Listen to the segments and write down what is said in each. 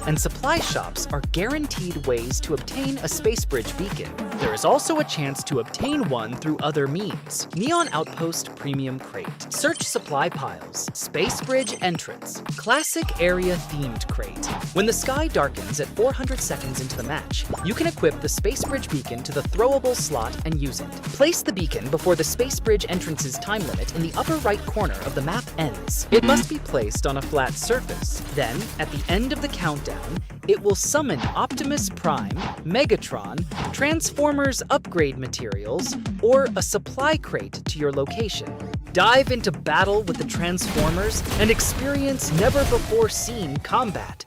and supply shops are guaranteed ways to obtain a space bridge beacon. There is also a chance to obtain one through other means. Neon Outpost Premium Crate. Search supply piles. Space Bridge entrance. Classic area themed crate. When the sky darkens at 400 seconds into the match, you can equip the Space Bridge beacon to the throwable slot and use it. Place the beacon before the Space Bridge entrance's time limit in the upper right corner of the map ends. It must be placed on a flat surface. Then, at the end of the countdown, it will summon Optimus Prime, Megatron, Transformers upgrade materials, or a supply crate to your location. Dive into battle with the Transformers and experience never-before-seen combat.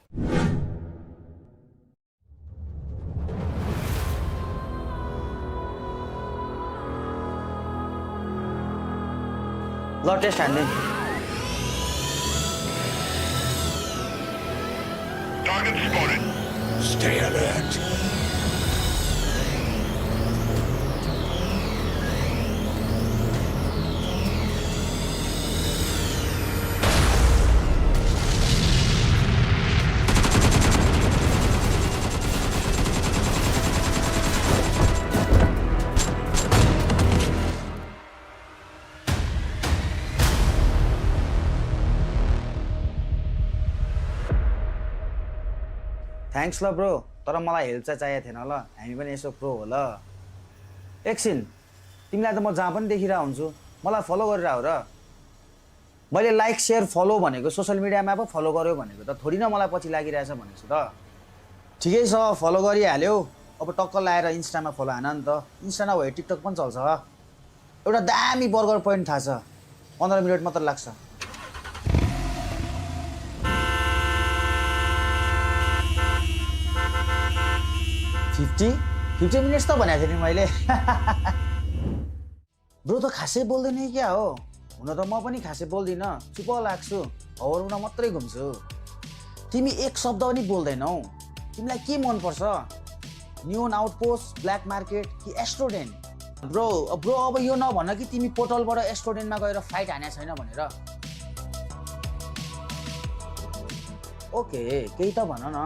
Lotus standing. Target spotted. Stay alert. Thanks ल bro तर मलाई help चाहिँ चाहिएको थिएन ल हामी पनि यसो pro हो ल एकछिन तिमीलाई त म जहाँ पनि देखिरहेको हुन्छु मलाई फलो गरिरह हो र मैले लाइक शेयर फलो भनेको सोशल मिडियामा पो फलो गर्यो भनेको त थोडी न मलाई पछि लागिरहेछ भनेको त ठिकै छ फलो गरिहाल्यौ अब टक्क लाएर इन्स्टामा फलो हान नि त इन्स्टा नभए टिकटक पनि चल्छ एउटा दामी बर्गर पोइन्ट थाहा छ 15 मिनेट मात्र लाग्छ 50 मिनट्स त भनेको थिएँ नि मैले ब्रो त खासै बोल्दैन क्या हो हुन त म पनि खासै बोल्दिन चुप लाग्छु हवरमा मात्रै घुम्छु तिमी एक शब्द पनि बोल्दैनौ तिमीलाई के मन पर्छ नियोन आउटपोस्ट ब्ल्याक मार्केट कि एस्ट्रोडेन्ट ब्रो अब यो नभन कि तिमी पोर्टलबाट एस्ट्रोडेन्टमा गएर फाइट हाने छैन भनेर ओके केही त भन न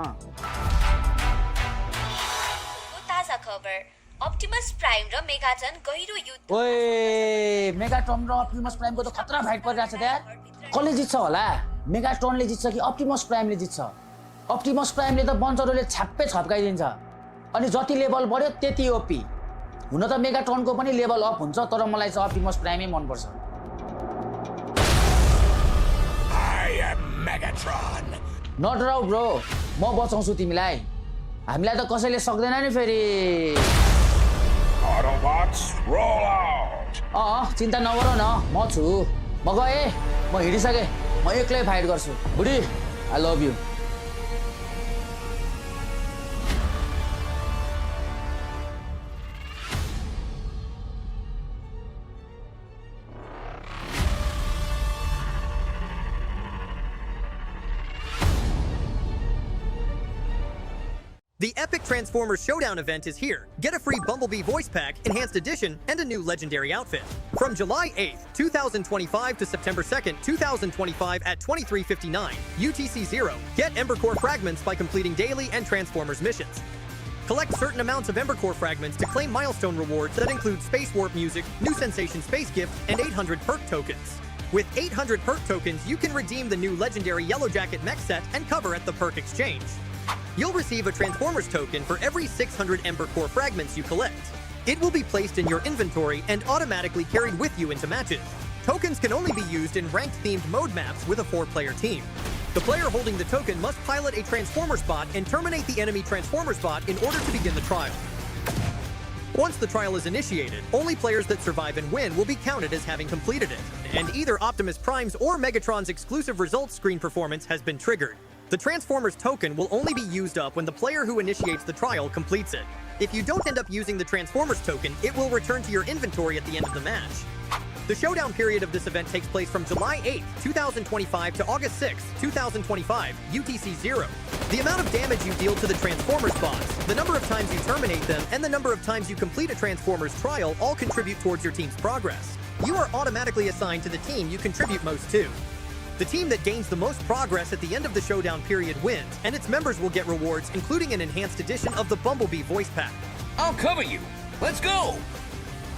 खबर अप्टिमस प्राइम र मेगाट्रन गहिरो युद्ध ओए मेगाट्रन र अप्टिमस प्राइमको त खतरा फाइट परिरहेछ त्यहाँ कसले जित्छ होला मेगाट्रनले जित्छ कि अप्टिमस प्राइमले जित्छ अप्टिमस प्राइमले त बन्चरले छाप्पै छप्काइदिन्छ अनि जति लेभल बढ्यो त्यति ओपी हुन त मेगाट्रनको पनि लेभल अप हुन्छ तर मलाई चाहिँ अप्टिमस प्राइमै मन पर्छ I am Megatron. नडराउ ब्रो म बचाउँछु तिमीलाई हामीलाई त कसैले सक्दैन नि फेरि Autobots, roll out. चिन्ता नगर न म छु म गए म हिडिसके म एक्लै फाइट गर्छु बुढी आई लभ यु The epic Transformers Showdown event is here. Get a free Bumblebee voice pack, enhanced edition, and a new legendary outfit. From July 8th, 2025 to September 2nd, 2025 at 23:59 UTC-0, get Ember Core fragments by completing daily and Transformers missions. Collect certain amounts of Ember Core fragments to claim milestone rewards that include Space Warp music, New Sensation Space Gift, and 800 perk tokens. With 800 perk tokens, you can redeem the new legendary Yellow Jacket mech set and cover at the perk exchange. You'll receive a Transformers token for every 600 Ember Core fragments you collect. It will be placed in your inventory and automatically carried with you into matches. Tokens can only be used in ranked-themed mode maps with a 4-player team. The player holding the token must pilot a Transformers bot and terminate the enemy Transformers bot in order to begin the trial. Once the trial is initiated, only players that survive and win will be counted as having completed it, and either Optimus Prime's or Megatron's exclusive results screen performance has been triggered. The Transformers token will only be used up when the player who initiates the trial completes it. If you don't end up using the Transformers token, it will return to your inventory at the end of the match. The showdown period of this event takes place from July 8th, 2025 to August 6th, 2025, UTC-0. The amount of damage you deal to the Transformers bots, the number of times you terminate them, and the number of times you complete a Transformers trial all contribute towards your team's progress. You are automatically assigned to the team you contribute most to. The team that gains the most progress at the end of the showdown period wins, and its members will get rewards, including an enhanced edition of the Bumblebee voice pack. I'll cover you. Let's go.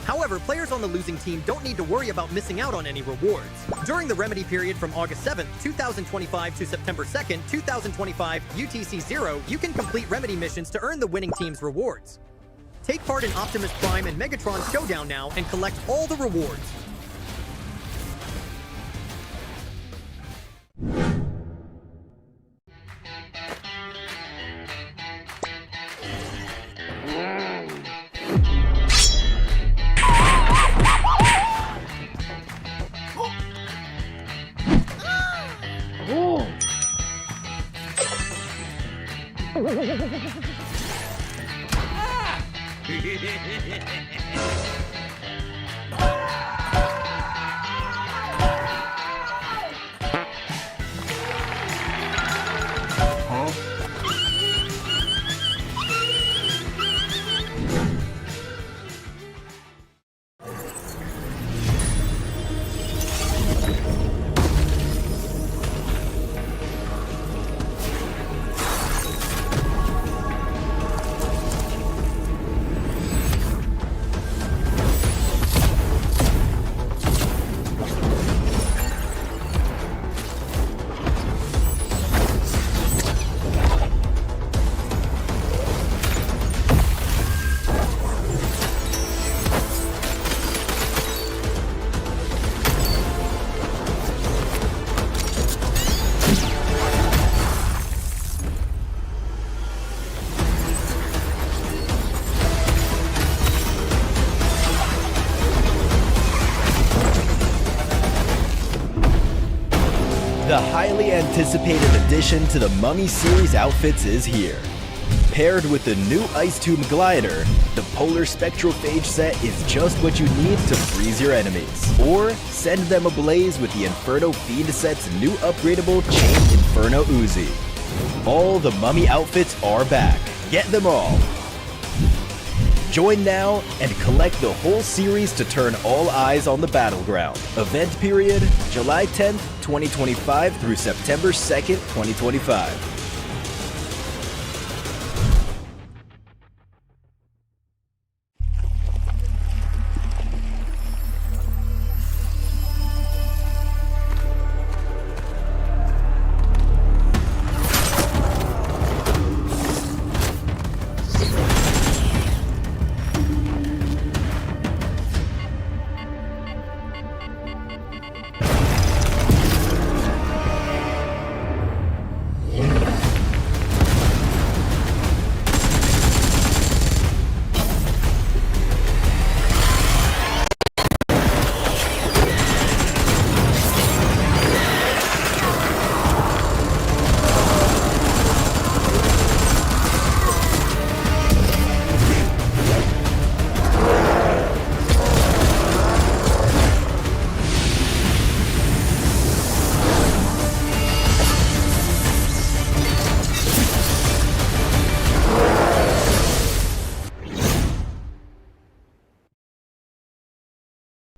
However, players on the losing team don't need to worry about missing out on any rewards. During the Remedy period from August 7th, 2025 to September 2nd, 2025 UTC-0, you can complete Remedy missions to earn the winning team's rewards. Take part in Optimus Prime and Megatron Showdown now and collect all the rewards. The highly anticipated addition to the Mummy series outfits is here. Paired with the new Ice Tomb Glider, the Polar Spectrophage set is just what you need to freeze your enemies. Or send them ablaze with the Inferno Fiend set's new upgradable Chain Inferno Uzi. All the Mummy outfits are back. Get them all. Join now and collect the whole series to turn all eyes on the battleground. Event period, July 10th, 2025 through September 2nd, 2025.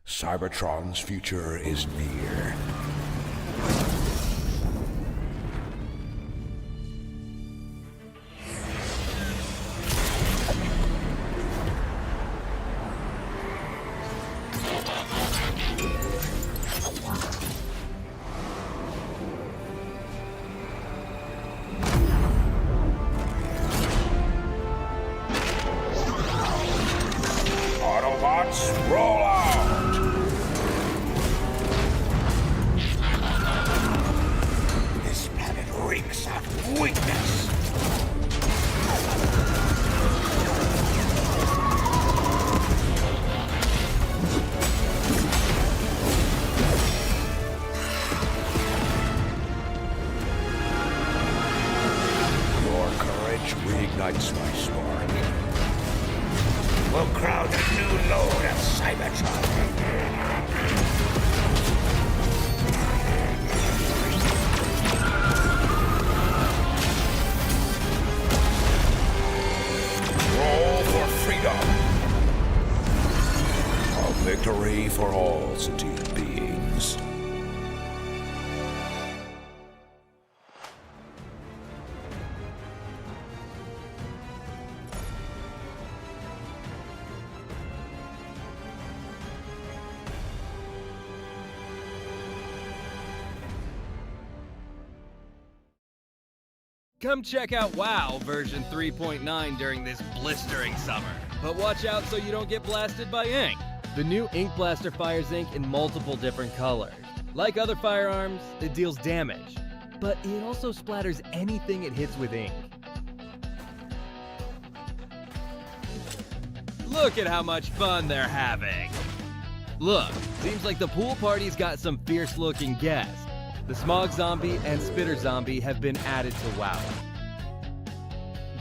Cybertron's future is near. Autobots, roll out! This planet reeks of weakness. Your courage reignites my spark. We'll crowd a new load of Cybertron. Roll for freedom. A victory for all sentient beings. Come check out WoW version 3.9 during this blistering summer. But watch out so you don't get blasted by ink. The new Ink Blaster fires ink in multiple different colors. Like other firearms, it deals damage, but it also splatters anything it hits with ink. Look at how much fun they're having. Look, seems like the pool party's got some fierce-looking guests. The Smog Zombie and Spitter Zombie have been added to WoW.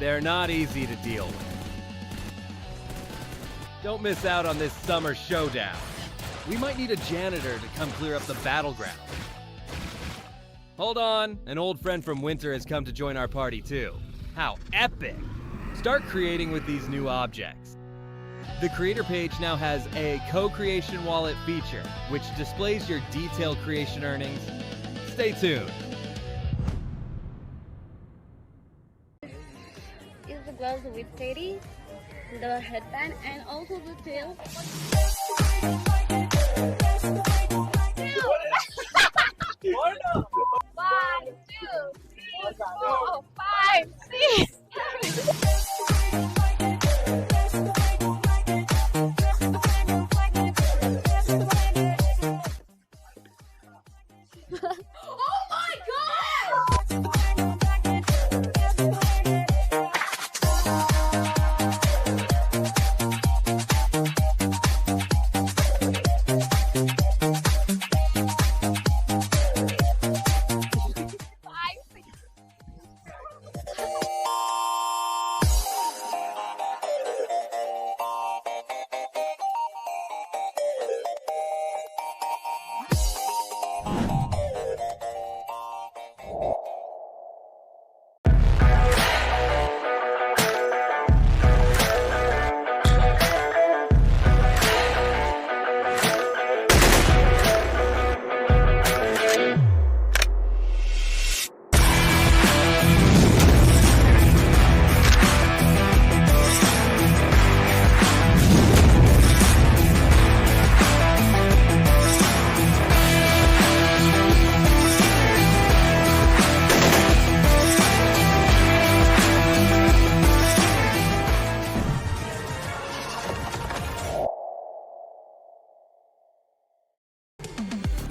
They're not easy to deal with. Don't miss out on this summer showdown. We might need a janitor to come clear up the battleground. Hold on, an old friend from Winter has come to join our party too. How epic! Start creating with these new objects. The creator page now has a co-creation wallet feature, which displays your detailed creation earnings. Stay tuned. Is the gloves with teddy, the headband, and also the tail. 1, 2, 3, 4, 5, 6. Oh my God!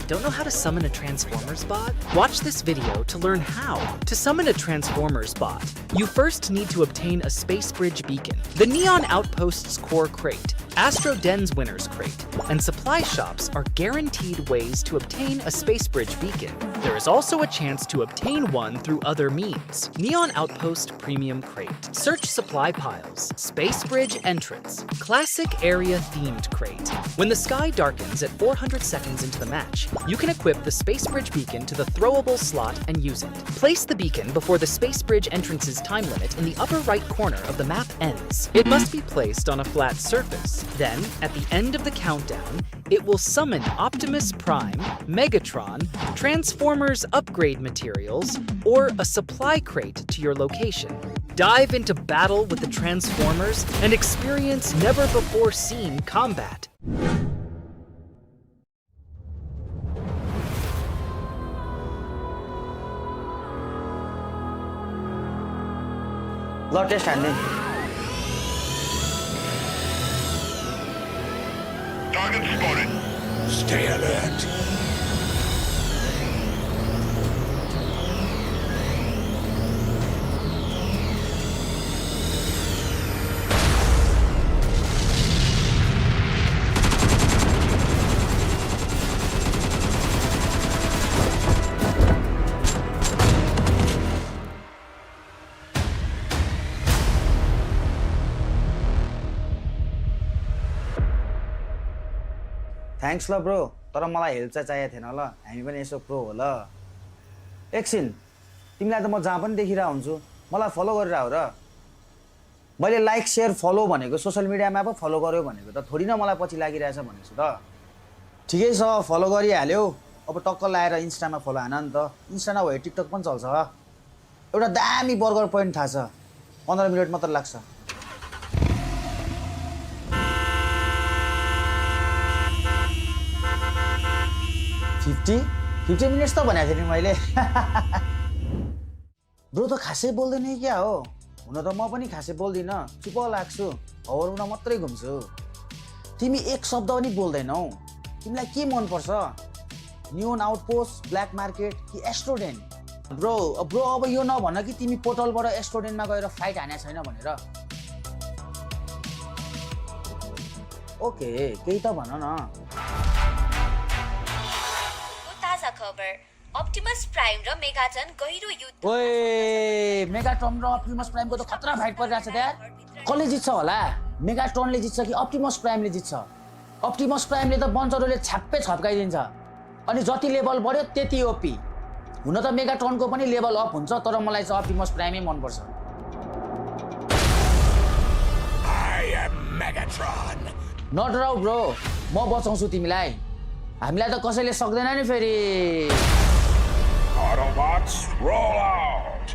Don't know how to summon a Transformers bot? Watch this video to learn how. To summon a Transformers bot, you first need to obtain a Space Bridge Beacon, the Neon Outpost's core crate, Astro Den's winner's crate, and supply shops are guaranteed ways to obtain a Space Bridge Beacon. There is also a chance to obtain one through other means. Neon Outpost Premium Crate. Search supply piles. Space Bridge Entrance. Classic Area Themed Crate. When the sky darkens at 400 seconds into the match, you can equip the Space Bridge Beacon to the throwable slot and use it. Place the beacon before the Space Bridge Entrance's time limit in the upper right corner of the map ends. It must be placed on a flat surface. Then, at the end of the countdown, it will summon Optimus Prime, Megatron, Transformers upgrade materials, or a supply crate to your location. Dive into battle with the Transformers and experience never-before-seen combat. ल test हान्ने Target spotted. Stay alert. Thanks ल bro तर मलाई help चाहिँ चाहिएको थिएन ल हामी पनि यसो प्रो हो ल एकछिन तिमीलाई त म जहाँ पनि देखिरहेको हुन्छु मलाई फलो गरेर हो र मैले लाइक शेयर फलो भनेको सोशल मिडियामा पो फलो गर्यो भनेको त थोडी न मलाई पछि लागिरहेछ भनेको छु त ठिकै छ फलो गरिहाल्यो अब टक्क लाएर इन्स्टामा फलो हान नि त इन्स्टा नभए टिकटक पनि चल्छ एउटा दामी बर्गर पोइन्ट थाहा छ 15 मिनेट मात्र लाग्छ 50 मिनट्स त भनेको थिएँ नि मैले ब्रो त खासै बोल्दैन क्या हो हुन त म पनि खासै बोल्दिन चुप लाग्छु हौरुन मात्रै घुम्छु तिमी एक शब्द पनि बोल्दैनौ तिमीलाई के मन पर्छ न्युन आउटपोस्ट ब्ल्याक मार्केट कि एस्ट्रोडेन ब्रो अब यो नभन कि तिमी पोर्टलबाट एस्ट्रोडेनमा गएर फाइट हाने छैन भनेर ओके केही त भन न ताजा खबर अप्टिमस प्राइम र मेगाटन गहिरो युद्ध ओए मेगाट्रन र अप्टिमस प्राइमको त खतरा फाइट परिरहेछ त यार कसले जित्छ होला मेगाट्रनले जित्छ कि अप्टिमस प्राइमले जित्छ अप्टिमस प्राइमले त बन्चरोले छ्याप्पै छप्काइदिन्छ अनि जति लेभल बढ्यो त्यति ओपी हुन त मेगाट्रनको पनि लेभल अप हुन्छ तर मलाई चाहिँ अप्टिमस प्राइमै मन पर्छ I am Megatron. नडराउ ब्रो म बचाउँछु तिमीलाई हामीलाई त कसैले सक्दैन नि फेरि Autobots, roll out.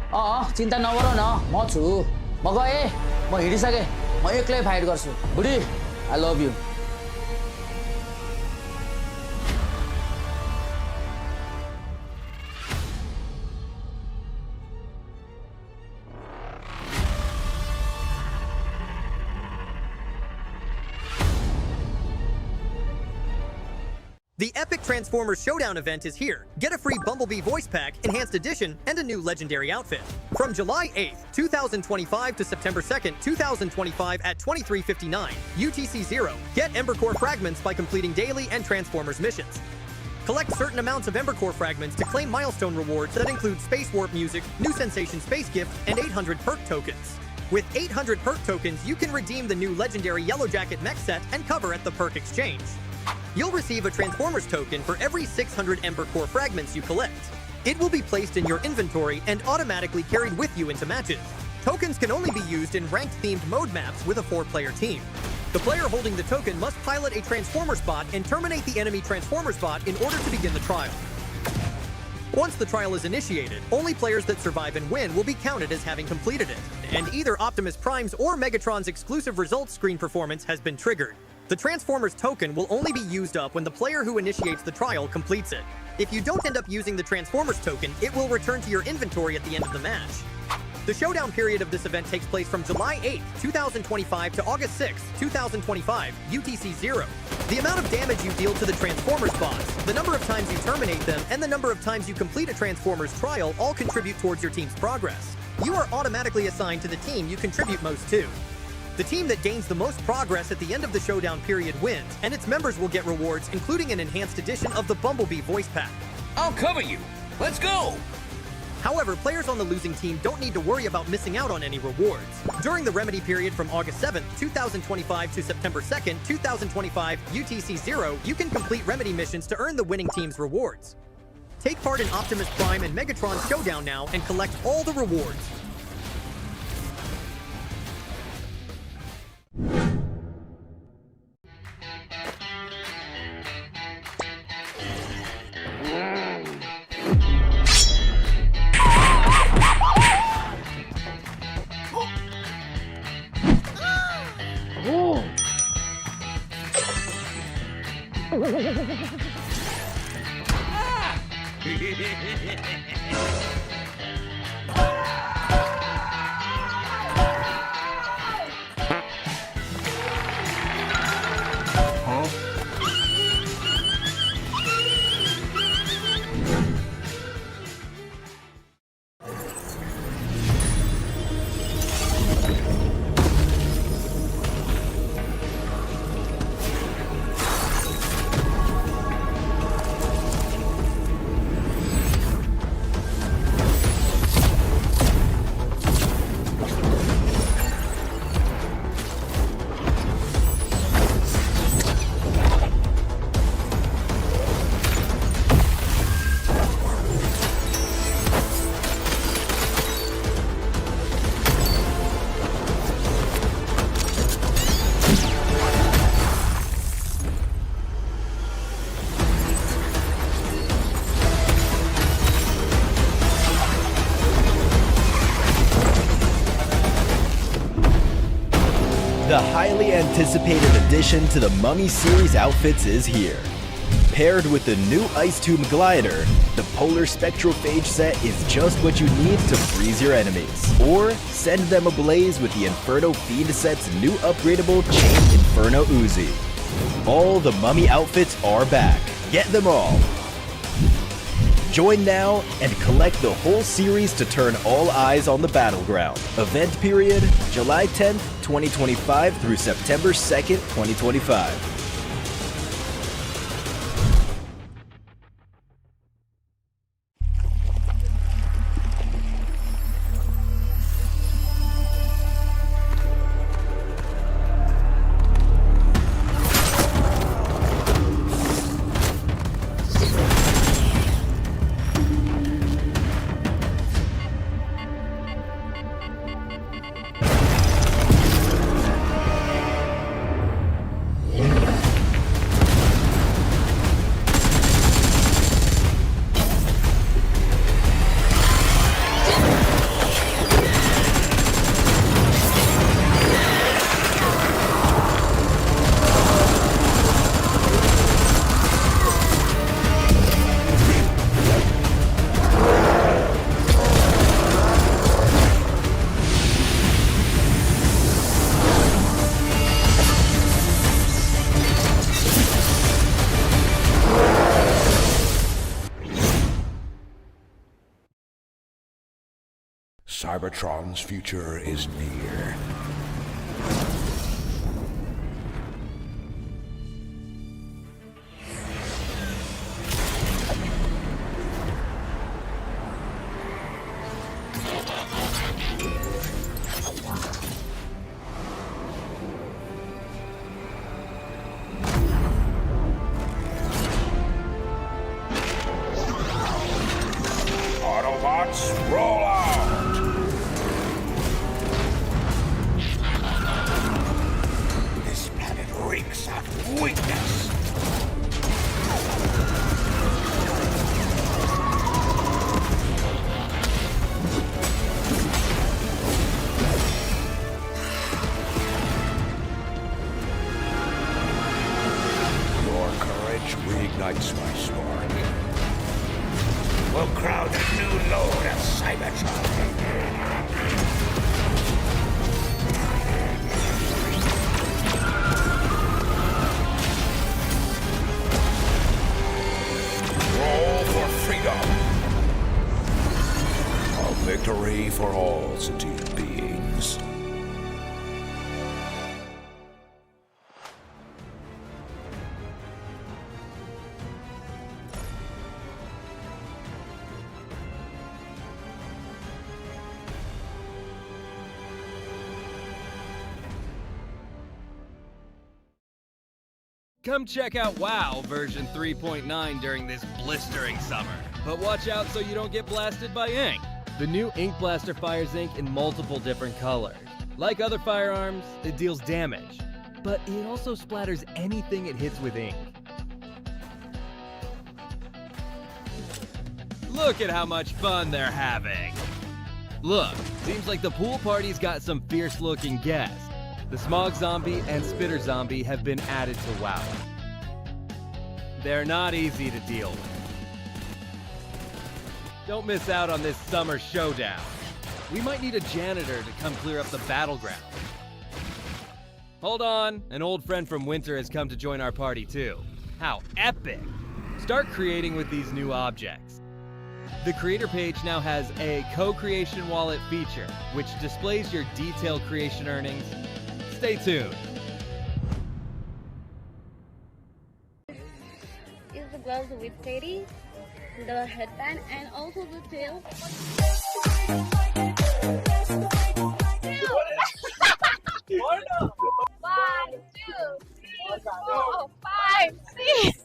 चिन्ता नगर न म छु म गएँ म हिँडिसकेँ म एक्लै फाइट गर्छु बुढी आई लभ यु The epic Transformers Showdown event is here. Get a free Bumblebee voice pack, enhanced edition, and a new legendary outfit. From July 8th, 2025 to September 2nd, 2025 at 23:59 UTC-0, get Ember Core fragments by completing daily and Transformers missions. Collect certain amounts of Ember Core fragments to claim milestone rewards that include Space Warp music, New Sensation Space Gift, and 800 perk tokens. With 800 perk tokens, you can redeem the new legendary Yellow Jacket mech set and cover at the perk exchange. You'll receive a Transformers token for every 600 Ember Core fragments you collect. It will be placed in your inventory and automatically carried with you into matches. Tokens can only be used in ranked-themed mode maps with a 4-player team. The player holding the token must pilot a Transformers bot and terminate the enemy Transformers bot in order to begin the trial. Once the trial is initiated, only players that survive and win will be counted as having completed it, and either Optimus Prime's or Megatron's exclusive results screen performance has been triggered. The Transformers token will only be used up when the player who initiates the trial completes it. If you don't end up using the Transformers token, it will return to your inventory at the end of the match. The showdown period of this event takes place from July 8th, 2025 to August 6th, 2025, UTC-0. The amount of damage you deal to the Transformers bots, the number of times you terminate them, and the number of times you complete a Transformers trial all contribute towards your team's progress. You are automatically assigned to the team you contribute most to. The team that gains the most progress at the end of the showdown period wins, and its members will get rewards, including an enhanced edition of the Bumblebee voice pack. I'll cover you. Let's go. However, players on the losing team don't need to worry about missing out on any rewards. During the remedy period from August 7th, 2025 to September 2nd, 2025, UTC-0, you can complete remedy missions to earn the winning team's rewards. Take part in Optimus Prime and Megatron's showdown now and collect all the rewards. The highly anticipated addition to the Mummy series outfits is here. Paired with the new Ice Tomb Glider, the Polar Spectrophage set is just what you need to freeze your enemies. Or send them ablaze with the Inferno Fiend set's new upgradable Chain Inferno Uzi. All the Mummy outfits are back. Get them all. Join now and collect the whole series to turn all eyes on the battleground. Event period, July 10th, 2025 through September 2nd, 2025. Cybertron's future is near. Autobots, roll out! This planet reeks of weakness. Your courage reignites my spark. We'll crowd a new load of Cybertron. Roll for freedom. A victory for all sentient beings. Come check out WoW version 3.9 during this blistering summer. But watch out so you don't get blasted by ink. The new Ink Blaster fires ink in multiple different colors. Like other firearms, it deals damage, but it also splatters anything it hits with ink. Look at how much fun they're having. Look, seems like the pool party's got some fierce-looking guests. The Smog Zombie and Spitter Zombie have been added to WoW. They're not easy to deal with. Don't miss out on this summer showdown. We might need a janitor to come clear up the battleground. Hold on, an old friend from Winter has come to join our party too. How epic! Start creating with these new objects. The creator page now has a co-creation wallet feature, which displays your detailed creation earnings. Stay tuned. Is the gloves with teddy, the headband, and also the tail. One, two, three, 4, 5, 6.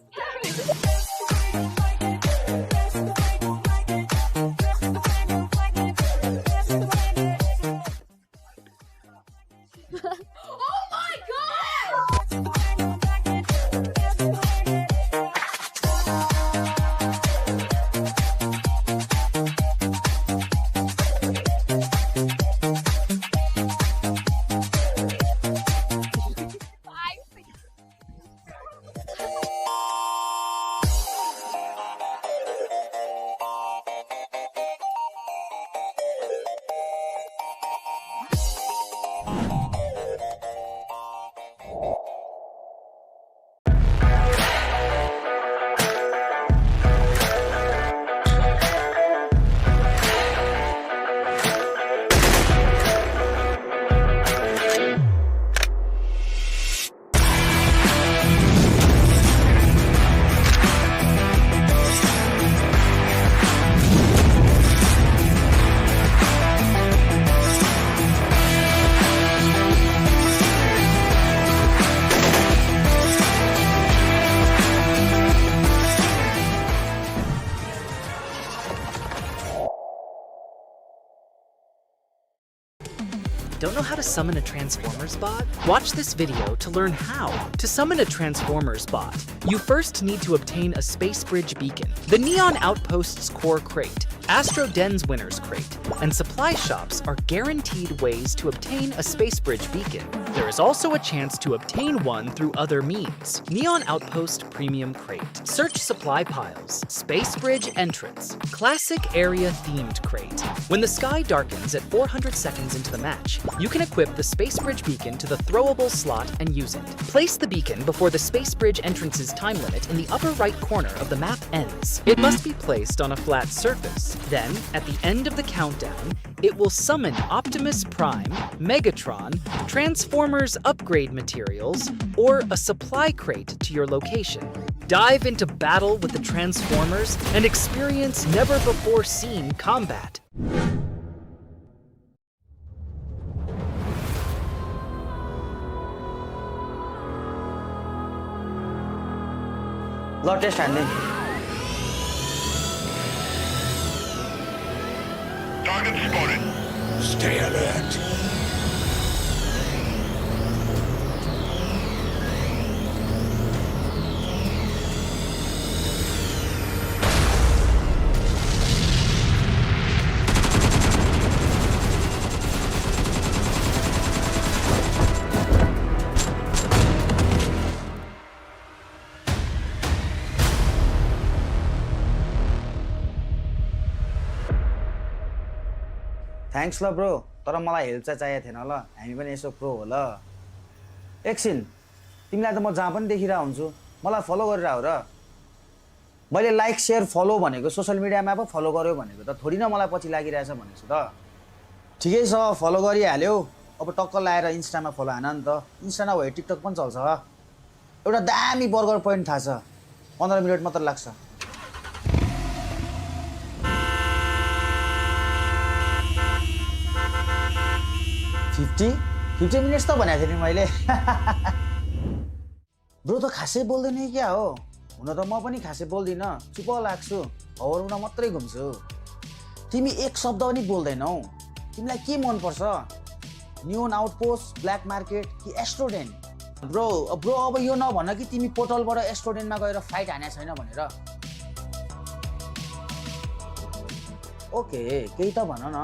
Don't know how to summon a Transformers bot? Watch this video to learn how. To summon a Transformers bot, you first need to obtain a Space Bridge Beacon, the Neon Outpost's core crate, Astro Den's winner's crate, and supply shops are guaranteed ways to obtain a Space Bridge Beacon. There is also a chance to obtain one through other means. Neon Outpost Premium Crate. Search supply piles. Space Bridge Entrance. Classic Area Themed Crate. When the sky darkens at 400 seconds into the match, you can equip the Space Bridge Beacon to the throwable slot and use it. Place the beacon before the Space Bridge Entrance's time limit in the upper right corner of the map ends. It must be placed on a flat surface. Then, at the end of the countdown, it will summon Optimus Prime, Megatron, Transformers upgrade materials, or a supply crate to your location. Dive into battle with the Transformers and experience never-before-seen combat. ल test हान्ने Target spotted. Stay alert. Thanks ल bro तर मलाई help चाहिँ चाहिएको थिएन ल हामी पनि यसो प्रो हो ल एकछिन तिमीलाई त म जहाँ पनि देखिरहेको हुन्छु मलाई फलो गरेर हो र मैले लाइक सेयर फलो भनेको सोशल मिडियामा पो फलो गर्यो भनेको त थोडी न मलाई पछि लागिरहेछ भनेको छु त ठिकै छ फलो गरिहाल्यो अब टक्क लाएर इन्स्टामा फलो हान नि त इन्स्टा नभए टिकटक पनि चल्छ एउटा दामी बर्गर पोइन्ट थाहा छ 15 मिनट मात्र लाग्छ फिफ्टी मिनट्स त भनेको थिएँ नि मैले ब्रो त खासै बोल्दैन क्या हो हुन त म पनि खासै बोल्दिनँ चुप लाग्छु हौरमा मात्रै घुम्छु तिमी एक शब्द पनि बोल्दैनौ तिमीलाई के मनपर्छ न्युन आउटपोस्ट ब्ल्याक मार्केट कि एस्ट्रोडेन ब्रो अब यो नभन कि तिमी पोर्टलबाट एस्ट्रोडेनमा गएर फाइट हाने छैन भनेर ओके केही त भन न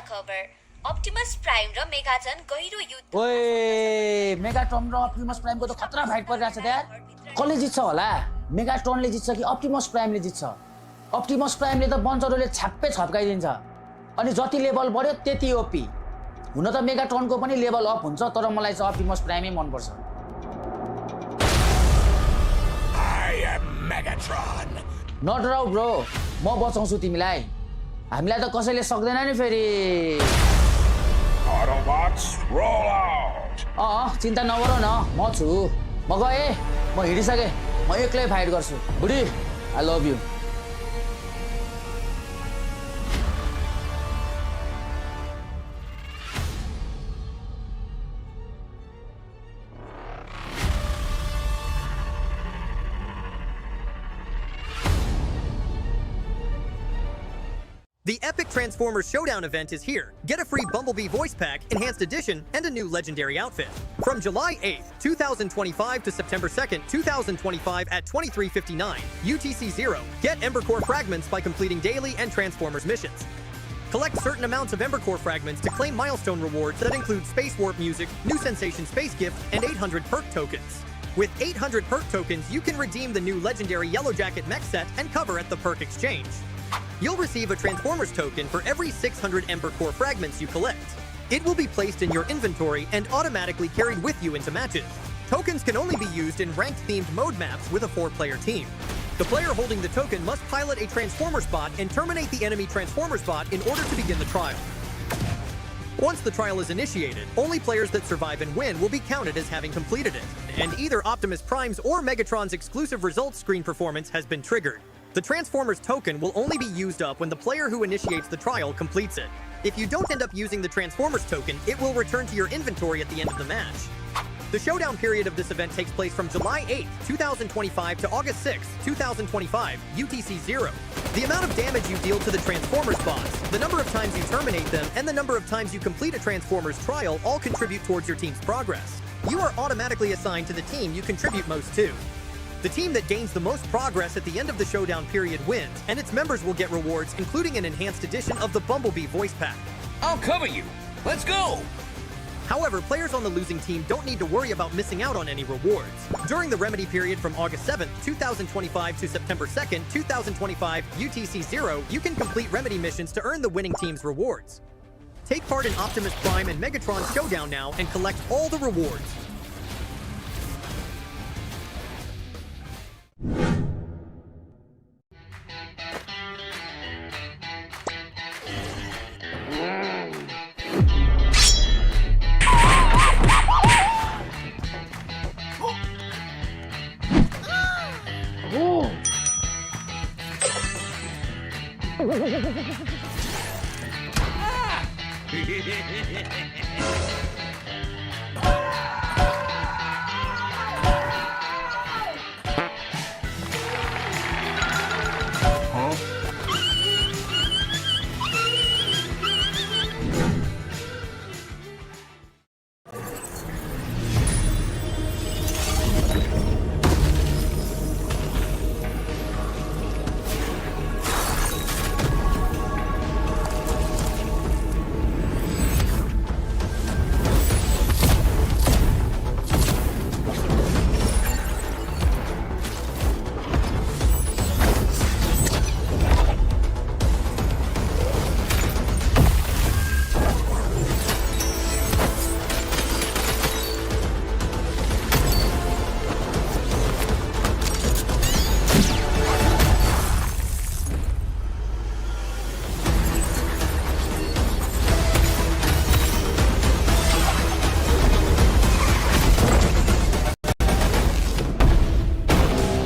खबर अप्टिमस प्राइम र मेगाटन गहिरो युद्ध ओए मेगाट्रन र अप्टिमस प्राइमको त खतरा फाइट परिरहेछ यार कसले जित्छ होला मेगाट्रनले जित्छ कि अप्टिमस प्राइमले जित्छ अप्टिमस प्राइमले त बन्चरोले छाप्पै छप्काइदिन्छ अनि जति लेभल बढ्यो त्यति ओपी हुन त मेगाट्रनको पनि लेभल अप हुन्छ तर मलाई चाहिँ अप्टिमस प्राइमै मनपर्छ I am Megatron. नडराउ ब्रो म बचाउँछु तिमीलाई हामीलाई त कसैले सक्दैन नि फेरि Autobots, roll out. चिन्ता नगर न म छु म गएँ म हिँडिसकेँ म एक्लै फाइट गर्छु बुढी आई लभ यु The epic Transformers Showdown event is here. Get a free Bumblebee voice pack, enhanced edition, and a new legendary outfit. From July 8th, 2025 to September 2nd, 2025 at 23:59 UTC-0, get Ember Core fragments by completing daily and Transformers missions. Collect certain amounts of Ember Core fragments to claim milestone rewards that include Space Warp music, New Sensation Space Gift, and 800 perk tokens. With 800 perk tokens, you can redeem the new legendary Yellow Jacket mech set and cover at the perk exchange. You'll receive a Transformers token for every 600 Ember Core fragments you collect. It will be placed in your inventory and automatically carried with you into matches. Tokens can only be used in ranked-themed mode maps with a 4-player team. The player holding the token must pilot a Transformers bot and terminate the enemy Transformers bot in order to begin the trial. Once the trial is initiated, only players that survive and win will be counted as having completed it, and either Optimus Prime's or Megatron's exclusive results screen performance has been triggered. The Transformers token will only be used up when the player who initiates the trial completes it. If you don't end up using the Transformers token, it will return to your inventory at the end of the match. The showdown period of this event takes place from July 8th, 2025 to August 6th, 2025, UTC 0. The amount of damage you deal to the Transformers bots, the number of times you terminate them, and the number of times you complete a Transformers trial all contribute towards your team's progress. You are automatically assigned to the team you contribute most to. The team that gains the most progress at the end of the showdown period wins, and its members will get rewards, including an enhanced edition of the Bumblebee voice pack. I'll cover you. Let's go. However, players on the losing team don't need to worry about missing out on any rewards. During the remedy period from August 7th, 2025 to September 2nd, 2025, UTC 0, you can complete remedy missions to earn the winning team's rewards. Take part in Optimus Prime and Megatron Showdown now and collect all the rewards.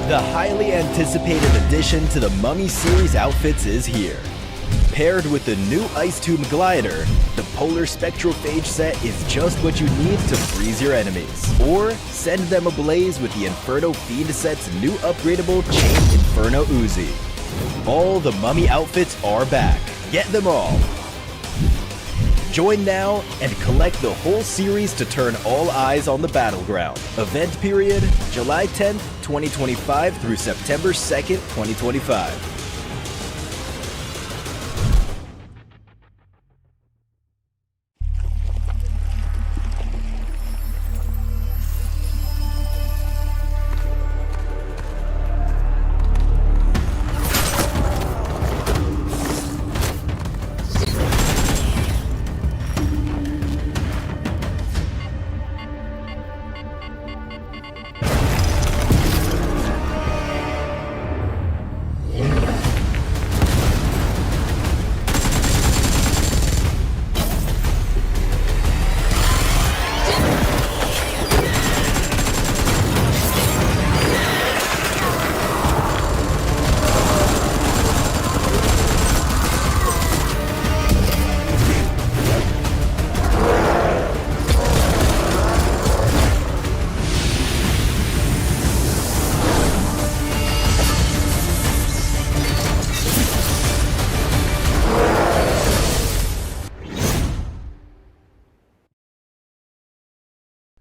The highly anticipated addition to the Mummy series outfits is here. Paired with the new Ice Tomb Glider, the Polar Spectrophage set is just what you need to freeze your enemies. Or send them ablaze with the Inferno Fiend set's new upgradable Chain Inferno Uzi. All the Mummy outfits are back. Get them all. Join now and collect the whole series to turn all eyes on the battleground. Event period, July 10th, 2025 through September 2nd, 2025.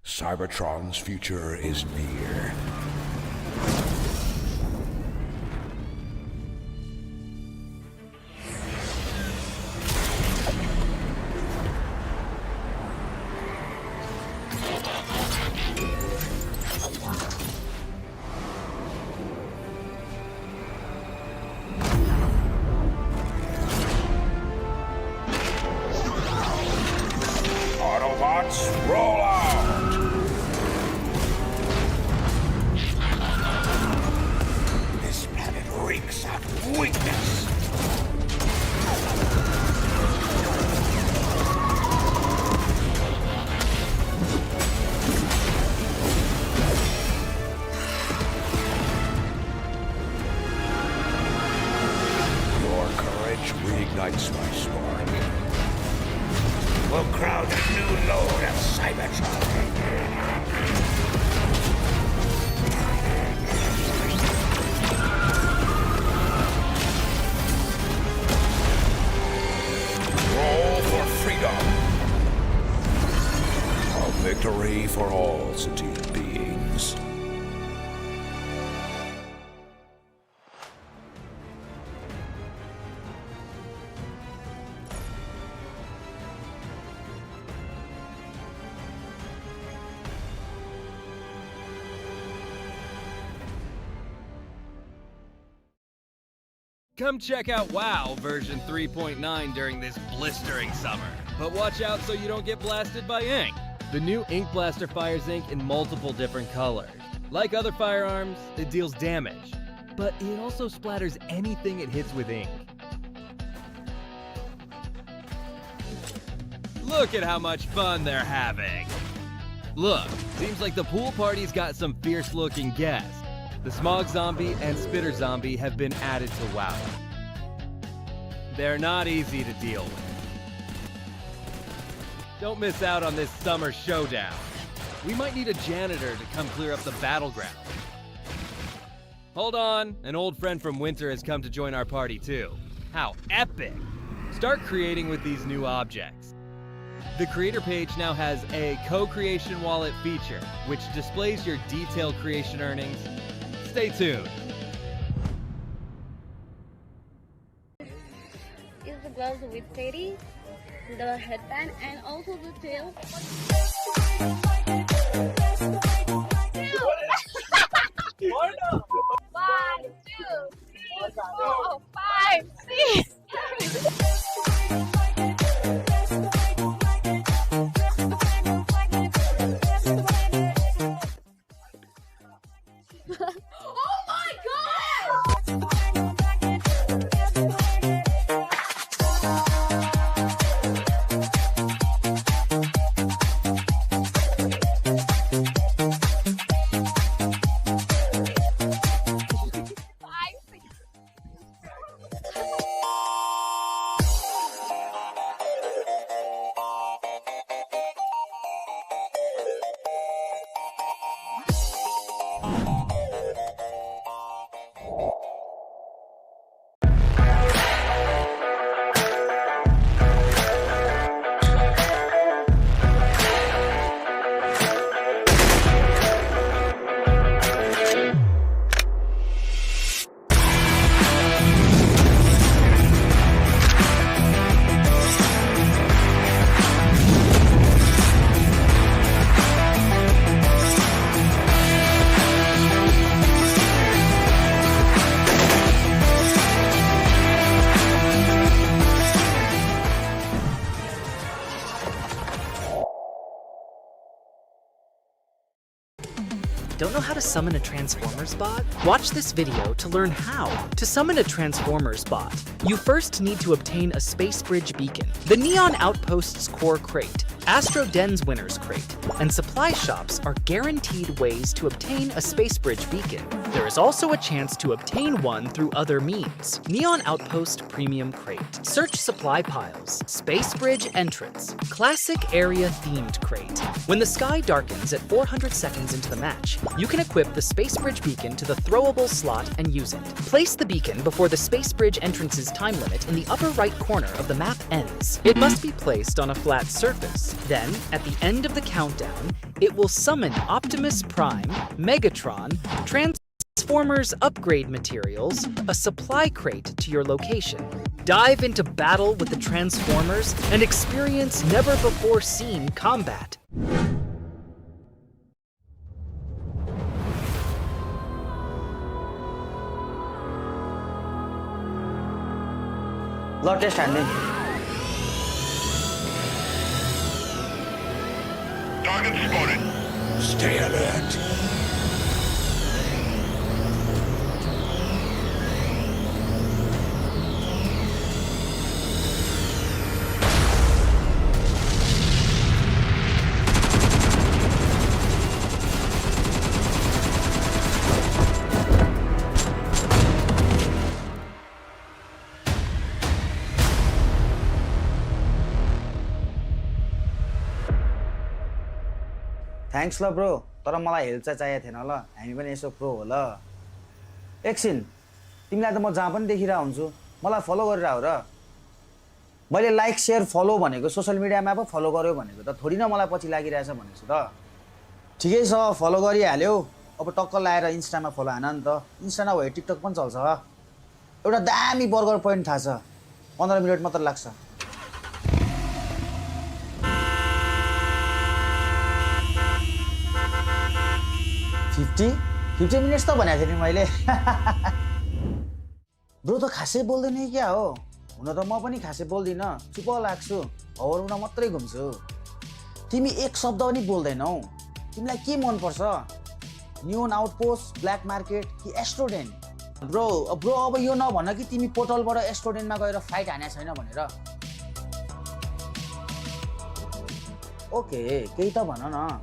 Cybertron's future is near. Autobots, roll out! This planet reeks of weakness. Your courage reignites my spark. will crown a new lord of Cybertron. Roll for freedom. A victory for all sentient beings. Come check out WoW version 3.9 during this blistering summer. But watch out so you don't get blasted by ink. The new Ink Blaster fires ink in multiple different colors. Like other firearms, it deals damage, but it also splatters anything it hits with ink. Look at how much fun they're having. Look, seems like the pool party's got some fierce-looking guests. The Smog Zombie and Spitter Zombie have been added to WoW. They're not easy to deal with. Don't miss out on this summer showdown. We might need a janitor to come clear up the battleground. Hold on, an old friend from Winter has come to join our party too. How epic! Start creating with these new objects. The creator page now has a co-creation wallet feature, which displays your detailed creation earnings. Stay tuned. Is the gloves with teddy, the headband, and also the tail. 1, 2, 3, 4, 5, 6. Oh my God! Don't know how to summon a Transformers bot? Watch this video to learn how. To summon a Transformers bot, you first need to obtain a Space Bridge Beacon, the Neon Outpost's core crate, Astro Den's winner's crate, and supply shops are guaranteed ways to obtain a Space Bridge Beacon. There is also a chance to obtain one through other means. Neon Outpost Premium Crate. Search supply piles. Space Bridge Entrance. Classic Area Themed Crate. When the sky darkens at 400 seconds into the match, you can equip the Space Bridge Beacon to the throwable slot and use it. Place the beacon before the Space Bridge entrance's time limit in the upper right corner of the map ends. It must be placed on a flat surface. Then, at the end of the countdown, it will summon Optimus Prime, Megatron, Transformers upgrade materials, a supply crate to your location. Dive into battle with the Transformers and experience never-before-seen combat. ल test हान्ने Target spotted. Stay alert. Thanks ल bro, तर मलाई help चाहिँ चाहिएको थिएन ल, हामी पनि यसो प्रो हो ल। एकछिन, तिमीलाई त म जहाँ पनि देखिरहेको हुन्छु, मलाई फलो गरिरहेको र? मैले लाइक सेयर फलो भनेको सोसियल मिडियामा पो फलो गर्यो भनेको त थोडी न मलाई पछि लागिरहेछ भनेको छु त। ठिकै छ, फलो गरिहाल्यो, अब टक्क लाएर इन्स्टामा फलो हान नि त। इन्स्टा नभए टिकटक पनि चल्छ। एउटा दामी बर्गर पोइन्ट थाहा छ, 15 मिनट मात्र लाग्छ। 50 मिनट्स त भनेको थिएँ नि मैले। ब्रो त खासै बोल्दैन क्या हो? हुन त म पनि खासै बोल्दिनँ, चुप लाग्छु, हौरुन मात्रै घुम्छु। तिमी एक शब्द पनि बोल्दैनौ, तिमीलाई के मनपर्छ? न्युन आउटपोस्ट, ब्ल्याक मार्केट कि एस्ट्रोडेन्ट? ब्रो अब यो नभन कि तिमी पोर्टलबाट एस्ट्रोडेन्टमा गएर फाइट हाने छैन भनेर। ओके, केही त भन न।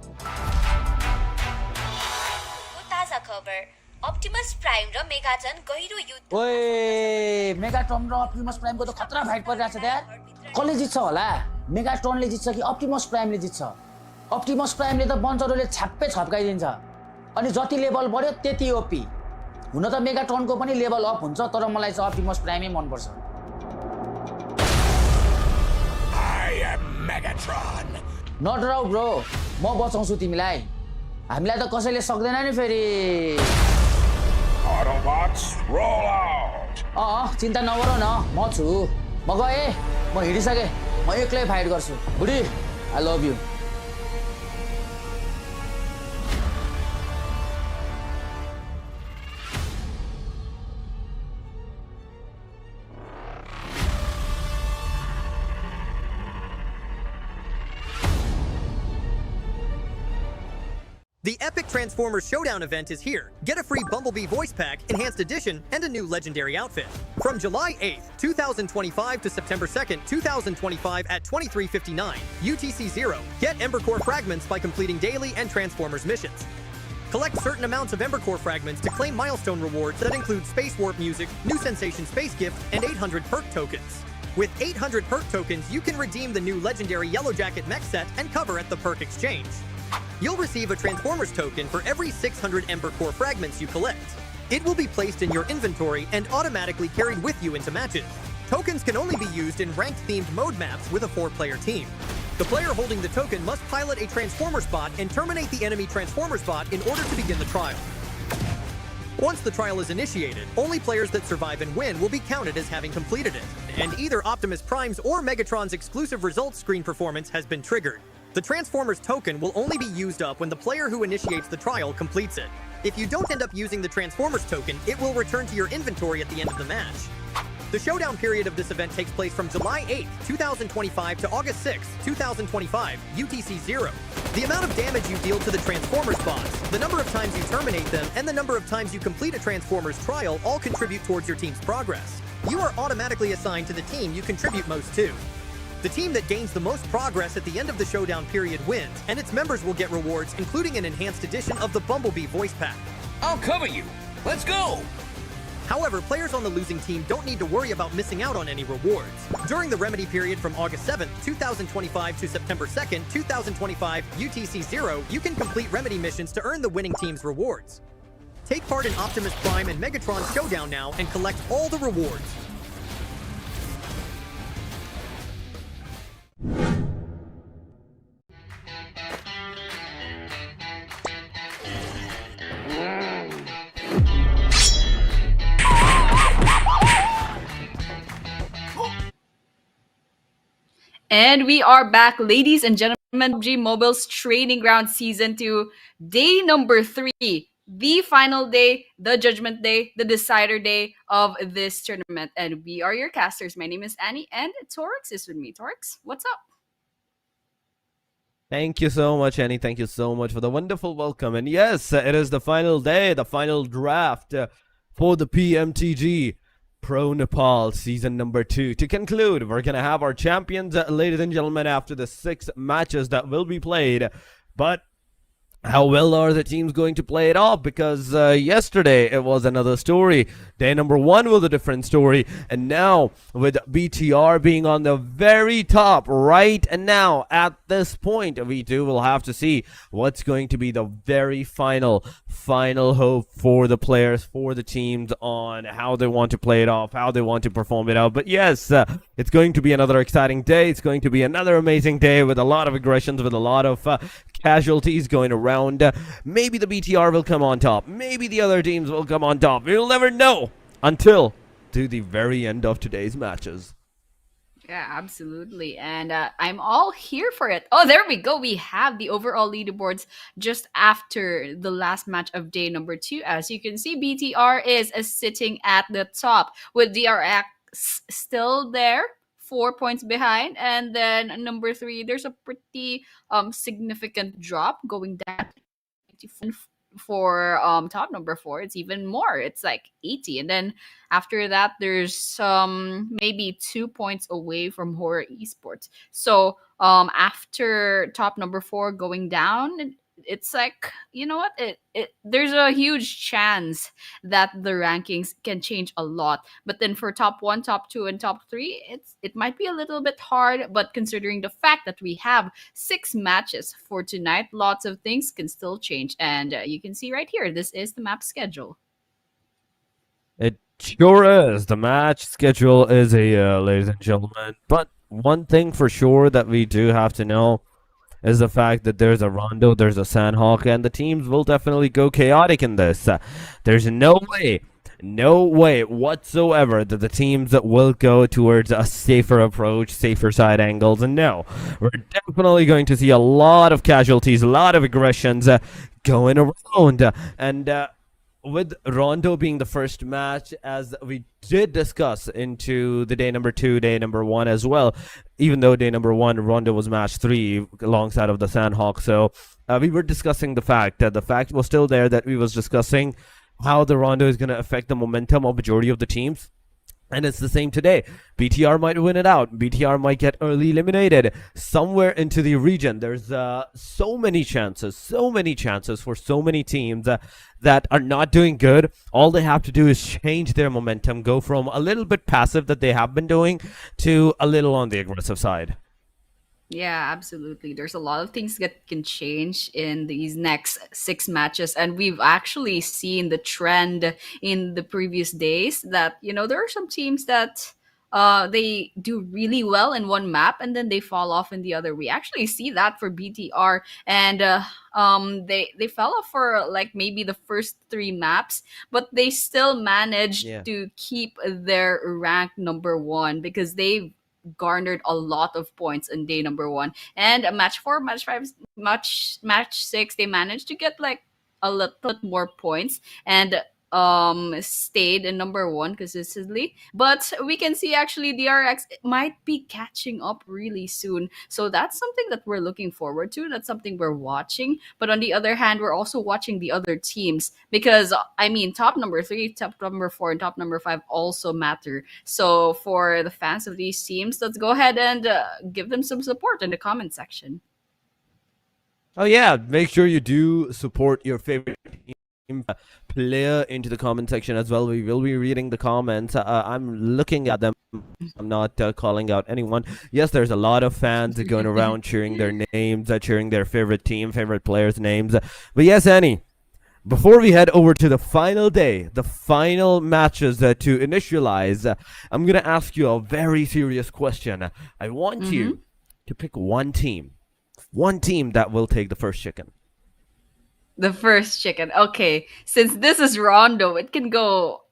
ताजा खबर अप्टिमस प्राइम र मेगाटन गहिरो युद्ध। ओए, मेगाट्रन र अप्टिमस प्राइमको त खतरा फाइट परिरहेछ त यार। कसले जित्छ होला? मेगाट्रनले जित्छ कि अप्टिमस प्राइमले जित्छ? अप्टिमस प्राइमले त बन्चरोले छ्याप्पै छप्काइदिन्छ, अनि जति लेभल बढ्यो त्यति ओपी। हुन त मेगाट्रनको पनि लेभल अप हुन्छ, तर मलाई चाहिँ अप्टिमस प्राइमै मनपर्छ। नडराउ ब्रो, म बचाउँछु तिमीलाई। हामीलाई त कसैले सक्दैन नि फेरि। चिन्ता नगर न, म छु। म गएँ, म हिँडिसकेँ, म एक्लै फाइट गर्छु। बुढी, आई लभ यु। The epic Transformers Showdown event is here. Get a free Bumblebee voice pack, enhanced edition, and a new legendary outfit. From July 8th, 2025 to September 2nd, 2025 at 23:59 UTC-0, get Ember Core fragments by completing daily and Transformers missions. Collect certain amounts of Ember Core fragments to claim milestone rewards that include Space Warp music, New Sensation Space Gift, and 800 perk tokens. With 800 perk tokens, you can redeem the new legendary Yellow Jacket mech set and cover at the perk exchange. You'll receive a Transformers token for every 600 Ember Core fragments you collect. It will be placed in your inventory and automatically carried with you into matches. Tokens can only be used in ranked-themed mode maps with a 4-player team. The player holding the token must pilot a Transformers bot and terminate the enemy Transformers bot in order to begin the trial. Once the trial is initiated, only players that survive and win will be counted as having completed it, and either Optimus Prime's or Megatron's exclusive results screen performance has been triggered. The Transformers token will only be used up when the player who initiates the trial completes it. If you don't end up using the Transformers token, it will return to your inventory at the end of the match. The showdown period of this event takes place from July 8th, 2025 to August 6th, 2025, UTC-0. The amount of damage you deal to the Transformers bots, the number of times you terminate them, and the number of times you complete a Transformers trial all contribute towards your team's progress. You are automatically assigned to the team you contribute most to. The team that gains the most progress at the end of the showdown period wins, and its members will get rewards, including an enhanced edition of the Bumblebee voice pack. I'll cover you. Let's go. However, players on the losing team don't need to worry about missing out on any rewards. During the remedy period from August 7th, 2025 to September 2nd, 2025, UTC-0, you can complete remedy missions to earn the winning team's rewards. Take part in Optimus Prime and Megatron Showdown now and collect all the rewards. And we are back, ladies and gentlemen. PUBG Mobile's Training Ground Season 2, day number 3. The final day, the judgment day, the decider day of this tournament. And we are your casters. My name is Annie, and Torx is with me. Torx, what's up? Thank you so much, Annie. Thank you so much for the wonderful welcome. And yes, it is the final day, the final draft for the PMTG Pro Nepal season number 2. To conclude, we're going to have our champions, ladies and gentlemen, after the 6 matches that will be played. But How well are the teams going to play it off? Because yesterday it was another story. Day number 1 was a different story. And now with BTR being on the very top right and now at this point, we too will have to see what's going to be the very final hope for the players, for the teams on how they want to play it off, how they want to perform it out. But yes, it's going to be another exciting day. It's going to be another amazing day with a lot of aggressions, with a lot of casualties going around. Maybe the BTR will come on top. Maybe the other teams will come on top. We'll never know until to the very end of today's matches. Yeah, absolutely. And I'm all here for it. Oh, there we go. We have the overall leaderboards just after the last match of day number 2. As you can see, BTR is sitting at the top with DRX still there, 4 points behind. And then number 3, there's a pretty significant drop going down for top number 4. It's even more. It's like 80. And then after that, there's maybe 2 points away from HORAA Esports. So after top number 4 going down, it's like, you know what, there's a huge chance that the rankings can change a lot. But then for top 1, top 2, and top 3, it might be a little bit hard. But considering the fact that we have 6 matches for tonight, lots of things can still change. And you can see right here, this is the map schedule. It sure is. The match schedule is ladies and gentlemen. But one thing for sure that we do have to know is the fact that there's a Rondo, there's a Sanhok, and the teams will definitely go chaotic in this. There's no way whatsoever that the teams that will go towards a safer approach, safer side angles. And no, we're definitely going to see a lot of casualties, a lot of aggressions going around. And with Rondo being the first match, as we did discuss into the day number 2, day number 1 as well, even though day number 1, Rondo was match 3 alongside of the Sanhok. So we were discussing the fact that the fact was still there that we was discussing how the Rondo is going to affect the momentum of majority of the teams. And it's the same today. BTR might win it out. BTR might get early eliminated somewhere into the region. There's so many chances for so many teams that are not doing good. All they have to do is change their momentum, go from a little bit passive that they have been doing to a little on the aggressive side. Yeah, absolutely. There's a lot of things that can change in these next 6 matches. And we've actually seen the trend in the previous days that, there are some teams that they do really well in one map and then they fall off in the other. We actually see that for BTR. And they fell off for like maybe the first 3 maps, but they still managed to keep their rank number 1 because they garnered a lot of points in day number 1. And match 4, match 5, match 6, they managed to get like a little bit more points and stayed in number 1 consistently. But we can see actually DRX might be catching up really soon. So that's something that we're looking forward to. That's something we're watching. But on the other hand, we're also watching the other teams because, top number 3, top number 4, and top number 5 also matter. So for the fans of these teams, let's go ahead and give them some support in the comment section. Oh yeah, make sure you do support your favorite team player into the comment section as well. We will be reading the comments. I'm looking at them. I'm not calling out anyone. Yes, there's a lot of fans going around cheering their names, cheering their favorite team, favorite players' names. But yes, Annie, before we head over to the final day, the final matches to initialize, I'm going to ask you a very serious question. I want you to pick one team that will take the first chicken. The first chicken. Okay. Since this is Rondo, it can go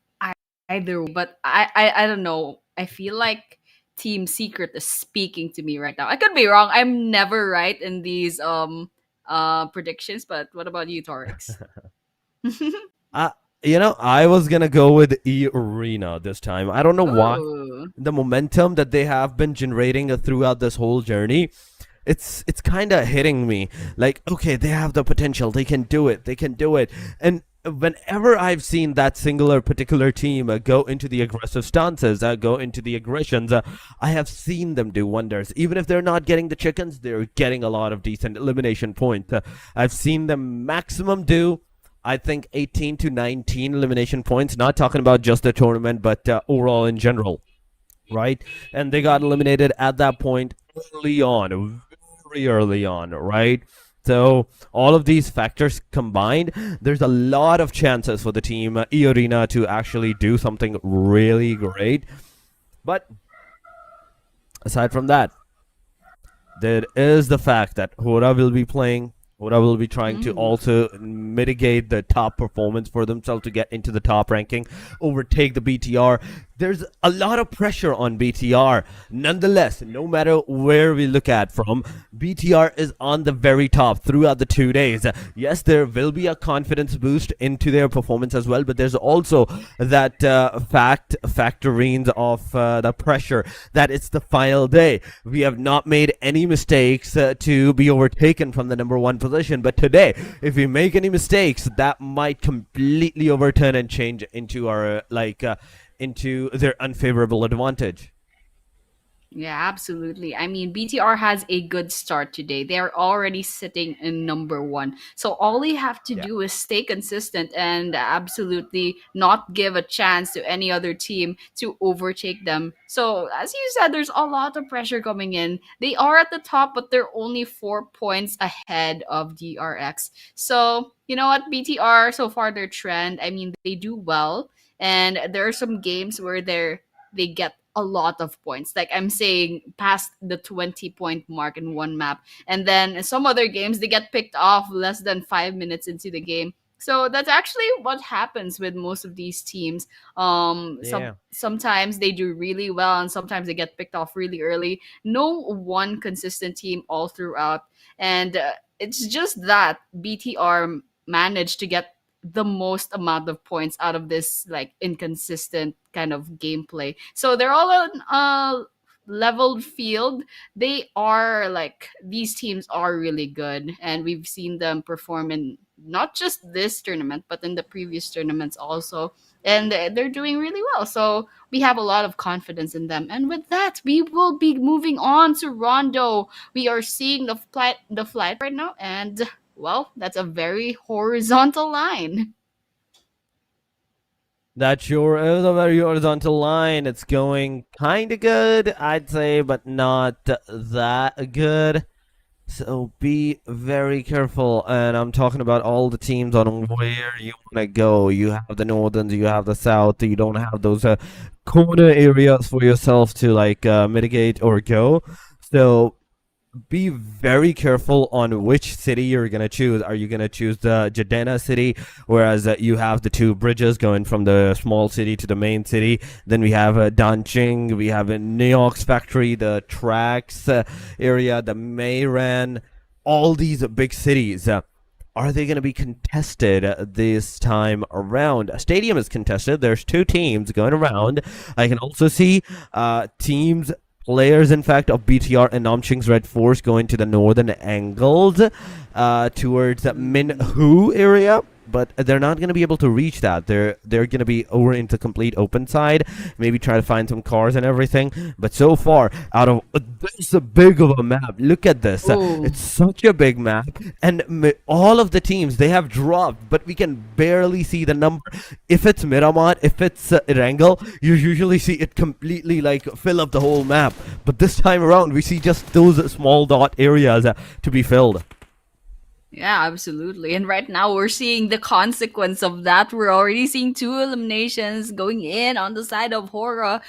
either way, but I don't know. I feel like Team Secret is speaking to me right now. I could be wrong. I'm never right in these predictions, but what about you, Torix? I was gonna go with EARENA this time. I don't know why. The momentum that they have been generating throughout this whole journey, it's kind of hitting me like, okay, they have the potential, they can do it, and whenever I've seen that singular particular team go into the aggressive stances, go into the aggressions, I have seen them do wonders. Even if they're not getting the chickens, they're getting a lot of decent elimination points. I've seen them maximum do, I think, 18 to 19 elimination points. Not talking about just the tournament, but overall in general, right? And they got eliminated at that point early on, very early on, right? So all of these factors combined, there's a lot of chances for the team EARENA to actually do something really great. But aside from that, there is the fact that HORAA will be playing. HORAA will be trying to also mitigate the top performance for themselves to get into the top ranking, overtake the BTR. There's a lot of pressure on BTR. Nonetheless, no matter where we look at from, BTR is on the very top throughout the 2 days. Yes, there will be a confidence boost into their performance as well, but there's also that factorines of the pressure that it's the final day. We have not made any mistakes to be overtaken from the number 1 position, but today, if we make any mistakes, that might completely overturn and change into our into their unfavorable advantage. Yeah, absolutely. I mean, BTR has a good start today. They're already sitting in number 1. So all they have to do is stay consistent and absolutely not give a chance to any other team to overtake them. So as you said, there's a lot of pressure coming in. They are at the top, but they're only 4 points ahead of DRX. So you know what, BTR, so far their trend, I mean, they do well. And there are some games where they get a lot of points. Like I'm saying, past the 20-point mark in one map. And then some other games, they get picked off less than 5 minutes into the game. So that's actually what happens with most of these teams. Sometimes they do really well, and sometimes they get picked off really early. No one consistent team all throughout. And it's just that BTR managed to get the most amount of points out of this like inconsistent kind of gameplay. So they're all on a leveled field. They are like, these teams are really good, and we've seen them perform in not just this tournament but in the previous tournaments also, and they're doing really well. So we have a lot of confidence in them. And with that, we will be moving on to Rondo. We are seeing the flight right now, and well, that's a very horizontal line. That sure is a very horizontal line. It's going kind of good, I'd say, but not that good. So be very careful. And I'm talking about all the teams on where you want to go. You have the northerns, you have the south. You don't have those corner areas for yourself to like mitigate or go. So be very careful on which city you're going to choose. Are you going to choose the Jadena city, whereas you have the 2 bridges going from the small city to the main city? Then we have Danching, we have Neox factory, the tracks area, the Mayran, all these big cities. Are they going to be contested this time around? Stadium is contested. There's 2 teams going around. I can also see players, in fact, of BTR and NONGSHIM's REDFORCE going to the northern angles towards the Minhu area, but they're not going to be able to reach that. They're going to be over into complete open side, maybe try to find some cars and everything. But so far, out of this big of a map, look at this. It's such a big map, and all of the teams, they have dropped, but we can barely see the number. If it's Miramar, if it's Erangel, you usually see it completely like fill up the whole map. But this time around, we see just those small dot areas to be filled. Yeah, absolutely. And right now we're seeing the consequence of that. We're already seeing 2 eliminations going in on the side of HORAA.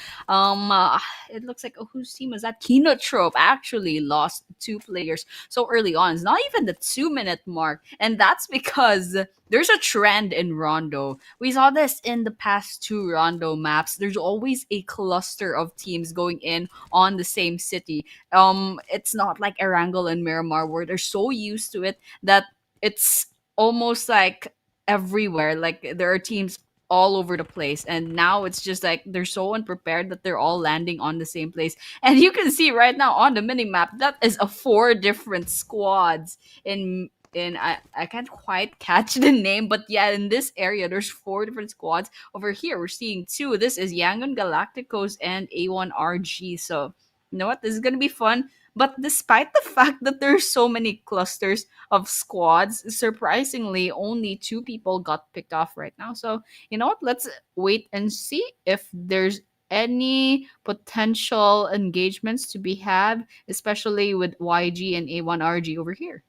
It looks like, whose team was that? KINOTROPE actually lost 2 players so early on. It's not even the 2-minute mark. And that's because there's a trend in Rondo. We saw this in the past 2 Rondo maps. There's always a cluster of teams going in on the same city. It's not like Erangel and Miramar where they're so used to it that it's almost like everywhere. Like there are teams all over the place, and now it's just like they're so unprepared that they're all landing on the same place. And you can see right now on the mini map that is 4 different squads in in I can't quite catch the name, but yeah, in this area there's 4 different squads. Over here we're seeing 2. This is Yangon, Galacticos, and A1 RG. So you know what? This is gonna be fun. But despite the fact that there's so many clusters of squads, surprisingly only 2 people got picked off right now. So you know what? Let's wait and see if there's any potential engagements to be had, especially with YG and A1RG over here.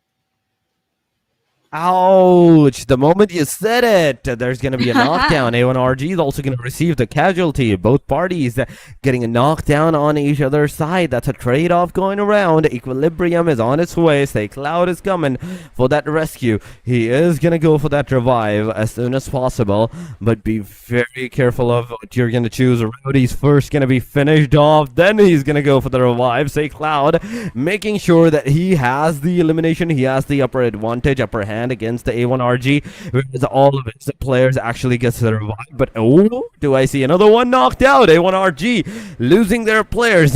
Ouch! The moment you said it, there's going to be a knockdown. A1RG is also going to receive the casualty. Both parties getting a knockdown on each other's side. That's a trade-off going around. Equilibrium is on its way. Say Cloud is coming for that rescue. He is going to go for that revive as soon as possible. But be very careful of what you're going to choose. Rowdy's first going to be finished off. Then he's going to go for the revive. Say Cloud, making sure that he has the elimination. He has the upper advantage, upper hand against the A1RG, whereas all of his players actually gets the revive. But oh, do I see another one knocked out? A1RG losing their players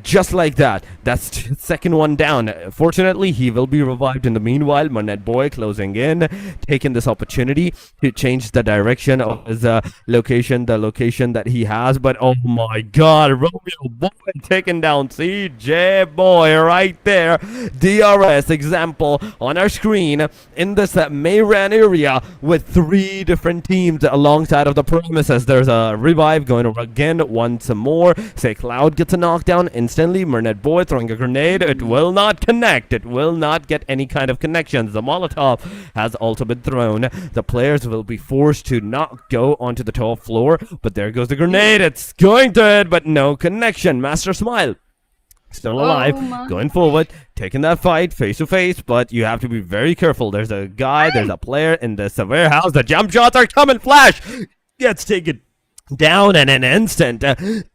just like that. That's second one down. Fortunately, he will be revived in the meanwhile. Monet Boy closing in, taking this opportunity to change the direction of his location, the location that he has. But oh my god, Romeo Boy taking down CJ Boy right there. DRS example on our screen in this Miramar area with 3 different teams alongside of the premises. There's a revive going over again once more. Say Cloud gets a knockdown instantly. Mernet Boy throwing a grenade. It will not connect. It will not get any kind of connections. The Molotov has also been thrown. The players will be forced to not go onto the top floor, but there goes the grenade. It's going to hit, but no connection. Master Smile still alive, going forward, taking that fight face to face, but you have to be very careful. There's a guy, there's a player in this warehouse. The jump shots are coming. Flash gets taken down in an instant.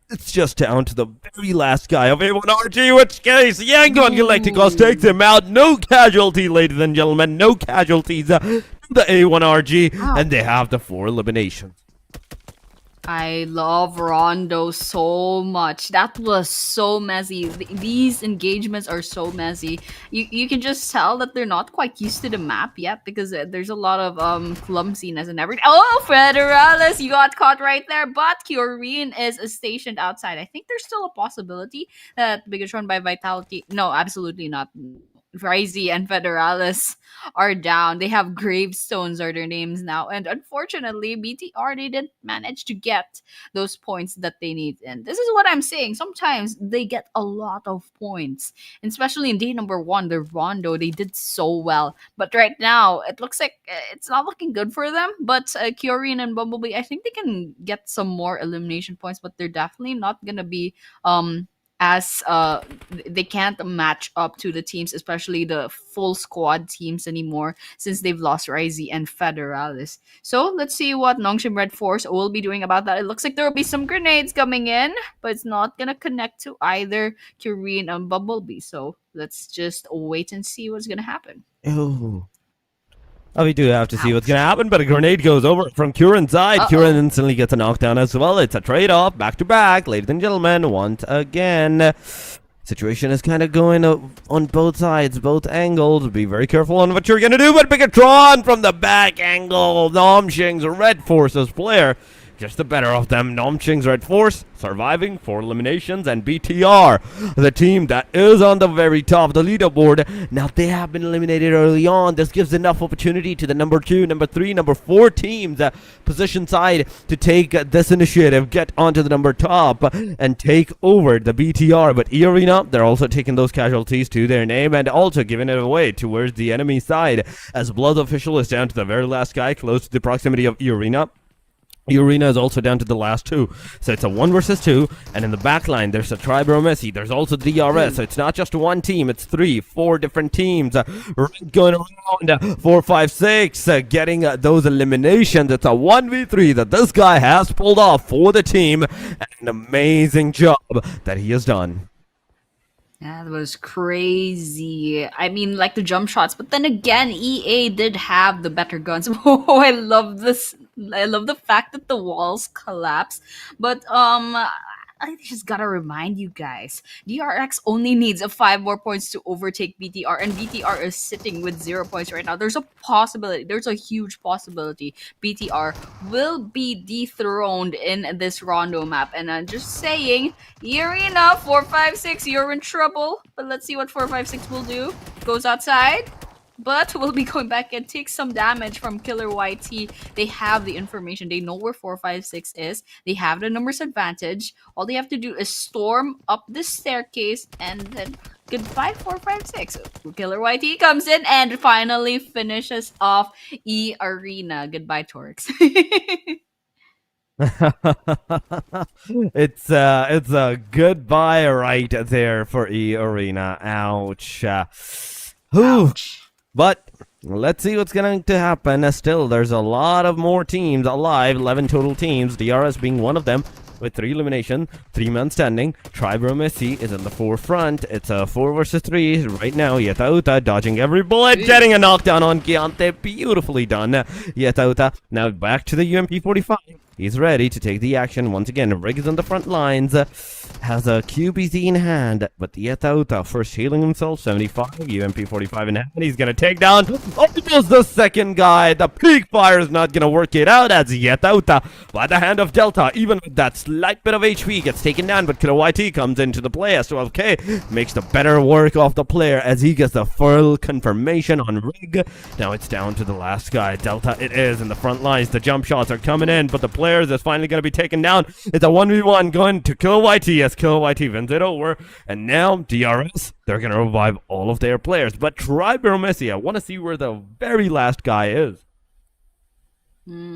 It's just down to the very last guy of A1RG, which case Yangon Galacticos takes him out. No casualty, ladies and gentlemen, no casualties to the A1RG, and they have the 4 eliminations. I love Rondo so much. That was so messy. These engagements are so messy. You can just tell that they're not quite used to the map yet because there's a lot of clumsiness and everything. Oh, Federalis, you got caught right there. But Kyurine is stationed outside. I think there's still a possibility that BIGETRON by Vitality. No, absolutely not. Ryzy and Federalis are down. They have gravestones are their names now. And unfortunately, BTR, they didn't manage to get those points that they need. And this is what I'm saying. Sometimes they get a lot of points. And especially in day number 1, the Rondo, they did so well. But right now, it looks like it's not looking good for them. But Kyurine and Bumblebee, I think they can get some more elimination points. But they're definitely not going to be as they can't match up to the teams, especially the full squad teams anymore, since they've lost Ryzy and Federalis. So let's see what NONGSHIM REDFORCE will be doing about that. It looks like there will be some grenades coming in, but it's not gonna connect to either Kyurine and Bumblebee. So let's just wait and see what's gonna happen. Oh, we do have to see what's going to happen, but a grenade goes over from Kyurine's side. Kyurine instantly gets a knockdown as well. It's a trade-off, back-to-back, ladies and gentlemen, once again. Situation is kind of going on both sides, both angles. Be very careful on what you're going to do, but BIGETRON from the back angle. NONGSHIM's REDFORCE's player. Just the better of them. NONGSHIM's REDFORCE surviving 4 eliminations, and BTR, the team that is on the very top of the leaderboard. Now they have been eliminated early on. This gives enough opportunity to the number 2, number 3, number 4 teams position side to take this initiative, get onto the number top, and take over the BTR. But EARENA, they're also taking those casualties to their name and also giving it away towards the enemy side, as BLUZZ official is down to the very last guy close to the proximity of EARENA. EARENA is also down to the last 2, so it's a 1 versus 2, and in the back line there's a AEROMACY, there's also DRS, so it's not just one team, it's 3, 4 different teams going around, 4, 5, 6, getting those eliminations. It's a 1v3 that this guy has pulled off for the team, and an amazing job that he has done. That was crazy. I mean, like the jump shots, but then again, EA did have the better guns. Oh, I love this. I love the fact that the walls collapse. But I just gotta remind you guys, DRX only needs a 5 more points to overtake BTR, and BTR is sitting with 0 points right now. There's a possibility, there's a huge possibility BTR will be dethroned in this Rondo map. And I'm just saying, EARENA 456, you're in trouble. But let's see what 456 will do. Goes outside, but we'll be going back and take some damage from Killer YT. They have the information. They know where 456 is. They have the numbers advantage. All they have to do is storm up the staircase, and then goodbye 456. Killer YT comes in and finally finishes off EARENA. Goodbye, Torx. It's a goodbye right there for EARENA. Ouch. Whew. Ouch. But let's see what's going to happen. Still, there's a lot of more teams alive, 11 total teams, DRS being one of them, with 3 elimination, 3 men standing. REDFORCE is in the forefront. It's a 4 versus 3 right now. Yetauta dodging every bullet, getting a knockdown on Giante. Beautifully done, Yetauta. Now back to the UMP-45. He's ready to take the action once again. Rig is on the front lines, has a QBZ in hand, but Yetauta first healing himself, 75, UMP-45 in hand. He's gonna take down almost the second guy. The peak fire is not gonna work it out as Yetauta, by the hand of Delta, even with that slight bit of HP, gets taken down, but Killer YT comes into the play as 12K makes the better work of the player as he gets the full confirmation on Rig. Now it's down to the last guy, Delta it is in the front lines. The jump shots are coming in, but the players is finally going to be taken down. It's a 1v1 going to Killer YT as Killer YT wins it over. And now DRS, they're going to revive all of their players. But try EARENA, I want to see where the very last guy is. DRS.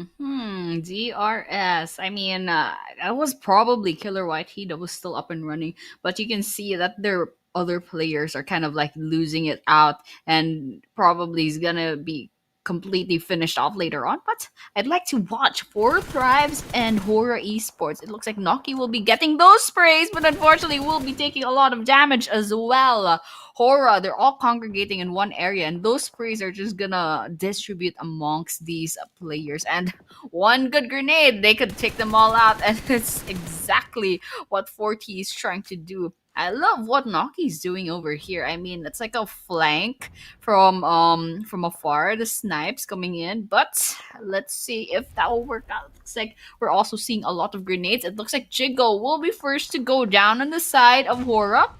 I mean, that was probably Killer YT that was still up and running. But you can see that their other players are kind of like losing it out. And probably is going to be completely finished off later on, but I'd like to watch 4 Thrives and HORAA Esports. It looks like Noki will be getting those sprays, but unfortunately will be taking a lot of damage as well. HORAA, they're all congregating in one area, and those sprays are just gonna distribute amongst these players. And one good grenade, they could take them all out, and it's exactly what 4T is trying to do. I love what Noki's doing over here. I mean, it's like a flank from afar, the snipes coming in. But let's see if that will work out. It looks like we're also seeing a lot of grenades. It looks like Jiggle will be first to go down on the side of HORAA.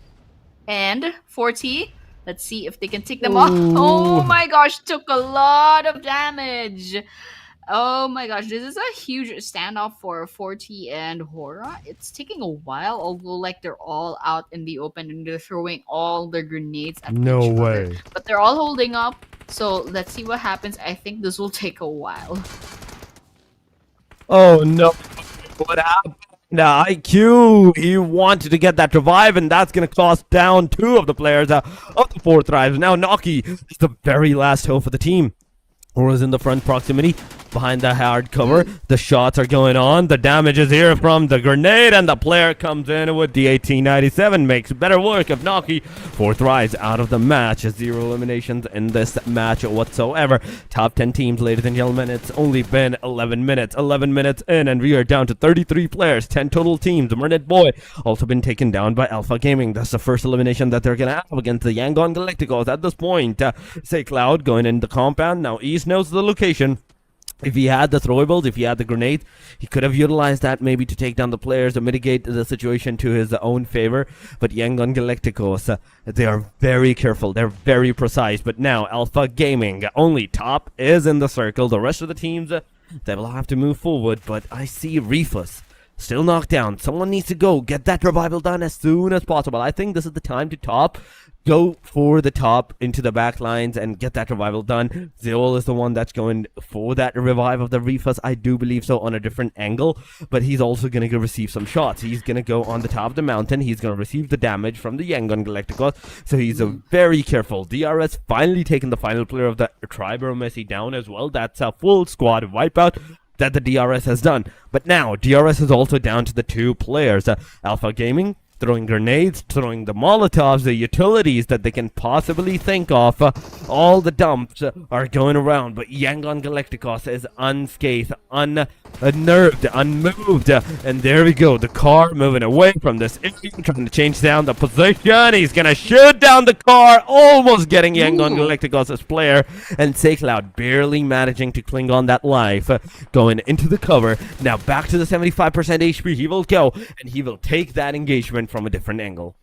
And 4T, let's see if they can take them off. Oh my gosh, took a lot of damage. Oh my gosh, this is a huge standoff for 4T and HORAA. It's taking a while, although like they're all out in the open and they're throwing all their grenades at each other. But they're all holding up, so let's see what happens. I think this will take a while. Oh no, what happened? Now, IQ, he wanted to get that revive, and that's going to cost down 2 of the players of the 4 Thrives. Now, Noki is the very last hope for the team. HORAA's in the front proximity, behind the hard cover. The shots are going on. The damage is here from the grenade, and the player comes in with the 1897. Makes better work of Noki. 4 Thrives out of the match. 0 eliminations in this match whatsoever. Top 10 teams, ladies and gentlemen. It's only been 11 minutes. 11 minutes in, and we are down to 33 players. 10 total teams. Murnet Boy also been taken down by Alpha Gaming. That's the first elimination that they're going to have against the Yangon Galacticos at this point. Say Cloud going in the compound. Now East knows the location. If he had the throwables, if he had the grenade, he could have utilized that maybe to take down the players or mitigate the situation to his own favor. But Yangon Galacticos, they are very careful. They're very precise. But now Alpha Gaming, only top is in the circle. The rest of the teams, they will have to move forward. But I see Refus still knocked down. Someone needs to go get that revival done as soon as possible. I think this is the time to top. Go for the top into the back lines and get that revival done. Zeol is the one that's going for that revive of the Refus. I do believe so, on a different angle, but he's also going to receive some shots. He's going to go on the top of the mountain. He's going to receive the damage from the Yangon Galacticos, so he's very careful. DRS finally taking the final player of the EARENA down as well. That's a full squad wipeout that the DRS has done. But now DRS is also down to the 2 players. Alpha Gaming, throwing grenades, throwing the Molotovs, the utilities that they can possibly think of. All the dumps are going around, but YANGON Galacticos is unscathed, unnerved, unmoved. And there we go, the car moving away from this, trying to change down the position. He's gonna shoot down the car, almost getting YANGON Galacticos' player. And SayCloud barely managing to cling on that life, going into the cover. Now back to the 75% HP. He will go, and he will take that engagement from a different angle.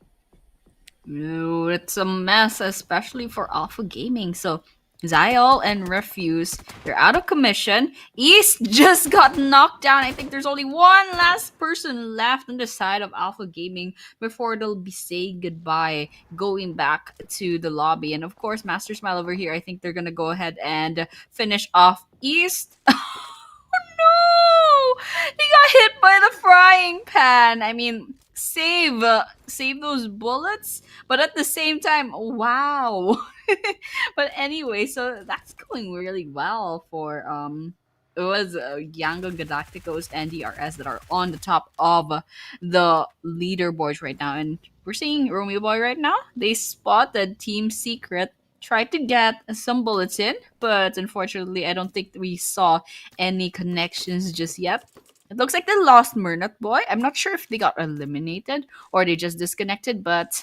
Ooh, it's a mess, especially for Alpha Gaming. So Zyol and Refuse, they're out of commission. East just got knocked down. I think there's only one last person left on the side of Alpha Gaming before they'll be saying goodbye, going back to the lobby. And of course, Master Smile over here, I think they're gonna go ahead and finish off East. No! He got hit by the frying pan. I mean, save those bullets, but at the same time, wow. But anyway, so that's going really well for it was YANGON Galacticos and DRS that are on the top of the leaderboards right now. And we're seeing Romeo Boy right now. They spotted Team Secret, tried to get some bullets in, but unfortunately, I don't think we saw any connections just yet. It looks like they lost Murnat Boy. I'm not sure if they got eliminated or they just disconnected, but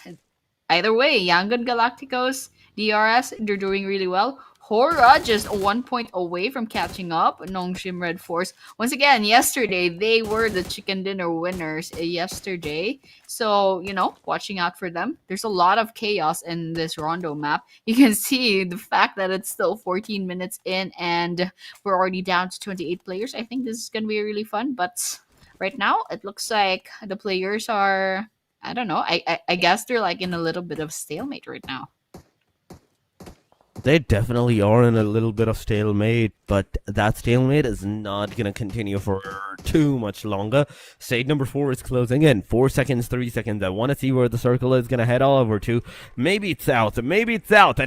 either way, YANGON Galacticos, DRS, they're doing really well. HORAA just 1 point away from catching up. NONGSHIM REDFORCE. Once again, yesterday, they were the chicken dinner winners yesterday. So, you know, watching out for them. There's a lot of chaos in this Rondo map. You can see the fact that it's still 14 minutes in and we're already down to 28 players. I think this is going to be really fun. But right now, it looks like the players are, I don't know, I guess they're like in a little bit of stalemate right now. They definitely are in a little bit of stalemate, but that stalemate is not going to continue for too much longer. Stage number 4 is closing in. 4 seconds, 3 seconds. I want to see where the circle is going to head all over to. Maybe it's south, and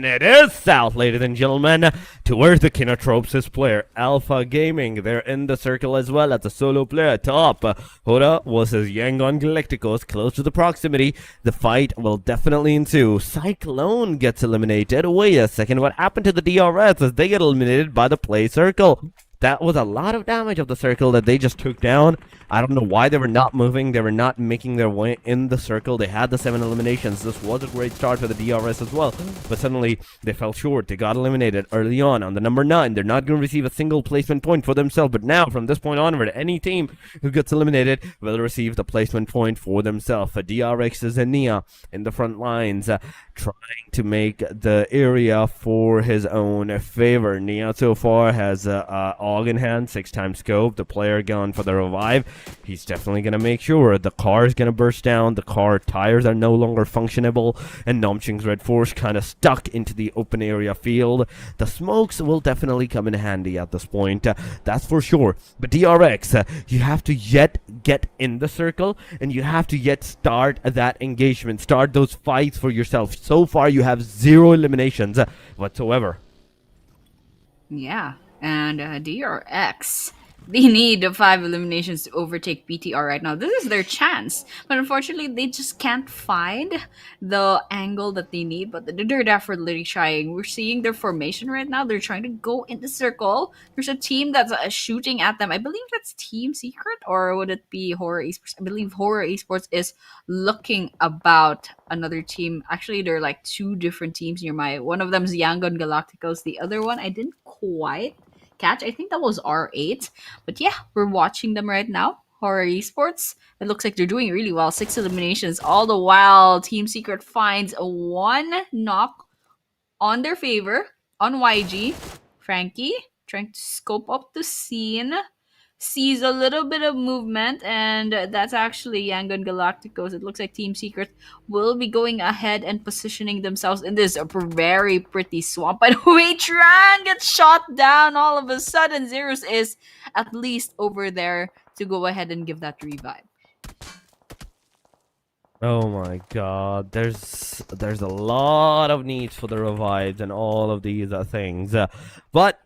it is south, ladies and gentlemen, to where the KINOTROPE player, Alpha Gaming. They're in the circle as well as a solo player top. HORAA versus YANGON Galacticos, close to the proximity. The fight will definitely ensue. Cyclone gets eliminated. Wait a second. What happened to the DRS as they get eliminated by the play circle? That was a lot of damage of the circle that they just took down. I don't know why they were not moving. They were not making their way in the circle. They had the 7 eliminations. This was a great start for the DRS as well. But suddenly, they fell short. They got eliminated early on the number 9. They're not going to receive a single placement point for themselves. But now, from this point onward, any team who gets eliminated will receive the placement point for themselves. DRX is Nia in the front lines, trying to make the area for his own favor. Nia so far has AUG in hand, 6x scope. The player going for the revive. He's definitely going to make sure the car is going to burst down. The car tires are no longer functionable, and NONGSHIM's REDFORCE kind of stuck into the open area field. The smokes will definitely come in handy at this point, that's for sure. But DRX, you have to yet get in the circle, and you have to yet start that engagement, start those fights for yourself. So far, you have 0 eliminations whatsoever. Yeah, and DRX, they need 5 eliminations to overtake PTR right now. This is their chance. But unfortunately, they just can't find the angle that they need. But they're definitely trying. We're seeing their formation right now. They're trying to go in the circle. There's a team that's shooting at them. I believe that's Team Secret, or would it be HORAA Esports? I believe HORAA Esports is looking about another team. Actually, there are like 2 different teams near my. One of them is YANGON Galacticos. The other one, I didn't quite catch. I think that was R8. But yeah, we're watching them right now. HORAA Esports. It looks like they're doing really well. 6 eliminations. All the while, Team Secret finds a 1 knock on their favor on YG. Frankie trying to scope up the scene. Sees a little bit of movement, and that's actually YANGON Galacticos. It looks like Team Secret will be going ahead and positioning themselves in this very pretty swamp. By the way, Tran gets shot down all of a sudden. Zeros is at least over there to go ahead and give that revive. Oh my god, there's a lot of needs for the revives and all of these things. But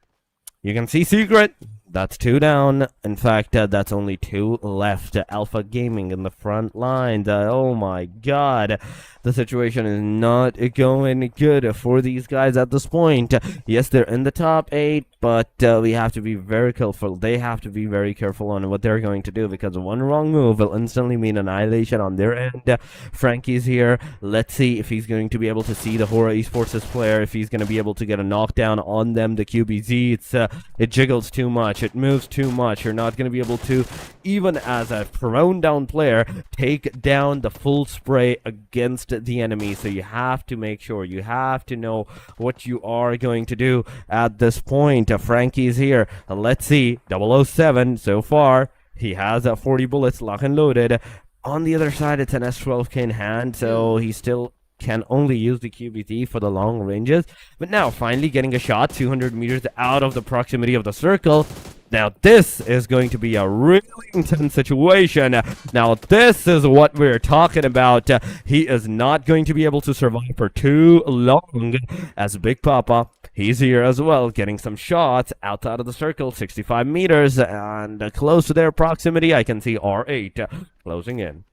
you can see Secret, That's 2 down. In fact, that's only 2 left. Alpha Gaming in the front lines. Oh my god. The situation is not going good for these guys at this point. Yes, they're in the top 8, but we have to be very careful. They have to be very careful on what they're going to do, because one wrong move will instantly mean annihilation on their end. Frankie's here. Let's see if he's going to be able to see the HORAA Esports player, if he's going to be able to get a knockdown on them. The QBZ, it jiggles too much. It moves too much. You're not going to be able to, even as a prone down player, take down the full spray against the enemy. So you have to make sure, you have to know what you are going to do at this point. Frankie's here. Let's see. 007 so far. He has 40 bullets lock and loaded. On the other side, it's an S12K in hand, so he still can only use the QBT for the long ranges. But now, finally getting a shot 200 meters out of the proximity of the circle. Now, this is going to be a really intense situation. Now, this is what we're talking about. He is not going to be able to survive for too long, as Big Papa, he's here as well, getting some shots outside of the circle, 65 meters, and close to their proximity, I can see R8 closing in.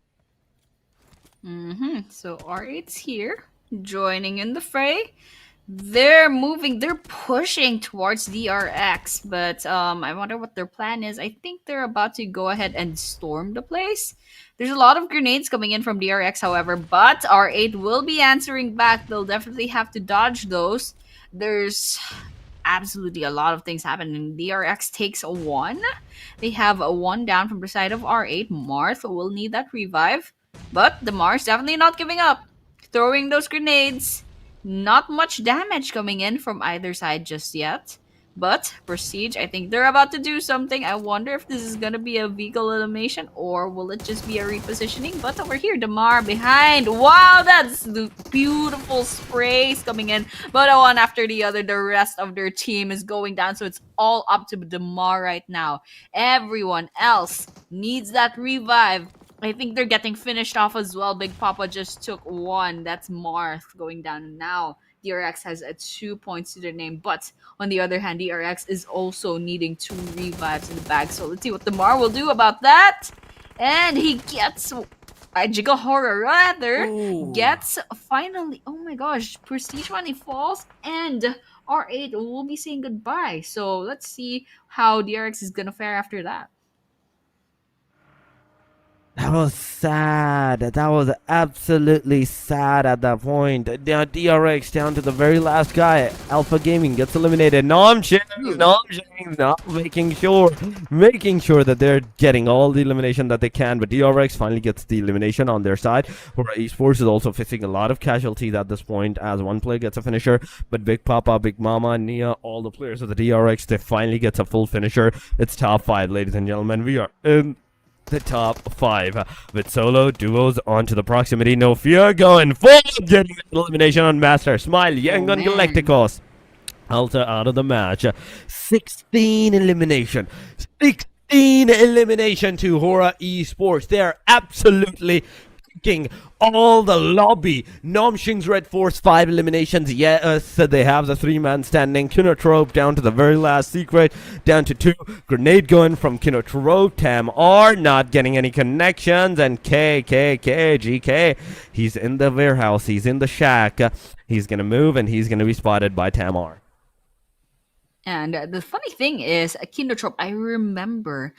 So R8's here, joining in the fray. They're moving, they're pushing towards DRX, but I wonder what their plan is. I think they're about to go ahead and storm the place. There's a lot of grenades coming in from DRX, however, but R8 will be answering back. They'll definitely have to dodge those. There's absolutely a lot of things happening. DRX takes a 1. They have a 1 down from the side of R8. Marth will need that revive, but the Mars definitely not giving up. Throwing those grenades. Not much damage coming in from either side just yet. But Prestige, I think they're about to do something. I wonder if this is going to be a vehicle elimination or will it just be a repositioning. But over here, Damar behind. Wow, that's the beautiful sprays coming in. But one after the other, the rest of their team is going down. So it's all up to Damar right now. Everyone else needs that revive. I think they're getting finished off as well. Big Papa just took 1. That's Marth going down now. DRX has 2 points to their name. But on the other hand, DRX is also needing 2 revives in the bag. So let's see what Damar will do about that. And he gets... HORAA rather gets finally... Oh my gosh. Prestige finally falls. And R8 will be saying goodbye. So let's see how DRX is going to fare after that. That was sad. That was absolutely sad at that point. Now DRX down to the very last guy. Alpha Gaming gets eliminated. NONGSHIM not making sure that they're getting all the elimination that they can. But DRX finally gets the elimination on their side. HORAA Esports is also facing a lot of casualties at this point as one player gets a finisher. But Big Papa, Big Mama, Nia, all the players of the DRX, they finally get a full finisher. It's top 5, ladies and gentlemen. We are in the top 5 with solo duos onto the proximity. No fear, going full, getting elimination on Master. Smile, YANGON, Galacticos. Alta out of the match. 16 elimination. 16 elimination to HORAA Esports. They're absolutely all the lobby. NONGSHIM's REDFORCE 5 eliminations. Yes, they have the 3-man standing. KINOTROPE down to the very last secret, down to 2. Grenade going from KINOTROPE. TAMR not getting any connections, and GK, he's in the warehouse, he's in the shack. He's gonna move and he's gonna be spotted by TAMR. And the funny thing is, KINOTROPE, I remember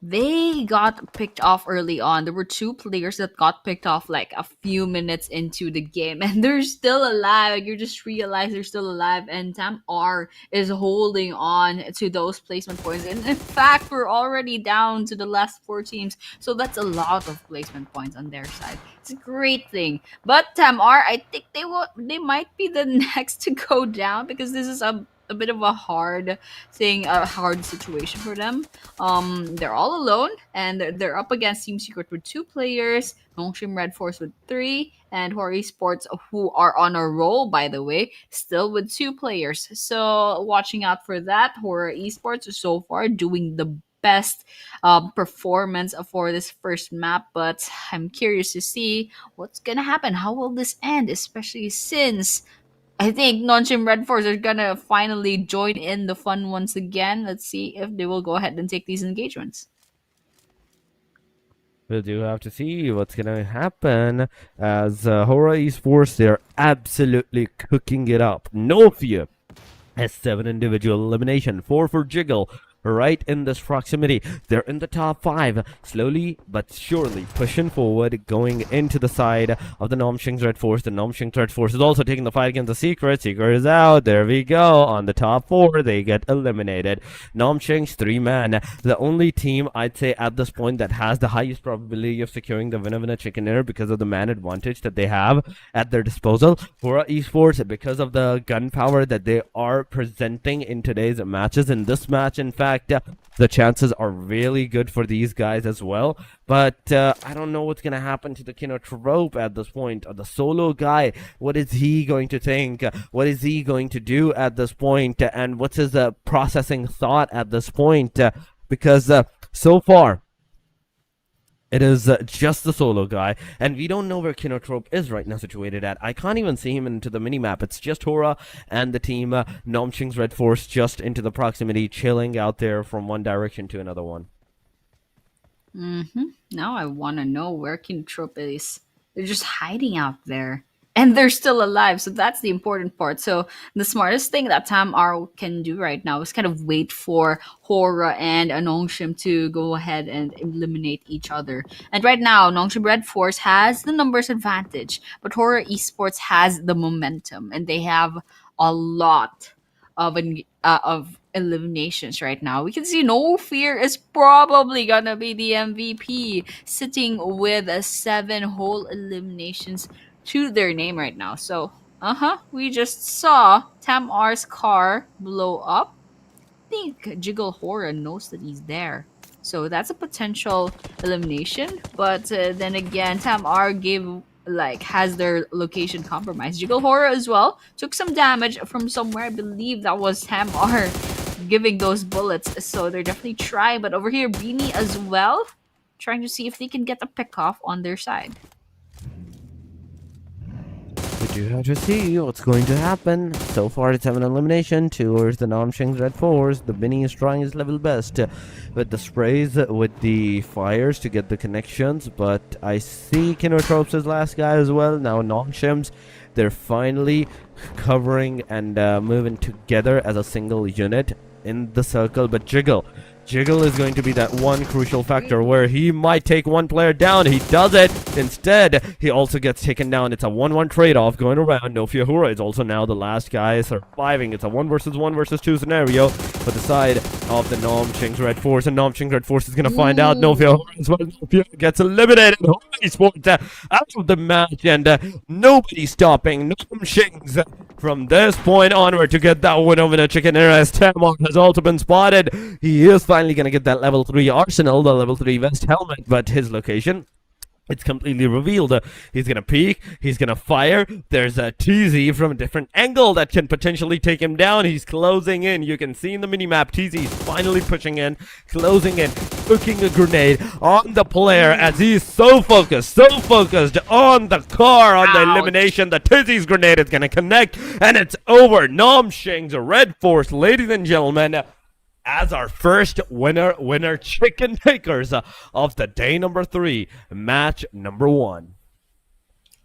they got picked off early on. There were 2 players that got picked off like a few minutes into the game, and they're still alive. You just realize they're still alive, and TAMR is holding on to those placement points. And in fact, we're already down to the last 4 teams, so that's a lot of placement points on their side. It's a great thing. But TAMR, I think they might be the next to go down, because this is a bit of a hard thing, a hard situation for them. They're all alone, and they're up against Team Secret with 2 players, NONGSHIM REDFORCE with 3, and HORAA Esports, who are on a roll, by the way, still with 2 players. So watching out for that. HORAA Esports so far doing the best performance for this first map, but I'm curious to see what's gonna happen. How will this end, especially since I think NONGSHIM REDFORCE are gonna finally join in the fun once again. Let's see if they will go ahead and take these engagements. We do have to see what's gonna happen as HORAA Esports, they're absolutely cooking it up. No fear. Has 7 individual elimination, 4 for Jiggle. Right in this proximity, they're in the top 5, slowly but surely pushing forward, going into the side of the NONGSHIM REDFORCE. The NONGSHIM REDFORCE is also taking the fight against the Secret. Secret is out. There we go. On the top 4, they get eliminated. NONGSHIM's 3-man, the only team I'd say at this point that has the highest probability of securing the winner chicken dinner because of the man advantage that they have at their disposal. HORAA Esports, because of the gunpowder that they are presenting in today's matches. In this match, in fact, the chances are really good for these guys as well. But I don't know what's going to happen to the KINOTROPE at this point. The solo guy, what is he going to think? What is he going to do at this point? And what's his processing thought at this point? Because so far, it is just the solo guy, and we don't know where KINOTROPE is right now situated at. I can't even see him into the minimap. It's just HORAA and the team NONGSHIM REDFORCE just into the proximity, chilling out there from one direction to another one. Now I want to know where KINOTROPE is. They're just hiding out there. And they're still alive, so that's the important part. So the smartest thing that TAMR can do right now is kind of wait for HORAA and NONGSHIM to go ahead and eliminate each other. And right now, NONGSHIM REDFORCE has the numbers advantage, but HORAA Esports has the momentum, and they have a lot of eliminations right now. We can see No Fear is probably gonna be the MVP, sitting with 7 whole eliminations to their name right now. So, we just saw TAMR's car blow up. I think Jiggle HORAA knows that he's there. So that's a potential elimination. But then again, TAMR has their location compromised. Jiggle HORAA as well took some damage from somewhere. I believe that was TAMR giving those bullets. So they're definitely trying. But over here, Beanie as well, trying to see if they can get a pick off on their side. We do have to see what's going to happen. So far, it's 7 elimination towards the NONGSHIM REDFORCE. The Binny is trying his level best with the sprays, with the fires to get the connections. But I see KINOTROPE's his last guy as well. Now NONGSHIM's, they're finally covering and moving together as a single unit in the circle. But Jiggle is going to be that one crucial factor where he might take one player down. He does it. Instead, he also gets taken down. It's a 1-1 trade-off going around. No Fear HORAA is also now the last guy surviving. It's a 1 versus 1 versus 2 scenario for the side of the NONGSHIM REDFORCE. And NONGSHIM REDFORCE is going to find out No Fear HORAA as well. No Fear gets eliminated. HORAA Esports out of the match. And nobody stopping NONGSHIM from this point onward to get that win over the chicken dinner, as TAMR has also been spotted. He is finally going to get that level 3 arsenal, the level 3 vest helmet, but his location, it's completely revealed. He's going to peek, he's going to fire. There's a TZ from a different angle that can potentially take him down. He's closing in. You can see in the minimap, TZ is finally pushing in, closing in, hooking a grenade on the player as he's so focused on the car, on the elimination. The TZ's grenade is going to connect, and it's over. NONGSHIM REDFORCE, ladies and gentlemen, as our first winner chicken takers of the day number 3, match number 1.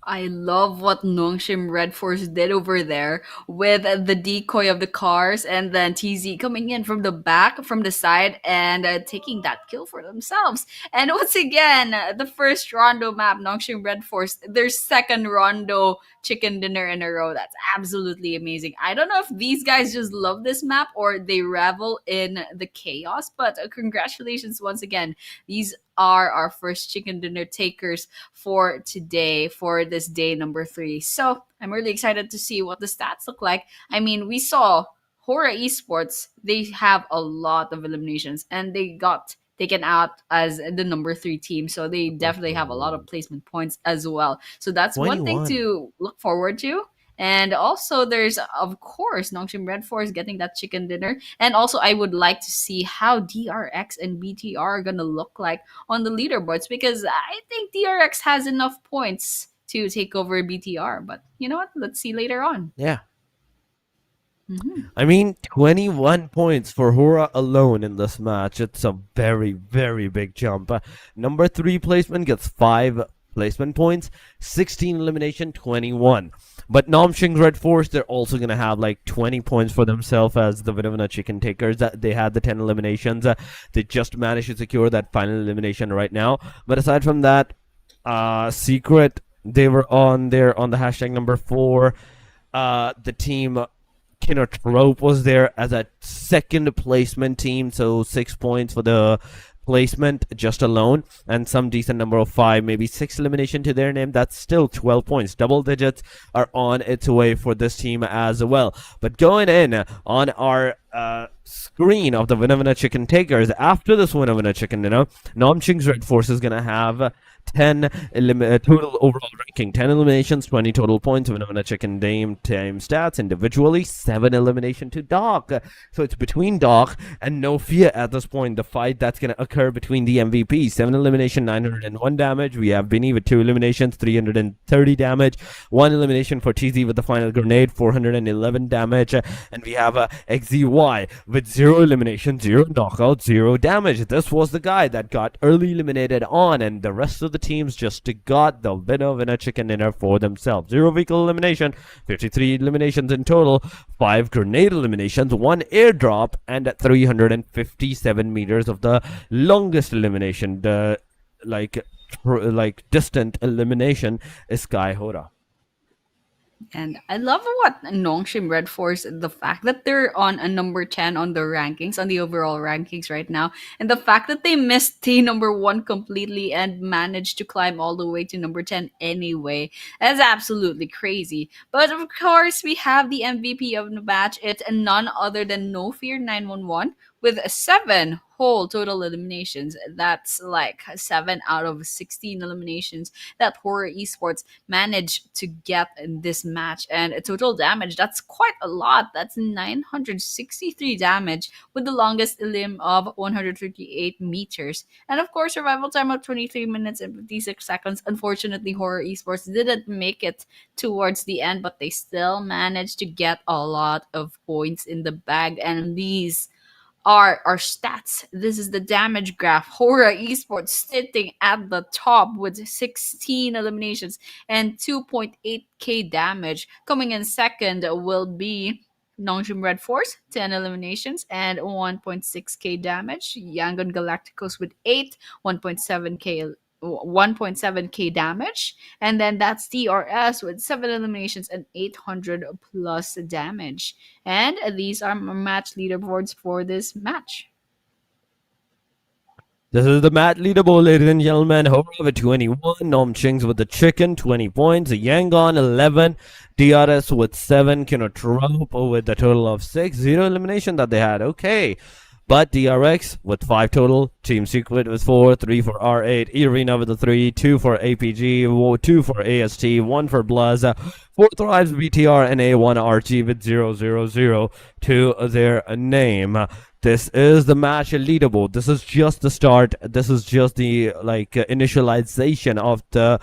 I love what NONGSHIM REDFORCE did over there with the decoy of the cars, and then TZ coming in from the back, from the side, and taking that kill for themselves. And once again, the first Rondo map, NONGSHIM REDFORCE, their second Rondo chicken dinner in a row. That's absolutely amazing. I don't know if these guys just love this map or they revel in the chaos, but congratulations once again. These are our first chicken dinner takers for today, for this day number 3. So I'm really excited to see what the stats look like. I mean, we saw HORAA Esports, they have a lot of eliminations and they got taken out as the number 3 team. So they definitely have a lot of placement points as well. So that's 21. one thing to look forward to. And also, there's, of course, NONGSHIM REDFORCE getting that chicken dinner. And also, I would like to see how DRX and BTR are going to look like on the leaderboards, because I think DRX has enough points to take over BTR. But you know what? Let's see later on. Yeah. I mean, 21 points for HORAA alone in this match. It's a very, very big jump. Number 3 placement gets 5 placement points, 16 elimination, 21. But NONGSHIM REDFORCE, they're also going to have like 20 points for themselves as the winner chicken takers. They had the 10 eliminations. They just managed to secure that final elimination right now. But aside from that, Secret, they were on the hashtag number 4. The team KINOTROPE was there as a second placement team, so 6 points for the placement just alone, and some decent number of 5, maybe 6 elimination to their name. That's still 12 points. Double digits are on its way for this team as well. But going in on our screen of the winner chicken takers, after this winner chicken dinner, NONGSHIM REDFORCE is gonna have 10 total overall ranking, 10 eliminations, 20 total points. Winner chicken team stats individually, 7 elimination to Doc. So it's between Doc and No Fear at this point, the fight that's going to occur between the MVPs. 7 elimination, 901 damage. We have Benny with 2 eliminations, 330 damage. 1 elimination for TZ with the final grenade, 411 damage. And we have XZY with 0 elimination, 0 knockout, 0 damage. This was the guy that got early eliminated on, and the rest of the teams just got the winner chicken dinner for themselves. 0 vehicle elimination, 53 eliminations in total, 5 grenade eliminations, 1 airdrop, and 357 meters of the longest elimination. The like distant elimination is Sky HORAA. And I love what NONGSHIM REDFORCE, the fact that they're on a number 10 on the rankings, on the overall rankings right now, and the fact that they missed the number 1 completely and managed to climb all the way to number 10 anyway. That's absolutely crazy. But of course, we have the MVP of the match. It's none other than No Fear 911 with 7 whole total eliminations. That's like 7 out of 16 eliminations that HORAA Esports managed to get in this match. And total damage, that's quite a lot. That's 963 damage with the longest elim of 158 meters. And of course, survival time of 23 minutes and 56 seconds. Unfortunately, HORAA Esports didn't make it towards the end, but they still managed to get a lot of points in the bag. And these are our stats. This is the damage graph. HORAA Esports sitting at the top with 16 eliminations and 2.8k damage. Coming in second will be NONGSHIM REDFORCE, 10 eliminations and 1.6k damage. YANGON Galacticos with 8, 1.7k damage, and then that's DRS with 7 eliminations and 800 plus damage. And these are match leaderboards for this match. This is the match leaderboard, ladies and gentlemen. HORAA with 21, NONGSHIM with the chicken, 20 points, YANGON 11, DRS with 7, KINOTROPE with a total of 6, 0 elimination that they had. Okay. But DRX with 5 total, Team Secret with 4, 3 for R8, EARENA with a 3, 2 for APG, 2 for AST, 1 for BLUZZ, 4 Thrives BTR, and A1 RG with 000 to their name. This is the match leaderboard. This is just the start. This is just the initialization of the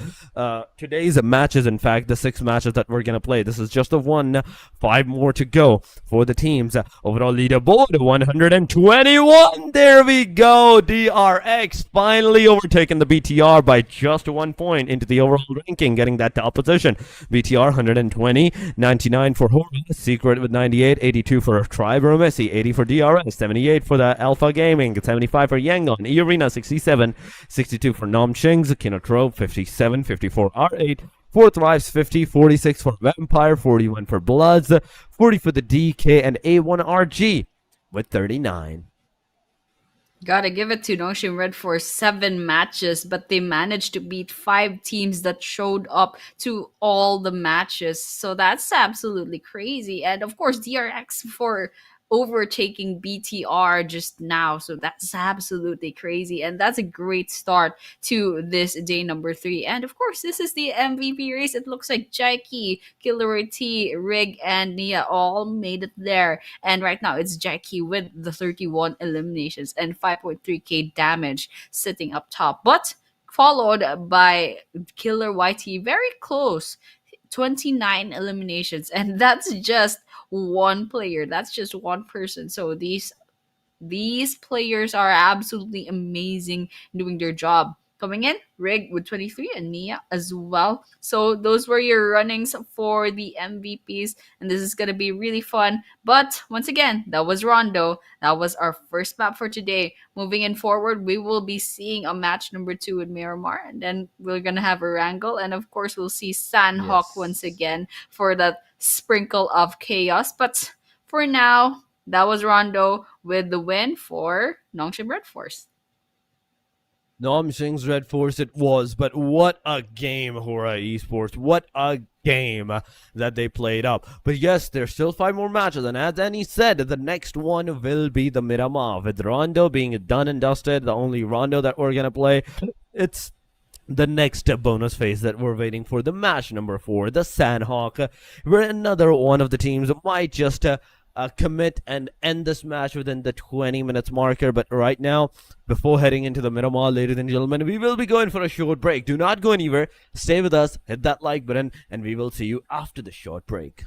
today's matches. In fact, the 6 matches that we're gonna play. This is just the one. 5 more to go for the teams. Overall leaderboard 121. There we go. DRX finally overtaken the BTR by just 1 point into the overall ranking, getting that top position. BTR 120, 99 for HORAA, Secret with 98, 82 for AEROMACY, 80 for DRS, 78 for the Alpha Gaming, 75 for YANGON, EARENA 67, 62 for NONGSHIM, KINOTROPE 57, 54 R8, 4 Thrives 50, 46 for Vampire, 41 for BLUZZ, 40 for the DK, and A1 RG with 39. Gotta give it to NONGSHIM REDFORCE, 7 matches, but they managed to beat 5 teams that showed up to all the matches. So that's absolutely crazy. And of course, DRX for overtaking BTR just now. So that's absolutely crazy. And that's a great start to this day number 3. And of course, this is the MVP race. It looks like Jaiki, Killer T, Rig, and Nia all made it there. And right now, it's Jaiki with the 31 eliminations and 5.3k damage sitting up top. But followed by Killer YT, very close, 29 eliminations. And that's just one player. That's just one person. So these players are absolutely amazing doing their job. Coming in, Rig with 23 and Nia as well. So those were your runnings for the MVPs, and this is gonna be really fun. But once again, that was Rondo. That was our first map for today. Moving in forward, we will be seeing a match number 2 with Miramar, and then we're gonna have Erangel, and of course we'll see Sanhok once again for that sprinkle of chaos. But for now, that was Rondo with the win for NONGSHIM REDFORCE. NONGSHIM's REDFORCE it was, but what a game, HORAA Esports. What a game that they played up. But yes, there's still 5 more matches, and as Annie said, the next one will be the Miramar, with Rondo being done and dusted. The only Rondo that we're gonna play, it's the next bonus phase that we're waiting for, the match number 4, the Sanhok, where another one of the teams might just commit and end this match within the 20 minutes marker. But right now, before heading into the Miramar, ladies and gentlemen, we will be going for a short break. Do not go anywhere. Stay with us, hit that like button, and we will see you after the short break.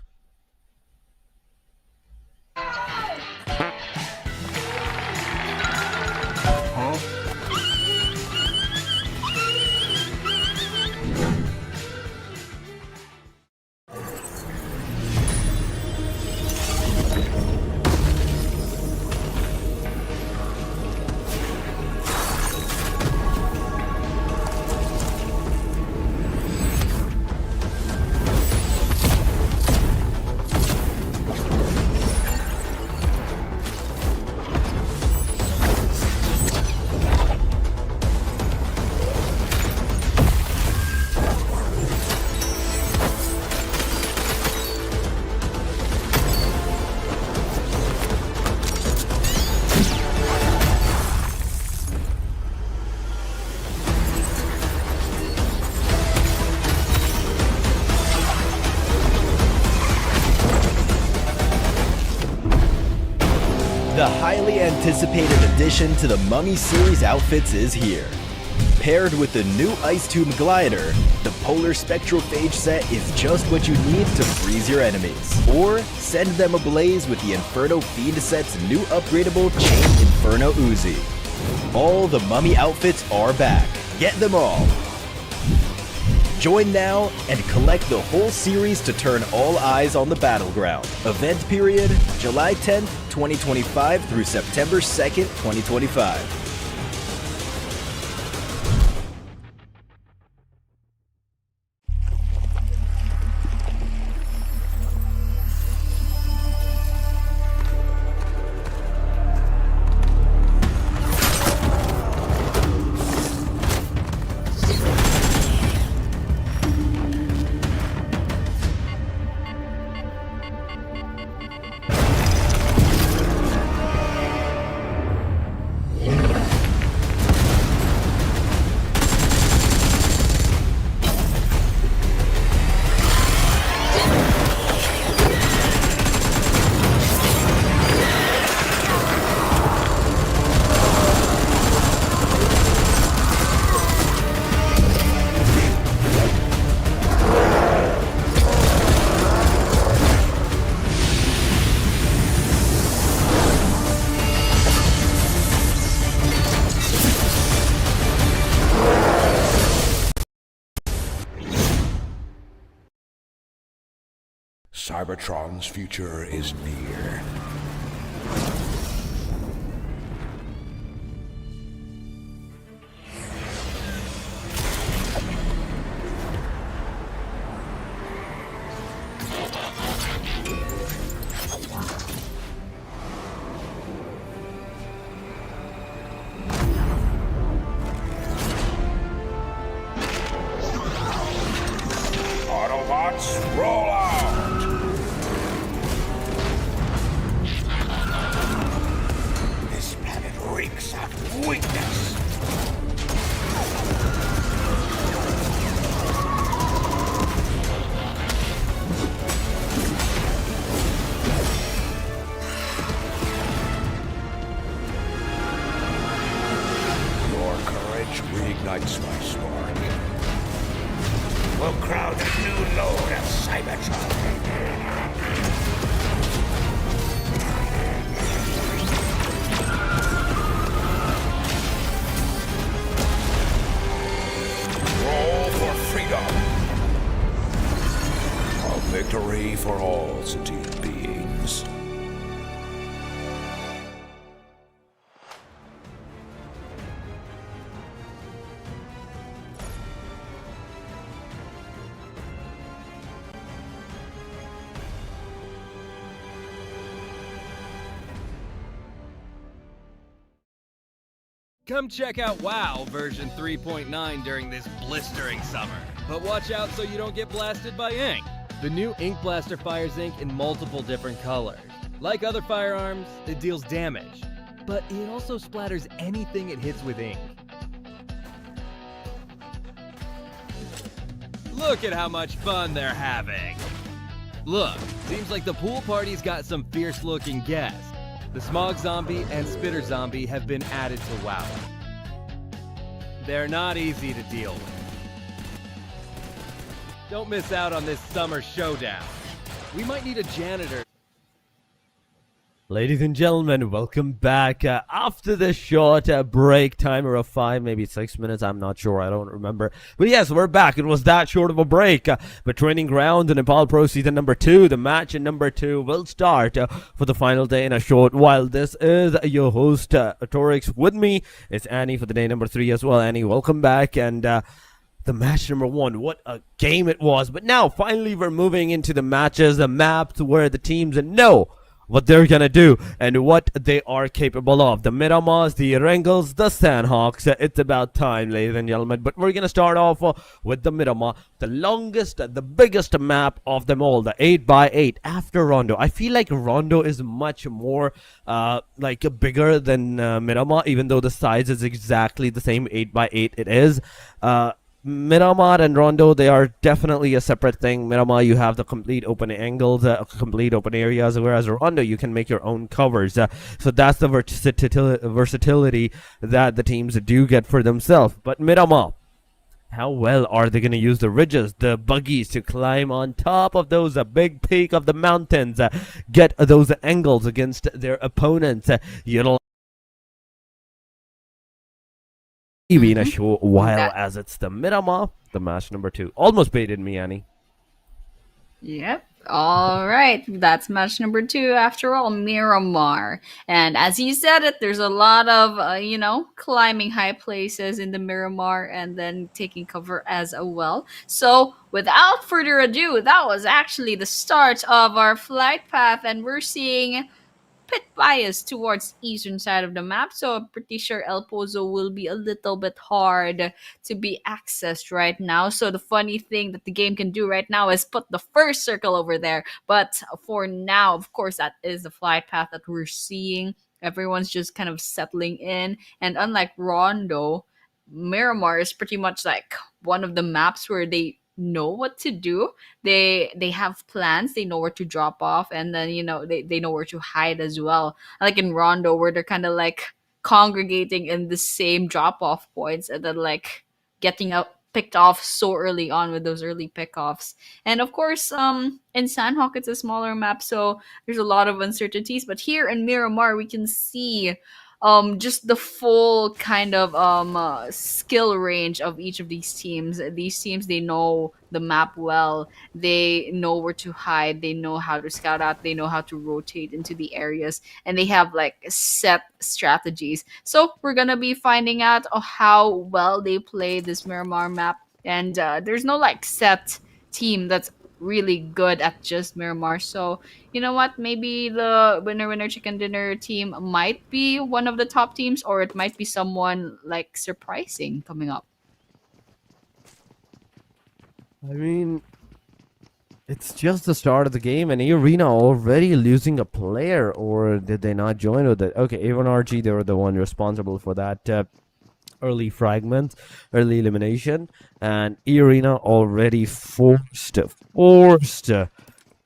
The highly anticipated addition to the Mummy series outfits is here. Paired with the new Ice Tomb Glider, the Polar Spectrophage set is just what you need to freeze your enemies. Or send them ablaze with the Inferno Feed set's new upgradable Chain Inferno Uzi. All the Mummy outfits are back. Get them all. Join now and collect the whole series to turn all eyes on the battleground. Event period, July 10th, 2025 through September 2nd, 2025. Cybertron's future is near. Autobots, roll out! come check out WoW version 3.9 during this blistering summer. But watch out so you don't get blasted by ink. The new Ink Blaster fires ink in multiple different colors. Like other firearms, it deals damage, but it also splatters anything it hits with ink. Look at how much fun they're having. Look, seems like the pool party's got some fierce-looking guests. The Smog Zombie and Spitter Zombie have been added to WoW. They're not easy to deal with. Don't miss out on this summer showdown. We might need a janitor. Ladies and gentlemen, welcome back after this short break, timer of 5, maybe 6 minutes, I'm not sure, I don't remember. But yes, we're back. It was that short of a break. But Training Ground and Nepal Pro Season number 2, the match in number 2 will start for the final day in a short while. This is your host, Torix. With me is Annie for the day number 3 as well. Annie, welcome back. And the match number 1, what a game it was. But now, finally, we're moving into the matches, the maps where the teams know what they're gonna do and what they are capable of. The Miramars, the Erangels, the Sanhoks. It's about time, ladies and gentlemen. But we're gonna start off with the Miramar, the longest, the biggest map of them all, the 8x8 after Rondo. I feel like Rondo is much more bigger than Miramar, even though the size is exactly the same. 8x8 it is. Miramar and Rondo, they are definitely a separate thing. Miramar, you have the complete open angles, complete open areas, whereas Rondo, you can make your own covers. So that's the versatility that the teams do get for themselves. But Miramar, how well are they going to use the ridges, the buggies to climb on top of those big peak of the mountains, get those angles against their opponents, in a short while, as it's the Miramar, the match number 2. Almost baited me, Annie. Yep. All right. That's match number 2 after all, Miramar. And as you said it, there's a lot of, climbing high places in the Miramar and then taking cover as well. So without further ado, that was actually the start of our flight path, and we're seeing pit bias towards eastern side of the map, so I'm pretty sure El Pozo will be a little bit hard to be accessed right now. So the funny thing that the game can do right now is put the first circle over there, but for now, of course, that is the flight path that we're seeing. Everyone's just kind of settling in, and unlike Rondo, Miramar is pretty much like one of the maps where they know what to do. They have plans, they know where to drop off, and then they know where to hide as well, like in Rondo, where they're kind of like congregating in the same drop off points and then like getting picked off so early on with those early pickoffs. And of course, in Sanhok, it's a smaller map, so there's a lot of uncertainties. But here in Miramar, we can see just the full kind of skill range of each of these teams. These teams, they know the map well, they know where to hide, they know how to scout out, they know how to rotate into the areas, and they have like set strategies. So we're gonna be finding out how well they play this Miramar map, and there's no like set team that's really good at just Miramar. So you know what, maybe the winner chicken dinner team might be one of the top teams, or it might be someone like surprising coming up. I mean, it's just the start of the game, and AERENA already losing a player, or did they not join with it? Okay, A1 RG, they were the one responsible for that early fragment, early elimination, and AERENA already forced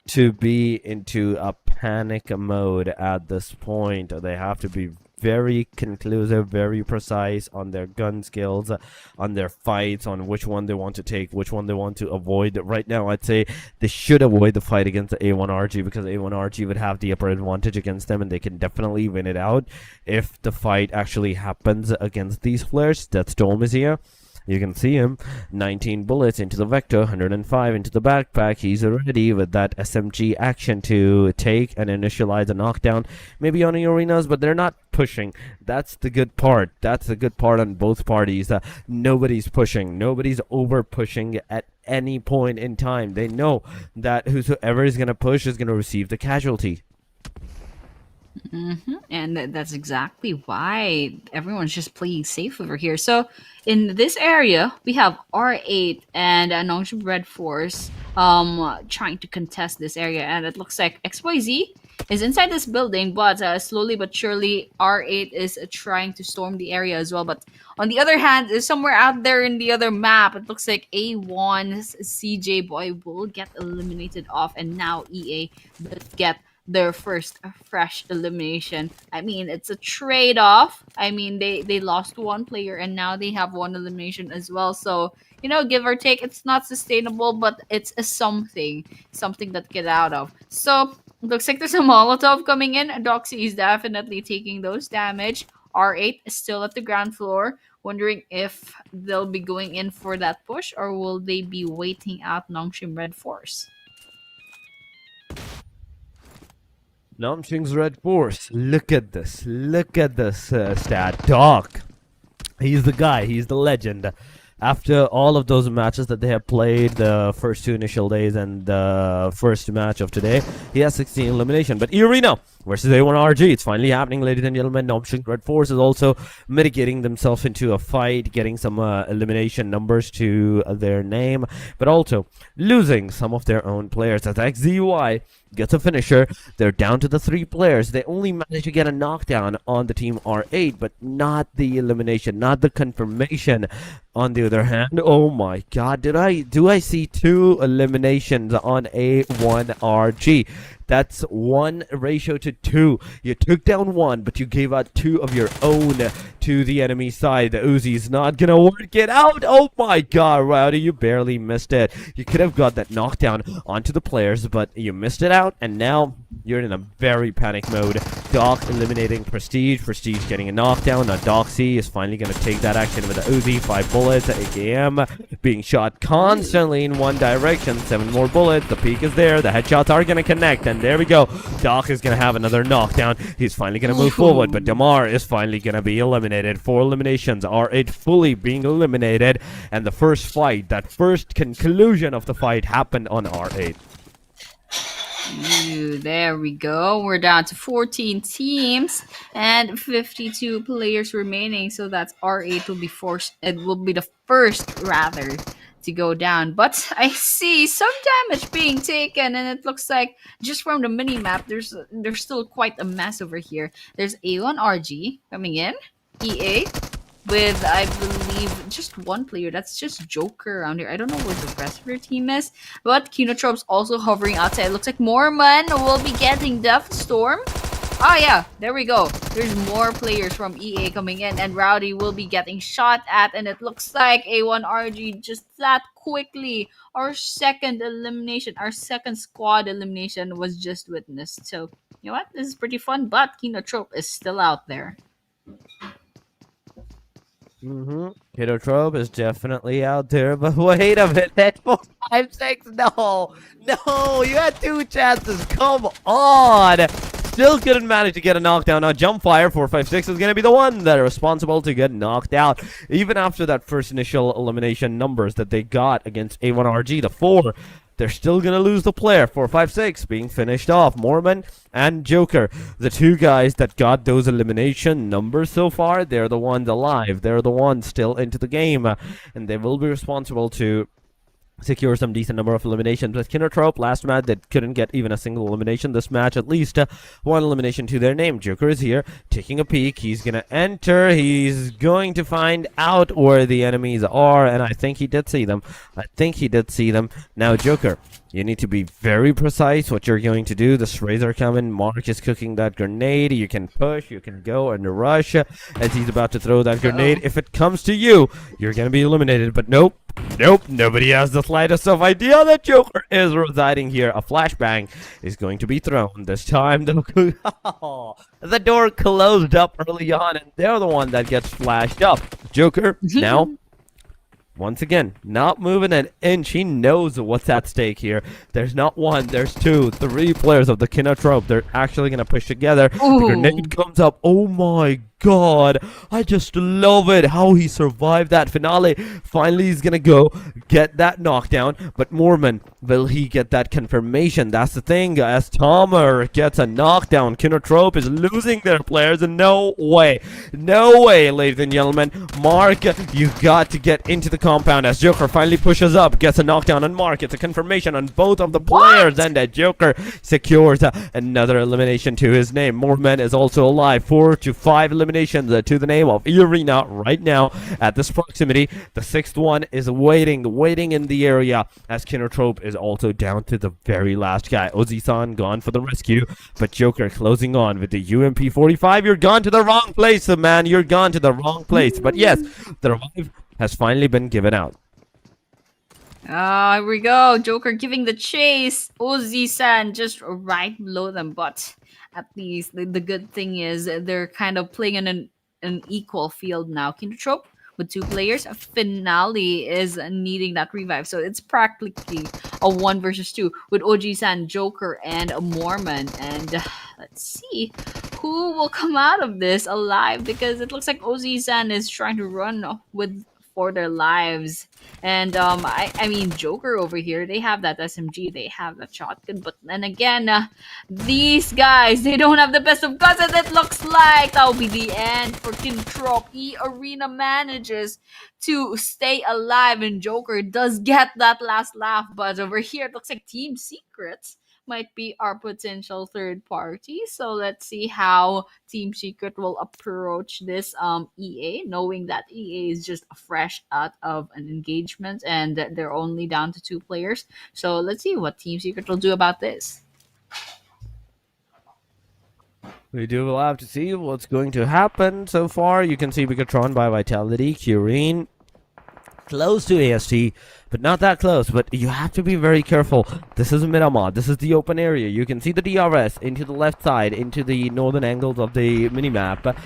to be into a panic mode at this point. They have to be very conclusive, very precise on their gun skills, on their fights, on which one they want to take, which one they want to avoid. Right now, I'd say they should avoid the fight against the A1 RG, because A1 RG would have the upper advantage against them, and they can definitely win it out if the fight actually happens against these players. That's Dome is here. You can see him, 19 bullets into the Vector, 105 into the backpack. He's ready with that SMG action to take and initialize a knockdown, maybe on AERENAs, but they're not pushing. That's the good part. That's the good part on both parties. Nobody's pushing. Nobody's over pushing at any point in time. They know that whoever is going to push is going to receive the casualty. And that's exactly why everyone's just playing safe over here. So in this area, we have R8 and NONGSHIM REDFORCE trying to contest this area, and it looks like XYZ is inside this building, but slowly but surely R8 is trying to storm the area as well. But on the other hand, somewhere out there in the other map, it looks like A1's CJ Boy will get eliminated off, and now EA will get their first fresh elimination. I mean, it's a trade-off. I mean, they lost one player and now they have one elimination as well. So, you know, give or take, it's not sustainable, but it's a something that get out of. So, looks like there's a Molotov coming in. Doxy is definitely taking those damage. R8 is still at the ground floor, wondering if they'll be going in for that push or will they be waiting out NONGSHIM REDFORCE. NONGSHIM's REDFORCE. Look at this. Look at this stat. Doc. He's the guy. He's the legend. After all of those matches that they have played, the first 2 initial days and the first match of today, he has 16 elimination. But EARENA versus A1RG, it's finally happening, ladies and gentlemen. NONGSHIM REDFORCE is also mitigating themselves into a fight, getting some elimination numbers to their name, but also losing some of their own players. As XZY gets a finisher, they're down to the 3 players. They only managed to get a knockdown on the team R8, but not the elimination, not the confirmation. On the other hand, oh my god, do I see 2 eliminations on A1RG? That's 1:2. You took down 1, but you gave out 2 of your own to the enemy side. The Uzi's not gonna work it out. Oh my god, Rowdy, you barely missed it. You could have got that knockdown onto the players, but you missed it out, and now you're in a very panic mode. Doc eliminating Prestige. Prestige getting a knockdown. Now Doxy is finally gonna take that action with the Uzi. 5 bullets. AKM being shot constantly in one direction. 7 more bullets. The peak is there. The headshots are gonna connect, and there we go. Doc is gonna have another knockdown. He's finally gonna move forward, but Damar is finally gonna be eliminated. 4 eliminations. R8 fully being eliminated, and the first fight, that first conclusion of the fight, happened on R8. Ooh, there we go. We're down to 14 teams and 52 players remaining. So that's R8 will be forced. It will be the first, rather, to go down. But I see some damage being taken, and it looks like just from the mini map, there's still quite a mess over here. There's A1RG coming in, EA with, I believe, just 1 player. That's just Joker around here. I don't know where the rest of their team is, but KINOTROPE's also hovering outside. It looks like Mormon will be getting Death Storm. Oh yeah, there we go. There's more players from EA coming in, and Rowdy will be getting shot at, and it looks like A1RG just that quickly. Our second elimination, our second squad elimination was just witnessed. So, you know what? This is pretty fun, but KINOTROPE is still out there. KINOTROPE is definitely out there, but wait a minute. 456, no, you had 2 chances. Come on. Still couldn't manage to get a knockdown. Now Jumpfire 456 is going to be the one that are responsible to get knocked out. Even after that first initial elimination numbers that they got against A1RG, the 4, they're still going to lose the player. 456 being finished off. Mormon and Joker, the 2 guys that got those elimination numbers so far, they're the ones alive. They're the ones still into the game, and they will be responsible to secure some decent number of eliminations. With KINOTROPE, last match they couldn't get even a single elimination. This match, at least 1 elimination to their name. Joker is here, taking a peek. He's gonna enter. He's going to find out where the enemies are, and I think he did see them. Now, Joker, you need to be very precise what you're going to do. The sprays are coming. Mark is cooking that grenade. You can push, you can go and rush as he's about to throw that grenade. If it comes to you, you're gonna be eliminated, but nope, nobody has the slightest of idea that Joker is residing here. A flashbang is going to be thrown. This time, the door closed up early on, and they're the one that gets flashed up. Joker, now, once again, not moving an inch. He knows what's at stake here. There's not 1, there's 2, 3 players of the KINOTROPE. They're actually going to push together. The grenade comes up. Oh my god, I just love it how he survived that finale. Finally, he's gonna go get that knockdown, but Mormon, will he get that confirmation? That's the thing, as Tomer gets a knockdown. KINOTROPE is losing their players, and no way, ladies and gentlemen. Mark, you got to get into the compound as Joker finally pushes up, gets a knockdown on Mark. It's a confirmation on both of the players, and Joker secures another elimination to his name. Mormon is also alive. 4 to 5 eliminations to the name of EARENA right now at this proximity. The 6th one is waiting in the area, as KINOTROPE is also down to the very last guy. Ozi-san gone for the rescue, but Joker closing on with the UMP 45. You're gone to the wrong place, man. You're gone to the wrong place. But yes, the revive has finally been given out. Here we go. Joker giving the chase. Ozzy-san just right below them. But at least the good thing is they're kind of playing in an equal field now. KINOTROPE with 2 players. Finale is needing that revive. So it's practically a 1 versus 2 with Oji-san, Joker, and Mormon. And let's see who will come out of this alive, because it looks like Oji-san is trying to run for their lives. And I mean, Joker over here, they have that SMG, they have that shotgun, but then again, these guys, they don't have the best of guns, and it looks like that will be the end for KINOTROPE. EARENA manages to stay alive, and Joker does get that last laugh. But over here, it looks like Team Secret might be our potential third party. So let's see how Team Secret will approach this EA, knowing that EA is just fresh out of an engagement and they're only down to 2 players. So let's see what Team Secret will do about this. We will have to see what's going to happen. So far, you can see BIGETRON by Vitality, Kyurine close to AST, but not that close. But you have to be very careful. This is Miramar. This is the open area. You can see the DRS into the left side, into the northern angles of the minimap.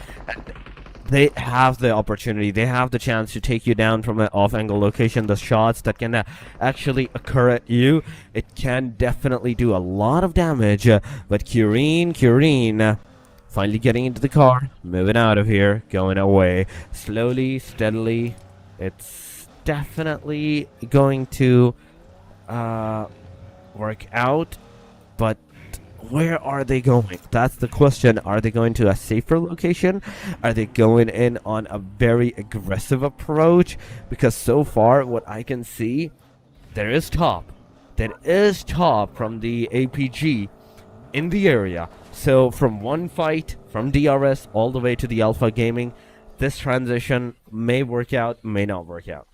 They have the opportunity. They have the chance to take you down from an off-angle location. The shots that can actually occur at you, it can definitely do a lot of damage. But Kyurine finally getting into the car, moving out of here, going away slowly, steadily. It's definitely going to work out, but where are they going? That's the question. Are they going to a safer location? Are they going in on a very aggressive approach? Because so far, what I can see, there is top. There is top from the APG in the area. So from one fight, from DRS all the way to the Alpha Gaming, this transition may work out, may not work out.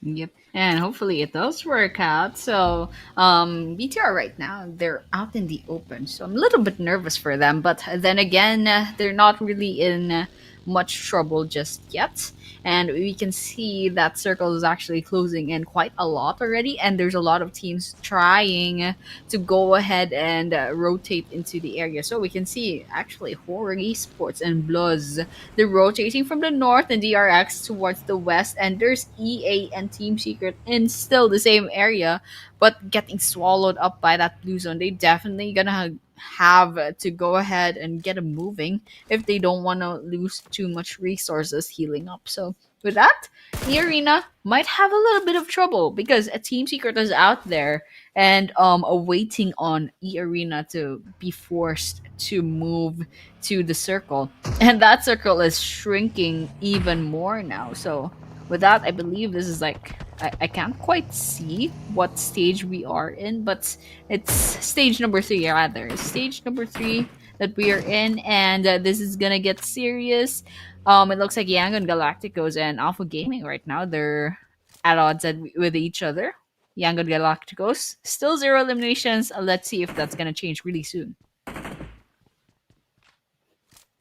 Yep, and hopefully it does work out. So BTR right now, they're out in the open, so I'm a little bit nervous for them, but then again, they're not really in much trouble just yet. And we can see that circle is actually closing in quite a lot already, and there's a lot of teams trying to go ahead and rotate into the area. So we can see actually RG Esports and BLUZZ, they're rotating from the north and DRX towards the west, and there's EA and Team Secret in still the same area, but getting swallowed up by that blue zone. They definitely gonna have to go ahead and get them moving if they don't want to lose too much resources healing up. So with that, EARENA might have a little bit of trouble because a Team Secret is out there and awaiting on EARENA to be forced to move to the circle, and that circle is shrinking even more now. So with that, I believe this is like, I can't quite see what stage we are in, but it's stage number 3 rather. It's stage number 3 that we are in, and this is gonna get serious. It looks like YANGON, Galacticos, and Alpha Gaming right now, they're at odds with each other. YANGON, Galacticos, still 0 eliminations. Let's see if that's gonna change really soon.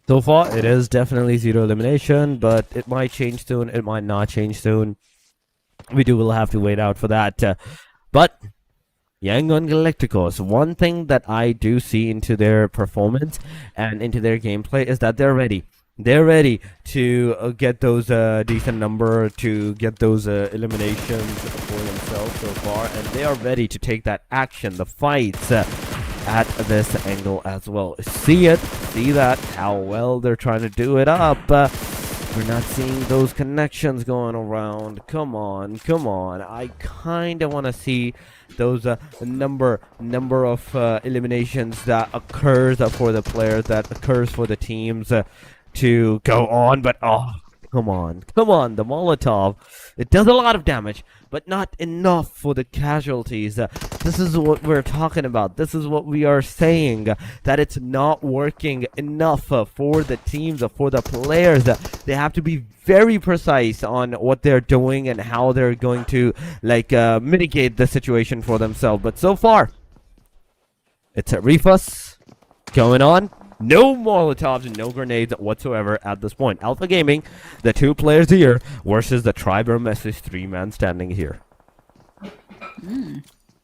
So far, it is definitely 0 elimination, but it might change soon. It might not change soon. We will have to wait out for that. But YANGON Galacticos, one thing that I do see into their performance and into their gameplay is that they're ready. They're ready to get those decent number, to get those eliminations for themselves so far, and they are ready to take that action, the fights. at this angle as well. See that, how well they're trying to do it up. We're not seeing those connections going around. Come on. I kind of want to see those number of eliminations that occurs for the players, that occurs for the teams to go on. But oh, come on. The Molotov, it does a lot of damage, but not enough for the casualties. This is what we're talking about. This is what we are saying, that it's not working enough for the teams, for the players. They have to be very precise on what they're doing and how they're going to mitigate the situation for themselves. But so far, it's a refuss going on. No Molotovs and no grenades whatsoever at this point. Alpha Gaming, the 2 players here, versus the AEROMACY 3-man standing here.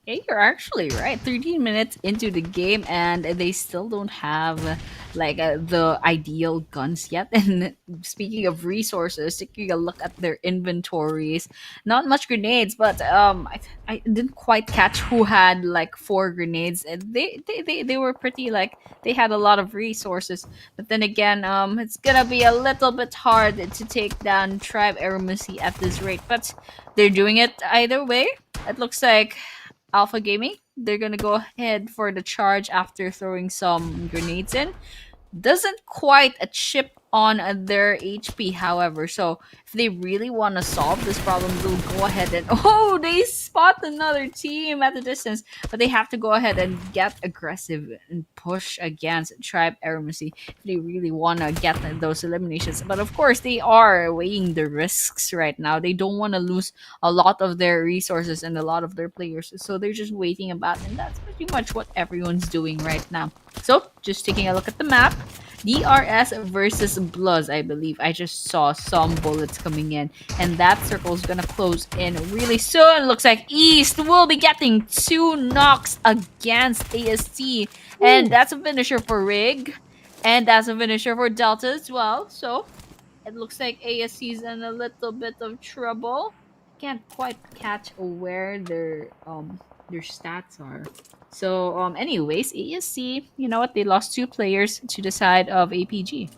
Yeah, you're actually right. 13 minutes into the game, and they still don't have the ideal guns yet. And speaking of resources, taking a look at their inventories, not much grenades, but I didn't quite catch who had 4 grenades. And they were pretty they had a lot of resources. But then again, it's gonna be a little bit hard to take down Tribe AEROMACY at this rate. But they're doing it either way. It looks like Alpha Gaming, they're gonna go ahead for the charge after throwing some grenades in. Doesn't quite chip on their HP, however. So if they really want to solve this problem, they'll go ahead and they spot another team at the distance, but they have to go ahead and get aggressive and push against Tribe AEROMACY if they really want to get those eliminations. But of course, they are weighing the risks right now. They don't want to lose a lot of their resources and a lot of their players, so they're just waiting about, and that's pretty much what everyone's doing right now. So just taking a look at the map, DRS versus BLUZZ, I believe. I just saw some bullets coming in, and that circle is gonna close in really soon. Looks like East will be getting 2 knocks against AST, and that's a finisher for Rig, and that's a finisher for Delta as well. So it looks like AST's in a little bit of trouble. Can't quite catch where their stats are. So, anyways, ASC, you know what? They lost 2 players to the side of APG.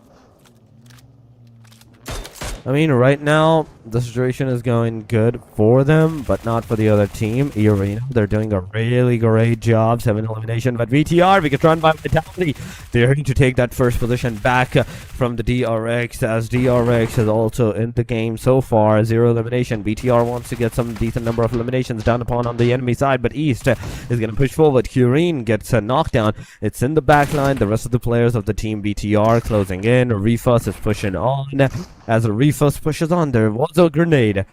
I mean, right now, the situation is going good for them, but not for the other team. EARENA, they're doing a really great job. 7 elimination, but VTR, BIGETRON by Vitality, they're going to take that first position back from the DRX, as DRX is also in the game so far. 0 elimination. BTR wants to get some decent number of eliminations down upon on the enemy side, but East is going to push forward. Kureen gets a knockdown. It's in the back line. The rest of the players of the team BTR closing in. Refuss is pushing on. As a Refuss pushes on, there was a grenade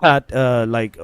that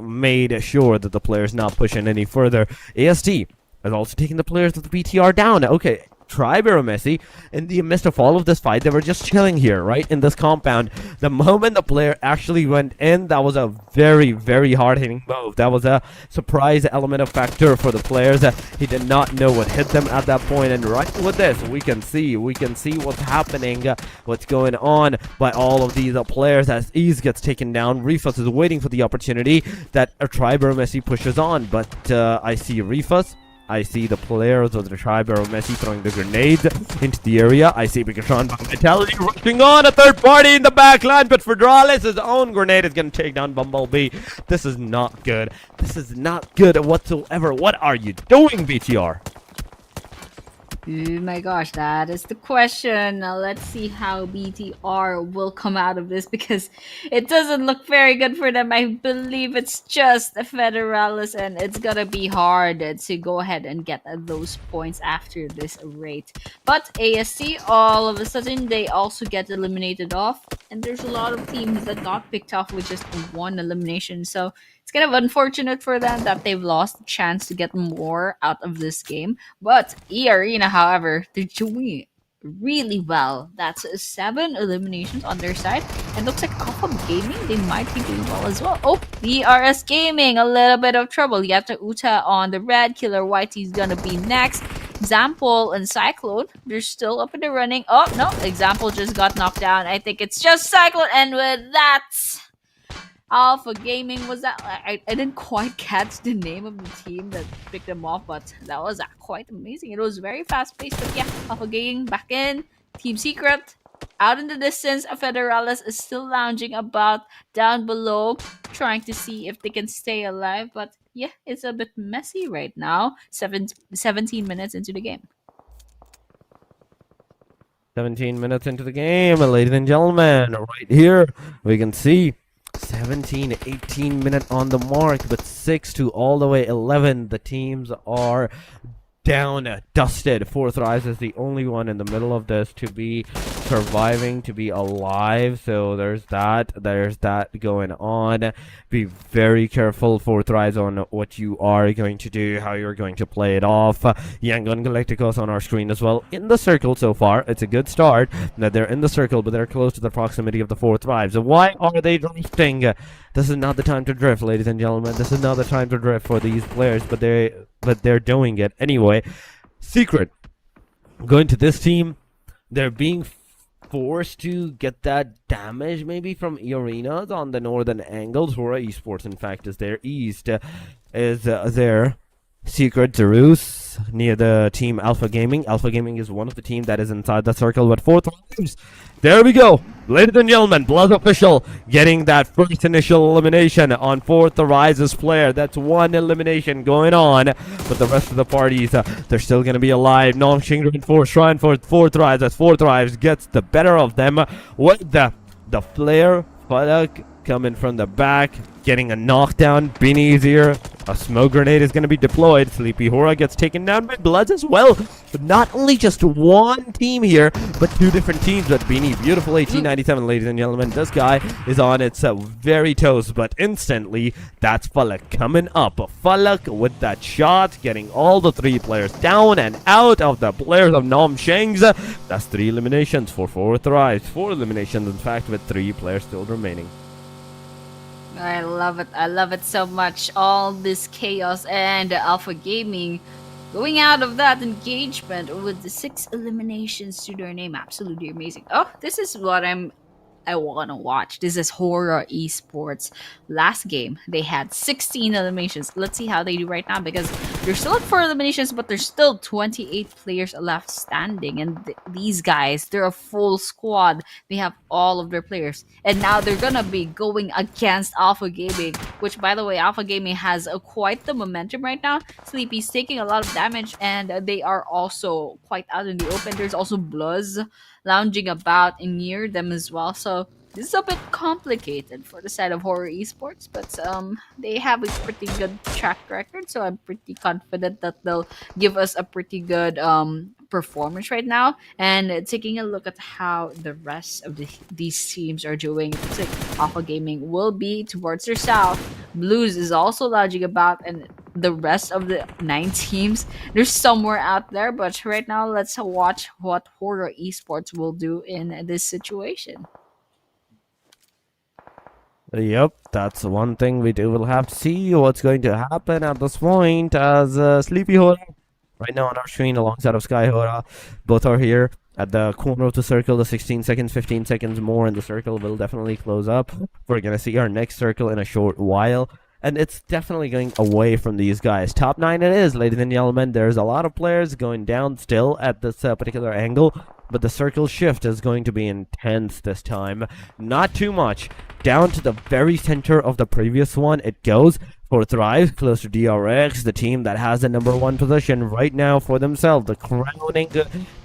made sure that the player's not pushing any further. AST is also taking the players of the BTR down. Okay, Tribe AEROMACY, in the midst of all of this fight, they were just chilling here, right, in this compound. The moment the player actually went in, that was a very, very hard-hitting move. That was a surprise element of factor for the players. He did not know what hit them at that point, and right with this, we can see what's happening, what's going on by all of these players as Ease gets taken down. Refuss is waiting for the opportunity that a Tribe AEROMACY pushes on, but I see Refuss. I see the players of the Tribe AEROMACY throwing the grenades into the area. I see BIGETRON by Vitality rushing on a third party in the back line, but Fedralis, his own grenade is going to take down Bumblebee. This is not good. This is not good whatsoever. What are you doing, BTR? Oh my gosh, that is the question. Now let's see how BTR will come out of this, because it doesn't look very good for them. I believe it's just a Federalis, and it's gonna be hard to go ahead and get those points after this rate. But ASC, all of a sudden, they also get eliminated off, and there's a lot of teams that got picked off with just 1 elimination. So it's kind of unfortunate for them that they've lost the chance to get more out of this game. But EARENA, however, they're doing really well. That's 7 eliminations on their side. And looks like Alpha Gaming, they might be doing well as well. Oh, ERS Gaming, a little bit of trouble. Yata Uta on the red. Killer Whitey's gonna be next. Example and Cyclone, they're still up in the running. Oh, no, Example just got knocked down. I think it's just Cyclone. And with that, Alpha Gaming was that. I didn't quite catch the name of the team that picked them off, but that was quite amazing. It was very fast paced, but yeah, Alpha Gaming back in. Team Secret out in the distance. Federalis is still lounging about down below, trying to see if they can stay alive. But yeah, it's a bit messy right now. 17 minutes into the game. 17 minutes into the game, ladies and gentlemen. Right here, we can see 17, 18 minute on the mark, but 6 to all the way 11. The teams are down, dusted. Fourth Rise is the only one in the middle of this to be surviving, to be alive. So there's that going on. Be very careful, Fourth Rise, on what you are going to do, how you're going to play it off. Yangon Galacticos on our screen as well, in the circle so far. It's a good start. Now they're in the circle, but they're close to the proximity of the Fourth Rise. So why are they drifting? This is not the time to drift, ladies and gentlemen. This is not the time to drift for these players, but they're doing it anyway. Secret going to this team. They're being forced to get that damage maybe from EARENA on the northern angles. HORAA Esports, in fact, is there. East is there. Secret Zeus near the team Alpha Gaming. Alpha Gaming is one of the team that is inside the circle, but Fourth Rise. There we go, ladies and gentlemen. BLUZZ official getting that first initial elimination on Fourth Rise's player. That's one elimination going on, but the rest of the parties, they're still going to be alive. NONGSHIM reinforced shrine for Fourth Rise as Fourth Rise gets the better of them with the flare. Fadak coming from the back, getting a knockdown. Been easier. A smoke grenade is going to be deployed. Sleepy HORAA gets taken down by BLUZZ as well. But not only just one team here, but two different teams. But Beanie, beautiful 1897, ladies and gentlemen. This guy is on its very toes, but instantly, that's Falak coming up. Falak with that shot, getting all the three players down and out of the players of NONGSHIM. That's 3 eliminations for Fourth Rise. 4 eliminations, in fact, with 3 players still remaining. I love it. I love it so much. All this chaos and Alpha Gaming going out of that engagement with the 6 eliminations to their name. Absolutely amazing. Oh, this is what I want to watch. This is HORAA Esports. Last game, they had 16 eliminations. Let's see how they do right now, because they're still at 4 eliminations, but there's still 28 players left standing. And these guys, they're a full squad. They have all of their players. And now they're gonna be going against Alpha Gaming, which, by the way, Alpha Gaming has quite the momentum right now. Sleepy's taking a lot of damage, and they are also quite out in the open. There's also BLUZZ lounging about and near them as well. So this is a bit complicated for the side of HORAA Esports, but they have a pretty good track record, so I'm pretty confident that they'll give us a pretty good performance right now. And taking a look at how the rest of these teams are doing, it looks like Alpha Gaming will be towards their south. BLUZZ is also lounging about, and the rest of the 9 teams, they're somewhere out there. But right now, let's watch what HORAA Esports will do in this situation. Yep, that's one thing we will have to see what's going to happen at this point, as Sleepy HORAA right now on our screen alongside of Sky HORAA. Both are here at the corner of the circle. The 16 seconds, 15 seconds more, and the circle will definitely close up. We're going to see our next circle in a short while. And it's definitely going away from these guys. Top 9 it is, ladies and gentlemen. There's a lot of players going down still at this particular angle, but the circle shift is going to be intense this time. Not too much. Down to the very center of the previous one it goes. Fourth Rise, close to DRX, the team that has the #1 position right now for themselves. The crowning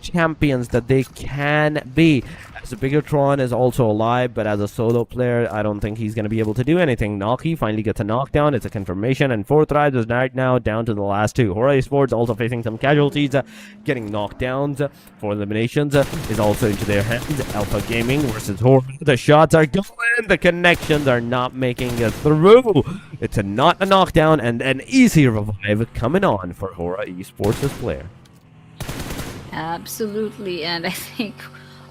champions that they can be. As BIGETRON is also alive, but as a solo player, I don't think he's going to be able to do anything. Naki finally gets a knockdown. It's a confirmation, and Fourth Rise is right now down to the last 2. HORAA Esports also facing some casualties, getting knockdowns. 4 eliminations is also into their hands. Alpha Gaming versus HORAA. The shots are going. The connections are not making it through. It's not a knockdown, and an easy revive coming on for HORAA Esports' player. Absolutely, and I think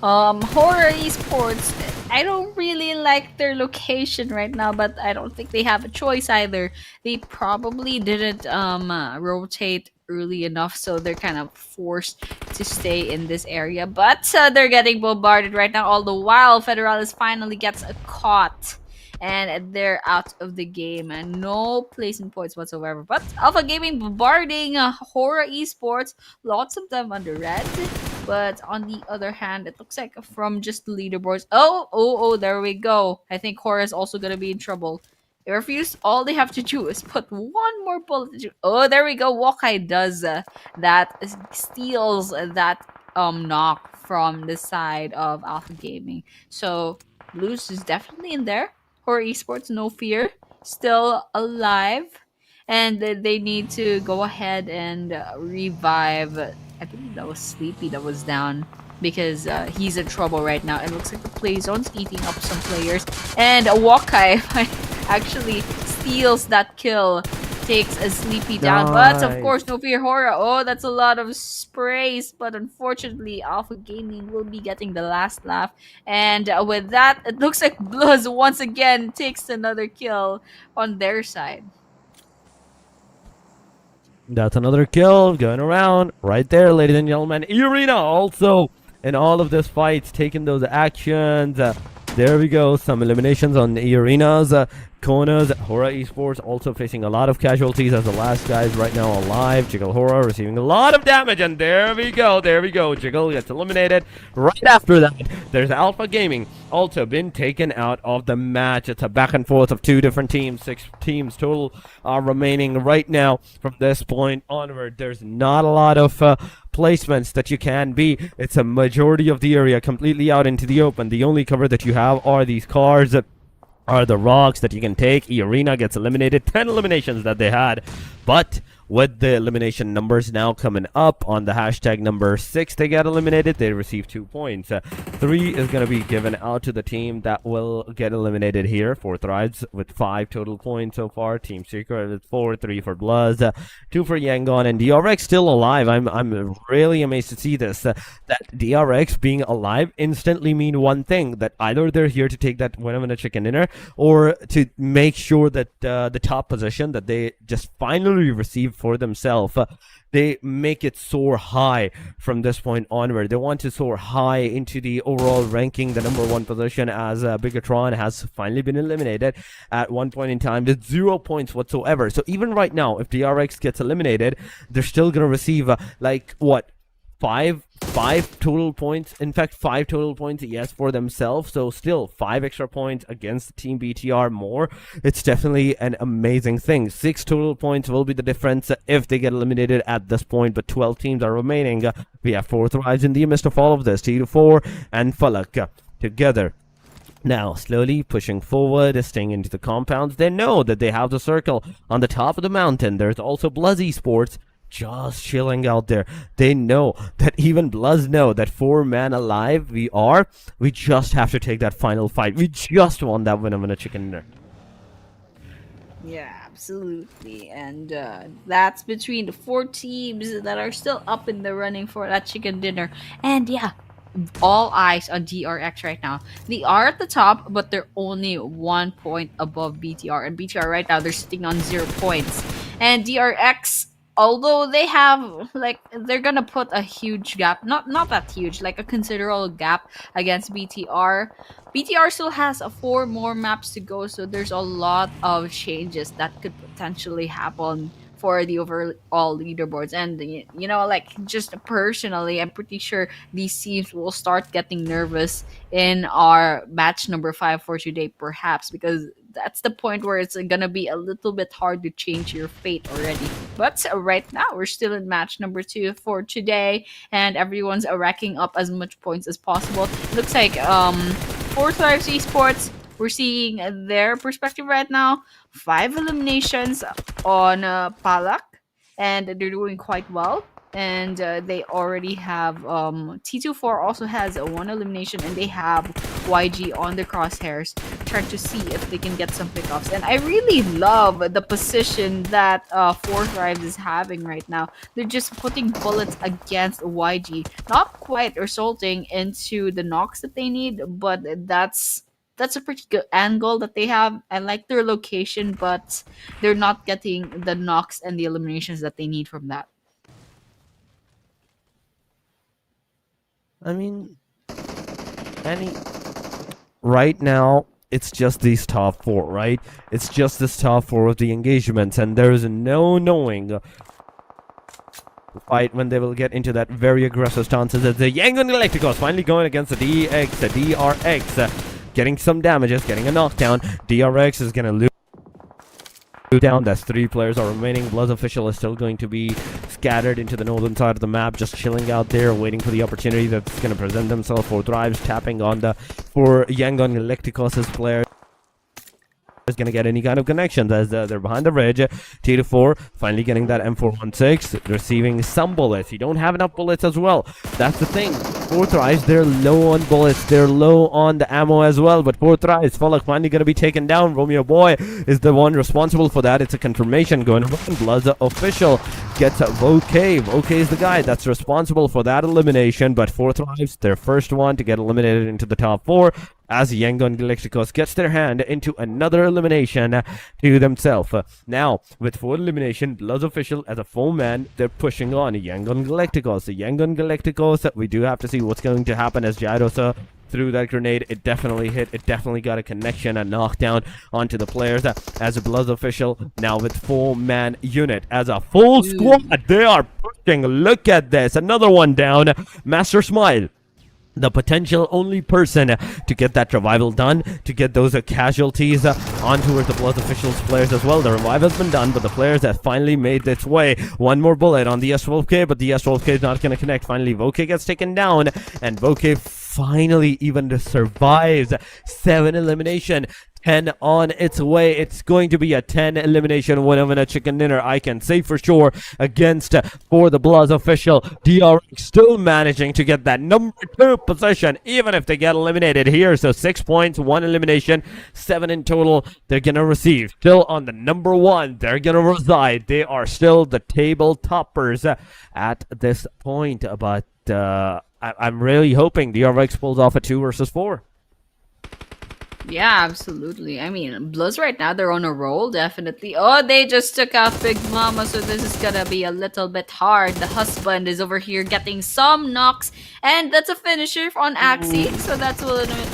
HORAA Esports, I don't really like their location right now, but I don't think they have a choice either. They probably didn't rotate early enough, so they're kind of forced to stay in this area. But they're getting bombarded right now, all the while Federalis finally gets a caught. and they're out of the game and no placement points whatsoever. But Alpha Gaming bombarding HORAA Esports, lots of them under red. But on the other hand, it looks like from just the leaderboards. Oh, there we go. I think HORAA is also gonna be in trouble. They refuse. All they have to do is put one more bullet. Oh, there we go. Wakai does that, steals that knock from the side of Alpha Gaming. So BLUZZ is definitely in there. HORAA Esports, no fear, still alive, and they need to go ahead and revive. I believe that was Sleepy that was down because he's in trouble right now. It looks like the play zone's eating up some players, and Wakai actually steals that kill, takes a Sleepy down. But of course, no fear, HORAA. Oh, that's a lot of sprays, but unfortunately, Alpha Gaming will be getting the last laugh. And with that, it looks like BLUZZ once again takes another kill on their side. That's another kill going around right there, ladies and gentlemen. EARENA also in all of this fights, taking those actions. There we go, some eliminations on EARENA's corners. HORAA Esports also facing a lot of casualties as the last guys right now alive. Jiggle HORAA receiving a lot of damage, and there we go. Jiggle gets eliminated. Right after that, there's Alpha Gaming also been taken out of the match. It's a back and forth of two different teams. 6 teams total are remaining right now. From this point onward, there's not a lot of placements that you can be. It's a majority of the area completely out into the open. The only cover that you have are these cars, are the rocks that you can take. EARENA gets eliminated. 10 eliminations that they had, but with the elimination numbers now coming up on the hashtag number 6, they get eliminated. They receive 2 points. 3 is going to be given out to the team that will get eliminated here. 4 Thrives with 5 total points so far. Team Secret with 4, 3 for BLUZZ, 2 for YANGON, and DRX still alive. I'm really amazed to see this. That DRX being alive instantly mean one thing, that either they're here to take that winner chicken dinner, or to make sure that the top position that they just finally received for themselves, they make it soar high from this point onward. They want to soar high into the overall ranking, the number 1 position, as BIGETRON has finally been eliminated at one point in time with 0 points whatsoever. So even right now, if DRX gets eliminated, they're still gonna receive like what, five total points. In fact, 5 total points, yes, for themselves. So still 5 extra points against Team BTR more. It's definitely an amazing thing. 6 total points will be the difference if they get eliminated at this point, but 12 teams are remaining. We have 4 Thrives in the midst of all of this. T4 and Falak together. Now, slowly pushing forward, staying into the compounds. They know that they have the circle on the top of the mountain. There's also BLUZZ Esports just chilling out there. They know that, even BLUZZ know that 4 man alive we just have to take that final fight. We just want that winner chicken dinner. Yeah, absolutely. And that's between the 4 teams that are still up in the running for that chicken dinner. And yeah, all eyes on DRX right now. They are at the top, but they're only 1 point above BTR. And BTR right now, they're sitting on 0 points. And DRX, although they have, like, they're gonna put a huge gap, not that huge, like a considerable gap against BTR. BTR still has 4 more maps to go, so there's a lot of changes that could potentially happen for the overall leaderboards. And you know, like, just personally, I'm pretty sure these teams will start getting nervous in our match number 5 for today, perhaps, because that's the point where it's gonna be a little bit hard to change your fate already. But right now, we're still in match number 2 for today, and everyone's racking up as much points as possible. Looks like 4 Thrives Esports, we're seeing their perspective right now. 5 eliminations on Palak, and they're doing quite well. And they already have T24 also has 1 elimination, and they have YG on the crosshairs, trying to see if they can get some pickoffs. And I really love the position that 4 Thrives is having right now. They're just putting bullets against YG, not quite resulting into the knocks that they need, but that's a pretty good angle that they have. I like their location, but they're not getting the knocks and the eliminations that they need from that. I mean, right now, it's just these top 4, right? It's just this top 4 of the engagements, and there is no knowing fight when they will get into that very aggressive stances. As the YANGON Galacticos finally going against the DRX, getting some damages, getting a knockdown. DRX is gonna lose down. That's 3 players are remaining. BLUZZ official is still going to be scattered into the northern side of the map, just chilling out there, waiting for the opportunity that's going to present themselves. For Thrives tapping on the for YANGON Galacticos' players is going to get any kind of connections as they're behind the ridge. T4 finally getting that M416, receiving some bullets. You don't have enough bullets as well. That's the thing. For Thrives, they're low on bullets, they're low on the ammo as well. But for Thrives, Falak finally going to be taken down. Romeo Boy is the one responsible for that. It's a confirmation going around. BLUZZ official gets Voke. Voke is the guy that's responsible for that elimination. But for Thrives, their first one to get eliminated into the top 4, as YANGON Galacticos gets their hand into another elimination to themselves. Now, with 4 elimination, BLUZZ official as a 4-man, they're pushing on YANGON Galacticos. The YANGON Galacticos, we do have to see what's going to happen as Gyrosa threw that grenade. It definitely hit. It definitely got a connection, a knockdown onto the players. As a BLUZZ official, now with 4-man unit. As a full squad, they are pushing. Look at this. Another one down. Master Smile, the potential only person to get that revival done, to get those casualties on towards the BLUZZ officials players as well. The revive has been done, but the players have finally made its way. One more bullet on the S12K, but the S12K is not going to connect. Finally, Voke gets taken down, and Voke finally even survives 7 elimination. 10 on its way. It's going to be a 10 elimination winner chicken dinner, I can say for sure, against for the BLUZZ official. DRX still managing to get that number 2 position, even if they get eliminated here. So 6 points, 1 elimination, 7 in total they're gonna receive. Still on the number 1, they're gonna reside. They are still the table toppers at this point, but I'm really hoping DRX pulls off a 2 versus 4. Yeah, absolutely. I mean, BLUZZ right now, they're on a roll, definitely. Oh, they just took out Big Mama, so this is gonna be a little bit hard. The husband is over here getting some knocks, and that's a finisher on Axie. So that's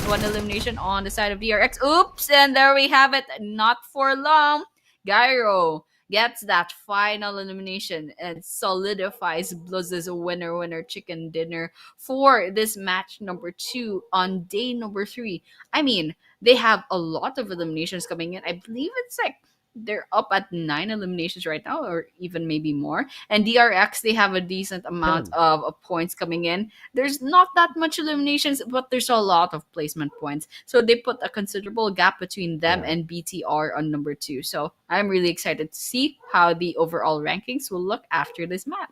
one elimination on the side of DRX. Oops, and there we have it. Not for long. Gyro gets that final elimination and solidifies BLUZZ's winner chicken dinner for this match number 2 on day number 3. I mean, they have a lot of eliminations coming in. I believe it's like they're up at 9 eliminations right now, or even maybe more. And DRX, they have a decent amount of points coming in. There's not that much eliminations, but there's a lot of placement points. So they put a considerable gap between them and BTR on number 2. So I'm really excited to see how the overall rankings will look after this match.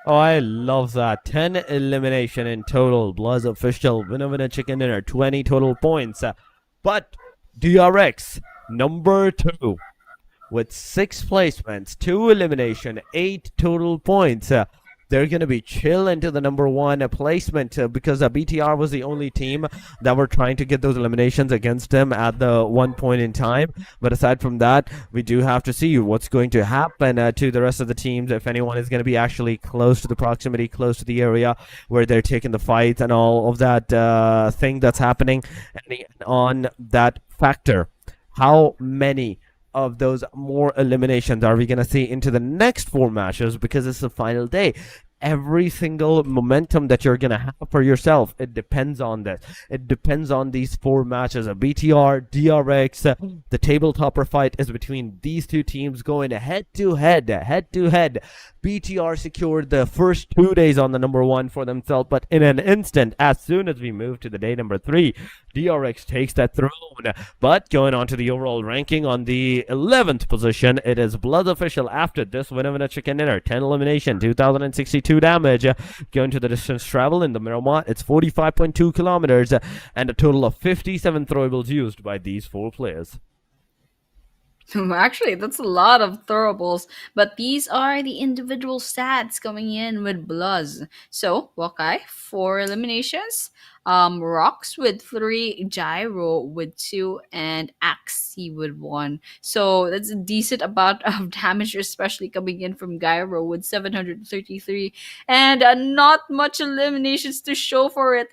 Oh, I love that. 10 elimination in total. BLUZZ official winner chicken dinner. 20 total points. But DRX, number 2, with 6 placements, 2 elimination, 8 total points. They're going to be chill into the number 1 placement because BTR was the only team that were trying to get those eliminations against them at the one point in time. But aside from that, we do have to see what's going to happen to the rest of the teams, if anyone is going to be actually close to the proximity, close to the area where they're taking the fight and all of that thing that's happening. And on that factor, how many of those more eliminations are we going to see into the next 4 matches, because it's the final day? Every single momentum that you're going to have for yourself, it depends on this. It depends on these 4 matches. A BTR, DRX, the table topper fight is between these 2 teams going head to head. BTR secured the first 2 days on the number 1 for themselves, but in an instant, as soon as we move to the day number 3, DRX takes that throne. But going on to the overall ranking, on the 11th position, it is BLUZZ official after this winner chicken dinner. 10 elimination, 2062 damage. Going to the distance travel in the Miramar, it's 45.2 kilometers, and a total of 57 throwables used by these 4 players. Actually, that's a lot of throwables, but these are the individual stats coming in with BLUZZ. So, Wakai, 4 eliminations, Rocks with 3, Gyro with 2, and Axie with 1. So that's a decent amount of damage, especially coming in from Gyro with 733, and not much eliminations to show for it.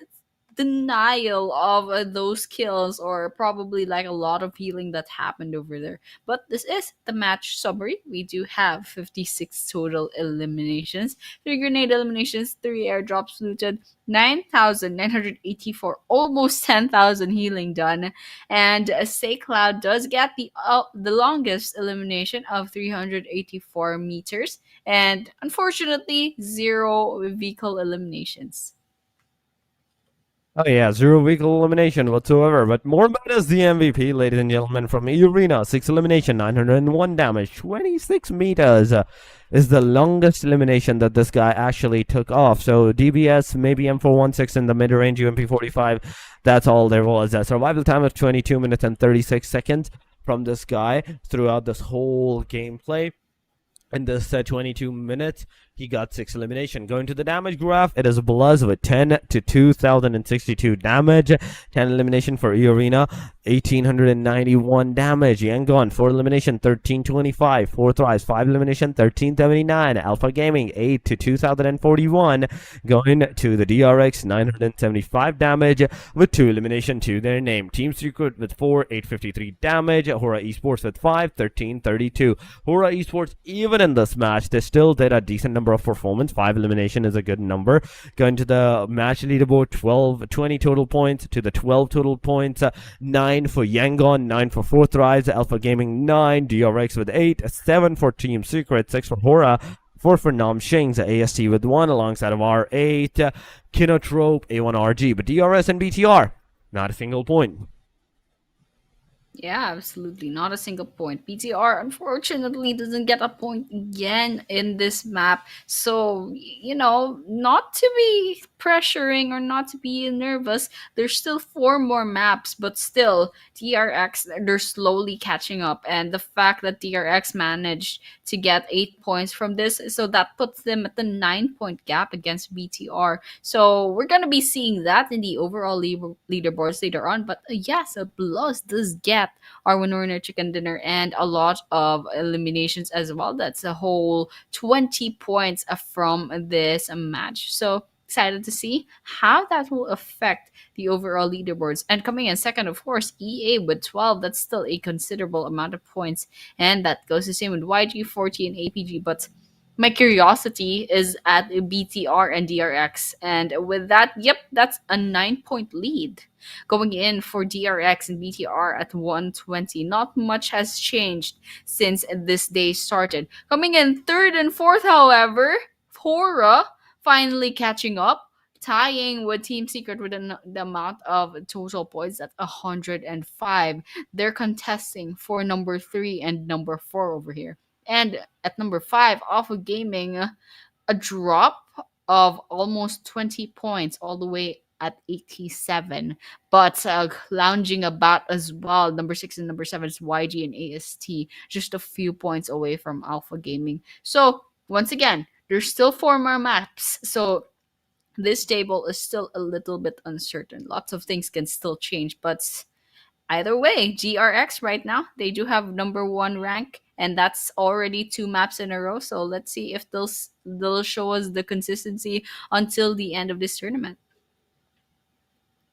denial of those kills, or probably like a lot of healing that happened over there. But this is the match summary. We do have 56 total eliminations, 3 grenade eliminations, 3 airdrops looted, 9,984, almost 10,000 healing done. And Say Cloud does get the longest elimination of 384 meters, and unfortunately, 0 vehicle eliminations. Oh yeah, 0 vehicle elimination whatsoever, but more is the MVP, ladies and gentlemen, from EARENA. 6 elimination, 901 damage, 26 meters is the longest elimination that this guy actually took off. So DBS, maybe M416 in the mid-range, UMP45, that's all there was. A survival time of 22 minutes and 36 seconds from this guy throughout this whole gameplay. In this 22 minutes, he got 6 elimination. Going to the damage graph, it is BLUZZ with 10 to 2,062 damage. 10 elimination for EARENA, 1,891 damage. YANGON, 4 elimination, 1,325. 4th rise, 5 elimination, 1,379. Alpha Gaming, 8 to 2,041. Going to the DRX, 975 damage with 2 elimination to their name. Team Secret with 4, 853 damage. HORAA Esports with 5, 1,332. HORAA Esports, even in this match, they still did a decent number of performance. 5 elimination is a good number. Going to the match leaderboard, 20 total points to the 12 total points. 9 for YANGON, 9 for 4th rise, Alpha Gaming 9, DRX with 8, 7 for Team Secret, 6 for HORAA, 4 for NONGSHIM, AST with 1 alongside of R8, KINOTROPE, A1 RG, but DRS and BTR, not a single point. Yeah, absolutely. Not a single point. PTR unfortunately doesn't get a point again in this map. So, not to be pressuring or not to be nervous, there's still 4 more maps, but still, DRX, they're slowly catching up. And the fact that DRX managed to get 8 points from this, so that puts them at the 9-point gap against BTR. So, we're going to be seeing that in the overall leaderboards later on. But yes, BLUZZ does get our winner chicken dinner and a lot of eliminations as well. That's a whole 20 points from this match. So excited to see how that will affect the overall leaderboards. And coming in second, of course, EA with 12. That's still a considerable amount of points. And that goes the same with YG, 40, and APG. But my curiosity is at BTR and DRX. And with that, yep, that's a 9-point lead. Going in for DRX and BTR at 120. Not much has changed since this day started. Coming in third and fourth, however, HORAA finally catching up, tying with Team Secret with the amount of total points at 105. They're contesting for number 3 and number 4 over here. And at number 5, Alpha Gaming, a drop of almost 20 points all the way at 87. But lounging about as well, number 6 and number 7 is YG and AST, just a few points away from Alpha Gaming. So, once again, there's still 4 more maps. So, this table is still a little bit uncertain. Lots of things can still change, but either way, GRX right now, they do have number 1 rank, and that's already 2 maps in a row. So let's see if they'll show us the consistency until the end of this tournament.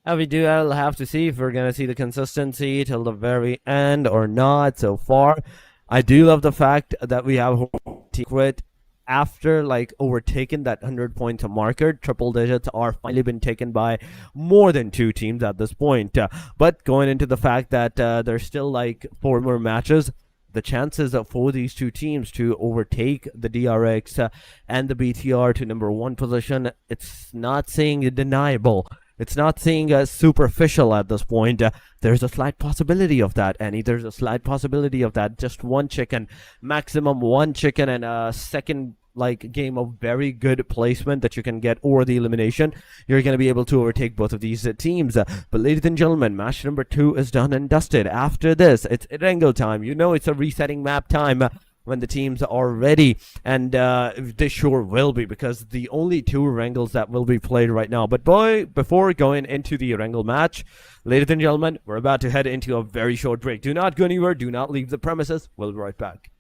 We do have to see if we're going to see the consistency till the very end or not so far. I do love the fact that we have Secret after overtaking that 100-point marker. Triple digits are finally been taken by more than 2 teams at this point. But going into the fact that there's still 4 more matches, the chances for these 2 teams to overtake the DRX and the BTR to number 1 position, it's not saying deniable. It's not saying superficial at this point. There's a slight possibility of that, Annie. There's a slight possibility of that. Just 1 chicken, maximum 1 chicken, and a second game of very good placement that you can get over the elimination. You're going to be able to overtake both of these teams. But ladies and gentlemen, match number 2 is done and dusted. After this, it's Erangel time. It's a resetting map time when the teams are ready, and they sure will be, because the only 2 Erangels that will be played right now. But before going into the Erangel match, ladies and gentlemen, we're about to head into a very short break. Do not go anywhere. Do not leave the premises. We'll be right back.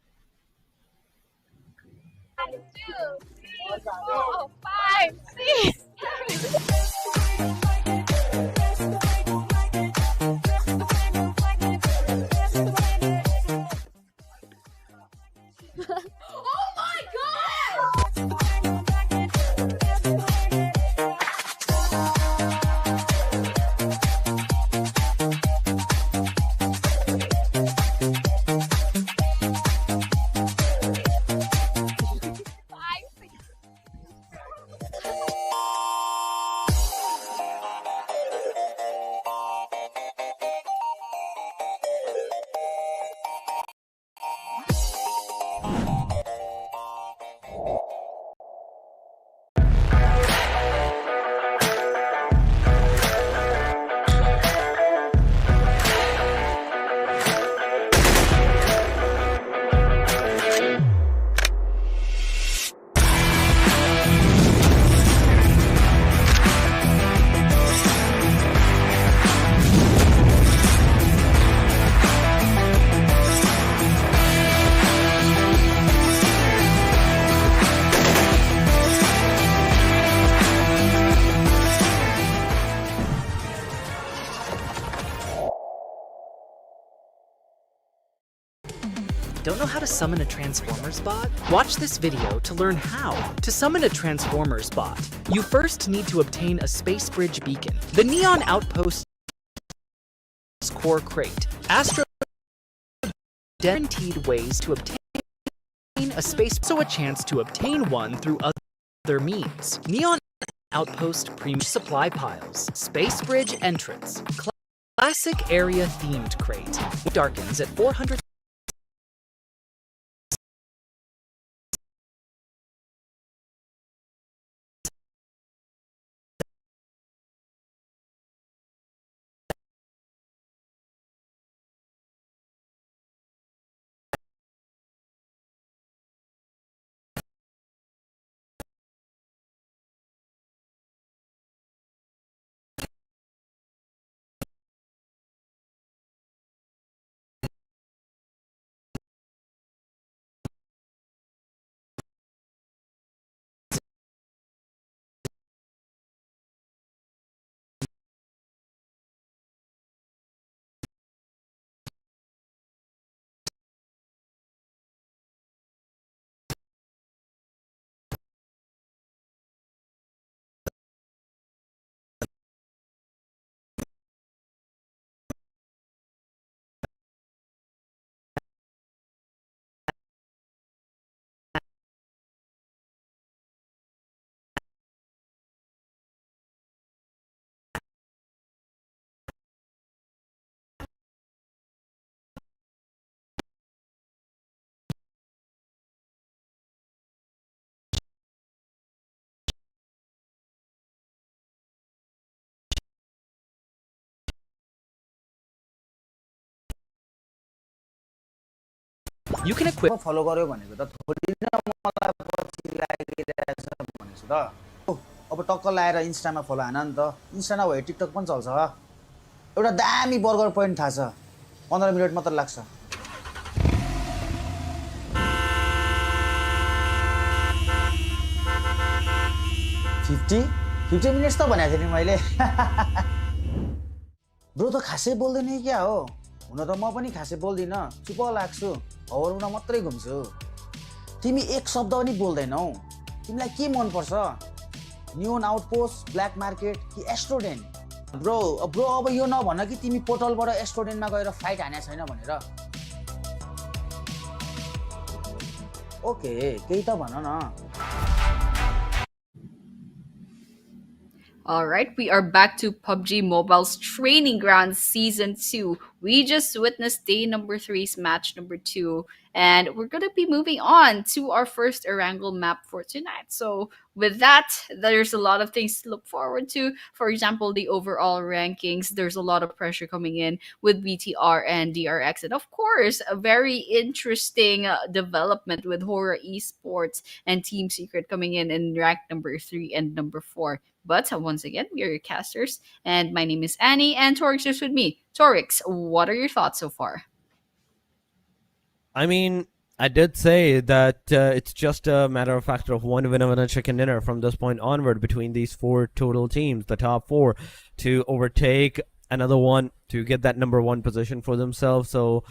1, 2, 3, 4, 5, 6. Don't know how to summon a Transformers bot? Watch this video to learn how. To summon a Transformers bot, you first need to obtain a Space Bridge beacon, the Neon Outpost core crate, Astro guaranteed ways to obtain a space, so a chance to obtain one through other means. Neon Outpost premium supply piles, Space Bridge entrance, classic area themed crate, darkens at 400. You can equip फलो गर्यो भनेको त थोरै न मलाई पछि लागिरहेछ भनेछु त अब टक्क लाएर इन्स्टामा फलो हान नि त इन्स्टा नभए टिकटक पनि चल्छ एउटा दामी बर्गर पोइन्ट थाहा छ 15 मिनेट मात्र लाग्छ 50 मिनट्स त भनेको थिएँ नि मैले ब्रो त खासै बोल्दैन क्या हो हुन त म पनि खासै बोल्दिन चुप लाग्छु हवरमा मात्रै घुम्छु तिमी एक शब्द पनि बोल्दैनौ तिमीलाई के मन पर्छ न्यून आउटपोस्ट ब्ल्याक मार्केट कि एस्ट्रोडेन्ट ब्रो अब यो नभन कि तिमी पोर्टलबाट एस्ट्रोडेन्टमा गएर फाइट हाने छैन भनेर ओके केही त भन न Alright, we are back to PUBG Mobile's Training Grounds Season 2. We just witnessed day number 3's match number 2, and we're going to be moving on to our first Erangel map for tonight. So with that, there's a lot of things to look forward to. For example, the overall rankings. There's a lot of pressure coming in with BTR and DRX. And of course, a very interesting development with HORAA Esports and Team Secret coming in rank number 3 and number 4. But once again, we are your casters, and my name is Annie, and Torix is with me. Torix, what are your thoughts so far? I mean, I did say that it's just a matter of fact of one winner and a chicken dinner from this point onward between these 4 total teams, the top 4, to overtake another one to get that number 1 position for themselves. So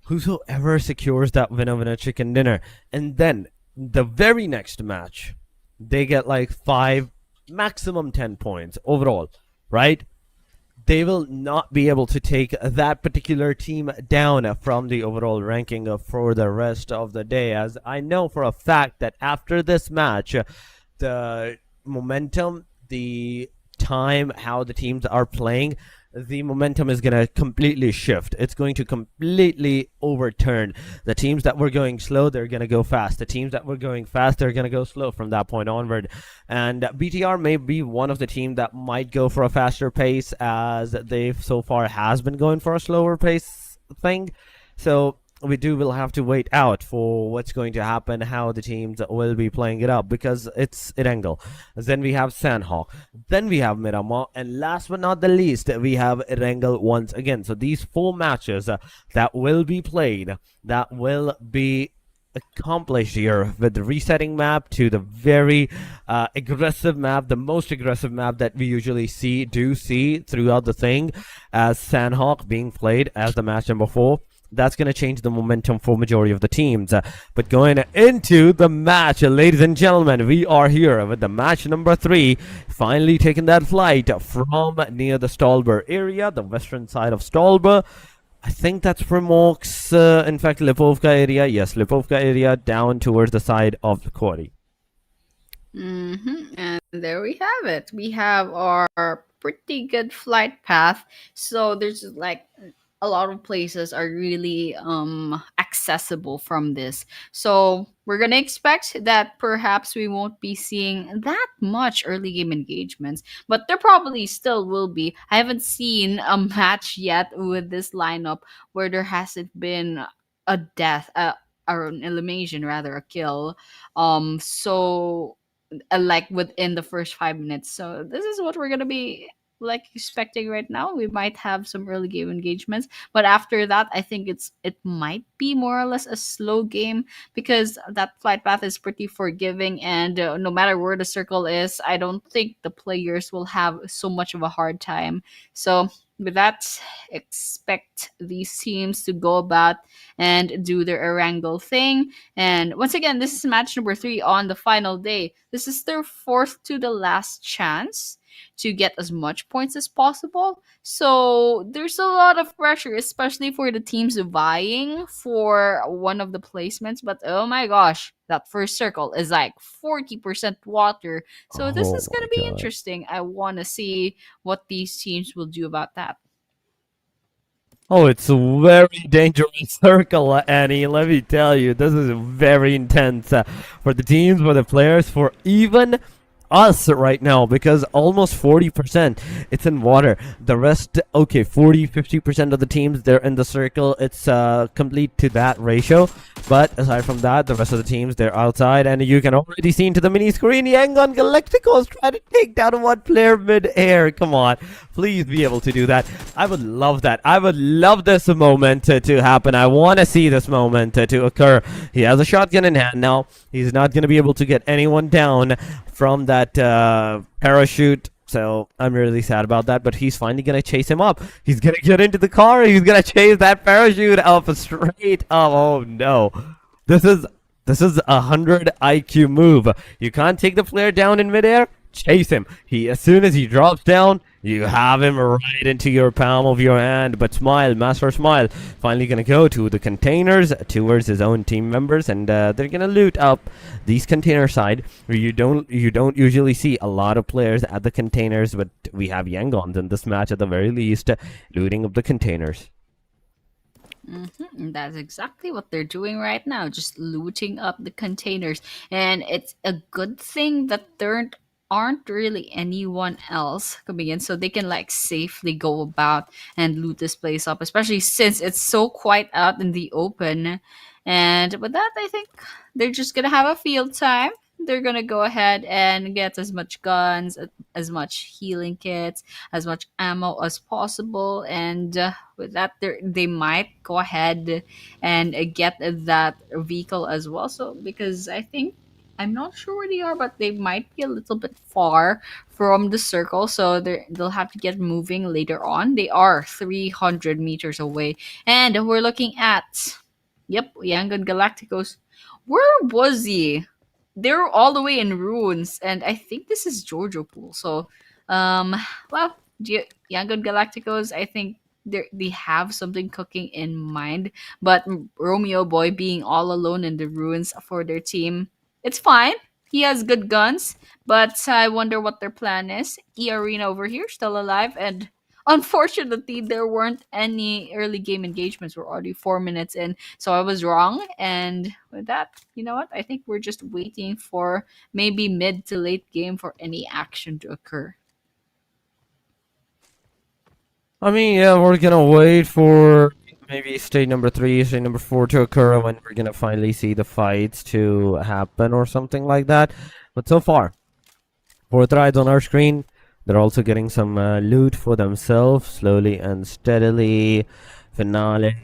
whosoever secures that winner and a chicken dinner, and then the very next match, they get like 5, maximum 10 points overall, right? They will not be able to take that particular team down from the overall ranking for the rest of the day, as I know for a fact that after this match, the momentum, the time, how the teams are playing, the momentum is going to completely shift. It's going to completely overturn. The teams that were going slow, they're going to go fast. The teams that were going fast, they're going to go slow from that point onward. And BTR may be one of the teams that might go for a faster pace, as they so far has been going for a slower pace thing. So we will have to wait out for what's going to happen, how the teams will be playing it up, because it's Erangel. Then we have Sanhok. Then we have Miramar. And last but not the least, we have Erangel once again. So these 4 matches that will be played, that will be accomplished here with the resetting map to the very aggressive map, the most aggressive map that we usually see throughout the thing, as Sanhok being played as the match number 4. that's going to change the momentum for majority of the teams. But going into the match, ladies and gentlemen, we are here with the match number 3, finally taking that flight from near the Stolber area, the western side of Stolber. I think that's Primox, in fact, Lipovka area. Yes, Lipovka area, down towards the side of the quarry. And there we have it. We have our pretty good flight path. So there's like a lot of places are really accessible from this. So we're gonna expect that perhaps we won't be seeing that much early game engagements, but there probably still will be. I haven't seen a match yet with this lineup where there hasn't been a death, or an elimination rather, a kill. So like within the first 5 minutes. So this is what we're gonna be like expecting right now. We might have some early game engagements, but after that, I think it might be more or less a slow game because that flight path is pretty forgiving, and no matter where the circle is, I don't think the players will have so much of a hard time. So with that, expect these teams to go about and do their Erangel thing. And once again, this is match number 3 on the final day. This is their 4th to the last chance to get as much points as possible. So there's a lot of pressure, especially for the teams vying for one of the placements. But oh my gosh, that first circle is like 40% water. So this is going to be interesting. I want to see what these teams will do about that. Oh, it's a very dangerous circle, Annie. Let me tell you, this is very intense for the teams, for the players, for even us right now, because almost 40% it's in water. The rest, okay, 40-50% of the teams, they're in the circle. It's complete to that ratio, but aside from that, the rest of the teams, they're outside, and you can already see into the mini screen YANGON Galacticos try to take down one player mid-air. Come on, please be able to do that. I would love that. I would love this moment to happen. I want to see this moment to occur. He has a shotgun in hand now. He's not going to be able to get anyone down from that parachute, so I'm really sad about that, but he's finally gonna chase him up. He's gonna get into the car, he's gonna chase that parachute up straight up. Oh no, this is a 100 IQ move. You can't take the player down in midair. Chase him. As soon as he drops down, you have him right into your palm of your hand. But Smile, Master Smile, finally gonna go to the containers towards his own team members, and they're gonna loot up these container side. You don't usually see a lot of players at the containers, but we have YANGONs in this match at the very least, looting up the containers. That's exactly what they're doing right now, just looting up the containers, and it's a good thing that there aren't really anyone else coming in, so they can like safely go about and loot this place up, especially since it's so quiet out in the open. And with that, I think they're just gonna have a field time. They're gonna go ahead and get as much guns, as much healing kits, as much ammo as possible, and with that, they might go ahead and get that vehicle as well. So because I'm not sure where they are, but they might be a little bit far from the circle, so they'll have to get moving later on. They are 300 meters away, and we're looking at, yep, YANGON Galacticos. Where was he? They're all the way in ruins, and I think this is Giorgio Pool. So, well, YANGON Galacticos, I think they have something cooking in mind, but Romeo Boy being all alone in the ruins for their team, it's fine. He has good guns, but I wonder what their plan is. EARENA over here, still alive, and unfortunately, there weren't any early game engagements. We're already 4 minutes in, so I was wrong. And with that, you know what? I think we're just waiting for maybe mid to late game for any action to occur. I mean, yeah, we're gonna wait for maybe stage number 3, stage number 4 to occur, when we're gonna finally see the fights to happen or something like that. But so far, 4th rides on our screen. They're also getting some loot for themselves, slowly and steadily. Finale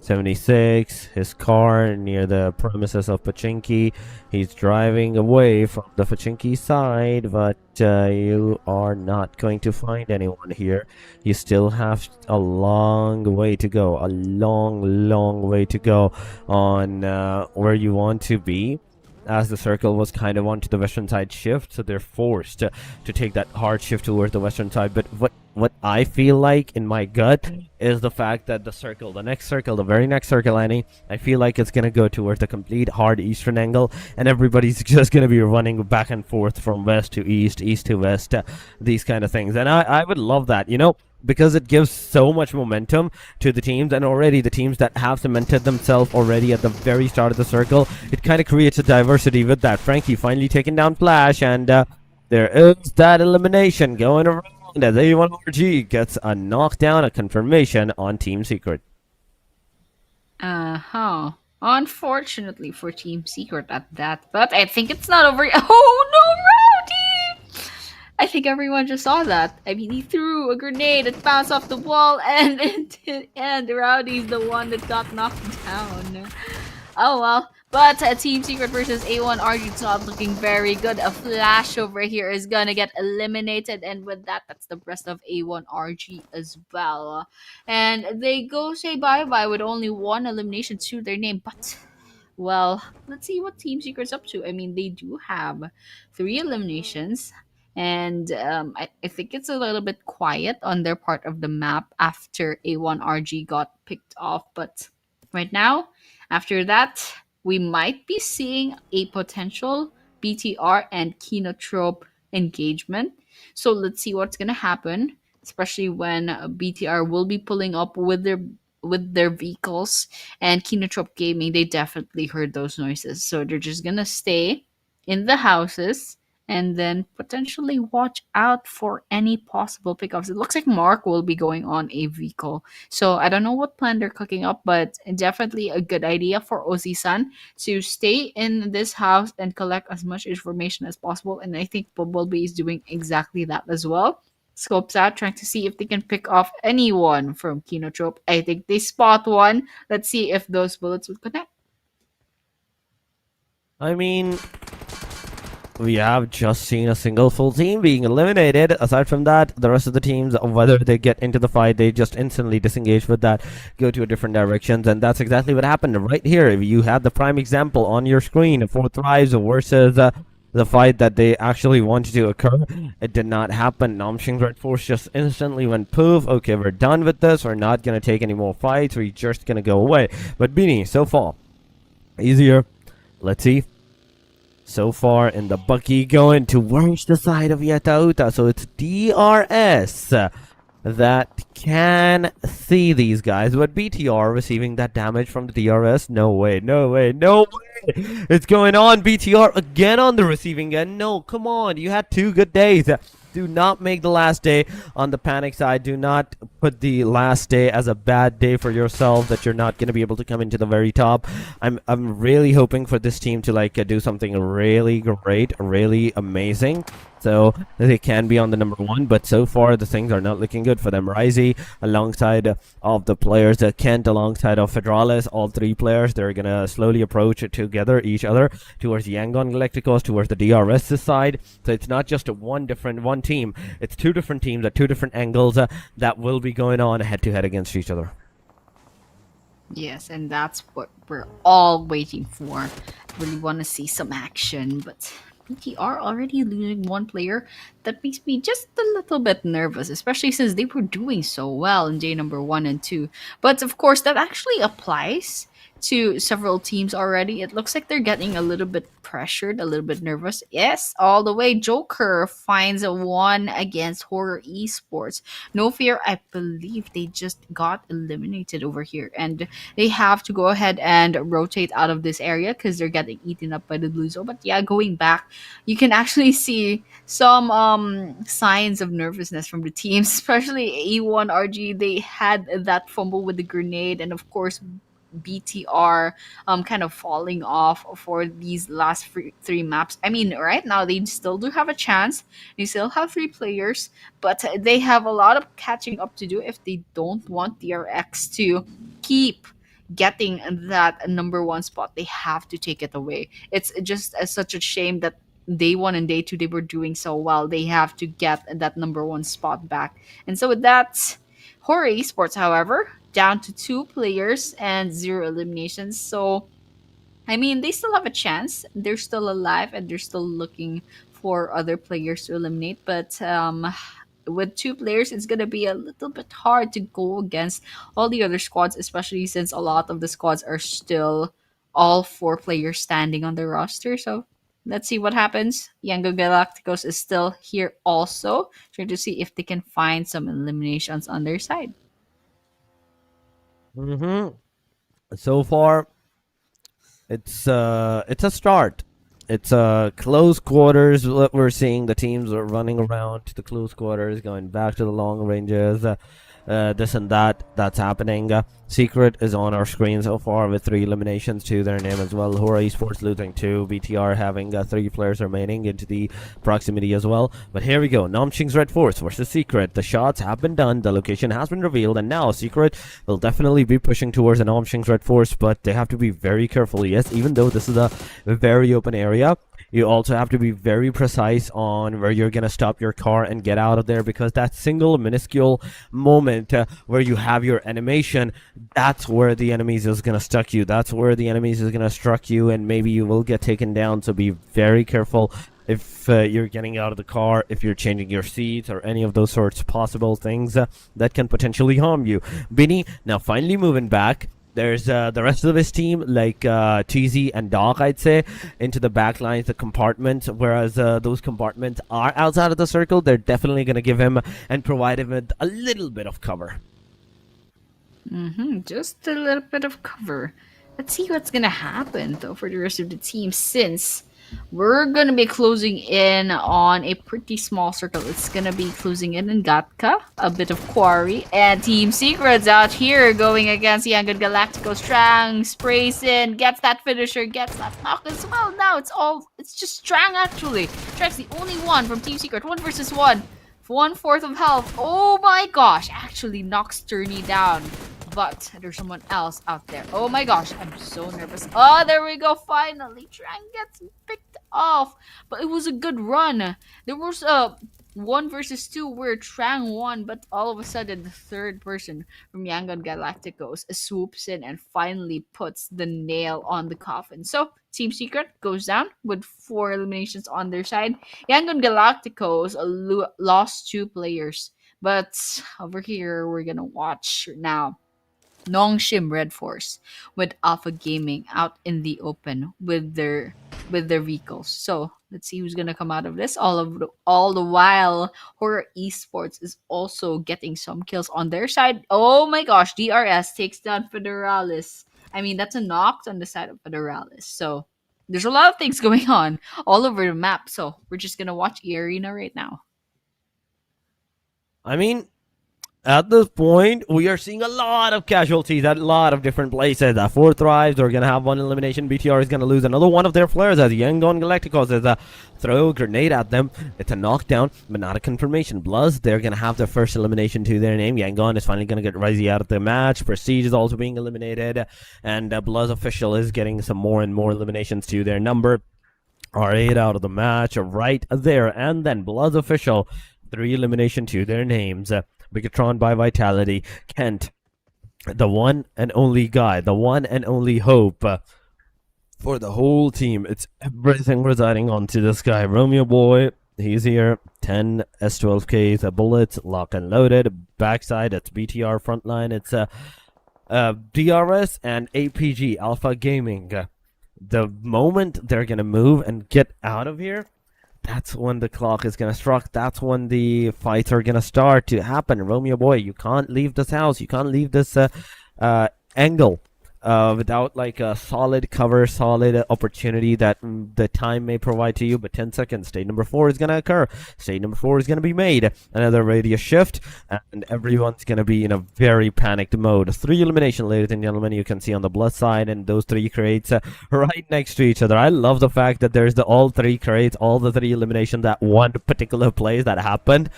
76, his car near the premises of Pachinki. He's driving away from the Pachinki side, but you are not going to find anyone here. You still have a long way to go, a long way to go on where you want to be, as the circle was kind of onto the western side shift, so they're forced to take that hard shift towards the western side. But what I feel like in my gut is the fact that the next circle, the very next circle, Annie, I feel like it's going to go towards the complete hard eastern angle, and everybody's just going to be running back and forth from west to east, east to west, these kind of things. And I would love that, you know, because it gives so much momentum to the teams, and already the teams that have cemented themselves already at the very start of the circle, it kind of creates a diversity with that. Frankie finally taking down Flash, and there is that elimination going around as A1RG gets a knockdown, a confirmation on Team Secret. Unfortunately for Team Secret at that, but I think it's not over. Oh no, Rowdy! I think everyone just saw that. I mean, he threw a grenade, it bounced off the wall, and Rowdy's the one that got knocked down. Oh well. But Team Secret versus A1RG, it's not looking very good. A Flash over here is gonna get eliminated, and with that, that's the rest of A1RG as well. And they go say bye-bye with only one elimination to their name. But, well, let's see what Team Secret's up to. I mean, they do have 3 eliminations, and I think it's a little bit quiet on their part of the map after A1RG got picked off. But right now, after that, we might be seeing a potential BTR and KINOTROPE engagement. So let's see what's gonna happen, especially when BTR will be pulling up with their vehicles, and KINOTROPE Gaming, they definitely heard those noises. So they're just gonna stay in the houses and then potentially watch out for any possible pickups. It looks like Mark will be going on a vehicle. So I don't know what plan they're cooking up, but definitely a good idea for Ozzy-san to stay in this house and collect as much information as possible. And I think Bumblebee is doing exactly that as well. Scopes out, trying to see if they can pick off anyone from KINOTROPE. I think they spot one. Let's see if those bullets would connect. I mean, we have just seen a single full team being eliminated. Aside from that, the rest of the teams, whether they get into the fight, they just instantly disengage with that, go to a different directions, and that's exactly what happened right here. You had the prime example on your screen for Thrives versus the fight that they actually wanted to occur. It did not happen. NONGSHIM REDFORCE just instantly went poof. Okay, we're done with this. We're not going to take any more fights. We're just going to go away. But Beanie, so far, easier. Let's see. So far in the Bucky going towards the side of Yatauta. So it's DRS that can see these guys. But BTR receiving that damage from the DRS. No way, no way, no way. It's going on. BTR again on the receiving end. No, come on. You had 2 good days. Do not make the last day on the panic side. Do not put the last day as a bad day for yourself, that you're not going to be able to come into the very top. I'm really hoping for this team to do something really great, really amazing, so they can be on the number 1. But so far the things are not looking good for them. Risey alongside of the players, Kent alongside of Federales, all 3 players, they're gonna slowly approach together each other towards YANGON Galacticos, towards the DRS side. So it's not just one team, it's 2 different teams at 2 different angles that will be going on head to head against each other. Yes, and that's what we're all waiting for. Really want to see some action, but BTR already losing 1 player. That makes me just a little bit nervous, especially since they were doing so well in day number 1 and 2. But of course, that actually applies to several teams already. It looks like they're getting a little bit pressured, a little bit nervous. Yes, all the way. Joker finds a 1 against RG Esports. No fear, I believe they just got eliminated over here, and they have to go ahead and rotate out of this area because they're getting eaten up by the BLUZZ. But yeah, going back, you can actually see some signs of nervousness from the teams, especially A1RG. They had that fumble with the grenade, and of course BTR kind of falling off for these last 3 maps. I mean, right now they still do have a chance. They still have 3 players, but they have a lot of catching up to do if they don't want DRX to keep getting that number one spot. They have to take it away. It's just such a shame that day one and day two they were doing so well. They have to get that number one spot back. And so with that, HORAA Esports, however, down to 2 players and 0 eliminations. So I mean, they still have a chance. They're still alive and they're still looking for other players to eliminate. But with 2 players, it's going to be a little bit hard to go against all the other squads, especially since a lot of the squads are still all 4 players standing on the roster. So let's see what happens. YANGON Galacticos is still here also, trying to see if they can find some eliminations on their side. So far, it's a start. It's close quarters. What we're seeing, the teams are running around to the close quarters, going back to the long ranges. This and that's happening. Secret is on our screen so far with 3 eliminations to their name as well. HORAA Esports losing 2, BTR having 3 players remaining into the proximity as well. But here we go, NONGSHIM's REDFORCE versus Secret. The shots have been done, the location has been revealed, and now Secret will definitely be pushing towards the NONGSHIM's REDFORCE, but they have to be very careful. Yes, even though this is a very open area, you also have to be very precise on where you're going to stop your car and get out of there, because that single minuscule moment where you have your animation, that's where the enemies is going to stuck you. That's where the enemies is going to struck you, and maybe you will get taken down. So be very careful if you're getting out of the car, if you're changing your seats, or any of those sorts of possible things that can potentially harm you. Binny now finally moving back. There's the rest of his team, like Cheesy and Doc, I'd say, into the back lines, the compartments, whereas those compartments are outside of the circle. They're definitely going to give him and provide him with a little bit of cover. Just a little bit of cover. Let's see what's going to happen, though, for the rest of the team, since we're going to be closing in on a pretty small circle. It's going to be closing in Gatka, a bit of Quarry, and Team Secrets out here going against YANGON Galacticos. Strang sprays in, gets that finisher, gets that knock as well. Now it's just Strang actually. Strang's the only one from Team Secret. 1 versus 1. 1/4 of health. Oh my gosh, actually knocks Turney down. But there's someone else out there. Oh my gosh, I'm so nervous. Oh, there we go. Finally, Trang gets picked off. But it was a good run. There was a 1 versus 2 where Trang won, but all of a sudden the third person from YANGON Galacticos swoops in and finally puts the nail on the coffin. So Team Secret goes down with 4 eliminations on their side. YANGON Galacticos lost 2 players. But over here, we're gonna watch now NONGSHIM REDFORCE with Alpha Gaming out in the open with their vehicles. So let's see who's gonna come out of this. All the while, HORAA Esports is also getting some kills on their side. Oh my gosh, DRS takes down Federalis. I mean, that's a knock on the side of Federalis. So there's a lot of things going on all over the map. So we're just gonna watch EARENA right now. I mean, at this point, we are seeing a lot of casualties at a lot of different places. 4 thrives, we're going to have 1 elimination. BTR is going to lose another one of their players as YANGON Galacticos is throw a grenade at them. It's a knockdown, but not a confirmation. BLUZZ, they're going to have their first elimination to their name. YANGON is finally going to get Rizzy out of the match. Prestige is also being eliminated. And BLUZZ official is getting some more and more eliminations to their number. R8 out of the match right there. And then BLUZZ official, 3 elimination to their names. BIGETRON by Vitality, Kent, the one and only guy, the one and only hope for the whole team. It's everything residing onto this guy. Romeo Boy, he's here. 10 S12Ks, bullets, lock and loaded. Backside, it's BTR. Frontline, it's DRS and APG, Alpha Gaming. The moment they're going to move and get out of here, that's when the clock is going to strike. That's when the fights are going to start to happen. Romeo Boy, you can't leave this house. You can't leave this angle without like a solid cover, solid opportunity that the time may provide to you. But 10 seconds, stage number 4 is going to occur. Stage number 4 is going to be made. Another radius shift, and everyone's going to be in a very panicked mode. 3 elimination, ladies and gentlemen, you can see on the BLUZZ side, and those 3 crates right next to each other. I love the fact that there's all 3 crates, all the 3 elimination, that one particular plays that happened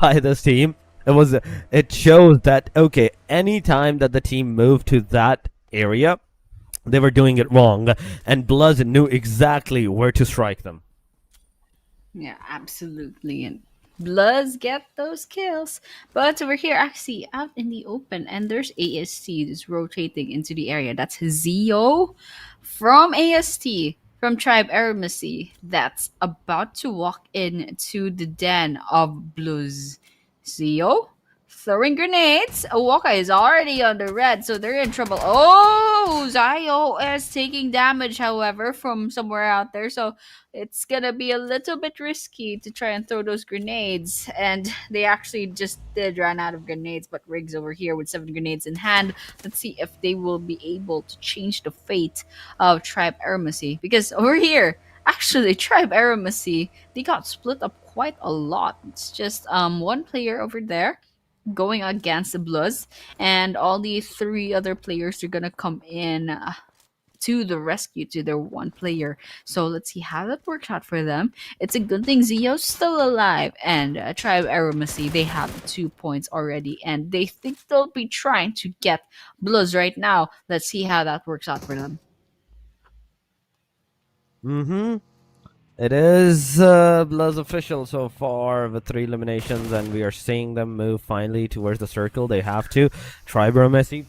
by this team. It shows that, okay, any time that the team moved to that area, they were doing it wrong, and BLUZZ knew exactly where to strike them. Yeah, absolutely. And BLUZZ get those kills. But we're here actually out in the open, and there's AST just rotating into the area. That's Zio from AST, from Tribe AEROMACY, that's about to walk into the den of BLUZZ. Zio throwing grenades. Waka is already on the red, so they're in trouble. Oh, Zio is taking damage, however, from somewhere out there. So it's gonna be a little bit risky to try and throw those grenades. And they actually just did run out of grenades, but Riggs over here with 7 grenades in hand. Let's see if they will be able to change the fate of Tribe AEROMACY. Because over here, actually, Tribe AEROMACY, they got split up quite a lot. It's just one player over there going against the BLUZZ, and all the 3 other players are gonna come in to the rescue to their one player. So let's see how that works out for them. It's a good thing Zio's still alive, and Tribe AEROMACY, they have 2 points already, and they think they'll be trying to get BLUZZ right now. Let's see how that works out for them. It is BLUZZ official so far with 3 eliminations, and we are seeing them move finally towards the circle. They have to. Tribe AEROMACY,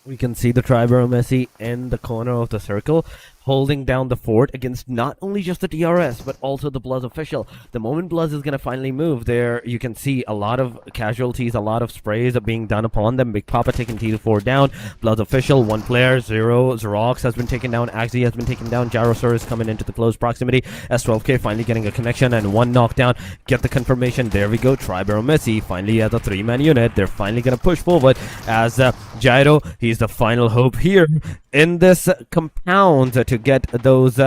we can see the Tribe AEROMACY in the corner of the circle, holding down the fort against not only just the DRS, but also the BLUZZ official. The moment BLUZZ is going to finally move, there you can see a lot of casualties, a lot of sprays are being done upon them. Big Papa taking T4 down. BLUZZ official, 1 player, 0. Xerox has been taken down. Axie has been taken down. Gyrosaur is coming into the close proximity. S12K finally getting a connection and 1 knockdown. Get the confirmation. There we go. Tribe AEROMACY finally as a 3-man unit. They're finally going to push forward as Gyro, he's the final hope here in this compound to get those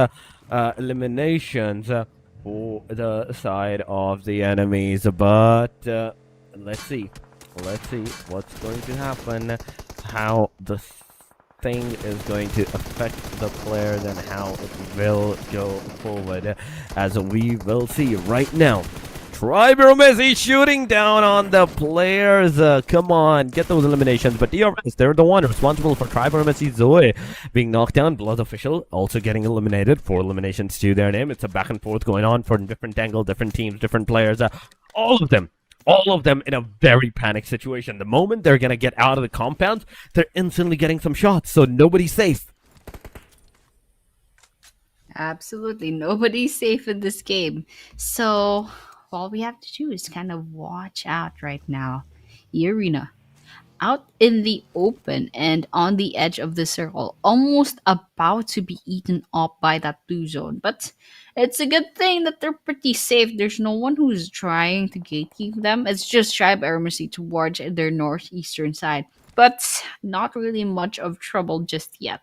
eliminations for the side of the enemies. But let's see what's going to happen, how the thing is going to affect the players and how it will go forward, as we will see right now. Tribe AEROMACY shooting down on the players. Come on, get those eliminations. But DRS, they're the one responsible for Tribe AEROMACY. Zoe being knocked down. BLUZZ official also getting eliminated. 4 eliminations to their name. It's a back and forth going on for different angles, different teams, different players. All of them in a very panicked situation. The moment they're going to get out of the compounds, they're instantly getting some shots. So nobody's safe. Absolutely, nobody's safe in this game. So all we have to do is kind of watch out right now. EARENA out in the open and on the edge of the circle, almost about to be eaten up by that blue zone. But it's a good thing that they're pretty safe. There's no one who's trying to gatekeep them. It's just Tribe AEROMACY towards their northeastern side. But not really much of trouble just yet.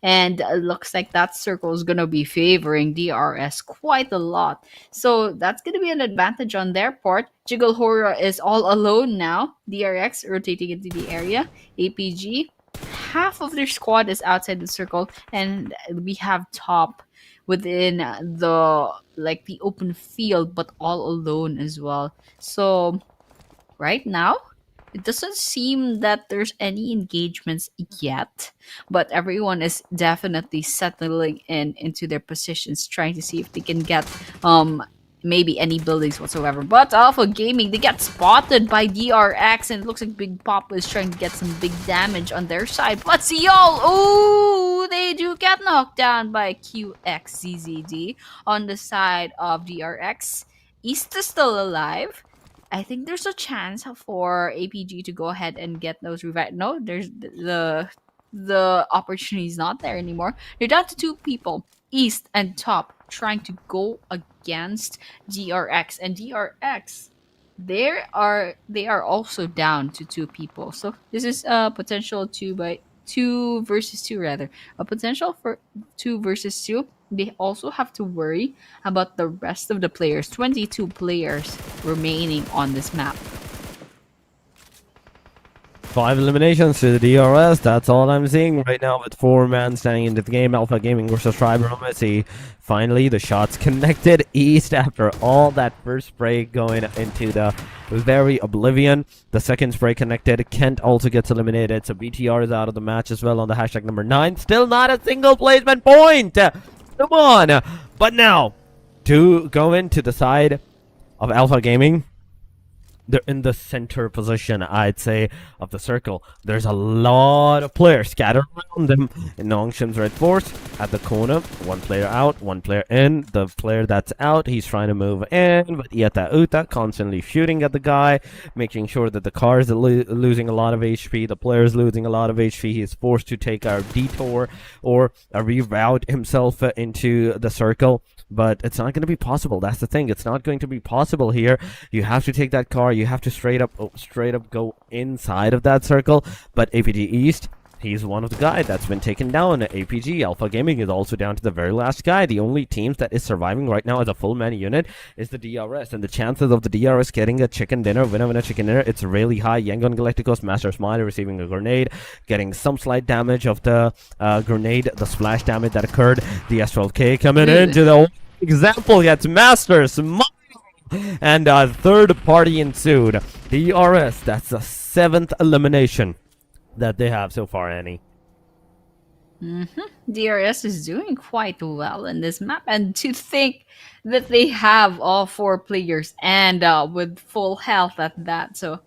And it looks like that circle is going to be favoring DRS quite a lot. So that's going to be an advantage on their part. Jiggle HORAA is all alone now. DRX rotating into the area. APG, half of their squad is outside the circle. And we have Top within the open field, but all alone as well. So right now, it doesn't seem that there's any engagements yet, but everyone is definitely settling into their positions, trying to see if they can get maybe any buildings whatsoever. But Alpha Gaming, they get spotted by DRX, and it looks like Big Papa is trying to get some big damage on their side. But see y'all, ooh, they do get knocked down by QXZZD on the side of DRX. East is still alive. I think there's a chance for APG to go ahead and get those revive. No, there's the opportunity is not there anymore. They're down to 2 people, East and Top, trying to go against DRX, and DRX, they are also down to 2 people. So this is a potential 2 versus 2 rather. A potential for 2 versus 2. They also have to worry about the rest of the players. 22 players remaining on this map. 5 eliminations to the DRS. That's all I'm seeing right now with 4 men standing into the game. Alpha Gaming versus REDFORCE. Finally, the shots connected East after all that first spray going into the very Oblivion. The second spray connected. Kent also gets eliminated. So BTR is out of the match as well on the hashtag number 9. Still not a single placement point. Come on. But now, to go into the side of Alpha Gaming, they're in the center position, I'd say, of the circle. There's a lot of players scattered around them. In NONGSHIM's REDFORCE at the corner, 1 player out, 1 player in. The player that's out, he's trying to move in, but Yeta Uta constantly shooting at the guy, making sure that the car is losing a lot of HP, the player is losing a lot of HP. He's forced to take a detour or reroute himself into the circle. But it's not going to be possible. That's the thing. It's not going to be possible here. You have to take that car. You have to straight up go inside of that circle. But APG East, he's one of the guys that's been taken down. APG Alpha Gaming is also down to the very last guy. The only teams that is surviving right now as a full man unit is the DRS. And the chances of the DRS getting a chicken dinner, winner chicken dinner, it's really high. YANGON Galacticos, Master Smiley receiving a grenade, getting some slight damage of the grenade, the splash damage that occurred. The S12K coming into the example gets Master Smiley. And a third party ensued. DRS, that's the 7th elimination that they have so far, Annie. DRS is doing quite well in this map, and to think that they have all 4 players and with full health at that, so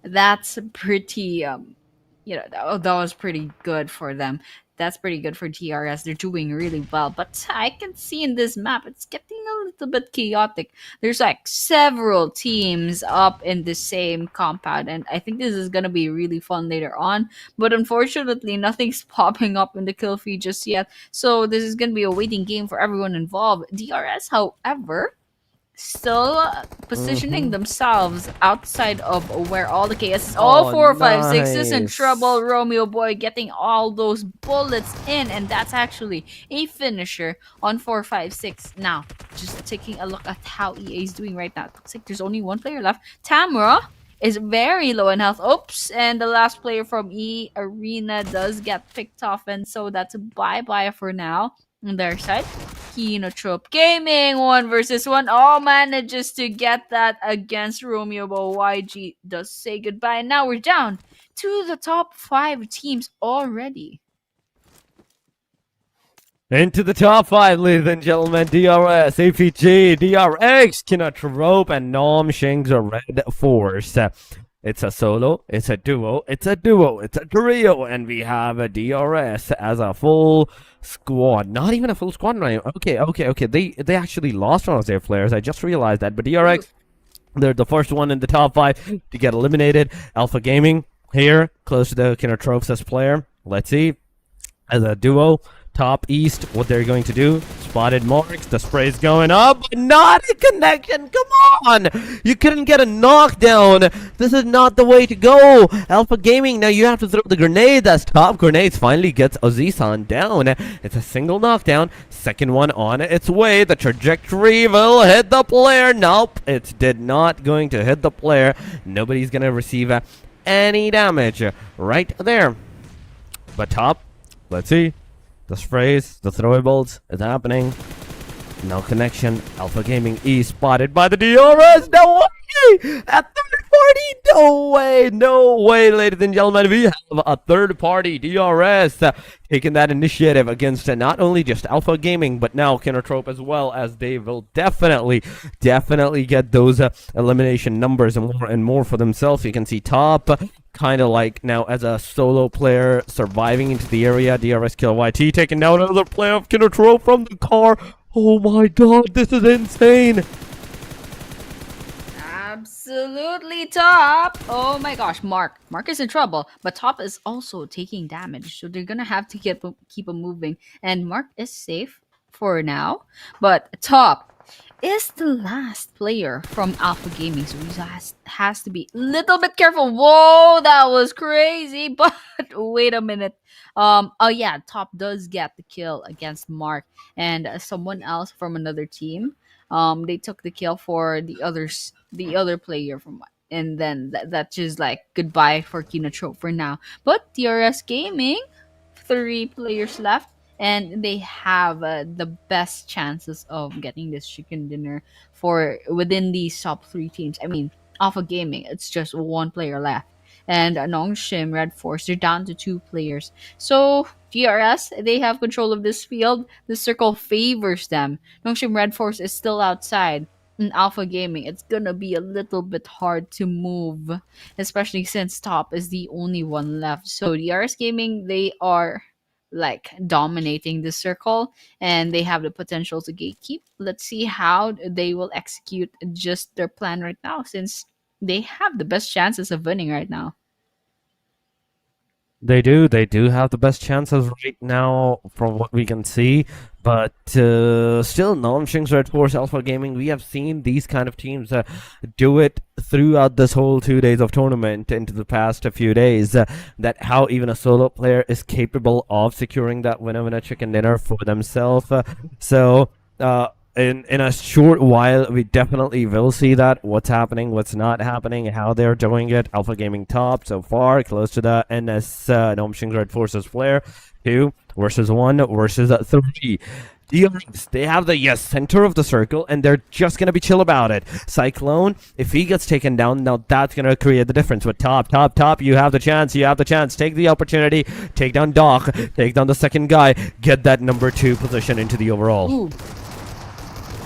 that's pretty that was pretty good for them. That's pretty good for DRS. They're doing really well, but I can see in this map it's getting a little bit chaotic. There's like several teams up in the same compound, and I think this is gonna be really fun later on, but unfortunately nothing's popping up in the kill feed just yet, so this is gonna be a waiting game for everyone involved. DRS, however, still positioning themselves outside of where all the KS is. All 4, 5, 6 is in trouble. Romeo Boy getting all those bullets in, and that's actually a finisher on 4, 5, 6. Now, just taking a look at how EA is doing right now. It looks like there's only 1 player left. Tamara is very low in health. Oops, and the last player from EARENA does get picked off, and so that's a bye-bye for now on their side. KINOTROPE Gaming 1 versus 1 all manages to get that against Romeo, but YG does say goodbye, and now we're down to the top 5 teams already. Into the top 5, ladies and gentlemen. DRS, APG, DRX, KINOTROPE, and NONGSHIM's REDFORCE. It's a solo, it's a duo, it's a trio, and we have a DRS as a full squad. Not even a full squad right now. Okay. They actually lost one of their players. I just realized that. But DRX, they're the first one in the top 5 to get eliminated. Alpha Gaming here, close to the KINOTROPE's player. Let's see. As a duo, top east, what they're going to do. Spotted marks, the spray's going up, but not a connection. Come on, you couldn't get a knockdown. This is not the way to go. Alpha Gaming, now you have to throw the grenade. That's top grenades, finally gets Ozizan down. It's a single knockdown, second one on its way. The trajectory will hit the player. Nope, it did not going to hit the player. Nobody's gonna receive any damage right there. But top, let's see. The sprays, the throwables is happening. No connection. Alpha Gaming is spotted by the DRS. No way! A third party? No way, ladies and gentlemen. We have a third party DRS taking that initiative against not only just Alpha Gaming, but now KINOTROPE as well, as they will definitely get those elimination numbers and more for themselves. You can see top, kind of like now as a solo player surviving into the area. DRS kill YT, taking down another player of KINOTROPE from the car. Oh my god, this is insane. Absolutely top. Oh my gosh, Mark is in trouble, but top is also taking damage, so they're gonna have to keep him moving, and Mark is safe for now, but top is the last player from Alpha Gaming, so he has to be a little bit careful. Whoa, that was crazy. But wait a minute. Oh yeah, top does get the kill against Mark and someone else from another team. They took the kill for the other player from and then that's just like goodbye for KINOTROPE for now. But DRS Gaming, 3 players left, and they have the best chances of getting this chicken dinner for within these top 3 teams. I mean, Alpha Gaming, it's just 1 player left, and NONGSHIM, REDFORCE, they're down to 2 players. So GRS, they have control of this field. The circle favors them. NONGSHIM REDFORCE is still outside. In Alpha Gaming, it's gonna be a little bit hard to move, especially since top is the only one left. So the RS Gaming, they are like dominating the circle, and they have the potential to gatekeep. Let's see how they will execute just their plan right now, since they have the best chances of winning right now. They do have the best chances right now from what we can see, but still, NONGSHIM's REDFORCE, Alpha Gaming, we have seen these kind of teams do it throughout this whole 2 days of tournament into the past few days, that how even a solo player is capable of securing that winner chicken dinner for themselves. In a short while, we definitely will see that what's happening, what's not happening, how they're doing it. Alpha Gaming top so far, close to the NS NONGSHIM REDFORCE's player. 2 versus 1 versus 3. They have the center of the circle, and they're just gonna be chill about it. Cyclone, if he gets taken down, now that's gonna create the difference. But top, you have the chance. Take the opportunity. Take down Doc. Take down the second guy. Get that number 2 position into the overall. Ooh.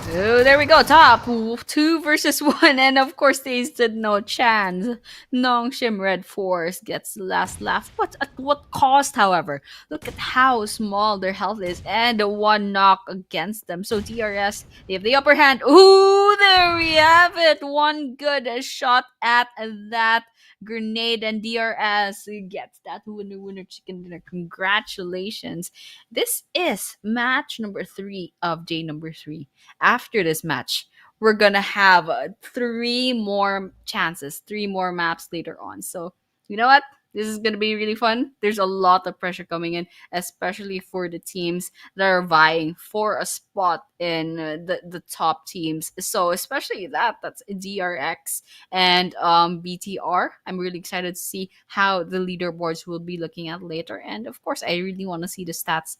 Oh, there we go. Top 2 versus 1, and of course they stood no chance. NONGSHIM REDFORCE gets the last laugh, but at what cost? However, look at how small their health is, and the 1 knock against them. So DRS, they have the upper hand. Ooh, there we have it. 1 good shot at that grenade, and DRS gets that winner chicken dinner. Congratulations. This is match number 3 of day number 3. After this match, we're gonna have 3 more chances, 3 more maps later on. So you know what, this is gonna be really fun. There's a lot of pressure coming in, especially for the teams that are vying for a spot in the top teams. So especially that's DRX and BTR. I'm really excited to see how the leaderboards will be looking at later, and of course I really want to see the stats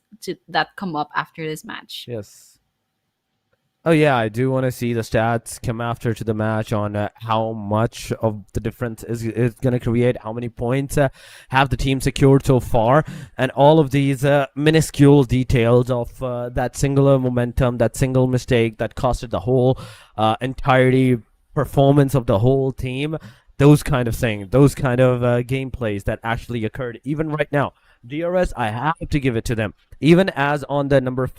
that come up after this match. Yes. Oh yeah, I do want to see the stats come after to the match on how much of the difference is going to create, how many points have the team secured so far, and all of these minuscule details of that singular momentum, that single mistake that costed the whole entirety performance of the whole team. Those kind of things, those kind of gameplays that actually occurred. Even right now, DRS, I have to give it to them. Even as on the number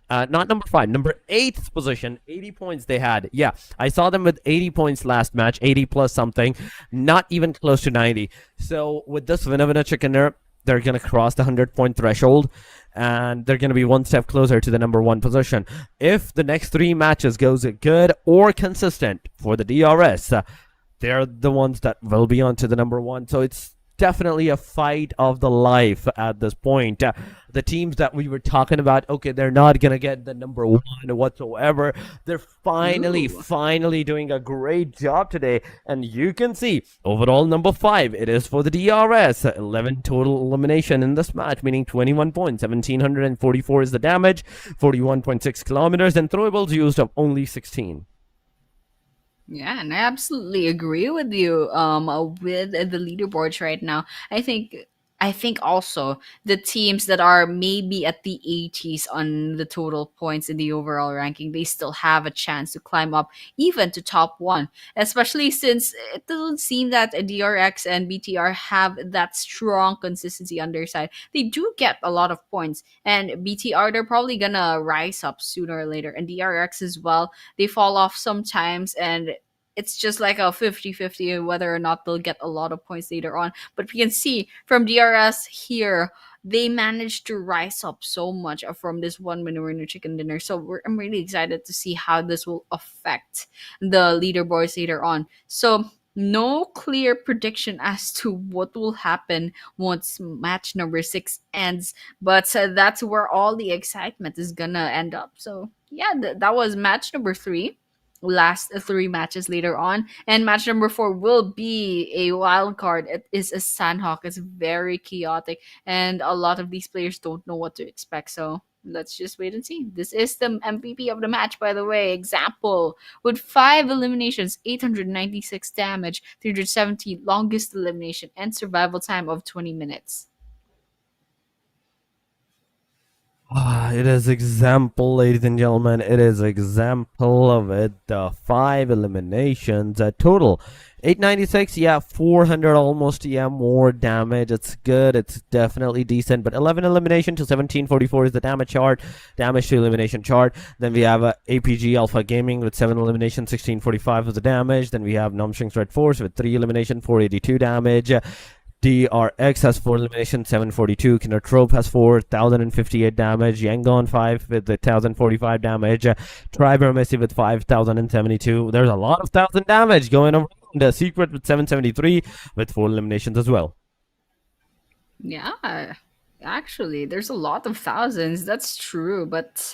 8th position, 80 points they had. Yeah, I saw them with 80 points last match, 80 plus something, not even close to 90. So with this winner chicken dinner, they're going to cross the 100-point threshold, and they're going to be 1 step closer to the number 1 position. If the next 3 matches goes good or consistent for the DRS, they're the ones that will be on to the number 1. So it's definitely a fight of the life at this point. The teams that we were talking about, okay, they're not gonna get the number 1 whatsoever. They're finally doing a great job today, and you can see overall number 5, it is for the DRS. 11 total elimination in this match, meaning 21 points. 1744 is the damage, 41.6 kilometers, and throwables used of only 16. Yeah, and I absolutely agree with you with the leaderboards right now. I think also the teams that are maybe at the 80s on the total points in the overall ranking, they still have a chance to climb up even to top 1, especially since it doesn't seem that DRX and BTR have that strong consistency on their side. They do get a lot of points, and BTR, they're probably gonna rise up sooner or later, and DRX as well. They fall off sometimes, and it's just like a 50-50 whether or not they'll get a lot of points later on. But we can see from DRS here, they managed to rise up so much from this 1 winner chicken dinner. So I'm really excited to see how this will affect the leaderboards later on. So no clear prediction as to what will happen once match number 6 ends, but that's where all the excitement is gonna end up. So yeah, that was match number 3. last 3 matches later on. And match number 4 will be a wild card. It is a Sanhok. It's very chaotic, and a lot of these players don't know what to expect. So let's just wait and see. This is the MVP of the match, by the way. Example, with 5 eliminations, 896 damage, 370 longest elimination, and survival time of 20 minutes. It is example, ladies and gentlemen. It is example of it. 5 eliminations, total 896. Yeah, 400 almost. Yeah, more damage. It's good. It's definitely decent. But 11 elimination to 1744 is the damage chart. Damage to elimination chart. Then we have APG Alpha Gaming with 7 elimination, 1645 is the damage. Then we have NONGSHIM's REDFORCE with 3 elimination, 482 damage. DRX has 4 elimination, 742. KINOTROPE has 4,058 damage. YANGON 5 with 1,045 damage. AEROMACY with 5,072. There's a lot of 1,000 damage going around. Secret with 773 with 4 eliminations as well. Yeah, actually, there's a lot of thousands. That's true, but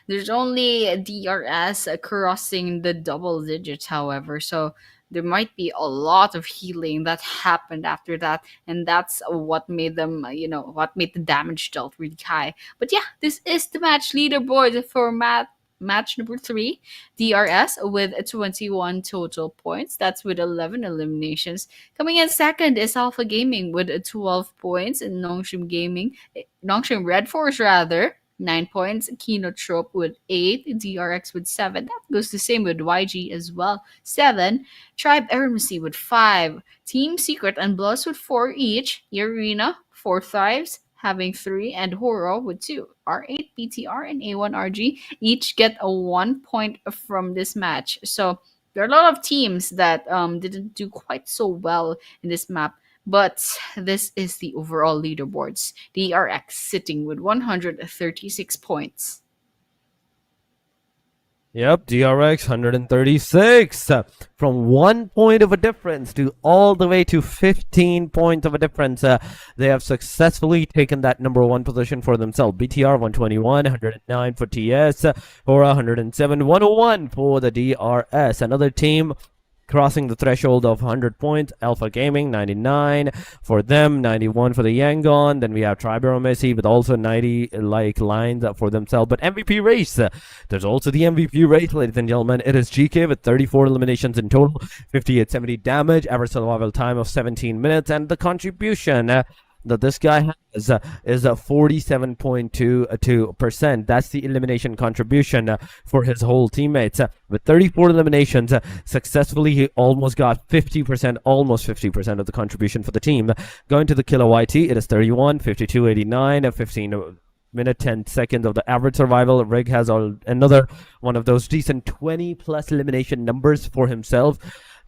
there's only DRS crossing the double digits, however. So there might be a lot of healing that happened after that, and that's what made them, what made the damage dealt really high. But yeah, this is the match leaderboard for match number 3. DRS with 21 total points. That's with 11 eliminations. Coming in second is Alpha Gaming with 12 points, and NONGSHIM REDFORCE rather, 9 points. KINOTROPE with 8. DRX with 7. That goes the same with YG as well, 7. AEROMACY with 5. Team Secret and BLUZZ with 4 each. EARENA 4 thrives, having 3, and HORAA with 2. R8 BTR and A1RG each get a 1 point from this match. So there are a lot of teams that didn't do quite so well in this map. But this is the overall leaderboards. DRX sitting with 136 points. Yep, DRX 136. From 1 point of a difference to all the way to 15 points of a difference. They have successfully taken that number 1 position for themselves. BTR 121, 109 for TS, HORAA 107, 101 for the DRS. Another team crossing the threshold of 100 points. Alpha Gaming 99 for them, 91 for the Yangon. Then we have AEROMACY with also 90 lines for themselves. But MVP race, there's also the MVP race, ladies and gentlemen. It is GK with 34 eliminations in total, 5870 damage, average survival time of 17 minutes, and the contribution that this guy has is 47.22%. That's the elimination contribution for his whole teammates. With 34 eliminations, successfully he almost got 50%, almost 50% of the contribution for the team. Going to the killer YT, it is 31, 52, 89, 15 minute 10 seconds of the average survival. Rig has another one of those decent 20 plus elimination numbers for himself.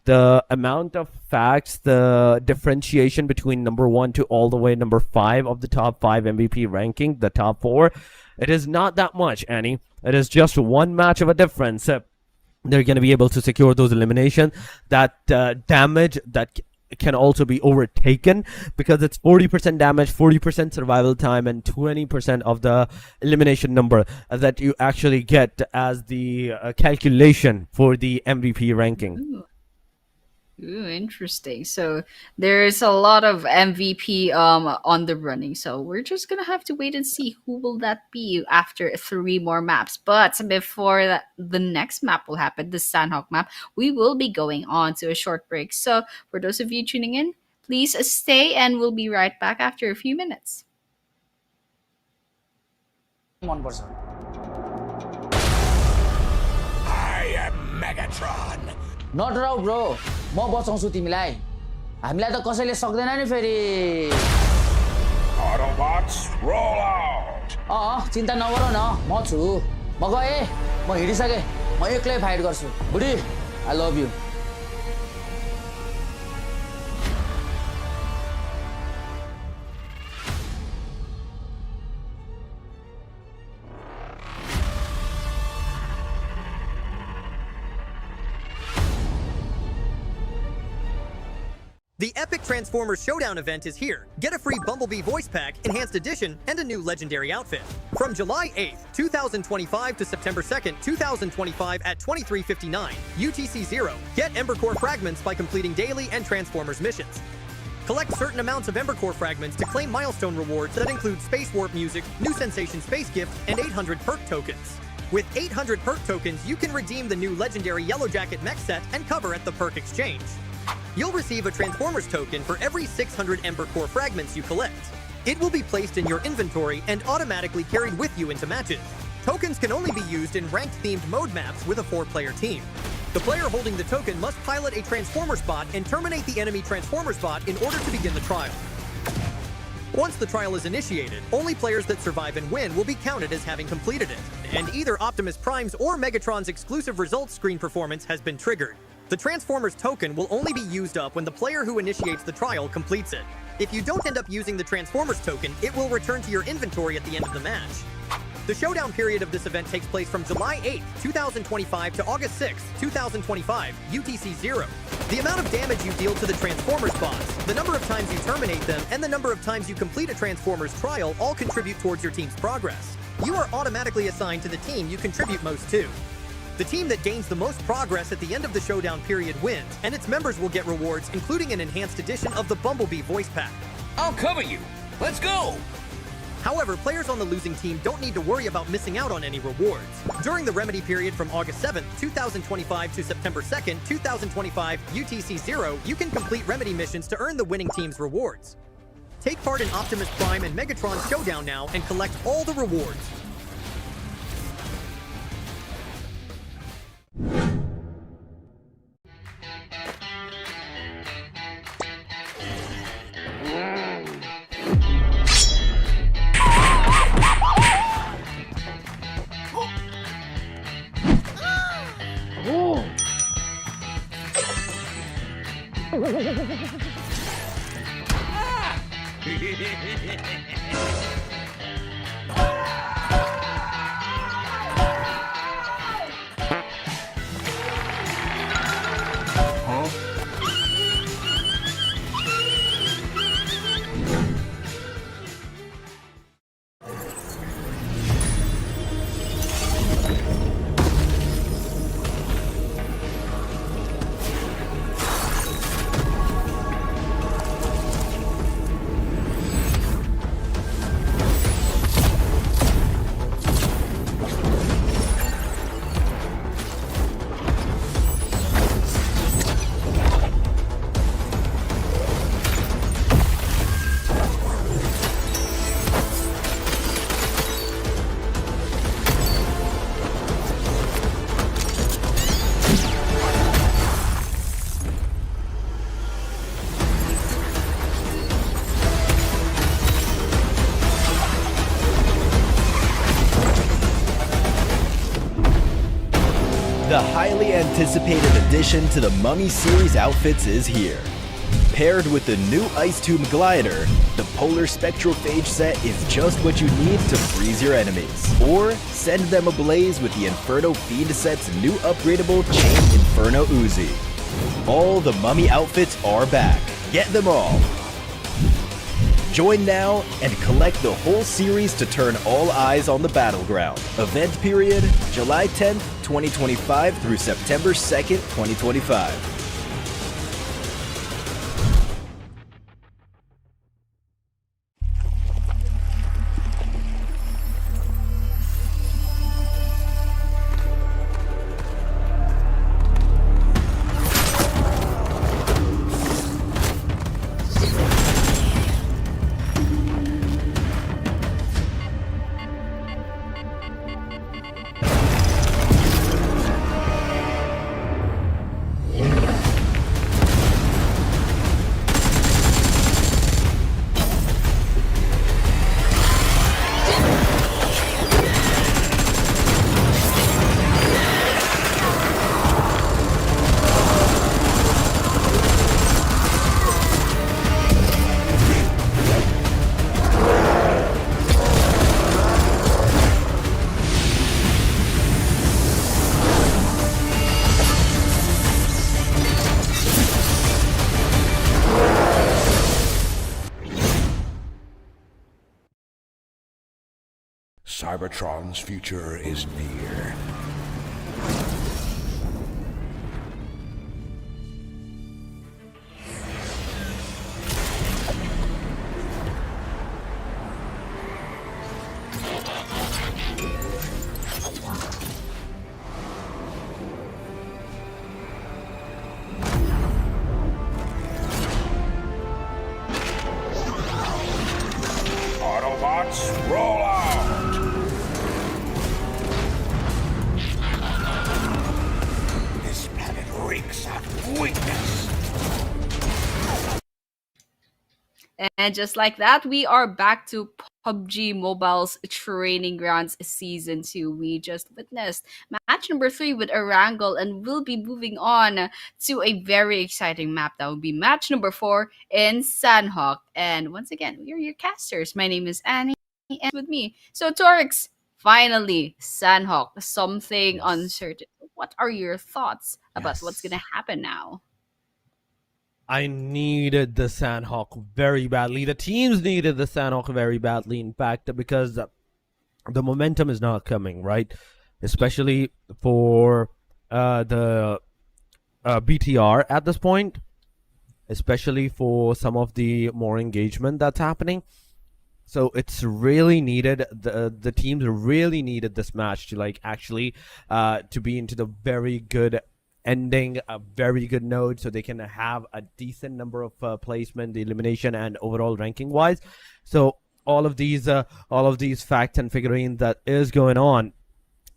The amount of facts, the differentiation between number 1 to all the way number 5 of the top 5 MVP ranking, the top 4, it is not that much, Annie. It is just 1 match of a difference. They're going to be able to secure those eliminations. That damage that can also be overtaken because it's 40% damage, 40% survival time, and 20% of the elimination number that you actually get as the calculation for the MVP ranking. Ooh, interesting. So there's a lot of MVP on the running. So we're just gonna have to wait and see who will that be after 3 more maps. But before the next map will happen, the Sanhok map, we will be going on to a short break. So for those of you tuning in, please stay and we'll be right back after a few minutes. I am Megatron. नट राउ bro, म बचाउँछु तिमीलाई. हामीलाई त कसैले सक्दैन नि फेरि. Autobots, roll out. चिन्ता नगरौ न, म छु. म गए, म हिडिसके. म एक्लै फाइट गर्छु. बुढी, I love you. The epic Transformers Showdown event is here. Get a free Bumblebee voice pack, enhanced edition, and a new legendary outfit. From July 8th, 2025 to September 2nd, 2025 at 23:59 UTC-0, get Ember Core fragments by completing daily and Transformers missions. Collect certain amounts of Ember Core fragments to claim milestone rewards that include Space Warp music, New Sensation Space Gift, and 800 perk tokens. With 800 perk tokens, you can redeem the new legendary Yellow Jacket mech set and cover at the perk exchange. You'll receive a Transformers token for every 600 Ember Core fragments you collect. It will be placed in your inventory and automatically carried with you into matches. Tokens can only be used in ranked-themed mode maps with a 4-player team. The player holding the token must pilot a Transformers bot and terminate the enemy Transformers bot in order to begin the trial. Once the trial is initiated, only players that survive and win will be counted as having completed it, and either Optimus Prime's or Megatron's exclusive results screen performance has been triggered. The Transformers token will only be used up when the player who initiates the trial completes it. If you don't end up using the Transformers token, it will return to your inventory at the end of the match. The showdown period of this event takes place from July 8th, 2025 to August 6th, 2025, UTC-0. The amount of damage you deal to the Transformers bots, the number of times you terminate them, and the number of times you complete a Transformers trial all contribute towards your team's progress. You are automatically assigned to the team you contribute most to. The team that gains the most progress at the end of the showdown period wins, and its members will get rewards, including an enhanced edition of the Bumblebee voice pack. I'll cover you. Let's go. However, players on the losing team don't need to worry about missing out on any rewards. During the remedy period from August 7th, 2025 to September 2nd, 2025, UTC-0, you can complete remedy missions to earn the winning team's rewards. Take part in Optimus Prime and Megatron Showdown now and collect all the rewards. The highly anticipated addition to the Mummy series outfits is here. Paired with the new Ice Tomb Glider, the Polar Spectrophage set is just what you need to freeze your enemies. Or send them ablaze with the Inferno Fiend set's new upgradable Chain Inferno Uzi. All the Mummy outfits are back. Get them all. Join now and collect the whole series to turn all eyes on the battleground. Event period, July 10th, 2025 through September 2nd, 2025. Cybertron's future is near. Autobots, roll out! This planet reeks of weakness. And just like that, we are back to PUBG Mobile's Training Grounds Season 2. We just witnessed match number 3 with Erangel, and we'll be moving on to a very exciting map. That will be match number 4 in Sanhok. And once again, we are your casters. My name is Annie, and with me. So, Torix, finally, Sanhok, something uncertain. What are your thoughts about what's going to happen now? I needed the Sanhok very badly. The teams needed the Sanhok very badly, in fact, because the momentum is not coming, right? Especially for the BTR at this point, especially for some of the more engagement that's happening. So it's really needed. The teams really needed this match to actually to be into the very good ending, a very good note, so they can have a decent number of placement, the elimination, and overall ranking wise. So all of these facts and figurines that is going on,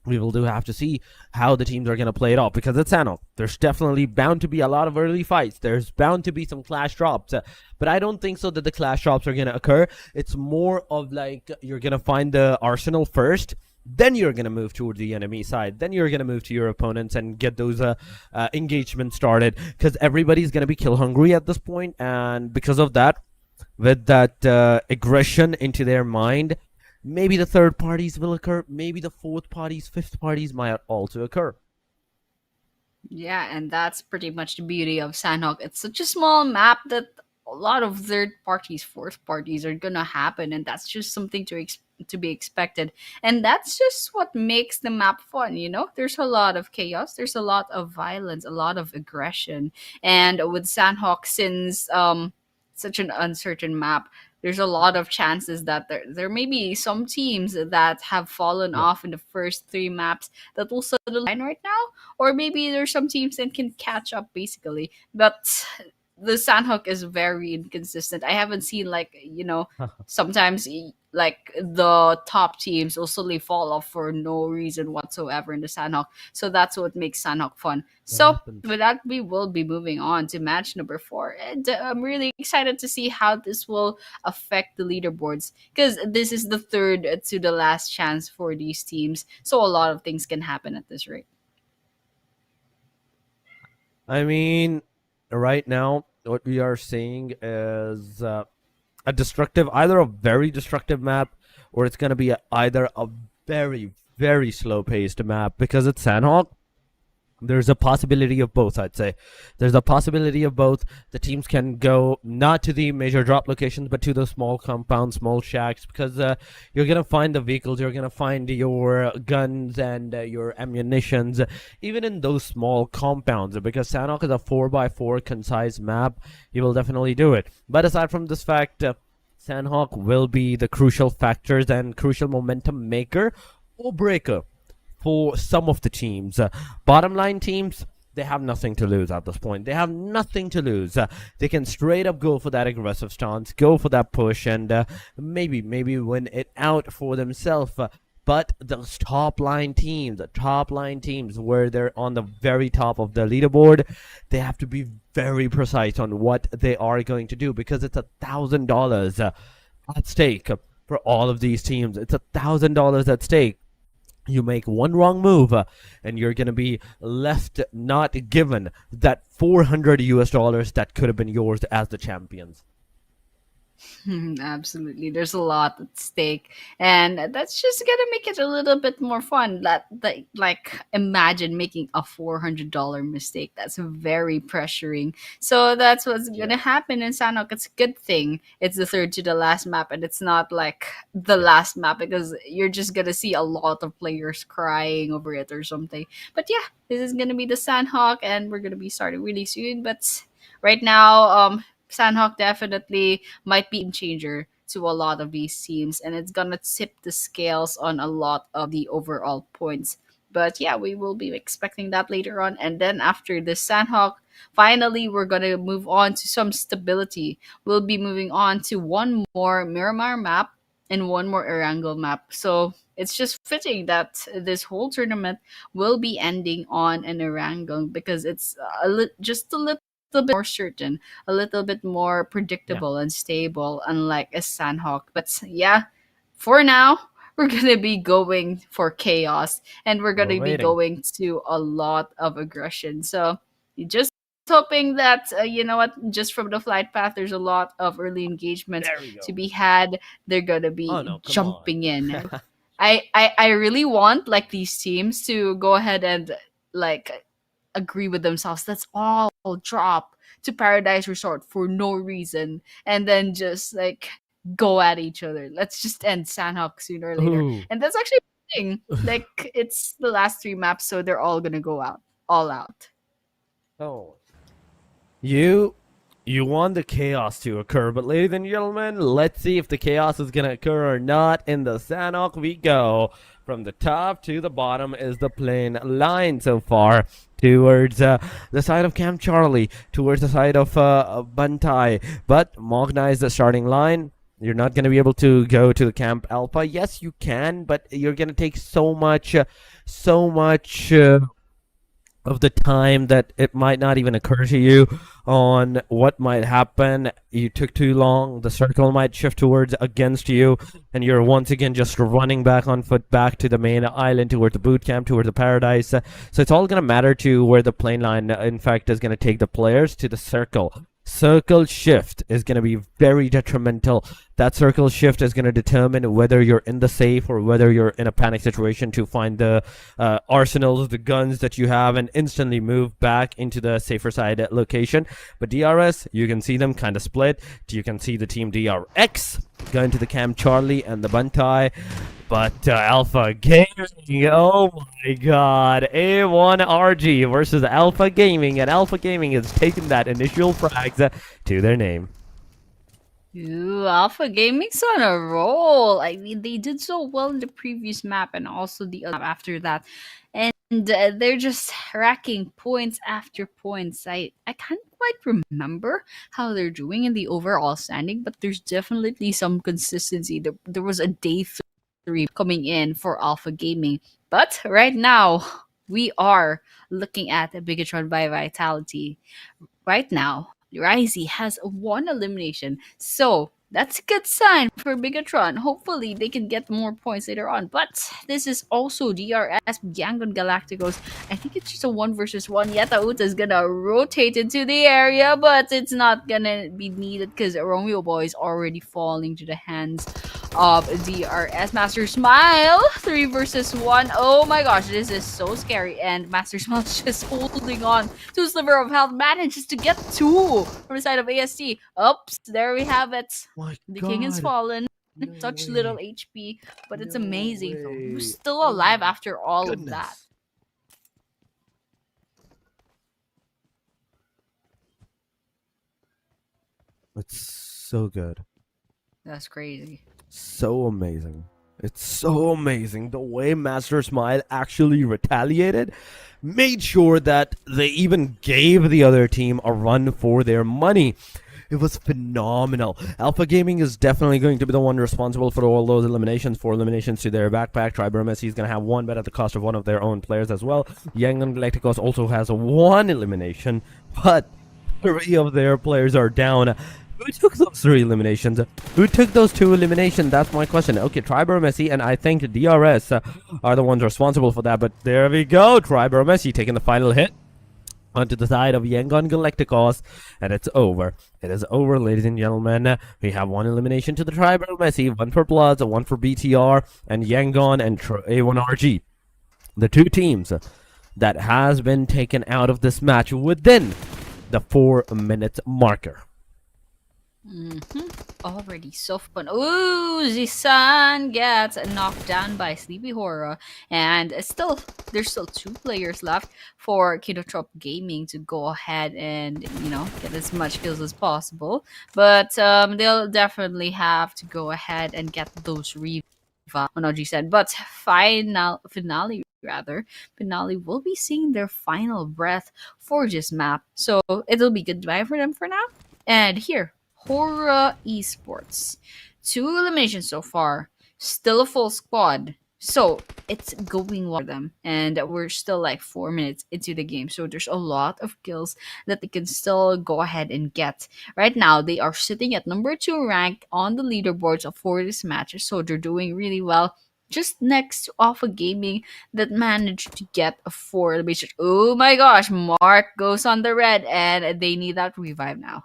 we will have to see how the teams are going to play it off, because it's Sanhok. There's definitely bound to be a lot of early fights. There's bound to be some clash drops, but I don't think so that the clash drops are going to occur. It's more of you're going to find the arsenal first, then you're going to move toward the enemy side, then you're going to move to your opponents and get those engagements started, because everybody's going to be kill hungry at this point. And because of that, with that aggression into their mind, maybe the third parties will occur, maybe the fourth parties, fifth parties might also occur. Yeah, and that's pretty much the beauty of Sanhok. It's such a small map that a lot of third parties, fourth parties are gonna happen, and that's just something to be expected. And that's just what makes the map fun, you know? There's a lot of chaos, there's a lot of violence, a lot of aggression. And with Sanhok, since such an uncertain map, there's a lot of chances that there may be some teams that have fallen off in the first 3 maps that will settle line right now, or maybe there's some teams that can catch up basically. But the Sanhok is very inconsistent. I haven't seen sometimes the top teams will suddenly fall off for no reason whatsoever in the Sanhok. So that's what makes Sanhok fun. So with that, we will be moving on to match number 4. And I'm really excited to see how this will affect the leaderboards, because this is the third to the last chance for these teams. So a lot of things can happen at this rate. I mean, right now, what we are seeing is a either a very destructive map, or it's going to be either a very, very slow-paced map, because it's Sanhok. There's a possibility of both, I'd say. There's a possibility of both. The teams can go not to the major drop locations, but to the small compounds, small shacks, because you're going to find the vehicles, you're going to find your guns and your ammunitions, even in those small compounds, because Sanhok is a 4x4 concise map. You will definitely do it. But aside from this fact, Sanhok will be the crucial factors and crucial momentum maker or breaker for some of the teams. Bottom line teams, they have nothing to lose at this point. They have nothing to lose. They can straight up go for that aggressive stance, go for that push, and maybe win it out for themselves. But those top line teams where they're on the very top of the leaderboard, they have to be very precise on what they are going to do, because it's $1,000 at stake for all of these teams. It's $1,000 at stake. You make one wrong move and you're going to be left not given that $400 that could have been yours as the champions. Absolutely. There's a lot at stake. And that's just gonna make it a little bit more fun. That like imagine making a $400 mistake. That's very pressuring. So that's what's gonna happen in Sanhok. It's a good thing. It's the third to the last map, and it's not like the last map because you're just gonna see a lot of players crying over it or something. But yeah, this is gonna be the Sanhok, and we're gonna be starting really soon. But right now, Sanhok definitely might be a changer to a lot of these teams, and it's gonna tip the scales on a lot of the overall points. But yeah, we will be expecting that later on. And then after the Sanhok, finally we're gonna move on to some stability. We'll be moving on to one more Miramar map and one more Erangel map. So it's just fitting that this whole tournament will be ending on an Erangel because it's just a little bit more certain, a little bit more predictable and stable, unlike a Sanhok. But yeah, for now, we're gonna be going for chaos, and we're gonna be going to a lot of aggression. So just hoping that you know what, just from the flight path, there's a lot of early engagement to be had. They're gonna be jumping in. I really want like these teams to go ahead and like agree with themselves. Let's all drop to Paradise Resort for no reason and then just like go at each other. Let's just end Sanhok sooner or later. Ooh. And that's actually a thing. Like it's the last 3 maps, so they're all gonna go out. All out. Oh. You want the chaos to occur, but ladies and gentlemen, let's see if the chaos is gonna occur or not. In the Sanhok we go. From the top to the bottom is the plain line so far. Towards the side of Camp Charlie, towards the side of Bantai. But Mogna is the starting line. You're not going to be able to go to the Camp Alpha. Yes, you can, but you're going to take so much of the time that it might not even occur to you on what might happen. You took too long. The circle might shift towards against you, and you're once again just running back on foot back to the main island, towards the boot camp, towards the paradise. So it's all going to matter to where the plane line, in fact, is going to take the players to the circle. Circle shift is going to be very detrimental. That circle shift is going to determine whether you're in the safe or whether you're in a panic situation to find the arsenals, the guns that you have, and instantly move back into the safer side location. But DRS, you can see them kind of split. You can see the team DRX going to the Camp Charlie and the Bantai. But Alpha Gaming, oh my god, A1 RG versus Alpha Gaming, and Alpha Gaming has taken that initial frags to their name. Ooh, Alpha Gaming's on a roll. I mean, they did so well in the previous map and also the other map after that. And they're just racking points after points. I can't quite remember how they're doing in the overall standing, but there's definitely some consistency. There was a day 3 coming in for Alpha Gaming. But right now, we are looking at a BIGETRON by Vitality. Right now, Ryzie has 1 elimination. So that's a good sign for BIGETRON. Hopefully, they can get more points later on. But this is also DRS, YANGON Galacticos. I think it's just a 1 versus 1. Yetauta is gonna rotate into the area, but it's not gonna be needed because Romeo Boy is already falling to the hands of DRS. Master Smile, 3 versus 1. Oh my gosh, this is so scary. And Master Smile is just holding on to a sliver of health, manages to get 2 from the side of AST. Oops, there we have it. The king has fallen. Such little HP, but it's amazing. Who's still alive after all of that? It's so good. That's crazy. So amazing. It's so amazing the way Master Smile actually retaliated, made sure that they even gave the other team a run for their money. It was phenomenal. Alpha Gaming is definitely going to be the one responsible for all those eliminations, 4 eliminations to their backpack. REDFORCE is going to have 1, but at the cost of one of their own players as well. YANGON Galacticos also has 1 elimination, but 3 of their players are down. Who took those 3 eliminations? Who took those 2 eliminations? That's my question. Okay, REDFORCE and I think DRS are the ones responsible for that, but there we go. REDFORCE taking the final hit. onto the side of YANGON Galacticos, and it's over. It is over, ladies and gentlemen. We have one elimination to the AEROMACY, one for BLUZZ, one for BTR, and YANGON and A1RG. The two teams that has been taken out of this match within the 4-minute marker. Already so fun. Ooh, Zisan gets knocked down by Sleepy HORAA, and there's still 2 players left for KINOTROPE Gaming to go ahead and get as much kills as possible. But they'll definitely have to go ahead and get those revives on OG said. But finale will be seeing their final breath for this map, so it'll be goodbye for them for now. And here, HORAA Esports, 2 eliminations so far, still a full squad, so it's going well for them, and we're still like 4 minutes into the game, so there's a lot of kills that they can still go ahead and get. Right now they are sitting at number 2 rank on the leaderboards for this match, so they're doing really well, just next to Alpha Gaming that managed to get a 4 elimination. Oh my gosh, Mark goes on the red, and they need that revive now.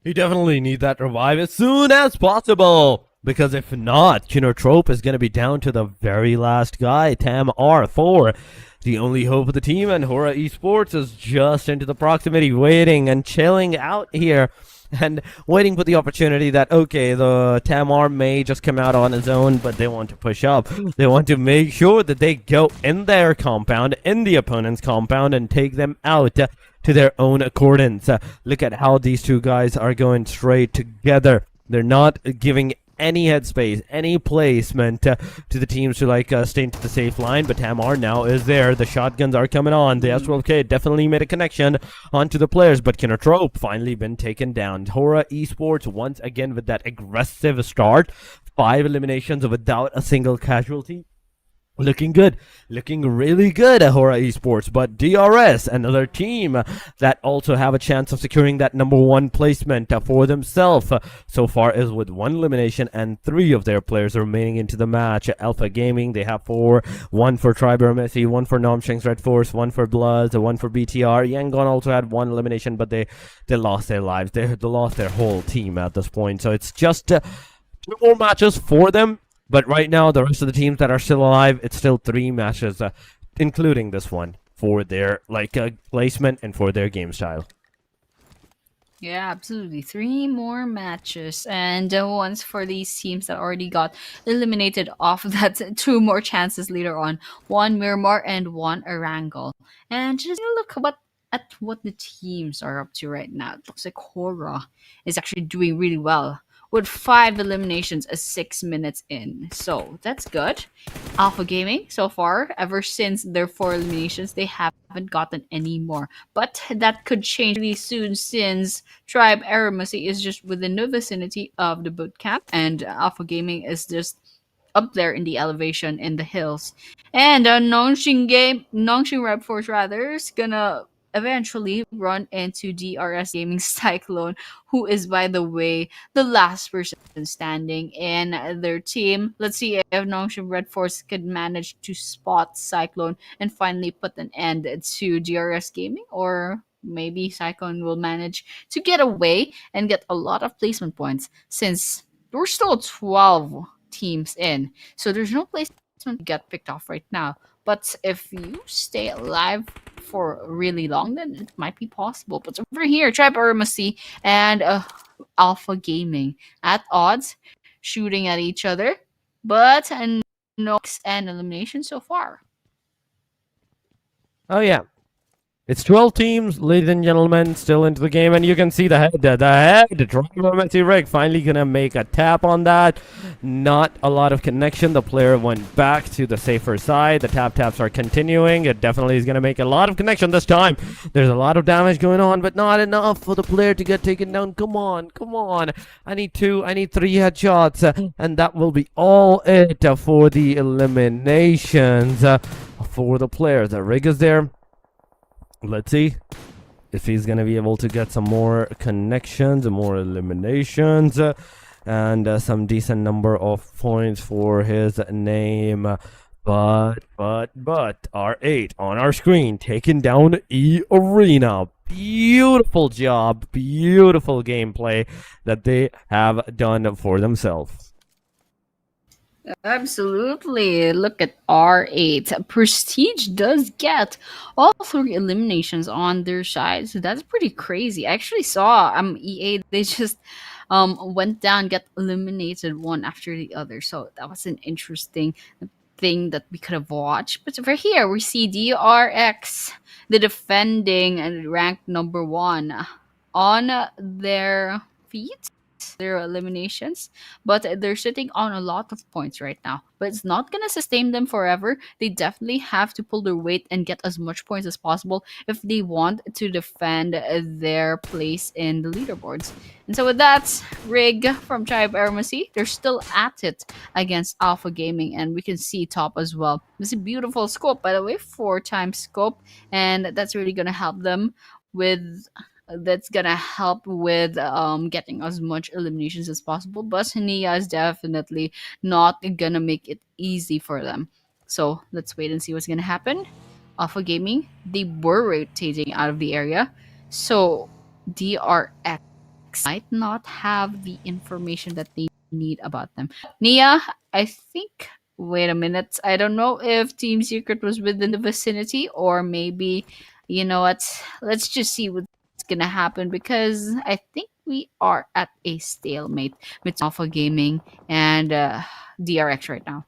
You definitely need that revive as soon as possible, because if not, KINOTROPE is going to be down to the very last guy, Tam R4, the only hope of the team, and HORAA Esports is just into the proximity, waiting and chilling out here, and waiting for the opportunity that, okay, the Tamar may just come out on his own, but they want to push up. They want to make sure that they go in their compound, in the opponent's compound, and take them out to their own accordance. Look at how these 2 guys are going straight together. They're not giving any headspace, any placement to the teams to stay into the safe line, but Tamar now is there. The shotguns are coming on. The S12K definitely made a connection onto the players, but KINOTROPE finally been taken down. HORAA Esports once again with that aggressive start, 5 eliminations without a single casualty. Looking good, looking really good at HORAA Esports, but DRS, another team that also have a chance of securing that number 1 placement for themselves, so far is with 1 elimination and 3 of their players remaining into the match. Alpha Gaming, they have 4, 1 for AEROMACY, 1 for NONGSHIM's REDFORCE, 1 for BLUZZ, 1 for BTR. YANGON also had 1 elimination, but they lost their lives. They lost their whole team at this point, so it's just 2 more matches for them. But right now, the rest of the teams that are still alive, it's still 3 matches, including this one, for their placement and for their game style. Yeah, absolutely. 3 more matches, and once for these teams that already got eliminated off of that, 2 more chances later on. 1 Miramar and 1 Erangel. And just look at what the teams are up to right now. It looks like HORAA is actually doing really well, with 5 eliminations 6 minutes in. So that's good. Alpha Gaming, so far, ever since their 4 eliminations, they haven't gotten any more. But that could change really soon, since Tribe AEROMACY is just within the vicinity of the boot camp, and Alpha Gaming is just up there in the elevation in the hills. And NONGSHIM REDFORCE rather is gonna eventually run into DRS Gaming Cyclone, who is, by the way, the last person standing in their team. Let's see if NONGSHIM REDFORCE could manage to spot Cyclone and finally put an end to DRS Gaming, or maybe Cyclone will manage to get away and get a lot of placement points, since we're still 12 teams in, so there's no placement to get picked off right now. But if you stay alive for really long, then it might be possible. But over here, Tribe AEROMACY and Alpha Gaming at odds, shooting at each other, but no and elimination so far. Oh yeah, it's 12 teams, ladies and gentlemen, still into the game, and you can see the head, AEROMACY Rig finally gonna make a tap on that. Not a lot of connection. The player went back to the safer side. The taps are continuing. It definitely is gonna make a lot of connection this time. There's a lot of damage going on, but not enough for the player to get taken down. Come on. I need 3 headshots, and that will be all it for the eliminations for the players. The Rig is there. Let's see if he's going to be able to get some more connections, more eliminations, and some decent number of points for his name. But R8 on our screen taking down EARENA. Beautiful job, beautiful gameplay that they have done for themselves. Absolutely. Look at R8. Prestige does get all 3 eliminations on their side. So that's pretty crazy. I actually saw EA, they just went down, get eliminated one after the other. So that was an interesting thing that we could have watched. But over here we see DRX, the defending and ranked number 1 on their feet, their eliminations, but they're sitting on a lot of points right now. But it's not gonna sustain them forever. They definitely have to pull their weight and get as much points as possible if they want to defend their place in the leaderboards. And so with that, Rig from Tribe AEROMACY, they're still at it against Alpha Gaming, and we can see top as well. This is a beautiful scope, by the way, 4 times scope, and that's really gonna help them with getting as much eliminations as possible. But Nia is definitely not gonna make it easy for them. So let's wait and see what's gonna happen. Alpha Gaming, they were rotating out of the area, so DRX might not have the information that they need about them. Nia, I think. Wait a minute. I don't know if Team Secret was within the vicinity, or maybe, you know what? Let's just see what's gonna happen, because I think we are at a stalemate with Alpha Gaming and DRX right now.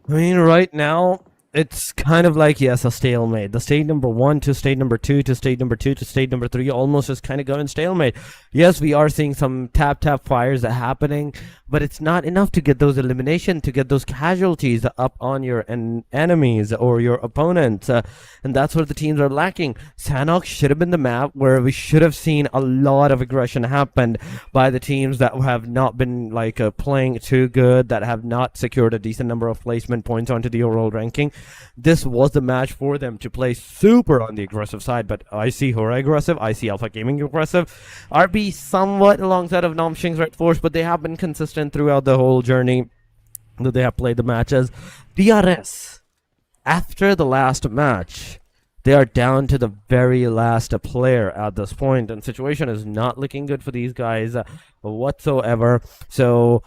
I mean, right now, it's kind of like, yes, a stalemate. The state number 1 to state number 2 to state number 2 to state number 3 almost is kind of going stalemate. Yes, we are seeing some tap fires happening, but it's not enough to get those elimination, to get those casualties up on your enemies or your opponents, and that's what the teams are lacking. Sanhok should have been the map where we should have seen a lot of aggression happen by the teams that have not been playing too good, that have not secured a decent number of placement points onto the overall ranking. This was the match for them to play super on the aggressive side, but I see HORAA aggressive, I see Alpha Gaming aggressive, RB somewhat alongside of NONGSHIM's REDFORCE, but they have been consistent throughout the whole journey that they have played the matches. DRS, after the last match, they are down to the very last player at this point, and situation is not looking good for these guys whatsoever. So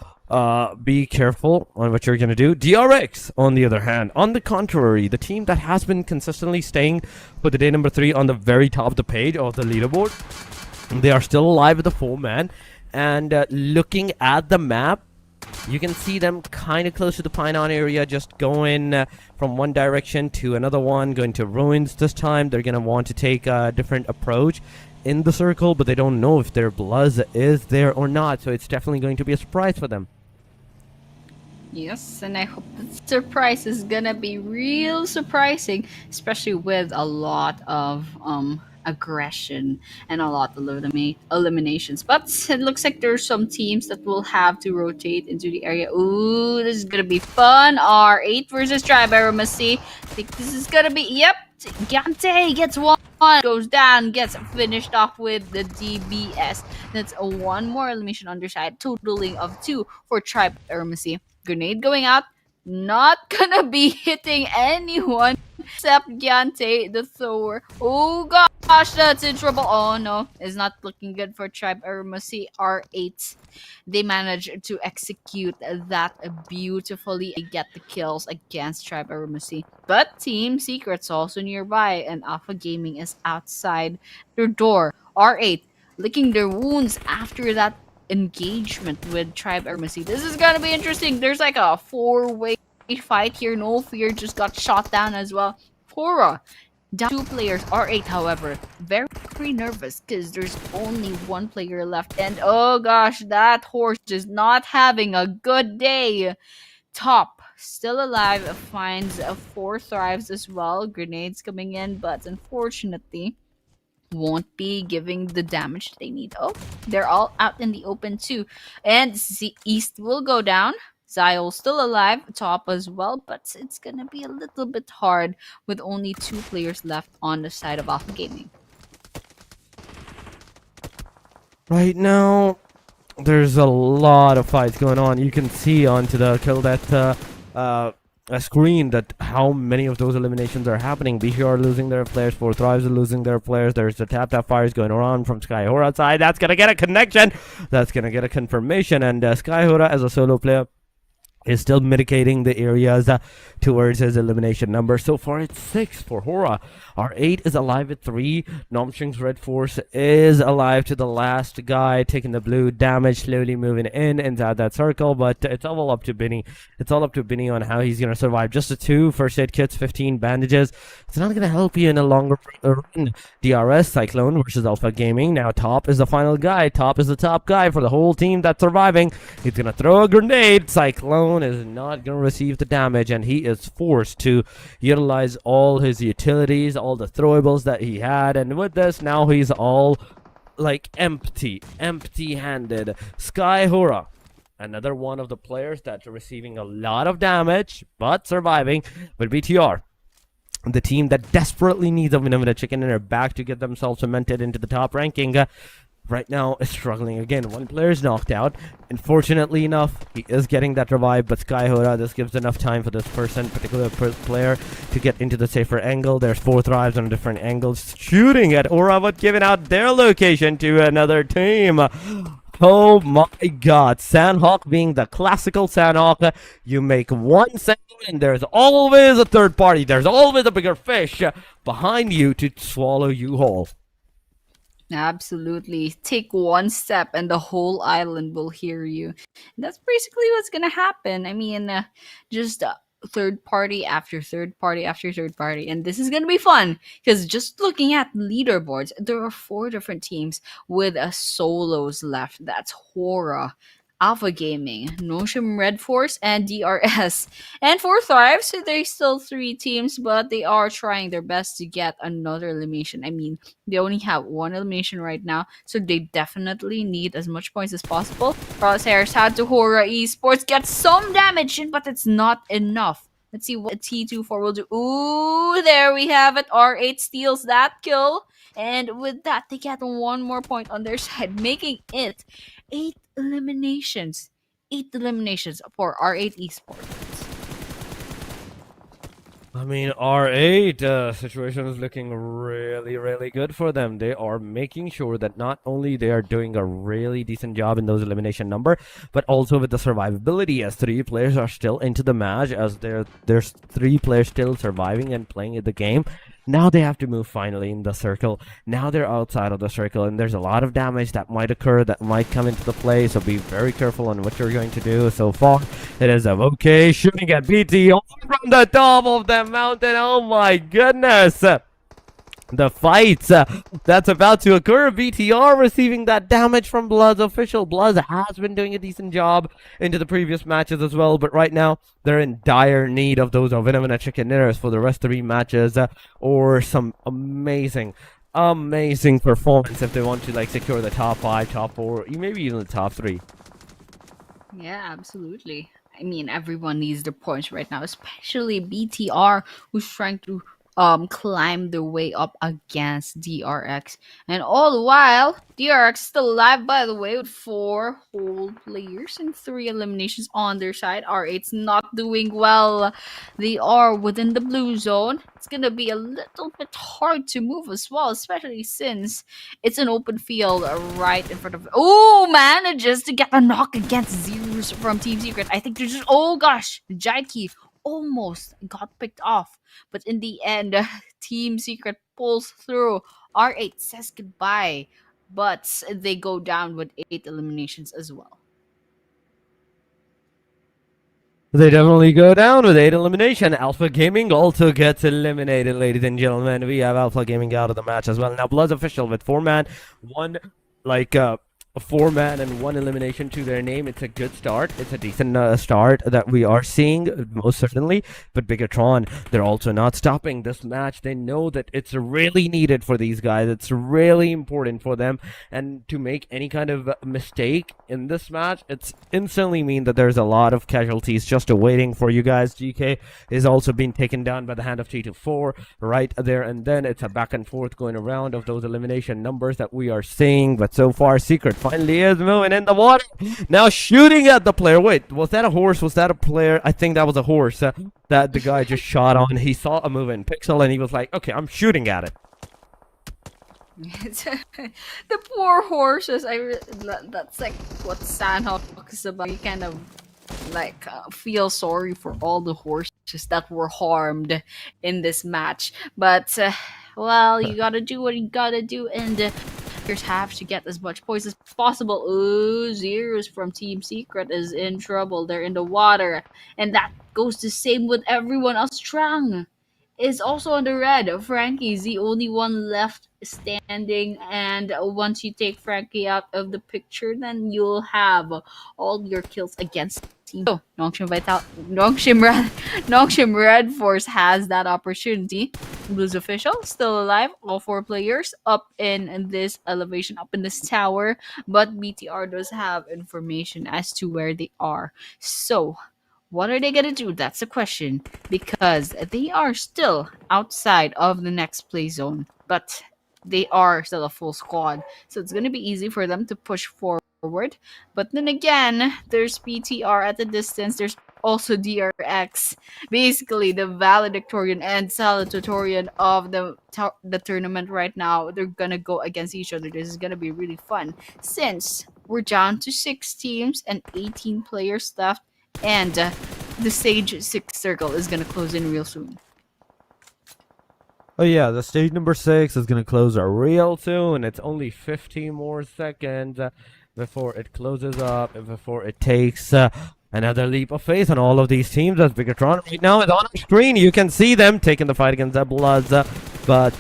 be careful on what you're going to do. DRX, on the other hand, on the contrary, the team that has been consistently staying for the day number 3 on the very top of the page of the leaderboard, they are still alive with the 4-man, and looking at the map, you can see them kind of close to the Pinon area, just going from one direction to another one, going to ruins this time. They're going to want to take a different approach in the circle, but they don't know if their BLUZZ is there or not, so it's definitely going to be a surprise for them. Yes, and I hope the surprise is gonna be real surprising, especially with a lot of aggression and a lot of eliminations. But it looks like there's some teams that will have to rotate into the area. Ooh, this is gonna be fun. R8 versus Tribe AEROMACY. I think this is gonna be, yep, Gante gets one, goes down, gets finished off with the DBS. That's a 1 more elimination on their side, totaling of 2 for Tribe AEROMACY. Grenade going out, not gonna be hitting anyone except Gante, the thrower. Oh gosh, that's in trouble. Oh no, it's not looking good for Tribe AEROMACY. R8, they managed to execute that beautifully and get the kills against Tribe AEROMACY. But Team Secret's also nearby, and Alpha Gaming is outside their door. R8 licking their wounds after that engagement with Tribe AEROMACY. This is gonna be interesting. There's like a 4-way fight here. No Fear just got shot down as well. HORAA down 2 players. R8, however, very nervous because there's only 1 player left, and oh gosh, that horse is not having a good day. Top still alive, finds 4 thrives as well. Grenades coming in, but unfortunately won't be giving the damage they need. Oh, they're all out in the open too. And East will go down. Ziol still alive, top as well, but it's gonna be a little bit hard with only 2 players left on the side of Alpha Gaming. Right now, there's a lot of fights going on. You can see onto the kill that a screen that how many of those eliminations are happening. BGR are losing their players, 4 Thrives are losing their players. There's the tap fires going around from Sky HORAA side. That's gonna get a connection. That's gonna get a confirmation. And Sky HORAA as a solo player is still mitigating the areas towards his elimination number. So far it's 6 for HORAA. R8 is alive at 3. NONGSHIM's REDFORCE is alive to the last guy, taking the blue damage, slowly moving inside that circle. But it's all up to Binny. It's all up to Binny on how he's going to survive. Just a 2 first aid kits, 15 bandages. It's not going to help you in a longer run. DRS, Cyclone versus Alpha Gaming. Now Top is the final guy. Top is the top guy for the whole team that's surviving. He's going to throw a grenade. Cyclone is not going to receive the damage, and he is forced to utilize all his utilities, all the throwables that he had, and with this now he's all like empty-handed. Sky HORAA, another one of the players that's receiving a lot of damage but surviving. But BTR, the team that desperately needs a win of a chicken in their back to get themselves cemented into the top ranking, right now is struggling again. One player is knocked out. Unfortunately enough, he is getting that revive, but Sky HORAA, this gives enough time for this particular player to get into the safer angle. There's 4 Thrives on different angles shooting at HORAA, but giving out their location to another team. Oh my god, Sanhok being the classical Sanhok. You make one second and there's always a third party. There's always a bigger fish behind you to swallow you whole. Absolutely. Take one step and the whole island will hear you. And that's basically what's going to happen. I mean, just third party after third party after third party. And this is going to be fun because just looking at leaderboards, there are 4 different teams with solos left. That's HORAA, Alpha Gaming, NONGSHIM, REDFORCE, and DRS. And for Thrive, so there's still 3 teams, but they are trying their best to get another elimination. I mean, they only have 1 elimination right now, so they definitely need as much points as possible. Crosshairs had to HORAA Esports get some damage in, but it's not enough. Let's see what T24 will do. Ooh, there we have it. R8 steals that kill. And with that, they get 1 more point on their side, making it 8 eliminations. 8 eliminations for R8 Esports. I mean, R8 situation is looking really good for them. They are making sure that not only they are doing a really decent job in those elimination number, but also with the survivability, as 3 players are still into the match, as there's 3 players still surviving and playing in the game. Now they have to move finally in the circle. Now they're outside of the circle, and there's a lot of damage that might occur, that might come into the play, so be very careful on what you're going to do. So far, it is a okay shooting at BT from the top of the mountain. Oh my goodness! The fights that's about to occur. BTR receiving that damage from BLUZZ official. BLUZZ has been doing a decent job into the previous matches as well, but right now they're in dire need of those Vinamina chicken dinners for the rest 3 matches, or some amazing performance if they want to like secure the top 5, top 4, maybe even the top 3. Yeah, absolutely. I mean, everyone needs their points right now, especially BTR, who's trying to climb their way up against DRX. And all the while, DRX still alive, by the way, with 4 whole players and 3 eliminations on their side. R8's not doing well. They are within the blue zone. It's gonna be a little bit hard to move as well, especially since it's an open field right in front of... Oh, manages to get a knock against Zeros from Team Secret. I think there's just... Oh gosh, Jaiki almost got picked off, but in the end, Team Secret pulls through. R8 says goodbye, but they go down with 8 eliminations as well. They definitely go down with 8 elimination. Alpha Gaming also gets eliminated, ladies and gentlemen. We have Alpha Gaming out of the match as well. Now BLUZZ official with 4-man, a 4-man and 1 elimination to their name. It's a good start. It's a decent start that we are seeing, most certainly. But BIGETRON, they're also not stopping this match. They know that it's really needed for these guys. It's really important for them. And to make any kind of mistake in this match, it's instantly mean that there's a lot of casualties just awaiting for you guys. GK is also being taken down by the hand of T24 right there. And then it's a back and forth going around of those elimination numbers that we are seeing. But so far, Secret finally is moving in the water. Now shooting at the player. Wait, was that a horse? Was that a player? I think that was a horse that the guy just shot on. He saw a moving pixel and he was like, okay, I'm shooting at it. The poor horses. That's like what Sanhok is about. You kind of like feel sorry for all the horses that were harmed in this match. But well, you gotta do what you gotta do, and players have to get as much points as possible. Ooh, Zeros from Team Secret is in trouble. They're in the water, and that goes the same with everyone else. Trang is also on the red. Frankie's the only one left standing, and once you take Frankie out of the picture, then you'll have all your kills against team. So NONGSHIM REDFORCE has that opportunity. BLUZZ official still alive. All 4 players up in this elevation, up in this tower, but BTR does have information as to where they are. So what are they gonna do? That's the question, because they are still outside of the next play zone, but they are still a full squad, so it's gonna be easy for them to push forward. But then again, there's BTR at the distance. There's also DRX, basically the valedictorian and salutatorian of the tournament right now. They're gonna go against each other. This is gonna be really fun since we're down to 6 teams and 18 players left. And the stage 6 circle is gonna close in real soon. Oh yeah, the stage number 6 is gonna close real soon. It's only 15 more seconds before it closes up, and before it takes another leap of faith on all of these teams. As BIGETRON right now is on our screen. You can see them taking the fight against the BLUZZ, but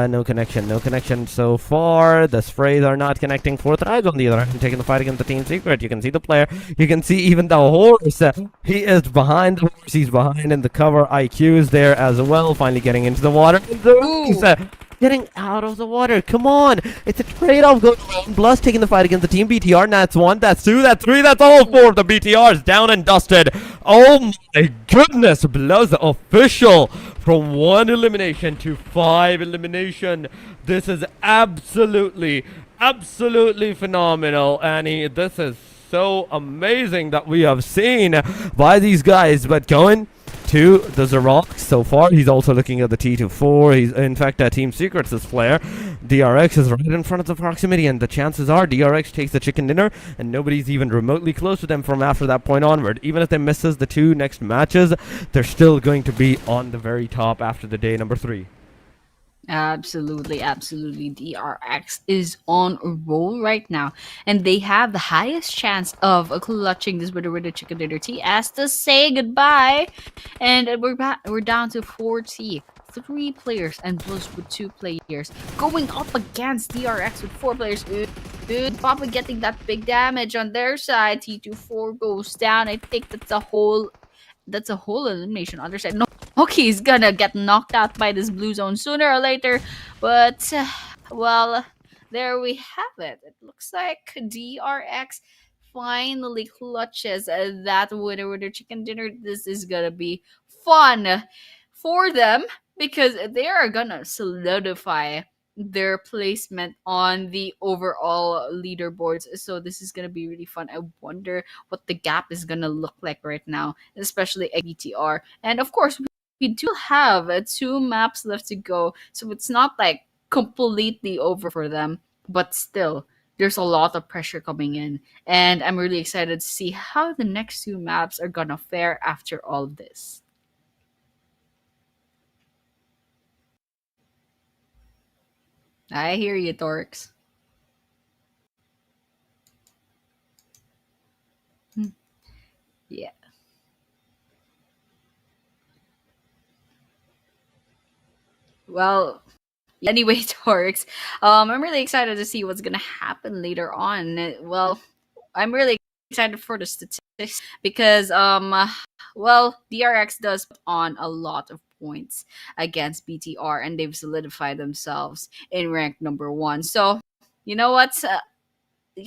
no connection so far. The sprays are not connecting. Fourth Rise on the other hand taking the fight against the Team Secret. You can see the player. You can see even the horse. He is behind the horse. He's behind in the cover. IQ is there as well. Finally getting into the water. Getting out of the water. Come on. It's a trade-off going around. BLUZZ taking the fight against the Team BTR. That's 1, that's 2, that's 3, that's all 4 of the BTRs down and dusted. Oh my goodness. BLUZZ official from 1 elimination to 5 elimination. This is absolutely phenomenal, Annie. This is so amazing that we have seen by these guys. But going to the Zarok so far, he's also looking at the T24. He's in fact Team Secret's this player. DRX is right in front of the proximity, and the chances are DRX takes the chicken dinner, and nobody's even remotely close to them from after that point onward. Even if they misses the 2 next matches, they're still going to be on the very top after the day number 3. Absolutely. DRX is on a roll right now, and they have the highest chance of clutching this with the chicken dinner TS to say goodbye. And we're down to 40. 3 players and BLUZZ with 2 players going up against DRX with 4 players. Papa getting that big damage on their side. T24 goes down. I think that's a whole elimination on their side. No, okay, he's gonna get knocked out by this blue zone sooner or later. But well, there we have it. It looks like DRX finally clutches that winner with their chicken dinner. This is gonna be fun for them, because they are gonna solidify their placement on the overall leaderboards. So this is gonna be really fun. I wonder what the gap is gonna look like right now, especially at BTR. And of course, we do have 2 maps left to go, so it's not like completely over for them, but still there's a lot of pressure coming in, and I'm really excited to see how the next 2 maps are gonna fare after all of this. I hear you, Torx. Yeah. Well, anyway, Torx, I'm really excited to see what's gonna happen later on. Well, I'm really excited for the statistics because, well, DRX does put on a lot of points against BTR, and they've solidified themselves in rank number 1. So, you know what?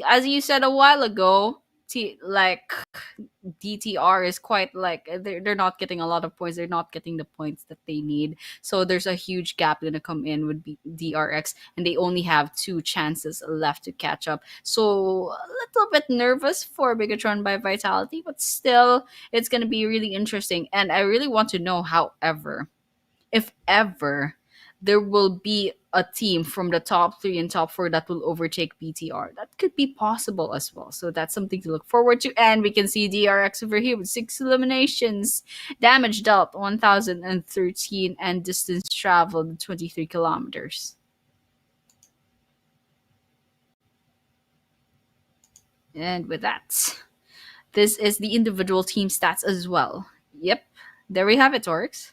As you said a while ago, like DTR is quite like they're not getting a lot of points. They're not getting the points that they need. So there's a huge gap gonna come in with DRX, and they only have 2 chances left to catch up. So a little bit nervous for Bigetron by Vitality, but still it's gonna be really interesting. And I really want to know, however, if ever there will be a team from the top 3 and top 4 that will overtake BTR. That could be possible as well. So that's something to look forward to. And we can see DRX over here with 6 eliminations, damage dealt 1013, and distance traveled 23 kilometers. And with that, this is the individual team stats as well. Yep, there we have it, Torx.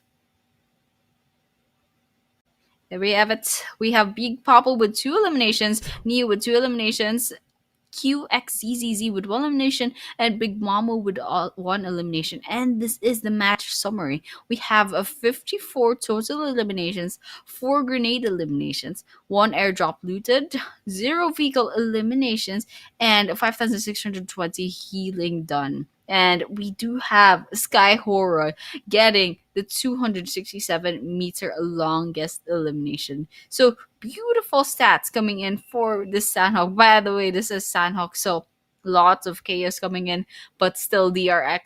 There we have it. We have Big Papa with 2 eliminations, Neo with 2 eliminations, QXZZZ with 1 elimination, and Big Mama with 1 elimination. And this is the match summary. We have 54 total eliminations, 4 grenade eliminations, 1 airdrop looted, 0 vehicle eliminations, and 5,620 healing done. And we do have Sky HORAA getting the 267 meter longest elimination. So beautiful stats coming in for this Sanhok. By the way, this is Sanhok, so lots of chaos coming in, but still DRX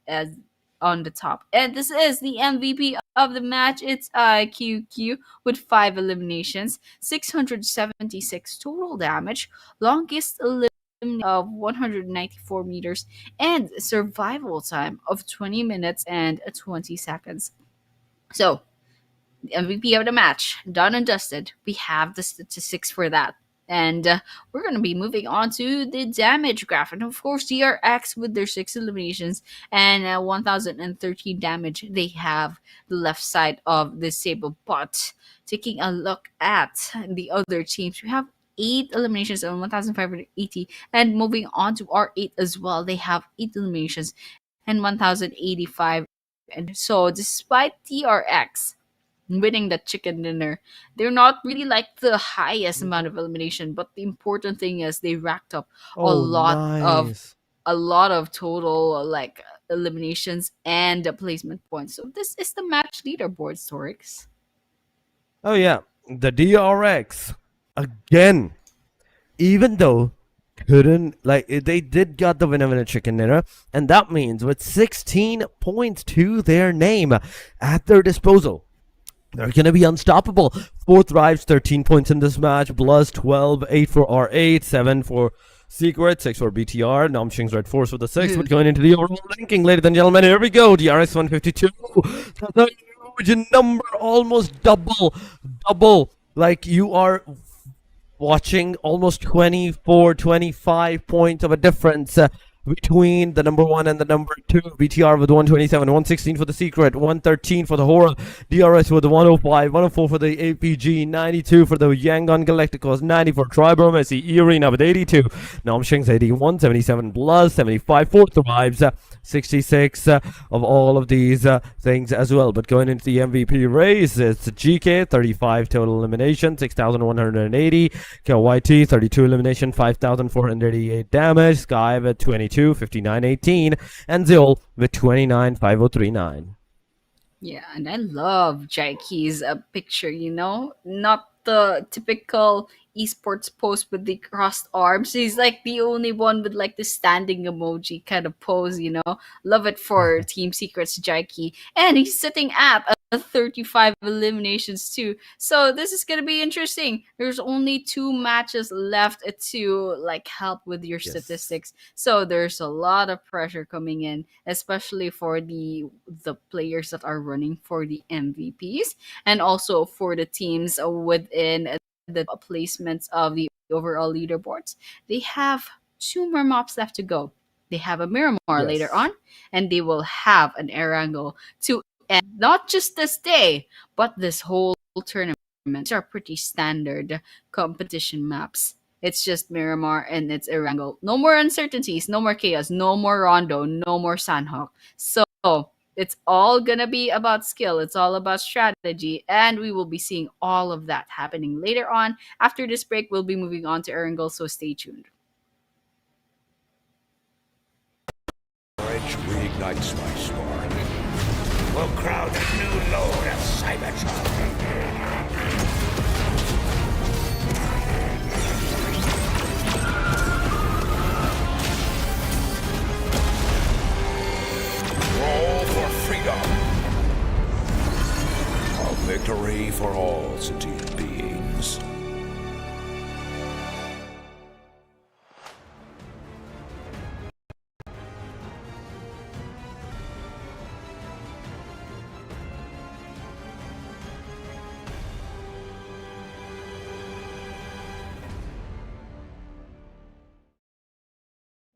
as on the top. And this is the MVP of the match. It's IQQ with 5 eliminations, 676 total damage, longest elimination of 194 meters, and survival time of 20 minutes and 20 seconds. So, the MVP of the match, done and dusted. We have the statistics for that. And we're going to be moving on to the damage graph. And of course, DRX with their 6 eliminations and 1,013 damage. They have the left side of the Sable. But taking a look at the other teams, we have 8 eliminations and 1,580. And moving on to R8 as well, they have 8 eliminations and 1,085. And so, despite DRX winning the chicken dinner, they're not really like the highest amount of elimination, but the important thing is they racked up a lot of total like eliminations and placement points. So this is the match leaderboard, Storix. Oh yeah, the DRX again, even though couldn't, like, they did got the winner chicken dinner, and that means with 16 points to their name at their disposal, they're going to be unstoppable. 4 thrives, 13 points in this match. BLUZZ 12, 8 for R8, 7 for Secret, 6 for BTR. NONGSHIM's REDFORCE with the 6. But going into the overall ranking, ladies and gentlemen, here we go. DRX 152. That's a huge number, almost double. Like, you are watching almost 24, 25 points of a difference between the number 1 and the number 2. BTR with 127, 116 for the Secret, 113 for the HORAA, DRS with 105, 104 for the APG, 92 for the YANGON Galacticos, 90 for AEROMACY, EARENA with 82, NONGSHIM's 81, 77 BLUZZ, 75 for Thrives, 66 of all of these things as well. But going into the MVP race, it's GK, 35 total elimination, 6,180, KYT, 32 elimination, 5,488 damage, Sky with 22, 5918, and Zil with 29, 5039. Yeah, and I love Jaiki's picture, you know? Not the typical esports post with the crossed arms. He's like the only one with like the standing emoji kind of pose, you know? Love it for Team Secret's Jaiki. And he's sitting at 35 eliminations too. So this is gonna be interesting. There's only 2 matches left to like help with your statistics. So there's a lot of pressure coming in, especially for the players that are running for the MVPs, and also for the teams within the placements of the overall leaderboards. They have 2 more maps left to go. They have a Miramar later on, and they will have an Erangel to end not just this day, but this whole tournament. These are pretty standard competition maps. It's just Miramar and it's Erangel. No more uncertainties, no more chaos, no more Rondo, no more Sanhok. So it's all gonna be about skill. It's all about strategy, and we will be seeing all of that happening later on. After this break, we'll be moving on to Erangel, so stay tuned. ignites my spark. We'll crown a new lord of Cybertron. Roll for freedom. A victory for all sentient beings.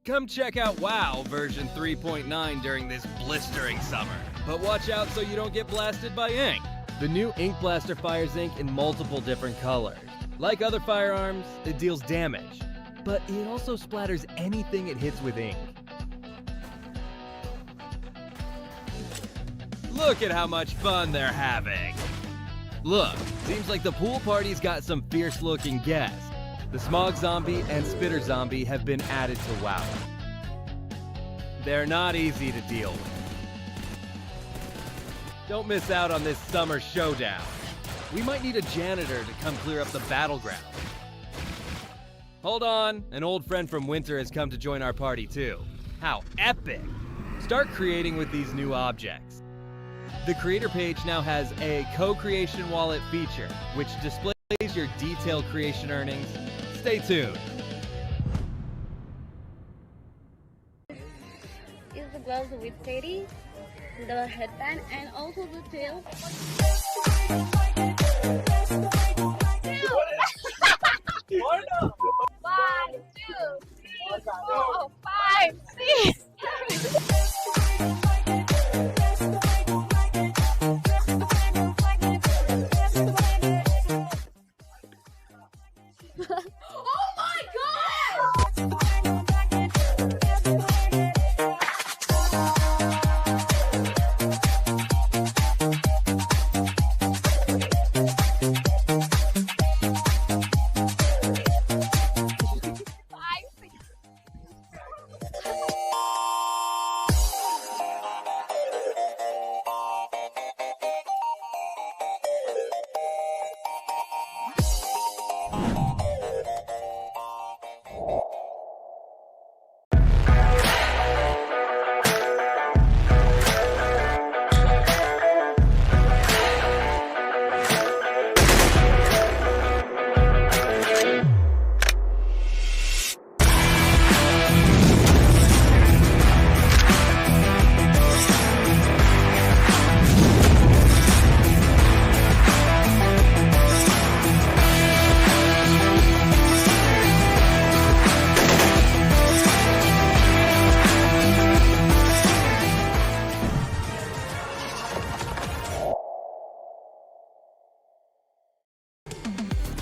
Come check out WoW version 3.9 during this blistering summer. But watch out so you don't get blasted by ink. The new Ink Blaster fires ink in multiple different colors. Like other firearms, it deals damage, but it also splatters anything it hits with ink. Look at how much fun they're having. Look, seems like the pool party's got some fierce-looking guests. The Smog Zombie and Spitter Zombie have been added to WoW. They're not easy to deal with. Don't miss out on this summer showdown. We might need a janitor to come clear up the battleground. Hold on, an old friend from Winter has come to join our party too. How epic! Start creating with these new objects. The creator page now has a co-creation wallet feature, which displays your detailed creation earnings. Stay tuned. Is the gloves with teddy, the headband, and also the tail. Rondo! 1, 2, 3, 4, 5, 6. Oh my god!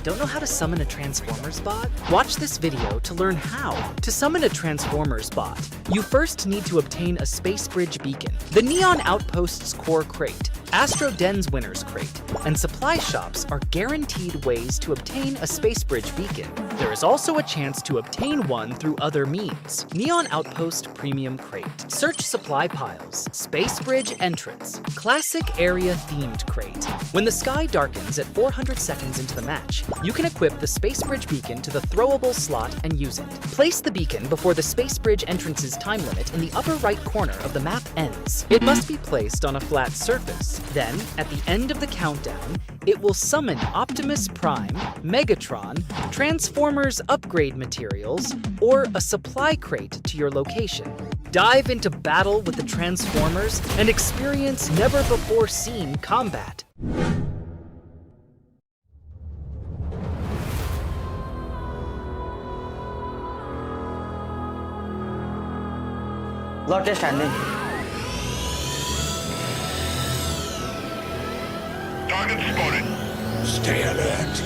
Don't know how to summon a Transformers bot? Watch this video to learn how. To summon a Transformers bot, you first need to obtain a Space Bridge Beacon, the Neon Outpost's core crate, Astro Den's winner's crate, and supply shops are guaranteed ways to obtain a Space Bridge Beacon. There is also a chance to obtain one through other means. Neon Outpost Premium Crate, Search Supply Piles, Space Bridge Entrance, Classic Area Themed Crate. When the sky darkens at 400 seconds into the match, you can equip the Space Bridge Beacon to the throwable slot and use it. Place the beacon before the Space Bridge entrance's time limit in the upper right corner of the map ends. It must be placed on a flat surface. Then, at the end of the countdown, it will summon Optimus Prime, Megatron, Transformers upgrade materials, or a supply crate to your location. Dive into battle with the Transformers and experience never-before-seen combat. ल test हान्ने Target spotted. Stay alert.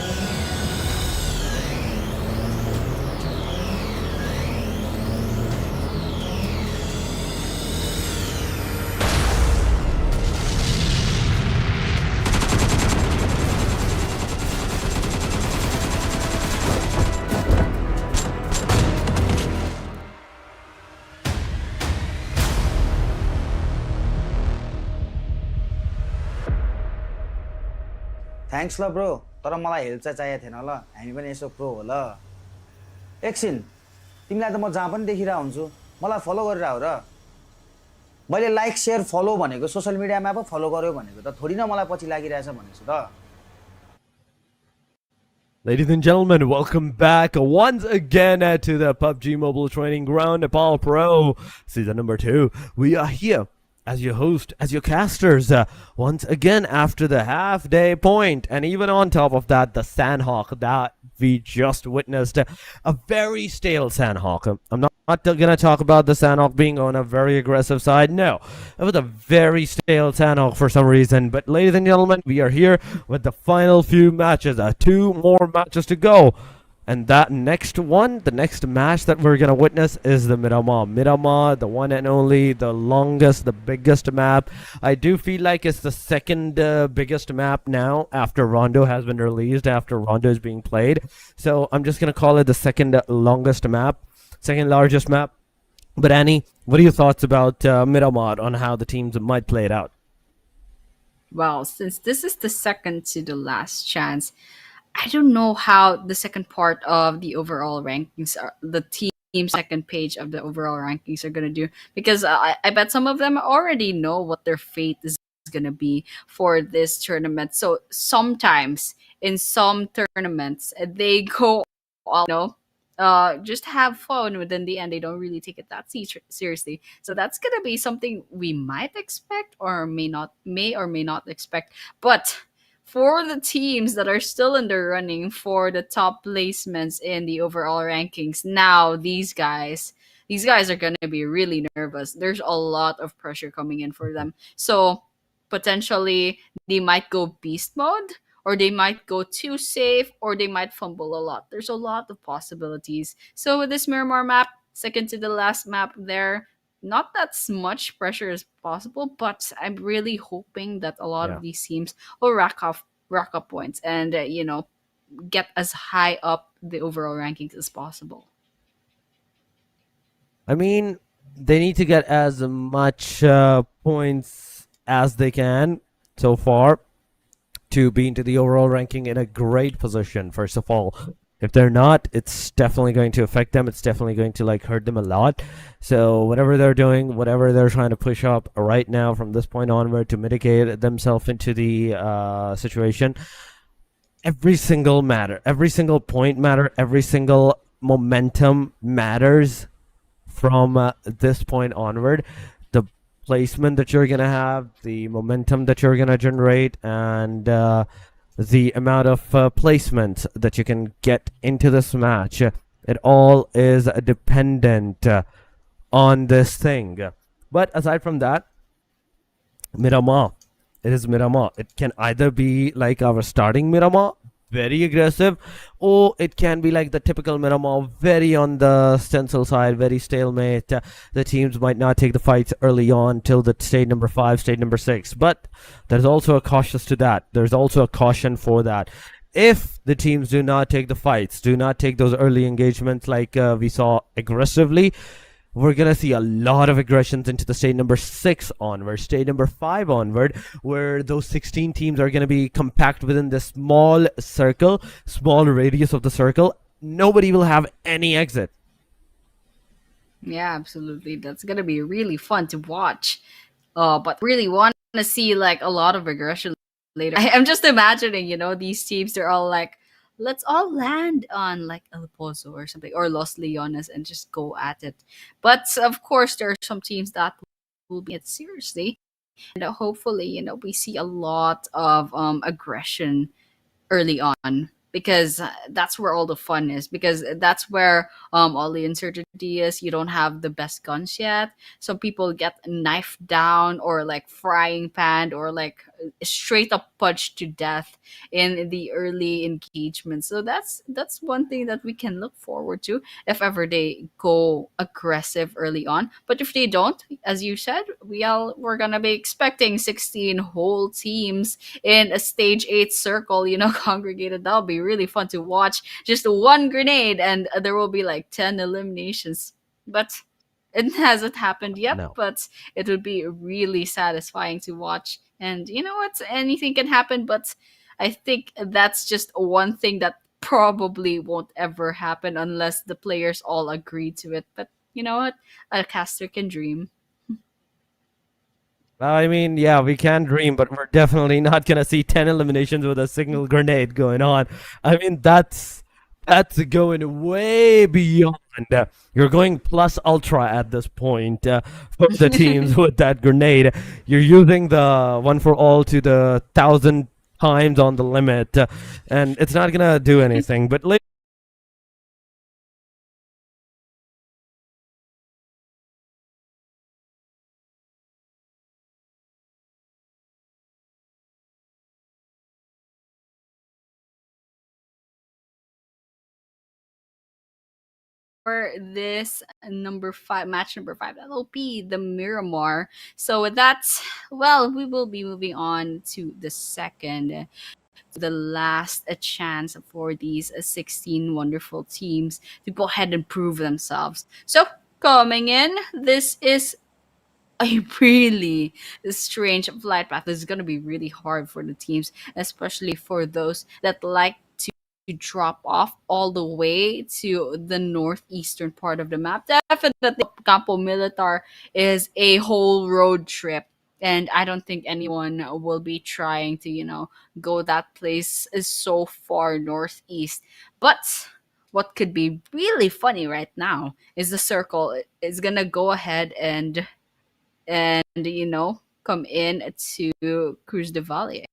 Thanks ल bro तर मलाई help चाहिँ चाहिएको थिएन ल हामी पनि यसो प्रो हो ल एकछिन तिमीलाई त म जहाँ पनि देखिरहेको हुन्छु मलाई फलो गरेर हो र मैले लाइक सेयर फलो भनेको सोशल मिडियामा पो फलो गर्यो भनेको त थोडी न मलाई पछि लागिरहेछ भनेछु त Ladies and gentlemen, welcome back once again to the PUBG Mobile Training Ground Nepal Pro Season number 2. We are here as your host, as your casters, once again after the half-day point. And even on top of that, the Sanhok that we just witnessed. A very stale Sanhok. I'm not going to talk about the Sanhok being on a very aggressive side. No, it was a very stale Sanhok for some reason. But ladies and gentlemen, we are here with the final few matches. 2 more matches to go. And that next one, the next match that we're going to witness is the Miramar. Miramar, the one and only, the longest, the biggest map. I do feel like it's the second biggest map now after Rondo has been released, after Rondo is being played. So I'm just going to call it the second longest map, second largest map. But Annie, what are your thoughts about Miramar on how the teams might play it out? Well, since this is the second to the last chance, I don't know how the second part of the overall rankings are, the team's second page of the overall rankings are going to do, because I bet some of them already know what their fate is going to be for this tournament. So sometimes in some tournaments, they go all, just have fun, but in the end, they don't really take it that seriously. So that's going to be something we might expect or may or may not expect. But for the teams that are still in the running for the top placements in the overall rankings, now these guys are going to be really nervous. There's a lot of pressure coming in for them. So potentially they might go beast mode, or they might go too safe, or they might fumble a lot. There's a lot of possibilities. So with this Miramar map, second to the last map there, not that much pressure as possible, but I'm really hoping that a lot of these teams will rack up points and get as high up the overall rankings as possible. I mean, they need to get as much points as they can so far to be into the overall ranking in a great position, first of all. If they're not, it's definitely going to affect them. It's definitely going to hurt them a lot. So whatever they're doing, whatever they're trying to push up right now from this point onward to mitigate themselves into the situation, every single point matter, every single momentum matters from this point onward. The placement that you're going to have, the momentum that you're going to generate, and the amount of placement that you can get into this match, it all is dependent on this thing. But aside from that, Miramar, it is Miramar. It can either be like our starting Miramar, very aggressive, or it can be like the typical Miramar, very on the stencil side, very stalemate. The teams might not take the fights early on till the stage number 5, stage number 6. But there's also a cautious to that. There's also a caution for that. If the teams do not take the fights, do not take those early engagements like we saw aggressively, we're going to see a lot of aggressions into the stage number 6 onward, stage number 5 onward, where those 16 teams are going to be compact within this small circle, small radius of the circle. Nobody will have any exit. Yeah, absolutely. That's going to be really fun to watch. But really want to see a lot of aggression later. I'm just imagining, these teams, they're all like, let's all land on El Pozo or something, or Los Leones, and just go at it. But of course, there are some teams that will be it seriously. And hopefully, we see a lot of aggression early on, because that's where all the fun is, because that's where all the uncertainty is. You don't have the best guns yet. Some people get knifed down, or frying pan, or straight up punched to death in the early engagement. So that's one thing that we can look forward to if ever they go aggressive early on. But if they don't, as you said, we're gonna be expecting 16 whole teams in a stage 8 circle, congregated. That'll be really fun to watch. Just one grenade and there will be 10 eliminations. But it hasn't happened yet. No. But it would be really satisfying to watch. And you know what? Anything can happen, but I think that's just one thing that probably won't ever happen unless the players all agree to it. But you know what? A caster can dream. I mean, yeah, we can dream, but we're definitely not gonna see 10 eliminations with a single grenade going on. I mean, that's going way beyond. You're going plus ultra at this point for the teams with that grenade. You're using the one for all to the 1,000 times on the limit, and it's not gonna do anything. But For this match number 5, that'll be the Miramar. So with that, well, we will be moving on to the second, the last chance for these 16 wonderful teams to go ahead and prove themselves. So coming in, this is a really strange flight path. This is going to be really hard for the teams, especially for those that like to drop off all the way to the northeastern part of the map. Definitely, Campo Militar is a whole road trip. And I don't think anyone will be trying to, go that place is so far northeast. But what could be really funny right now is the circle is gonna go ahead and come in to Cruz de Valle.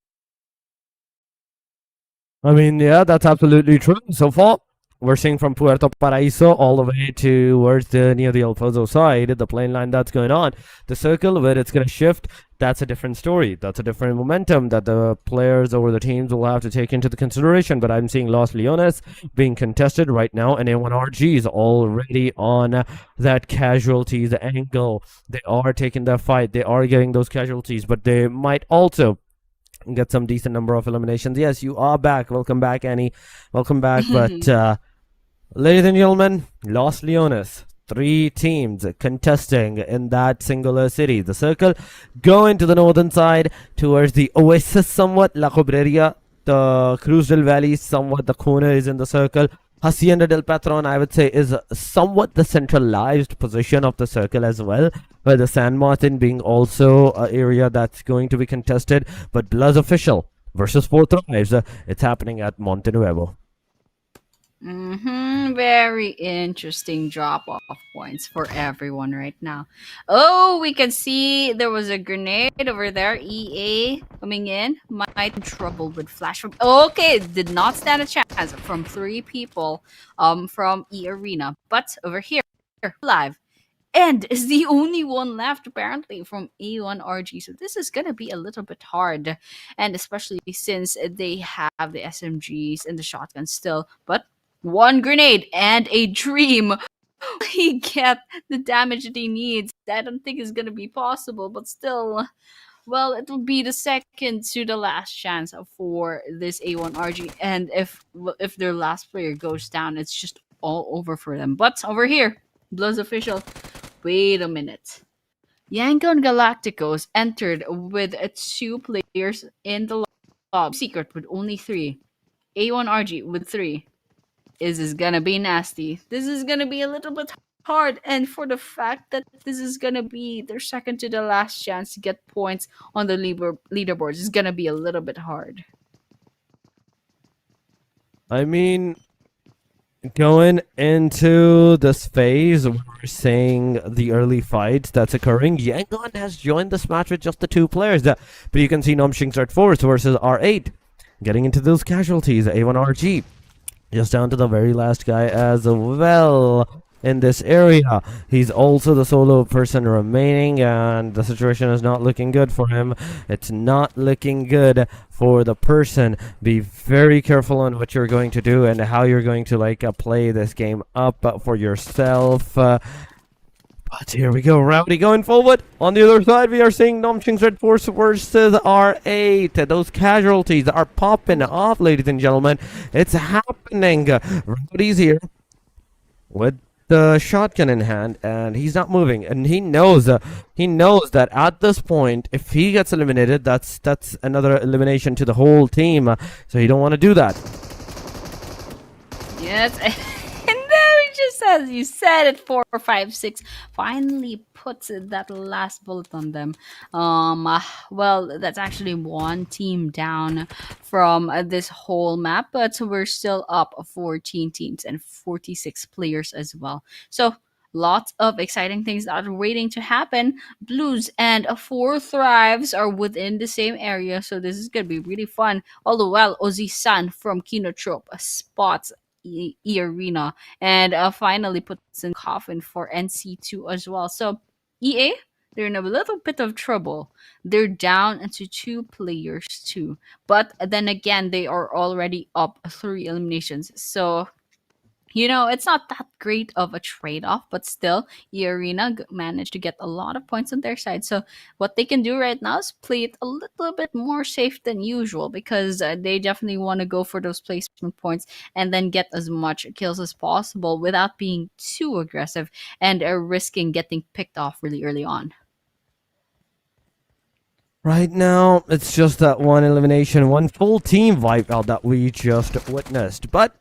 I mean, yeah, that's absolutely true. So far, we're seeing from Puerto Paraíso all the way towards near the Alfonso side, the plane line that's going on. The circle where it's going to shift, that's a different story. That's a different momentum that the players or the teams will have to take into the consideration. But I'm seeing Los Leones being contested right now, and A1RG is already on that casualties angle. They are taking that fight. They are getting those casualties, but they might also get some decent number of eliminations. Yes, you are back. Welcome back, Annie. Welcome back. But ladies and gentlemen, Los Leones, 3 teams contesting in that singular city. The circle going to the northern side towards the oasis somewhat, La Cobreria. The Cruz del Valle somewhat, the corner is in the circle. Hacienda del Patron, I would say, is somewhat the centralized position of the circle as well, with the San Martin being also an area that's going to be contested. But BLUZZ official versus 4 Thrives, it's happening at Monte Nuevo. Very interesting drop-off points for everyone right now. Oh, we can see there was a grenade over there. EA coming in. Might in trouble with flash. Okay, did not stand a chance from 3 people from EARENA. But over here, live. And is the only one left apparently from A1RG. So this is gonna be a little bit hard. And especially since they have the SMGs and the shotguns still. But 1 grenade and a dream. He get the damage that he needs. I don't think it's gonna be possible, but still, well, it will be the second to the last chance for this A1RG. And if their last player goes down, it's just all over for them. But over here, BLUZZ official. Wait a minute. YANGON Galacticos entered with 2 players in the lobby. Secret with only 3. A1RG with 3. This is gonna be nasty. This is gonna be a little bit hard. And for the fact that this is gonna be their second to the last chance to get points on the leaderboards is gonna be a little bit hard. I mean, going into this phase, we're seeing the early fights that's occurring. YANGON has joined this match with just the 2 players. But you can see NONGSHIM Redforce versus R8 getting into those casualties. A1RG just down to the very last guy as well in this area. He's also the solo person remaining, and the situation is not looking good for him. It's not looking good for the person. Be very careful on what you're going to do and how you're going to play this game up for yourself. But here we go, Rowdy going forward. On the other side, we are seeing NONGSHIM Redforce versus R8. Those casualties are popping off, ladies and gentlemen. It's happening. Rowdy's here with the shotgun in hand, and he's not moving, and he knows that at this point, if he gets eliminated, that's another elimination to the whole team. So you don't want to do that. Yes, and then we just, as you said, at 4, 5, 6, finally puts that last bullet on them. Well, that's actually one team down from this whole map, but we're still up 14 teams and 46 players as well. So lots of exciting things that are waiting to happen. BLUZZ and 4 Thrives are within the same area, so this is gonna be really fun. All the while, Ozzy-san from KINOTROPE spots EARENA and finally puts in coffin for NC2 as well. So EA, they're in a little bit of trouble. They're down to 2 players too, but then again, they are already up 3 eliminations. So it's not that great of a trade-off, but still, EARENA managed to get a lot of points on their side. So what they can do right now is play it a little bit more safe than usual, because they definitely want to go for those placement points and then get as much kills as possible without being too aggressive and risking getting picked off really early on. Right now, it's just that one elimination, one full team wipeout that we just witnessed. But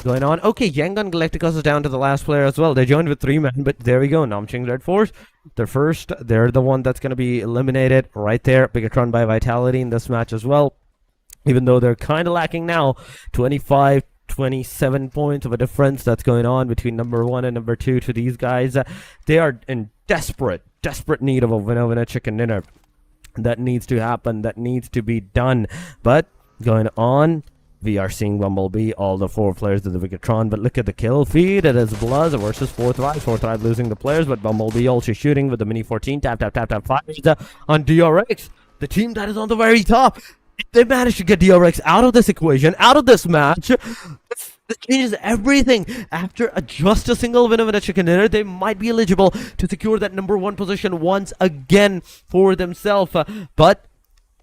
going on, okay, YANGON GALACTICOS is down to the last player as well. They joined with 3 men, but there we go. NONGSHIM REDFORCE, they're first. They're the one that's going to be eliminated right there. BIGETRON by Vitality in this match as well. Even though they're kind of lacking now, 25, 27 points of a difference that's going on between number 1 and number 2 to these guys. They are in desperate need of a winner chicken dinner. That needs to happen. That needs to be done. But going on, we are seeing Bumblebee, all the 4 players of the BIGETRON. But look at the kill feed. It is BLUZZ versus 4 Thrive. 4 Thrive losing the players, but Bumblebee also shooting with the Mini 14. Tap, 5 on DRX. The team that is on the very top. If they manage to get DRX out of this equation, out of this match, it changes everything. After just a single win of a chicken dinner, they might be eligible to secure that number 1 position once again for themselves. But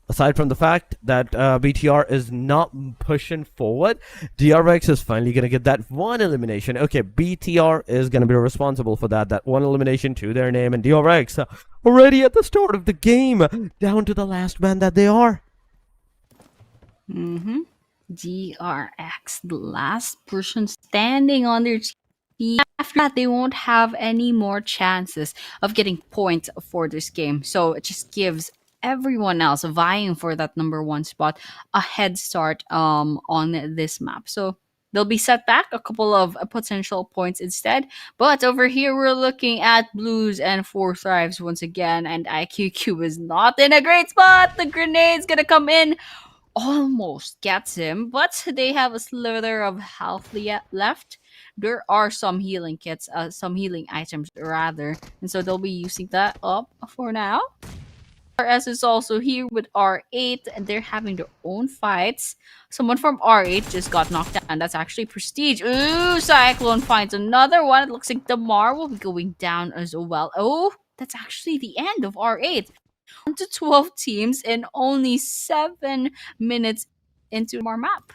aside from the fact that BTR is not pushing forward, DRX is finally going to get that 1 elimination. Okay, BTR is going to be responsible for that 1 elimination to their name, and DRX already at the start of the game, down to the last man that they are. DRX, the last person standing on their team. After that, they won't have any more chances of getting points for this game. So it just gives everyone else vying for that number 1 spot a head start on this map. So they'll be set back a couple of potential points instead. But over here, we're looking at BLUZZ and 4 Thrives once again, and IQQ is not in a great spot. The grenade's gonna come in. Almost gets him, but they have a slither of health left. There are some healing kits, some healing items rather, and so they'll be using that up for now. RS is also here with R8, and they're having their own fights. Someone from R8 just got knocked down. That's actually Prestige. Ooh, Cyclone finds another one. It looks like Damar will be going down as well. Oh, that's actually the end of R8. To 12 teams in only 7 minutes into our map.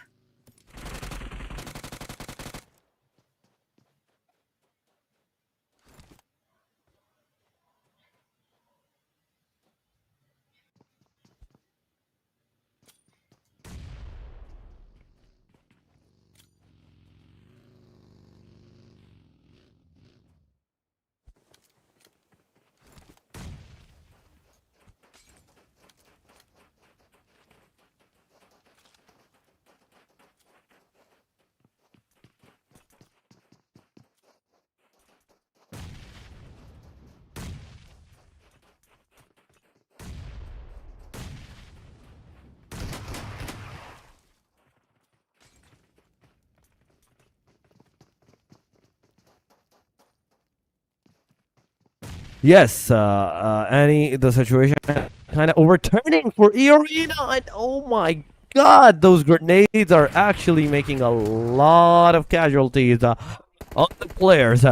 Yes, Annie, the situation kind of overturning for EARENA, and oh my god, those grenades are actually making a lot of casualties on the players.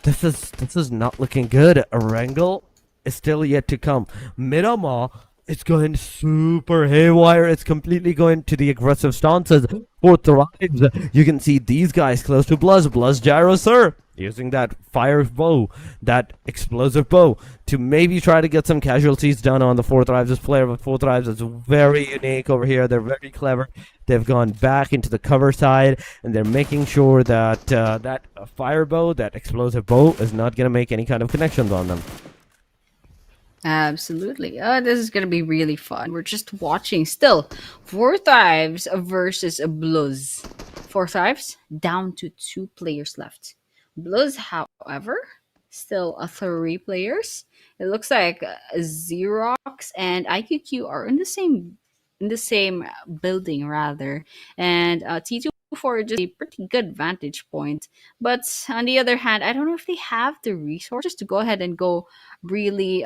This is not looking good. Erangel is still yet to come. Miramar, it's going super haywire. It's completely going to the aggressive stances for Thrives. You can see these guys close to BLUZZ. BLUZZ Gyro, sir. using that fire bow, that explosive bow, to maybe try to get some casualties done on the 4Thrives. This player with 4Thrives is very unique over here. They're very clever. They've gone back into the cover side, and they're making sure that that fire bow, that explosive bow, is not going to make any kind of connections on them. Absolutely. This is gonna be really fun. We're just watching still. 4Thrives versus BLUZZ. 4Thrives down to 2 players left. BLUZZ, however, still 3 players. It looks like Xerox and IQQ are in the same building rather, and T24 just a pretty good vantage point. But on the other hand, I don't know if they have the resources to go ahead and go really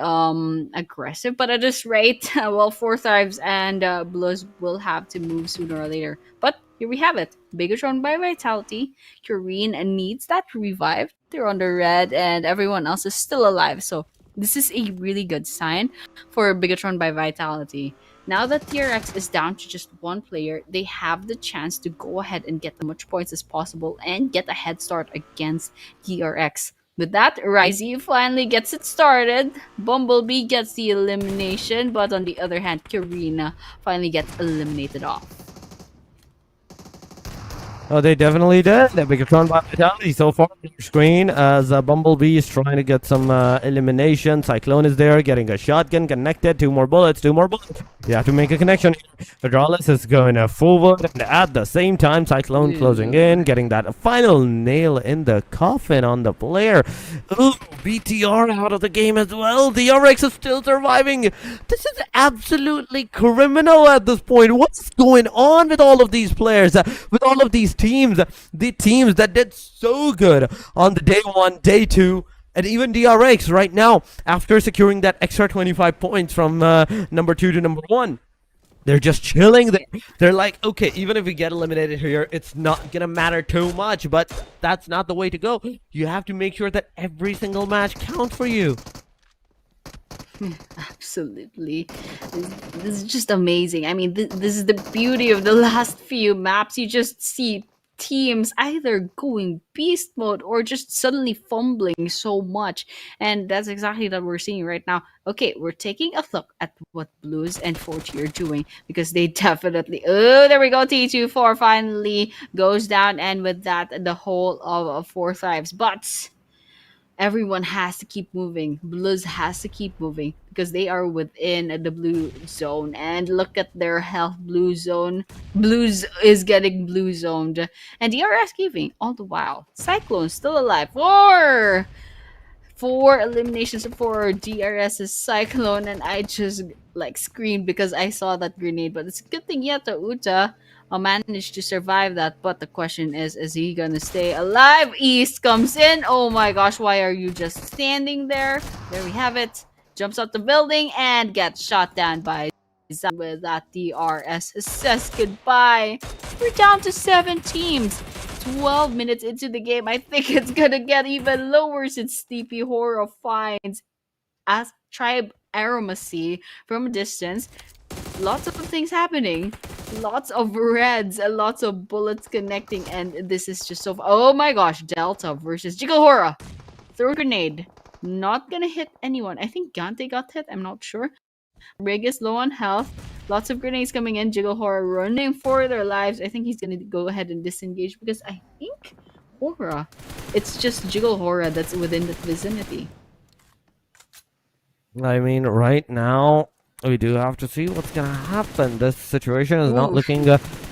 aggressive. But at this rate, well, 4Thrives and BLUZZ will have to move sooner or later. But here we have it. BIGETRON by Vitality. Kureen needs that revive. They're on the red and everyone else is still alive. So this is a really good sign for BIGETRON by Vitality. Now that TRX is down to just 1 player, they have the chance to go ahead and get as much points as possible and get a head start against TRX. With that, Ryzy finally gets it started. Bumblebee gets the elimination, but on the other hand, Karina finally gets eliminated off. Oh, they definitely did. The BIGETRON by Vitality so far on your screen as Bumblebee is trying to get some elimination. Cyclone is there, getting a shotgun connected. 2 more bullets, 2 more bullets. You have to make a connection. Hydraulis is going forward, and at the same time, Cyclone closing in, getting that final nail in the coffin on the player. Ooh, BTR out of the game as well. The RX is still surviving. This is absolutely criminal at this point. What's going on with all of these players? With all of these teams, the teams that did so good on the day 1, day 2, and even DRX right now, after securing that extra 25 points from number 2 to number 1, they're just chilling there. They're like, okay, even if we get eliminated here, it's not gonna matter too much, but that's not the way to go. You have to make sure that every single match counts for you. Absolutely. This is just amazing. I mean, this is the beauty of the last few maps. You just see teams either going beast mode or just suddenly fumbling so much. And that's exactly what we're seeing right now. Okay, we're taking a look at what BLUZZ and 4T are doing because they definitely... Oh, there we go. T24 finally goes down. And with that, the whole of 4Thrives. But... everyone has to keep moving. BLUZZ has to keep moving because they are within the blue zone. And look at their health. Blue zone. BLUZZ is getting blue zoned. And DRS giving all the while. Cyclone still alive. 4 eliminations for DRS's Cyclone. And I just like screamed because I saw that grenade. But it's a good thing Yato Uta managed to survive that, but the question is he gonna stay alive? East comes in. Oh my gosh, why are you just standing there? There we have it. Jumps out the building and gets shot down by Zan. With that, DRS says goodbye. We're down to 7 teams. 12 minutes into the game. I think it's gonna get even lower since Sleepy Horror finds as Tribe AEROMACY from a distance. Lots of things happening. Lots of reds and lots of bullets connecting, and this is just so... Oh my gosh, Delta versus Jiggle HORAA. Throw a grenade. Not gonna hit anyone. I think Gante got hit, I'm not sure. Rig is low on health. Lots of grenades coming in. Jiggle HORAA running for their lives. I think he's gonna go ahead and disengage because I think HORAA. It's just Jiggle HORAA that's within the vicinity. I mean, right now... we do have to see what's gonna happen. This situation is not looking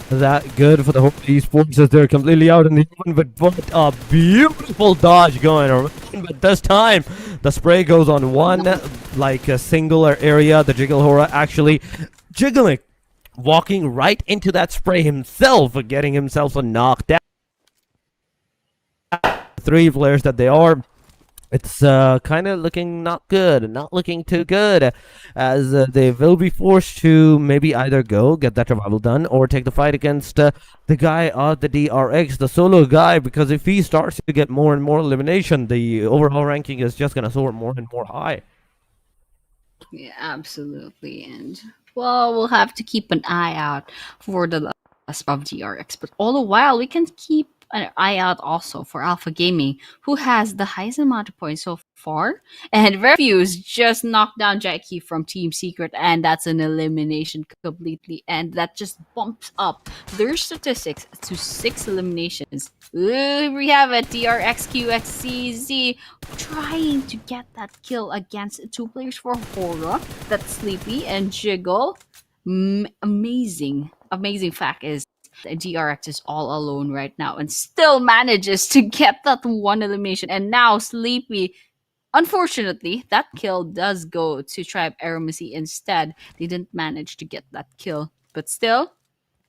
that good for the RG Esports as they're completely out in the open, but what a beautiful dodge going around. But this time, the spray goes on one, like a singular area. The Jiggle HORAA actually jiggling, walking right into that spray himself, getting himself a knockdown. 3 players that they are. It's kind of looking not good, not looking too good, as they will be forced to maybe either go get that survival done or take the fight against the guy at the DRX, the solo guy, because if he starts to get more and more elimination, the overall ranking is just going to soar more and more high. Yeah, absolutely. And, well, we'll have to keep an eye out for the last of DRX, but all the while we can keep an eye out also for Alpha Gaming, who has the highest amount of points so far. And Refuse just knocked down Jackie from Team Secret, and that's an elimination completely. And that just bumps up their statistics to 6 eliminations. Ooh, we have a TRXQXCZ trying to get that kill against 2 players for HORAA. That's Sleepy and Jiggle. Amazing fact is DRX is all alone right now and still manages to get that 1 elimination. And now Sleepy, unfortunately, that kill does go to Tribe AEROMACY instead. They didn't manage to get that kill. But still,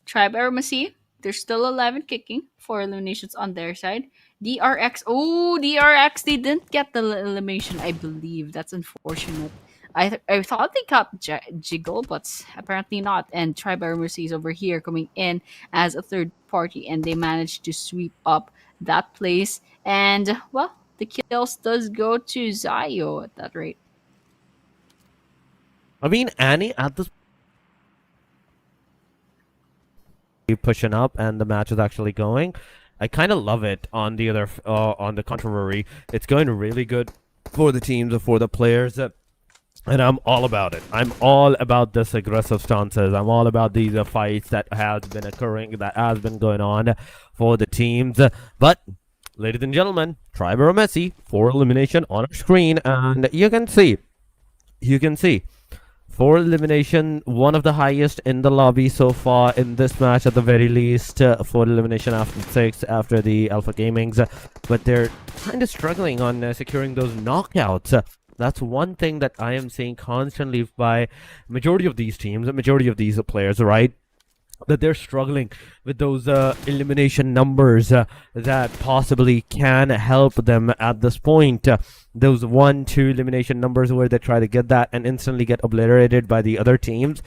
Tribe AEROMACY, they're still alive and kicking. 4 eliminations on their side. DRX, DRX, they didn't get the elimination, I believe. That's unfortunate. I thought they got Jiggle, but apparently not. And Tribe AEROMACY is over here coming in as a third party, and they managed to sweep up that place. And, well, the kills does go to Zayo at that rate. I mean, Annie at this pushing up, and the match is actually going. I kind of love it. On the other, on the contrary, it's going really good for the teams, for the players. And I'm all about it. I'm all about this aggressive stances. I'm all about these fights that has been occurring, that has been going on for the teams. But, ladies and gentlemen, Tribe AEROMACY, 4 elimination on our screen, and you can see, 4 elimination, one of the highest in the lobby so far in this match at the very least. 4 elimination after 6 after the Alpha Gamings, but they're kind of struggling on securing those knockouts. That's one thing that I am seeing constantly by majority of these teams, the majority of these players, right? That they're struggling with those elimination numbers that possibly can help them at this point. Those 1-2 elimination numbers where they try to get that and instantly get obliterated by the other teams.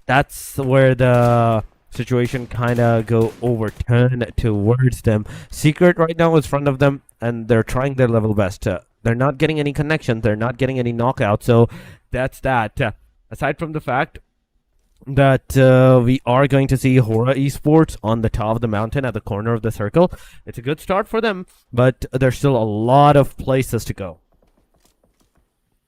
That's where the situation kind of go overturned towards them. Secret right now is in front of them, and they're trying their level best. They're not getting any connections. They're not getting any knockouts. So that's that. Aside from the fact that we are going to see HORAA Esports on the top of the mountain at the corner of the circle. It's a good start for them, but there's still a lot of places to go.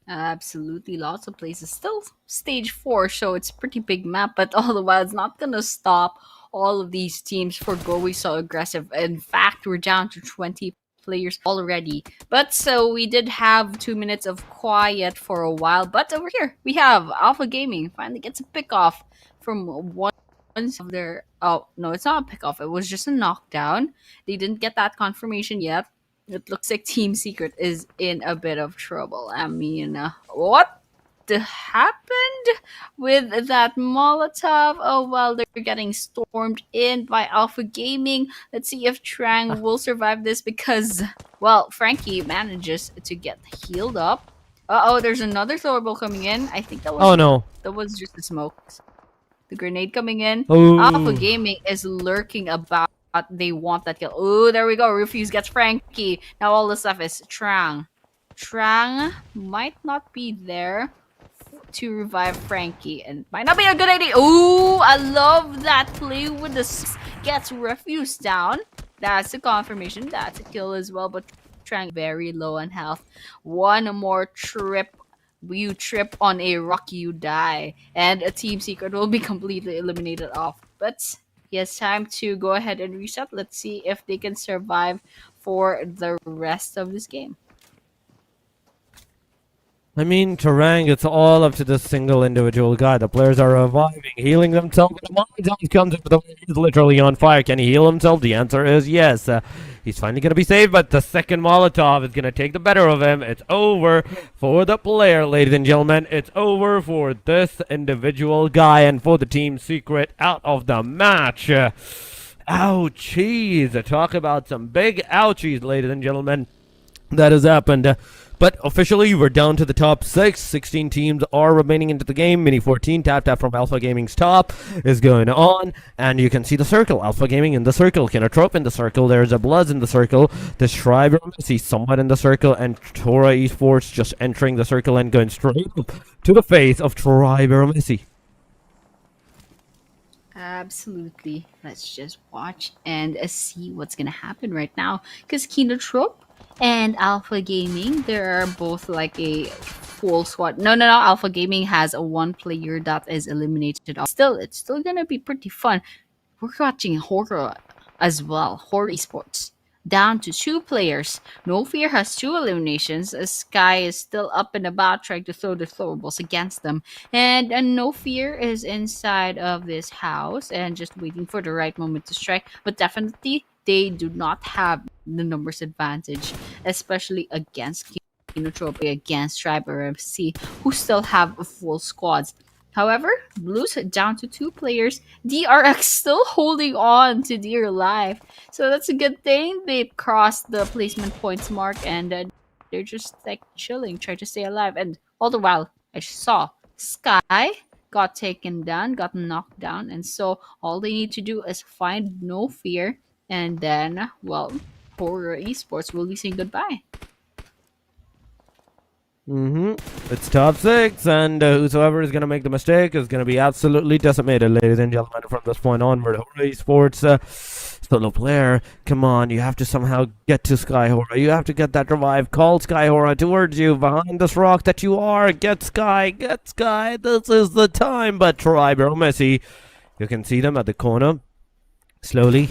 Absolutely, lots of places. Still stage 4, so it's a pretty big map, but all the while it's not gonna stop all of these teams for going so aggressive. In fact, we're down to 20 players already. But so we did have 2 minutes of quiet for a while, but over here we have Alpha Gaming finally gets a pick off from one of their, oh no, it's not a pick off, it was just a knockdown. They didn't get that confirmation yet. It looks like Team Secret is in a bit of trouble. I mean, what happened with that Molotov? Oh, well, they're getting stormed in by Alpha Gaming. Let's see if Trang will survive this because, well, Frankie manages to get healed up. Uh-oh, there's another throwable coming in. I think that was... Oh, no. That was just the smoke. The grenade coming in. Ooh. Alpha Gaming is lurking about. They want that kill. Oh, there we go. Refuse gets Frankie. Now all the stuff is Trang. Trang might not be there to revive Frankie, and might not be a good idea. Ooh, I love that play with the gets Refuse down. That's a confirmation. That's a kill as well, but Trang very low on health. One more trip. You trip on a rock, you die. And a Team Secret will be completely eliminated off. But he has time to go ahead and reset. Let's see if they can survive for the rest of this game. I mean, Terang, it's all up to this single individual guy. The players are reviving, healing themselves. The Molotov comes in, he's literally on fire. Can he heal himself? The answer is yes. He's finally going to be saved, but the second Molotov is going to take the better of him. It's over for the player, ladies and gentlemen. It's over for this individual guy and for the Team Secret out of the match. Ouchies. Talk about some big ouchies, ladies and gentlemen. That has happened. But officially, we're down to the top 6. 16 teams are remaining into the game. Mini 14 tap from Alpha Gaming's top is going on. And you can see the circle. Alpha Gaming in the circle. KINOTROPE in the circle. There's a BLUZZ in the circle. The Tribe AEROMACY somewhat in the circle. And HORAA Esports just entering the circle and going straight up to the face of Tribe AEROMACY. Absolutely. Let's just watch and see what's gonna happen right now. Because KINOTROPE and Alpha Gaming, they're both like a full squad. No. Alpha Gaming has a one player that is eliminated. Still, it's still gonna be pretty fun. We're watching HORAA as well. HORAA Esports. Down to 2 players. No Fear has 2 eliminations. Sky is still up and about trying to throw the throwables against them. And No Fear is inside of this house and just waiting for the right moment to strike. But definitely, they do not have the numbers advantage, especially against KINOTROPE, against Tribe or FC, who still have full squads. However, BLUZZ down to 2 players. DRX still holding on to dear life. So that's a good thing. They've crossed the placement points mark and they're just like chilling, trying to stay alive. And all the while, I saw Sky got taken down, got knocked down. And so all they need to do is find No Fear. And then, well, HORAA Esports will be saying goodbye. It's top 6, and whosoever is going to make the mistake is going to be absolutely decimated, ladies and gentlemen, from this point onward. HORAA Esports, solo player, come on, you have to somehow get to Sky HORAA. You have to get that revive. Call Sky HORAA towards you, behind this rock that you are. Get Sky, this is the time. But Tribe AEROMACY, you can see them at the corner, slowly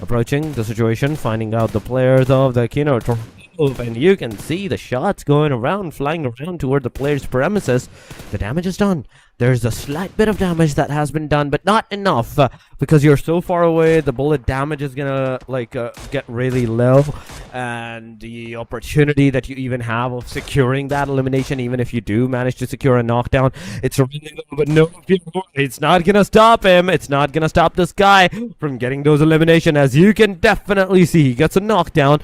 approaching the situation, finding out the players of the KINOTROPE. And you can see the shots going around, flying around toward the player's premises. The damage is done. There's a slight bit of damage that has been done, but not enough because you're so far away. The bullet damage is gonna get really low, and the opportunity that you even have of securing that elimination, even if you do manage to secure a knockdown, it's really low. But no, it's not gonna stop him. It's not gonna stop this guy from getting those elimination. As you can definitely see, he gets a knockdown.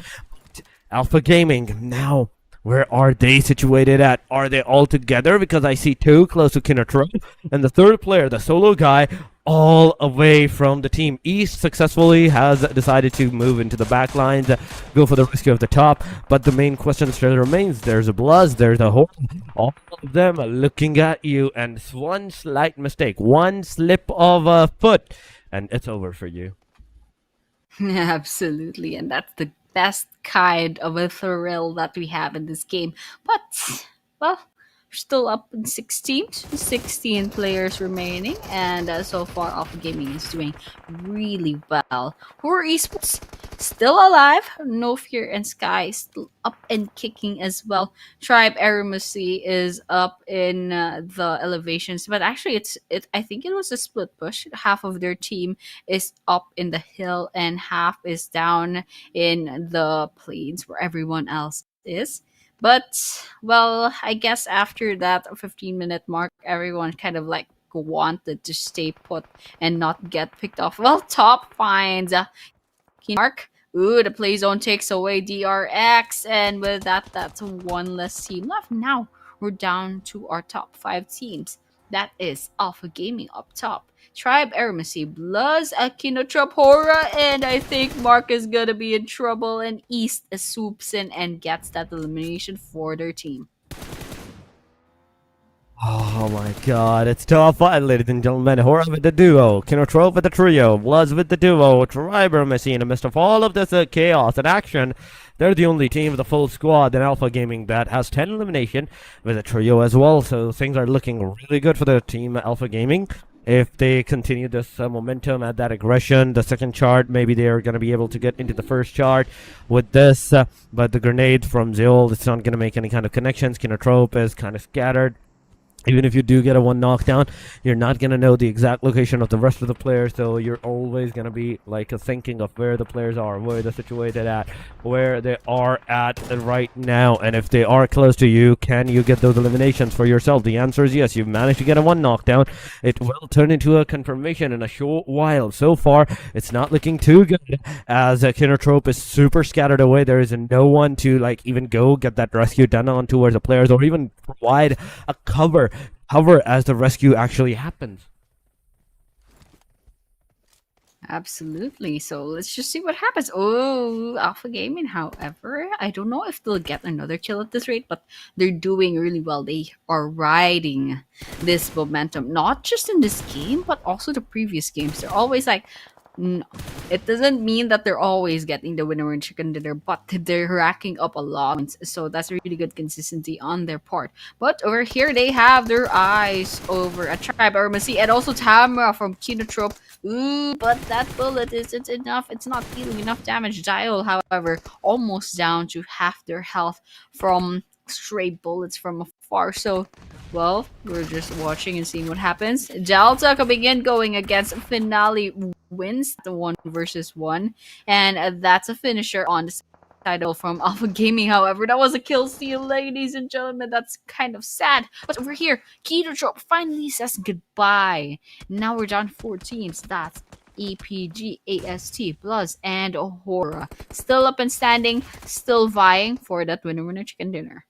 Alpha Gaming, now, where are they situated at? Are they all together? Because I see 2 close to KINOTROPE, and the third player, the solo guy, all away from the team. East successfully has decided to move into the back lines, go for the rescue of the top, but the main question still remains. There's a BLUZZ, there's a HORAA. All of them are looking at you, and one slight mistake, one slip of a foot, and it's over for you. Absolutely, and that's the best kind of a thrill that we have in this game. But, well, we're still up in 16 players remaining, and so far Alpha Gaming is doing really well. HORAA Esports still alive. No Fear and Sky still up and kicking as well. Tribe AEROMACY is up in the elevations, but actually I think it was a split push. Half of their team is up in the hill and half is down in the plains where everyone else is. But, well, I guess after that 15-minute mark, everyone kind of like wanted to stay put and not get picked off. Well, top finds Mark. Ooh, the play zone takes away DRX, and with that, that's one less team left. Now we're down to our top 5 teams. That is Alpha Gaming up top, Tribe AEROMACY, BLUZZ, KINOTROPE, HORAA, and I think Mark is gonna be in trouble, and East swoops in and gets that elimination for their team. Oh my god, it's top 5, ladies and gentlemen. HORAA with the duo, KINOTROPE with the trio, BLUZZ with the duo, Tribe AEROMACY. In the midst of all of this chaos and action, they're the only team with a full squad in Alpha Gaming that has 10 elimination with a trio as well. So things are looking really good for the team Alpha Gaming. If they continue this momentum at that aggression, the second chart, maybe they're going to be able to get into the first chart with this. But the grenade from Zeol, it's not going to make any kind of connections. KINOTROPE is kind of scattered. Even if you do get a 1 knockdown, you're not going to know the exact location of the rest of the players, so you're always going to be like thinking of where the players are, where they're situated at, where they are at right now. And if they are close to you, can you get those eliminations for yourself? The answer is yes. You've managed to get a 1 knockdown. It will turn into a confirmation in a short while. So far, it's not looking too good, as KINOTROPE is super scattered away. There is no one to like even go get that rescue done on towards the players, or even provide a cover as the rescue actually happens. Absolutely. So let's just see what happens. Oh, Alpha Gaming, however, I don't know if they'll get another kill at this rate, but they're doing really well. They are riding this momentum, not just in this game, but also the previous games. They're always like, it doesn't mean that they're always getting the winner in chicken dinner, but they're racking up a lot of points. So that's really good consistency on their part. But over here, they have their eyes over a Tribe AEROMACY and also Tamara from KINOTROPE. Ooh, but that bullet isn't enough. It's not dealing enough damage. Dial, however, almost down to half their health from stray bullets from afar. So, well, we're just watching and seeing what happens. Delta coming in, going against Finale, wins the 1v1, and that's a finisher on the title from Alpha Gaming. However, that was a kill steal, ladies and gentlemen. That's kind of sad. But over here, KINOTROPE finally says goodbye. Now we're down 4 teams. That's EPG, AST, BLUZZ, and HORAA. Still up and standing, still vying for that winner chicken dinner.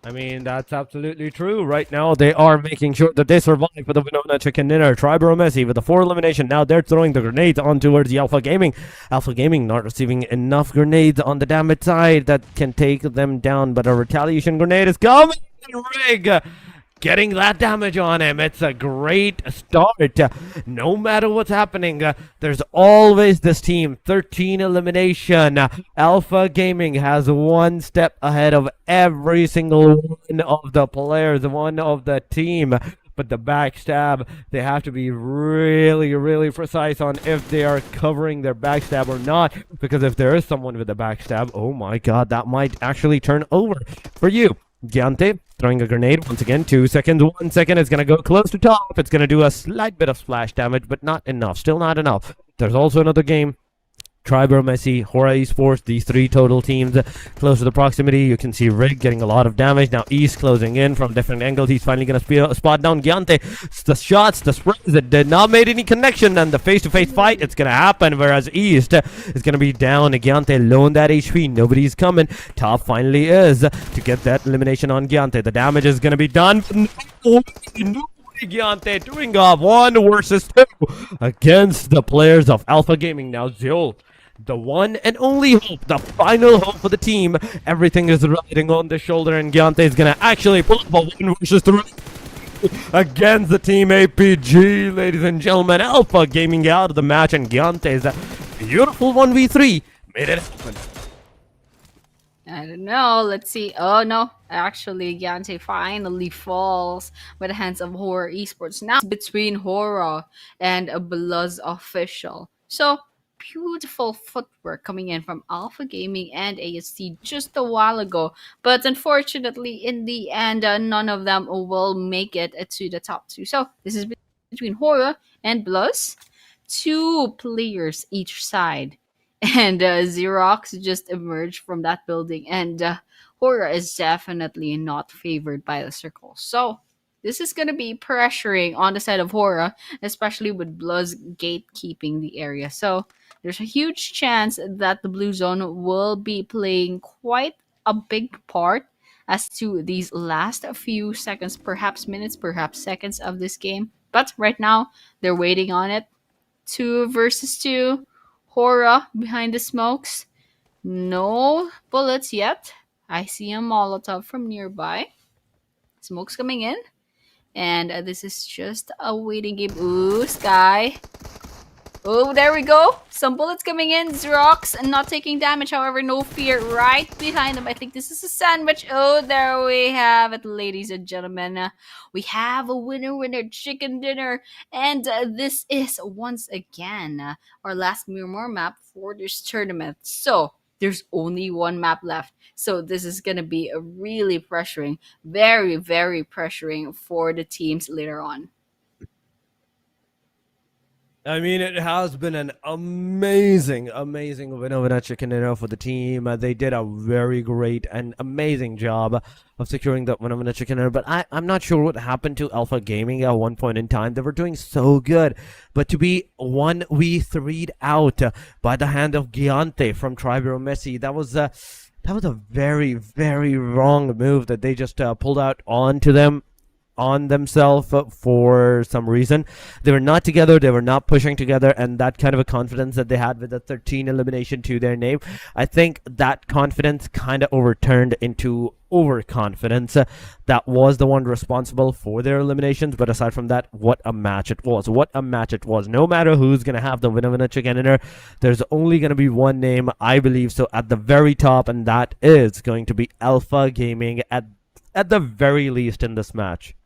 I mean, that's absolutely true. Right now, they are making sure that they survive for the Winona Chicken Dinner. Tribe AEROMACY with the 4 elimination. Now they're throwing the grenades on towards the Alpha Gaming. Alpha Gaming not receiving enough grenades on the damage side that can take them down, but a retaliation grenade is coming. Rig getting that damage on him. It's a great start. No matter what's happening, there's always this team. 13 elimination. Alpha Gaming has 1 step ahead of every single one of the players, one of the team. But the backstab, they have to be really, really precise on if they are covering their backstab or not. Because if there is someone with a backstab, oh my god, that might actually turn over for you. Giante throwing a grenade once again. 2 seconds, 1 second. It's going to go close to top. It's going to do a slight bit of splash damage, but not enough. Still not enough. There's also another game. Tribe AEROMACY, HORAA Esports, these 3 total teams close to the proximity. You can see Rig getting a lot of damage. Now East closing in from different angles. He's finally going to spot down Giante. The shots, the sprays that did not make any connection, and the face-to-face fight, it's going to happen, whereas East is going to be down. Giante low on that HP. Nobody's coming. Top finally is to get that elimination on Giante. The damage is going to be done. No. Giante doing off 1 versus 2 against the players of Alpha Gaming. Now Zul, the one and only hope, the final hope for the team. Everything is riding on the shoulder, and Giante is gonna actually pull up a 1 versus 3 against the team APG, ladies and gentlemen. Alpha Gaming out of the match, and Giante's beautiful 1v3 made it happen. I don't know. Let's see. Oh no, actually, Giante finally falls by the hands of HORAA Esports. Now it's between HORAA and a BLUZZ official. So beautiful footwork coming in from Alpha Gaming and AST just a while ago, but unfortunately, in the end, none of them will make it to the top 2. So this is between HORAA and BLUZZ, 2 players each side. And Xerox just emerged from that building, and HORAA is definitely not favored by the circle. So this is going to be pressuring on the side of HORAA, especially with BLUZZ gatekeeping the area. So there's a huge chance that the blue zone will be playing quite a big part as to these last few seconds, perhaps minutes, perhaps seconds of this game. But right now, they're waiting on it. 2 versus 2. HORAA behind the smokes. No bullets yet. I see a Molotov from nearby. Smoke's coming in. And this is just a waiting game. Ooh, Sky. Oh, there we go. Some bullets coming in. Xerox not taking damage. However, no fear right behind them. I think this is a sandwich. Oh, there we have it, ladies and gentlemen. We have a winner chicken dinner. And this is, once again, our last Miramar map for this tournament. So, there's only 1 map left. So, this is going to be a really pressuring, very, very pressuring for the teams later on. I mean, it has been an amazing winner chicken dinner for the team. They did a very great and amazing job of securing that winner chicken dinner. But I'm not sure what happened to Alpha Gaming at one point in time. They were doing so good. But to be 1v3'd out by the hand of Giante from Tribe AEROMACY, that was a very, very wrong move that they just pulled out onto them. on themselves for some reason. They were not together, they were not pushing together, and that kind of a confidence that they had with the 13 elimination to their name, I think that confidence kind of overturned into overconfidence. That was the one responsible for their eliminations. But aside from that, what a match it was. What a match it was. No matter who's going to have the winner chicken dinner, there's only going to be one name, I believe so, at the very top, and that is going to be Alpha Gaming at the very least in this match.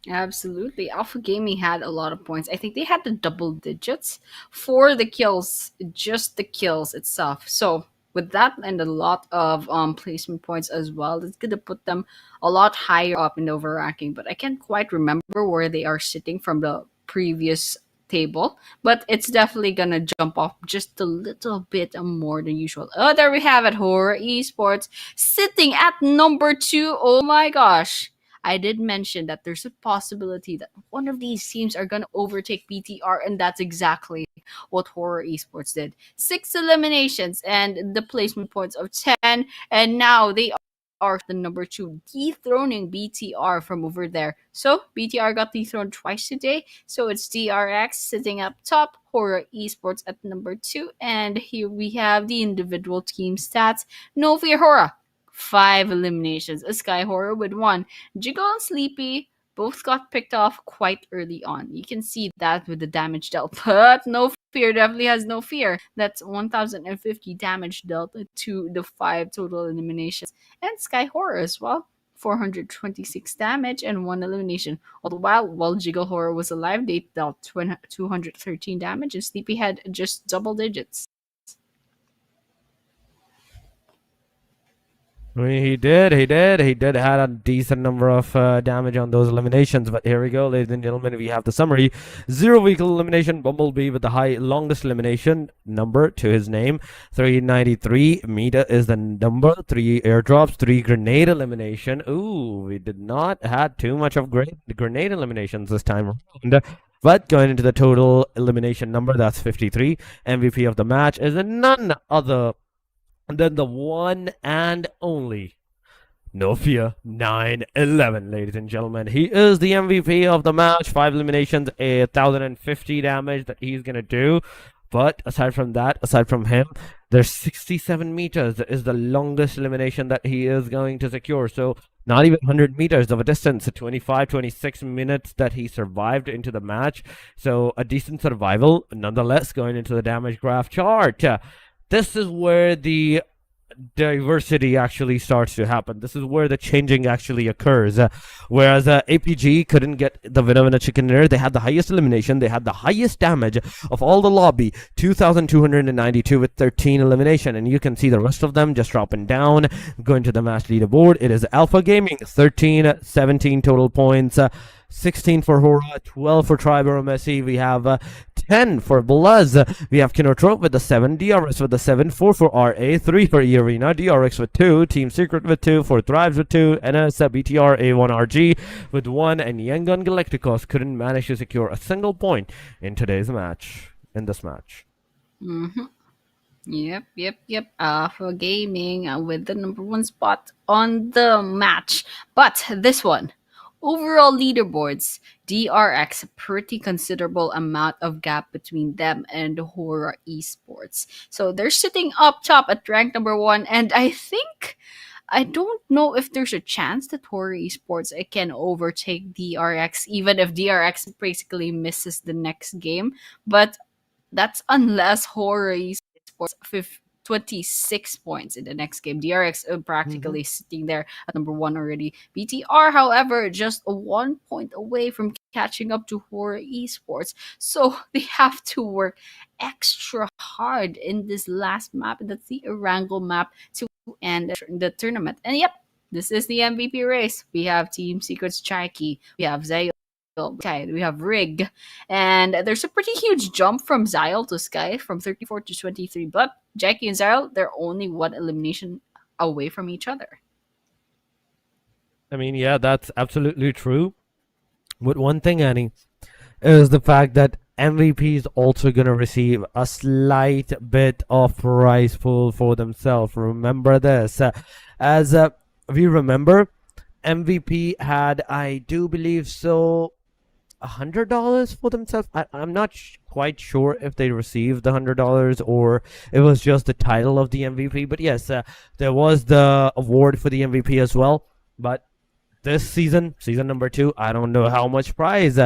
Absolutely. Alpha Gaming had a lot of points. I think they had the double digits for the kills, just the kills itself. So with that and a lot of placement points as well, it's gonna put them a lot higher up in the over ranking. But I can't quite remember where they are sitting from the previous table, but it's definitely gonna jump off just a little bit more than usual. Oh, there we have it. HORAA Esports sitting at number 2. Oh my gosh. I did mention that there's a possibility that one of these teams are going to overtake BTR, and that's exactly what HORAA Esports did. 6 eliminations and the placement points of 10, and now they are the number 2, dethroning BTR from over there. So BTR got dethroned twice today, so it's DRX sitting up top, HORAA Esports at number 2, and here we have the individual team stats. No Fear HORAA, 5 eliminations. A Sky HORAA with 1. Jiggle and Sleepy both got picked off quite early on. You can see that with the damage dealt. But No Fear definitely has no fear. That's 1,050 damage dealt to the 5 total eliminations. And Sky HORAA as well. 426 damage and 1 elimination. All the while Jiggle HORAA was alive, they dealt 213 damage, and Sleepy had just double digits. I mean, he did had a decent number of damage on those eliminations. But here we go, ladies and gentlemen, we have the summary. 0 vehicle elimination, Bumblebee with the longest elimination number to his name, 393. Mita is the number. 3 airdrops, 3 grenade elimination. Ooh, we did not had too much of grenade eliminations this time around. But going into the total elimination number, that's 53. MVP of the match is none other than the one and only No Fear 911, ladies and gentlemen. He is the MVP of the match. 5 eliminations, 1,050 damage that he's gonna do. But aside from that, aside from him, there's 67 meters is the longest elimination that he is going to secure. So not even 100 meters of a distance, 26 minutes that he survived into the match. So a decent survival nonetheless. Going into the damage graph chart, this is where the diversity actually starts to happen. This is where the changing actually occurs. Whereas APG couldn't get the winner chicken dinner, they had the highest elimination, they had the highest damage of all the lobby, 2,292 with 13 elimination, and you can see the rest of them just dropping down. Going to the match leaderboard, it is Alpha Gaming, 13, 17 total points, 16 for HORAA, 12 for AEROMACY. We have 10 for BLUZZ. We have KINOTROPE with the 7, DRX with the 7, 4 for RA, 3 for EARENA, DRX with 2, Team Secret with 2, 4 Thrives with 2, NS, BTR, A1 RG with 1, and YANGON Galacticos couldn't manage to secure a single point in today's match, in this match. Yep. Alpha Gaming with the number 1 spot on the match. But this one, overall leaderboards, DRX, pretty considerable amount of gap between them and HORAA Esports. So they're sitting up top at rank number 1, and I don't know if there's a chance that HORAA Esports can overtake DRX, even if DRX basically misses the next game. But that's unless HORAA Esports 26 points in the next game. DRX practically sitting there at number 1 already. BTR, however, just 1 point away from catching up to HORAA Esports. So they have to work extra hard in this last map. That's the Erangel map to end the tournament. And yep, this is the MVP race. We have Team Secret's Chaiki. We have Zayo. We have Rig, and there's a pretty huge jump from Zyle to Sky from 34 to 23, but Jackie and Zyle, they're only 1 elimination away from each other. I mean, yeah, that's absolutely true. But one thing, Annie, is the fact that MVP is also going to receive a slight bit of prize pool for themselves. Remember this. As we remember, MVP had, I do believe so, $100 for themselves. I'm not quite sure if they received the $100 or it was just the title of the MVP. But yes, there was the award for the MVP as well. But this season number 2, I don't know how much prize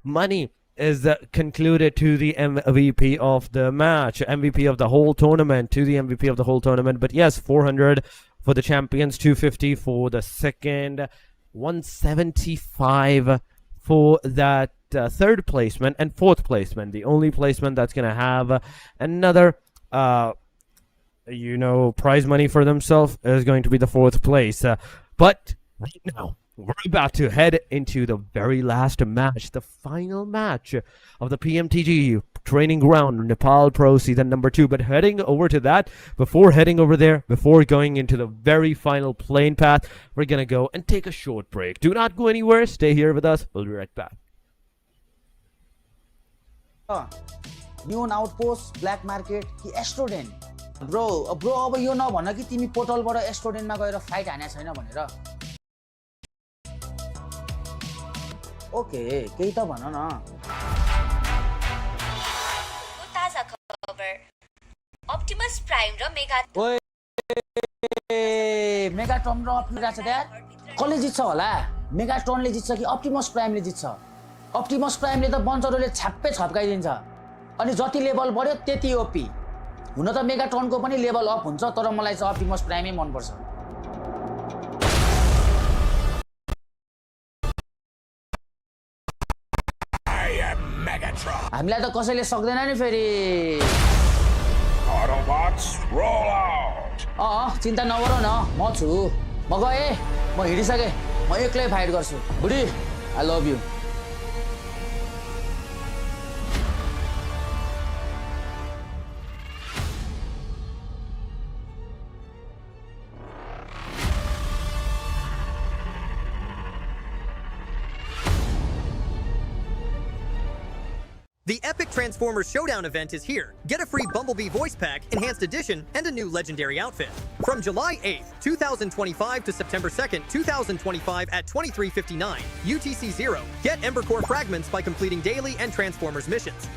money is concluded to the MVP of the match, MVP of the whole tournament, to the MVP of the whole tournament. But yes, 400 for the champions, 250 for the second, 175 for that third placement, and fourth placement. The only placement that's gonna have another prize money for themselves is going to be the fourth place. But right now we're about to head into the very last match, the final match of the PMTG Training Ground Nepal Pro Season number 2. But heading over to that, before going into the very final plane path, we're gonna go and take a short break. Do not go anywhere. Stay here with us. We'll be right back. Neon Outpost, Black Market, कि एस्ट्रोडेन bro अब यो नभन कि तिमी पोर्टलबाट एस्ट्रोडेनमा गएर fight हाने छैन भनेर okay केही त भन न ताजा खबर अप्टिमस प्राइम र मेगाट्रन र अप्टिमस कसले जित्छ होला मेगाट्रनले जित्छ कि अप्टिमस प्राइमले जित्छ अप्टिमस प्राइमले त बन्चरले छाप्पै छप्काइदिन्छ अनि जति लेभल बढ्यो त्यति ओपी हुन त मेगाट्रनको पनि लेभल अप हुन्छ तर मलाई चाहिँ अप्टिमस प्राइमै मन पर्छ हामीलाई त कसैले सक्दैन नि फेरि Autobots, roll out! चिन्ता नगर न म छु म गए म हिडिसके म एक्लै फाइट गर्छु बुढी आई लभ यु The Epic Transformers Showdown event is here. Get a free Bumblebee voice pack, enhanced edition, and a new legendary outfit. From July 8th, 2025 to September 2nd, 2025 at 23:59 UTC-0, get Ember Core fragments by completing daily and Transformers missions.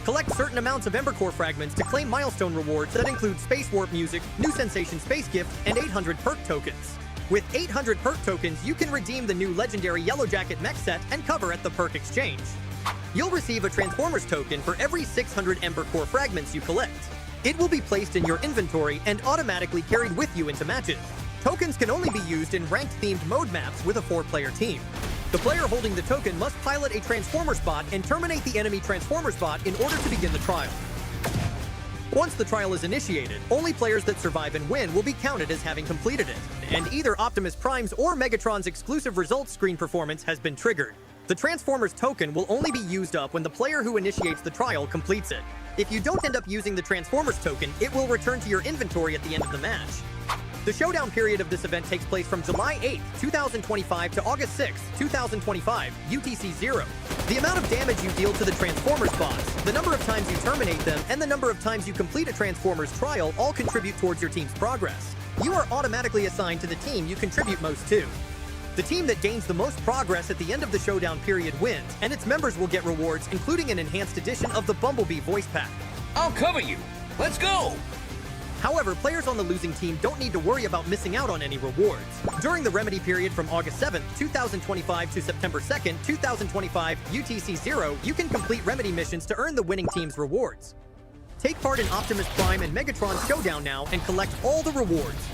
Collect certain amounts of Ember Core fragments to claim milestone rewards that include Space Warp music, New Sensation Space Gift, and 800 perk tokens. With 800 perk tokens, you can redeem the new legendary Yellow Jacket mech set and cover at the perk exchange. You'll receive a Transformers token for every 600 Ember Core fragments you collect. It will be placed in your inventory and automatically carried with you into matches. Tokens can only be used in ranked-themed mode maps with a 4-player team. The player holding the token must pilot a Transformers bot and terminate the enemy Transformers bot in order to begin the trial. Once the trial is initiated, only players that survive and win will be counted as having completed it, and either Optimus Prime's or Megatron's exclusive results screen performance has been triggered. The Transformers token will only be used up when the player who initiates the trial completes it. If you don't end up using the Transformers token, it will return to your inventory at the end of the match. The showdown period of this event takes place from July 8th, 2025 to August 6th, 2025, UTC-0. The amount of damage you deal to the Transformers bots, the number of times you terminate them, and the number of times you complete a Transformers trial all contribute towards your team's progress. You are automatically assigned to the team you contribute most to. The team that gains the most progress at the end of the showdown period wins, and its members will get rewards, including an enhanced edition of the Bumblebee voice pack. I'll cover you. Let's go! However, players on the losing team don't need to worry about missing out on any rewards. During the remedy period from August 7th, 2025 to September 2nd, 2025, UTC-0, you can complete remedy missions to earn the winning team's rewards. Take part in Optimus Prime and Megatron Showdown now and collect all the rewards.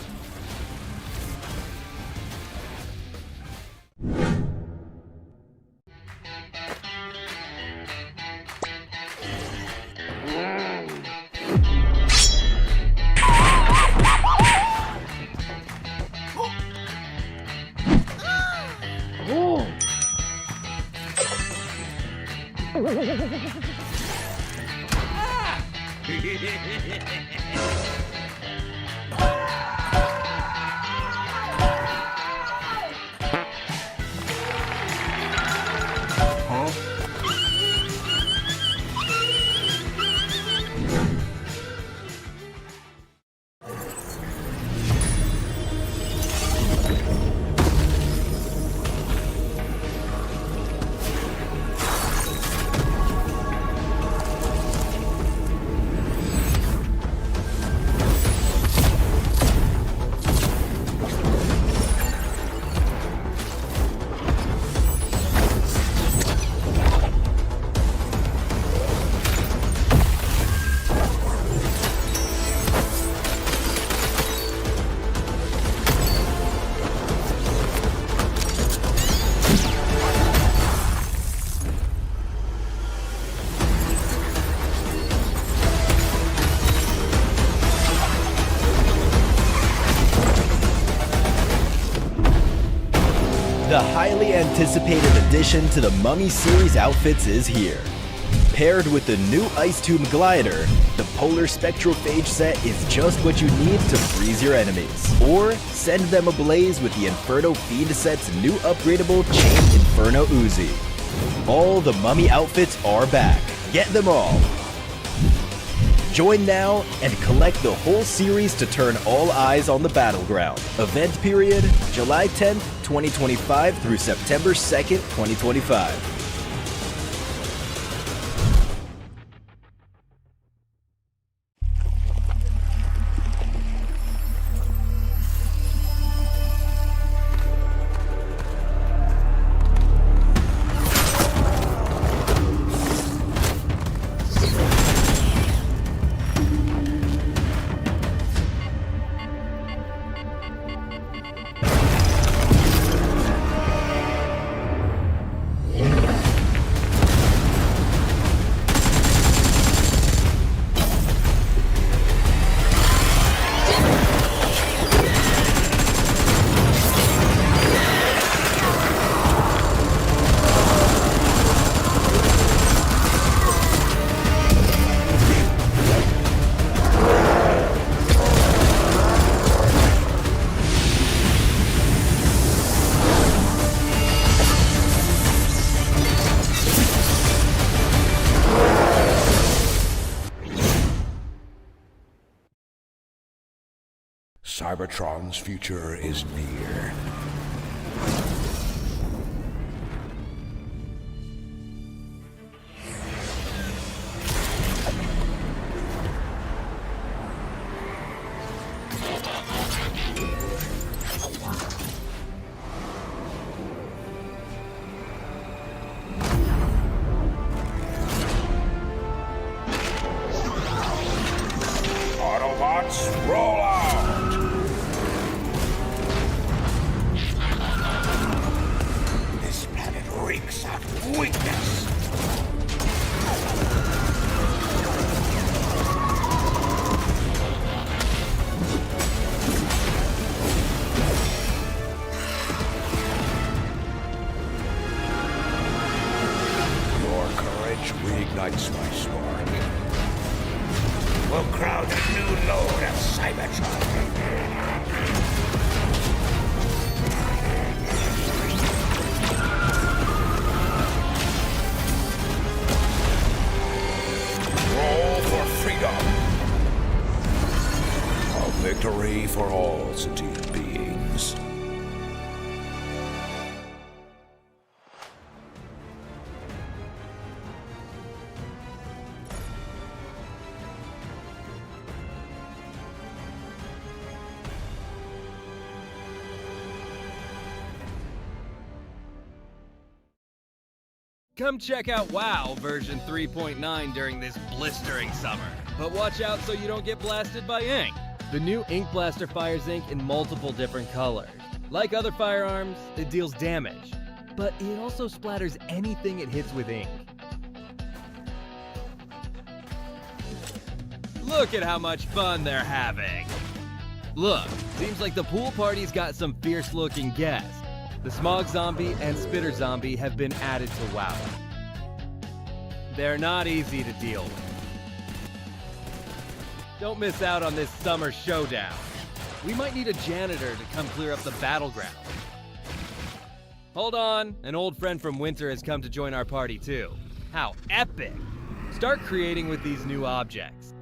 The highly anticipated addition to the Mummy series outfits is here. Paired with the new Ice Tomb Glider, the Polar Spectrophage set is just what you need to freeze your enemies. Or send them ablaze with the Inferno Fiend set's new upgradable Chain Inferno Uzi. All the Mummy outfits are back. Get them all. Join now and collect the whole series to turn all eyes on the battleground. Event period, July 10th, 2025 through September 2nd, 2025. Cybertron's future is near. Autobots, roll out! This planet reeks of weakness. Your courage reignites my spark. We'll crowd a new load of Cybertron. Roll for freedom. A victory for all sentient beings. Come check out WoW version 3.9 during this blistering summer. But watch out so you don't get blasted by ink. The new Ink Blaster fires ink in multiple different colors. Like other firearms, it deals damage, but it also splatters anything it hits with ink. Look at how much fun they're having. Look, seems like the pool party's got some fierce-looking guests. The Smog Zombie and Spitter Zombie have been added to WoW. They're not easy to deal with. Don't miss out on this summer showdown. We might need a janitor to come clear up the battleground. Hold on, an old friend from Winter has come to join our party too. How epic! Start creating with these new objects.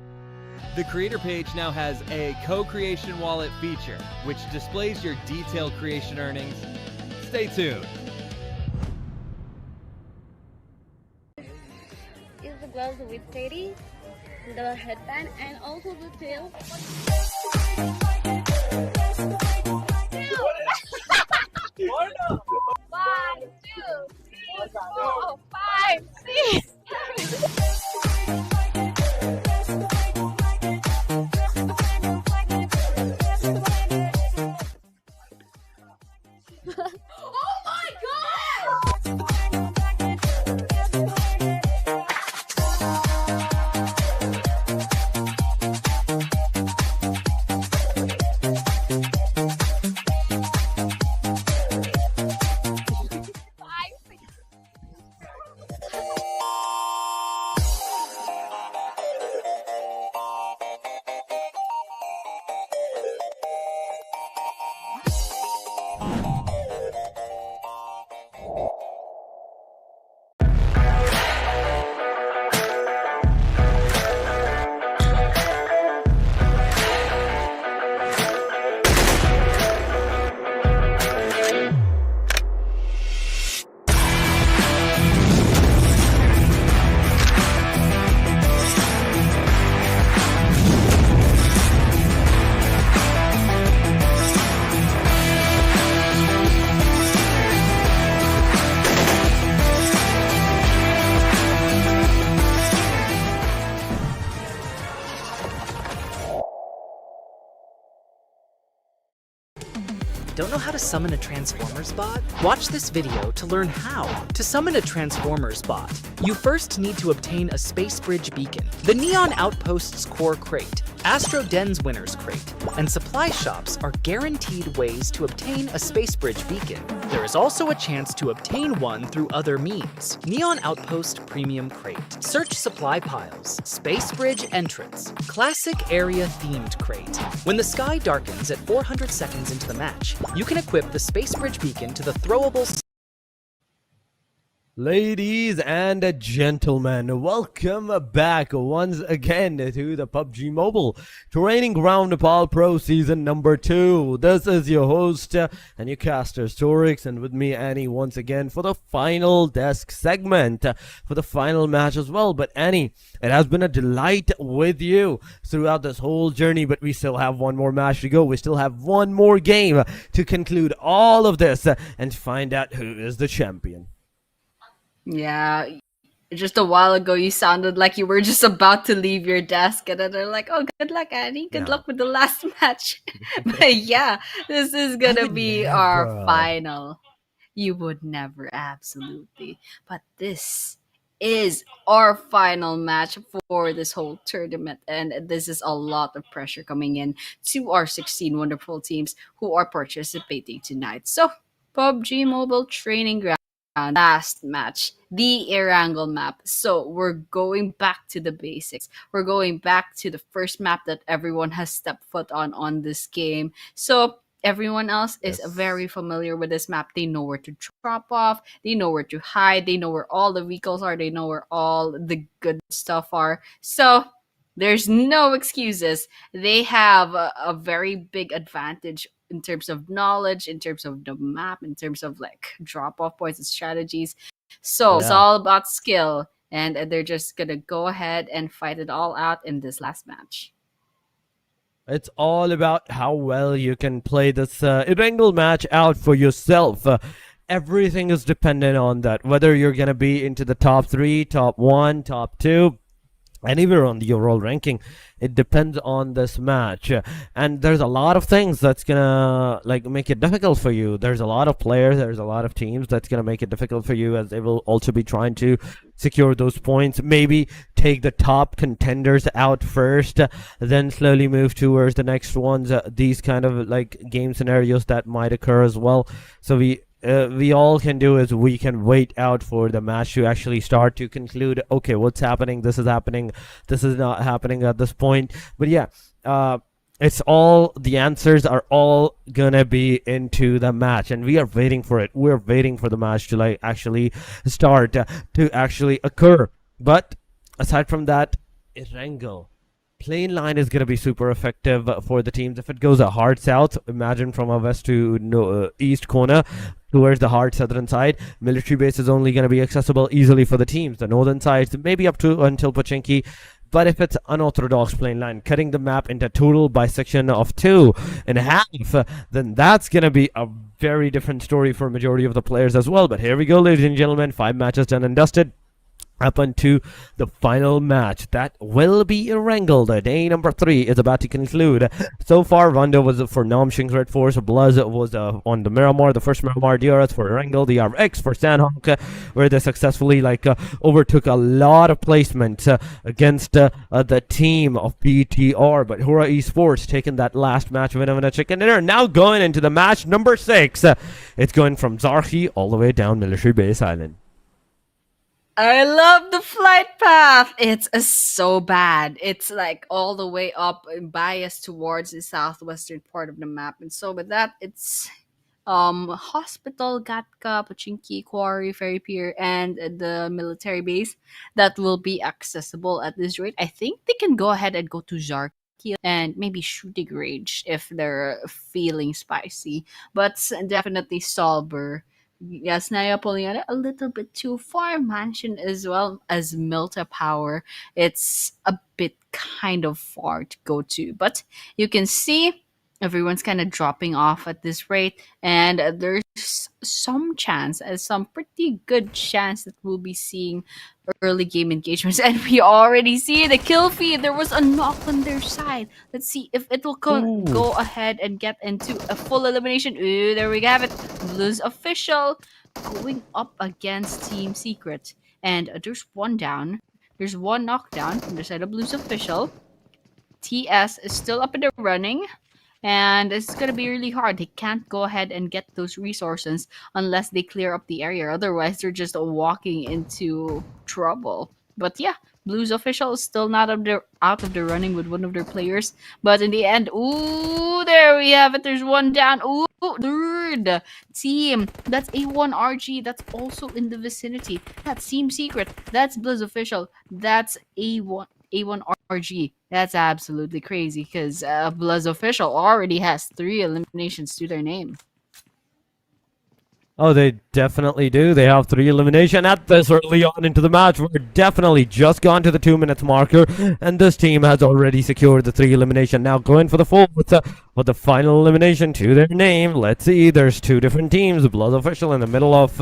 The creator page now has a co-creation wallet feature, which displays your detailed creation earnings. Stay tuned. Is the gloves with teddy, the headband, and also the tail. Rondo! 1, 2, 3, 4, 5, 6. Oh my god! Don't know how to summon a Transformers bot? Watch this video to learn how to summon a Transformers bot. You first need to obtain a Space Bridge Beacon, the Neon Outpost's core crate, Astro Den's winner's crate, and supply shops are guaranteed ways to obtain a Space Bridge Beacon. There is also a chance to obtain one through other means. Neon Outpost Premium Crate, Search Supply Piles, Space Bridge Entrance, Classic Area Themed Crate. When the sky darkens at 400 seconds into the match, you can equip the Space Bridge Beacon to the throwable... Ladies and gentlemen, welcome back once again to the PUBG Mobile Training Ground Nepal Pro Season number 2. This is your host and your caster, Storix, and with me, Annie, once again for the final desk segment, for the final match as well. But Annie, it has been a delight with you throughout this whole journey, but we still have one more match to go. We still have one more game to conclude all of this and find out who is the champion. Yeah, just a while ago you sounded like you were just about to leave your desk, and then they're like, "Oh, good luck, Annie. Good luck with the last match." But yeah, this is gonna be our final. You would never, absolutely. But this is our final match for this whole tournament, and this is a lot of pressure coming in to our 16 wonderful teams who are participating tonight. So, PUBG Mobile Training Ground. Last match, the Erangel map. So we're going back to the basics. We're going back to the first map that everyone has stepped foot on this game. So everyone else is very familiar with this map. They know where to drop off. They know where to hide. They know where all the vehicles are. They know where all the good stuff are. So there's no excuses. They have a very big advantage in terms of knowledge, in terms of the map, in terms of like drop off points and strategies. So it's all about skill, and they're just gonna go ahead and fight it all out in this last match. It's all about how well you can play this Erangel match out for yourself. Everything is dependent on that, whether you're gonna be into the top 3, top 1, top 2, anywhere on the overall ranking. It depends on this match, and there's a lot of things that's gonna like make it difficult for you. There's a lot of players, there's a lot of teams that's gonna make it difficult for you, as they will also be trying to secure those points. Maybe take the top contenders out first, then slowly move towards the next ones. These kind of like game scenarios that might occur as well. So we all can do is we can wait out for the match to actually start, to conclude, okay, what's happening, this is happening, this is not happening at this point. But yeah, it's all, the answers are all gonna be into the match, and we are waiting for it. We're waiting for the match to like actually start, to actually occur. But aside from that, Erangel plain line is going to be super effective for the teams. If it goes a hard south, imagine from a west to east corner towards the hard southern side, military base is only going to be accessible easily for the teams. The northern sides maybe up to until Pochinki. But if it's unorthodox plain line, cutting the map into total bisection of 2.5, then that's going to be a very different story for a majority of the players as well. But here we go, ladies and gentlemen, 5 matches done and dusted. Up onto the final match that will be Erangel. The day number 3 is about to conclude. So far, Rondo was for NONGSHIM's REDFORCE, BLUZZ was on the Miramar, the first Miramar, DRS for Erangel, the RX for Sanhok, where they successfully overtook a lot of placements against the team of BTR. But HORAA Esports taking that last match winner chicken dinner. Now going into the match number 6. It's going from Zarhi all the way down Military Base Island. I love the flight path. It's so bad. It's like all the way up and biased towards the southwestern part of the map. And so with that, it's hospital, Gatka, Pochinki, Quarry, Ferry Pier, and the military base that will be accessible at this rate. I think they can go ahead and go to Zarki and maybe shooting range if they're feeling spicy. But definitely Solver. Yes, Naya Poliana, a little bit too far. Mansion as well as Milta Power. It's a bit kind of far to go to. But you can see everyone's kind of dropping off at this rate. And there's some chance, some pretty good chance that we'll be seeing early game engagements. And we already see the kill feed. There was a knock on their side. Let's see if it will go ahead and get into a full elimination. Ooh, there we have it. BLUZZ official going up against Team Secret. And there's one down. There's one knockdown from the side of BLUZZ official. TS is still up in the running. And it's going to be really hard. They can't go ahead and get those resources unless they clear up the area. Otherwise, they're just walking into trouble. But yeah, BLUZZ official is still not out of the running with one of their players. But in the end, ooh, there we have it. There's one down. Ooh, third team. That's A1 RG. That's also in the vicinity. That's Team Secret. That's BLUZZ official. That's A1 RG. That's absolutely crazy because BLUZZ official already has 3 eliminations to their name. Oh, they definitely do. They have 3 elimination at this early on into the match. We're definitely just gone to the 2 minutes marker, and this team has already secured the 3 elimination. Now going for the 4 with the final elimination to their name. Let's see. There's 2 different teams. BLUZZ official in the middle of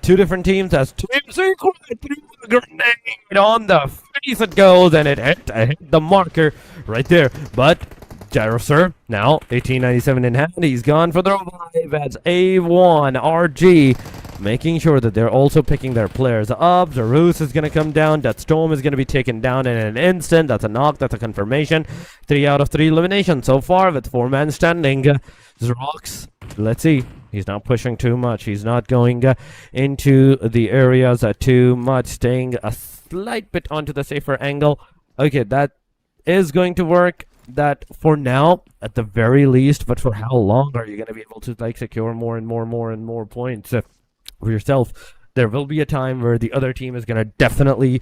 2 different teams. As Team Secret threw a grenade on the face it goes, and it hit the marker right there. But Gyroser, now 1897 in hand, he's gone for the revive as A1 RG, making sure that they're also picking their players up. Zarus is going to come down. That Storm is going to be taken down in an instant. That's a knock. That's a confirmation. 3 out of 3 eliminations so far with 4 men standing. Zrox, let's see. He's not pushing too much. He's not going into the areas too much, staying a slight bit onto the safer angle. Okay, that is going to work. That for now, at the very least, but for how long are you going to be able to secure more and more points for yourself? There will be a time where the other team is going to definitely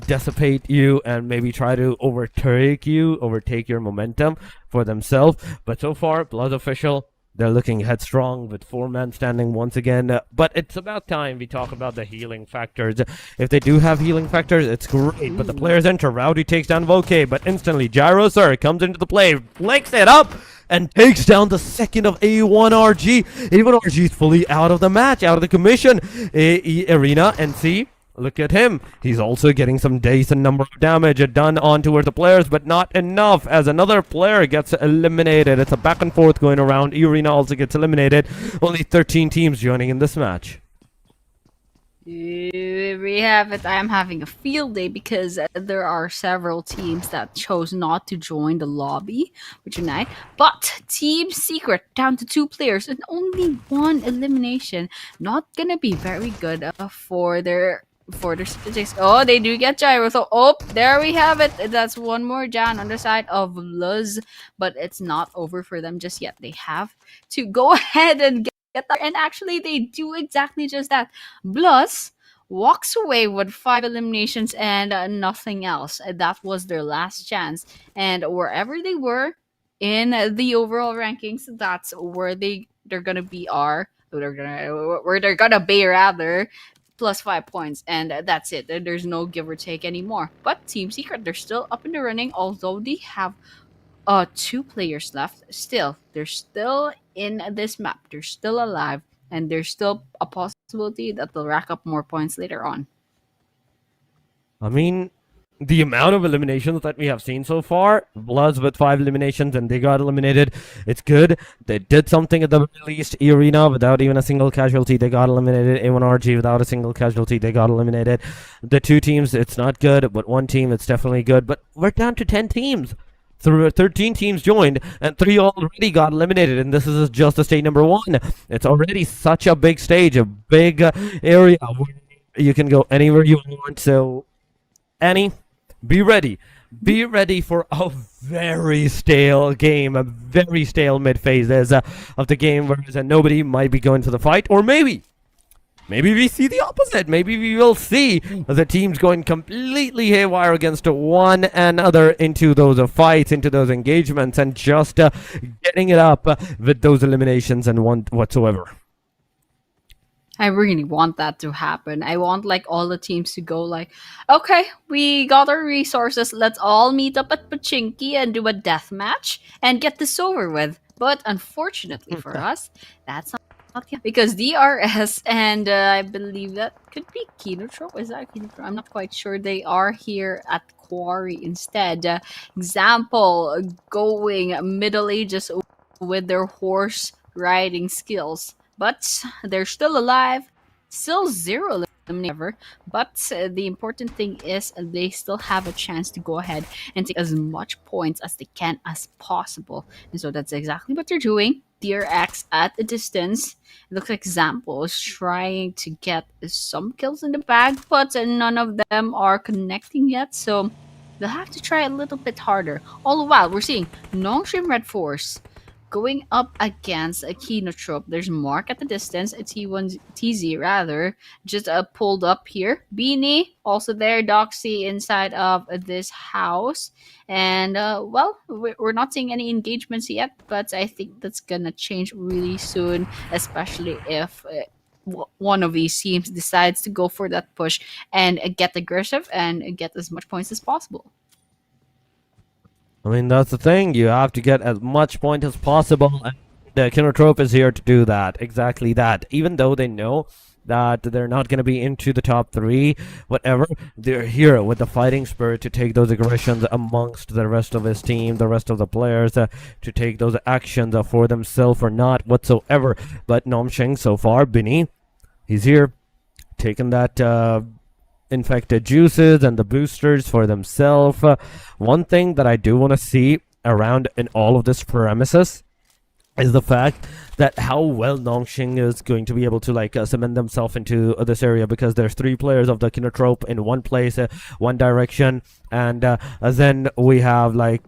dissipate you and maybe try to overtake your momentum for themselves. But so far, BLUZZ official, they're looking headstrong with 4 men standing once again. But it's about time we talk about the healing factors. If they do have healing factors, it's great. But the players enter. Rowdy takes down Voke, but instantly Gyroser comes into the play, flicks it up, and takes down the second of A1 RG. A1 RG is fully out of the match, out of the commission. EARENA and see. Look at him. He's also getting some decent number of damage done on towards the players, but not enough as another player gets eliminated. It's a back and forth going around. EARENA also gets eliminated. Only 13 teams joining in this match. We have it. I am having a field day because there are several teams that chose not to join the lobby for tonight. But Team Secret down to 2 players and only 1 elimination. Not gonna be very good for their statistics. Oh, they do get Gyro. So, oh, there we have it. That's 1 more down on the side of BLUZZ, but it's not over for them just yet. They have to go ahead and get that. And actually, they do exactly just that. BLUZZ walks away with 5 eliminations and nothing else. That was their last chance. And wherever they were in the overall rankings, that's where they're gonna be where they're gonna be rather. Plus 5 points, and that's it. There's no give or take anymore. But Team Secret, they're still up in the running, although they have 2 players left. Still, they're still in this map. They're still alive, and there's still a possibility that they'll rack up more points later on. I mean, the amount of eliminations that we have seen so far, BLUZZ with 5 eliminations and they got eliminated, it's good. They did something at the very least. EARENA without even a single casualty, they got eliminated. A1 RG without a single casualty, they got eliminated. The 2 teams, it's not good, but 1 team, it's definitely good. But we're down to 10 teams. 13 teams joined and 3 already got eliminated, and this is just the stage number 1. It's already such a big stage, a big area where you can go anywhere you want. So Annie, be ready be ready for a very stale game, a very stale mid phases of the game, where nobody might be going for the fight, or maybe we see the opposite. Maybe we will see the teams going completely haywire against one another into those fights, into those engagements, and just getting it up with those eliminations and one whatsoever. I really want that to happen. I want like all the teams to go like, okay, we got our resources. Let's all meet up at Pachinki and do a death match and get this over with. But unfortunately for us, that's not yet, because DRS and I believe that could be KINOTROPE. Is that KINOTROPE? I'm not quite sure. They are here at Quarry instead. Example, going Middle Ages with their horse riding skills. But they're still alive, still 0 eliminated. But the important thing is they still have a chance to go ahead and take as much points as they can as possible. And so that's exactly what they're doing. DRX at a distance. It looks like Example is trying to get some kills in the bag, but none of them are connecting yet. So they'll have to try a little bit harder. All the while, we're seeing NONGSHIM REDFORCE going up against a KINOTROPE. There's Mark at the distance, a TZ rather, just pulled up here. Beanie also there, Doxy inside of this house. And well, we're not seeing any engagements yet, but I think that's gonna change really soon, especially if one of these teams decides to go for that push and get aggressive and get as much points as possible. I mean, that's the thing. You have to get as much point as possible. And the KINOTROPE is here to do that. Exactly that. Even though they know that they're not going to be into the top 3, whatever, they're here with the fighting spirit to take those aggressions amongst the rest of his team, the rest of the players, to take those actions for themselves or not whatsoever. But NONGSHIM so far, Binny, he's here, taking that infected juices and the boosters for themselves. One thing that I do want to see around in all of this premises is the fact that how well NONGSHIM is going to be able to like cement themselves into this area, because there's 3 players of the KINOTROPE in one place, one direction, and then we have like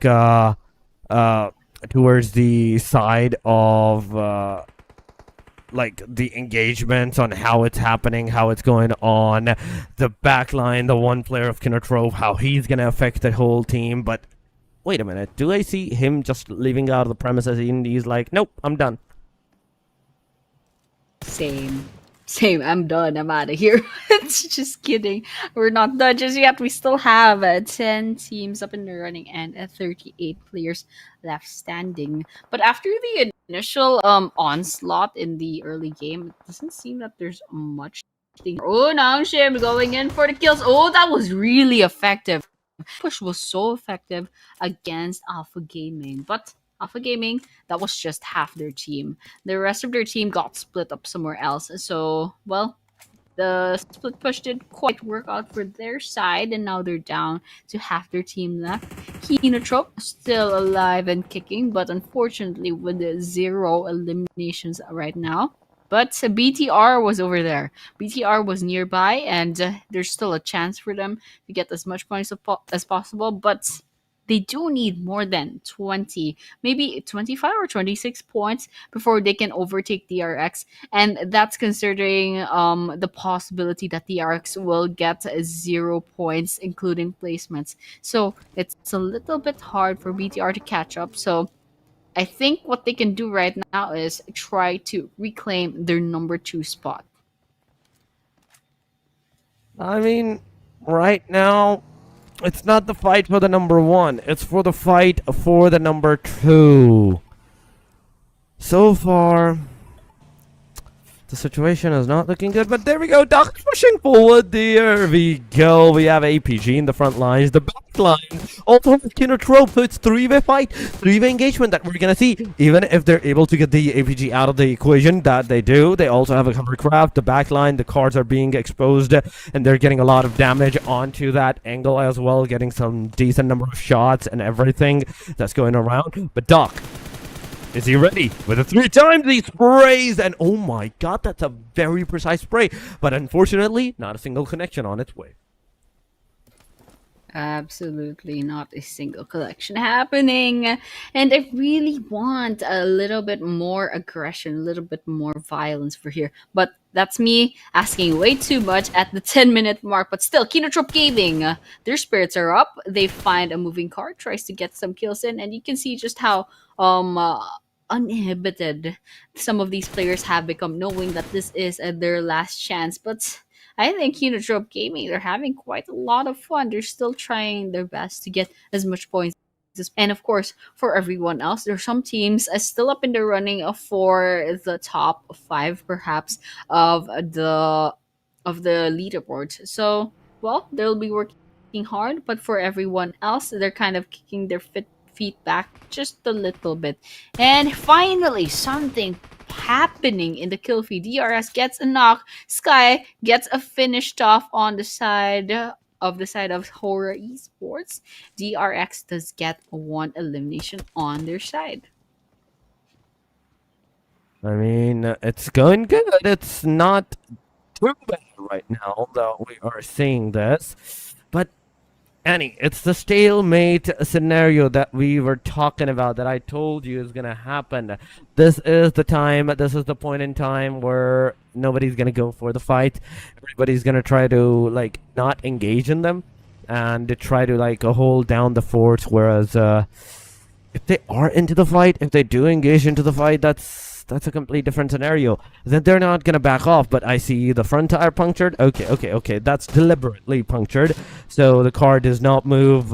towards the side of like the engagements on how it's happening, how it's going on, the backline, the one player of KINOTROPE, how he's gonna affect the whole team. But wait a minute, do I see him just leaving out of the premises and he's like, nope, I'm done? Same. I'm done. I'm out of here. It's just kidding. We're not done just yet. We still have 10 teams up and running and 38 players left standing. But after the initial onslaught in the early game, it doesn't seem that there's much. Oh, NONGSHIM going in for the kills. Oh, that was really effective. Push was so effective against Alpha Gaming, but Alpha Gaming, that was just half their team. The rest of their team got split up somewhere else. So, well, the split push did quite work out for their side, and now they're down to half their team left. KINOTROPE still alive and kicking, but unfortunately with 0 eliminations right now. But BTR was over there. BTR was nearby, and there's still a chance for them to get as much points as possible, but they do need more than 20, maybe 25 or 26 points before they can overtake DRX. And that's considering the possibility that DRX will get 0 points, including placements. So it's a little bit hard for BTR to catch up. So I think what they can do right now is try to reclaim their number 2 spot. I mean, right now, it's not the fight for the number 1. It's for the fight for the number 2. So far, the situation is not looking good, but there we go. Doc pushing forward. There we go. We have APG in the front lines. The back line also with KINOTROPE. So it's 3-way fight, 3-way engagement that we're going to see. Even if they're able to get the APG out of the equation, that they do. They also have a hovercraft. The back line, the cards are being exposed, and they're getting a lot of damage onto that angle as well, getting some decent number of shots and everything that's going around. But Doc, is he ready? With the 3 times he sprays, and oh my god, that's a very precise spray. But unfortunately, not a single connection on its way. Absolutely not a single collection happening. And I really want a little bit more aggression, a little bit more violence for here. But that's me asking way too much at the 10-minute mark. But still, KINOTROPE Gaming, their spirits are up. They find a moving card, tries to get some kills in, and you can see just how uninhibited some of these players have become, knowing that this is their last chance. But I think KINOTROPE Gaming, they're having quite a lot of fun. They're still trying their best to get as much points. And of course, for everyone else, there are some teams still up in the running for the top 5, perhaps, of the leaderboard. So, well, they'll be working hard, but for everyone else, they're kind of kicking their feet back just a little bit. And finally, something happening in the kill feed. DRS gets a knock. Sky gets a finished off on the side of HORAA Esports. DRX does get one elimination on their side. I mean, it's going good. It's not too bad right now, although we are seeing this. But Annie, it's the stalemate scenario that we were talking about, that I told you is going to happen. This is the time, this is the point in time where nobody's going to go for the fight. Everybody's going to try to, like, not engage in them and to try to, like, hold down the forts. Whereas, if they are into the fight, if they do engage into the fight, that's a completely different scenario. Then they're not gonna back off. But I see the front tire punctured. Okay. That's deliberately punctured, so the car does not move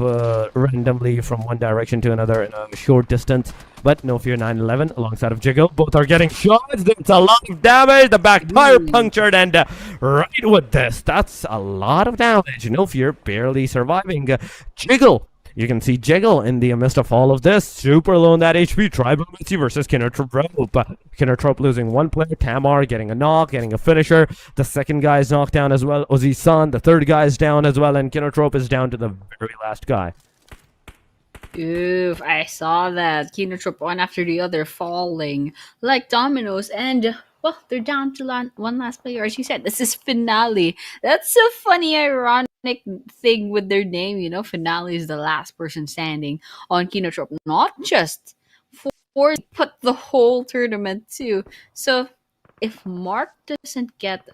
randomly from one direction to another in a short distance. But no fear, 911 alongside of Jiggle. Both are getting shots. That's a lot of damage. The back tire punctured, and right with this, that's a lot of damage. No fear, barely surviving. Jiggle. You can see Jiggle in the midst of all of this, super low in that HP. RELENTLESS versus KINOTROPE. KINOTROPE losing one player. Tamar getting a knock, getting a finisher. The second guy is knocked down as well. Ozzy-san, the third guy is down as well, and KINOTROPE is down to the very last guy. Oof, I saw that. KINOTROPE one after the other falling like dominoes, and well, they're down to one last player. As you said, this is Finale. That's a funny, ironic thing with their name. You know, Finale is the last person standing on KINOTROPE. Not just for but the whole tournament too. So if Mark doesn't get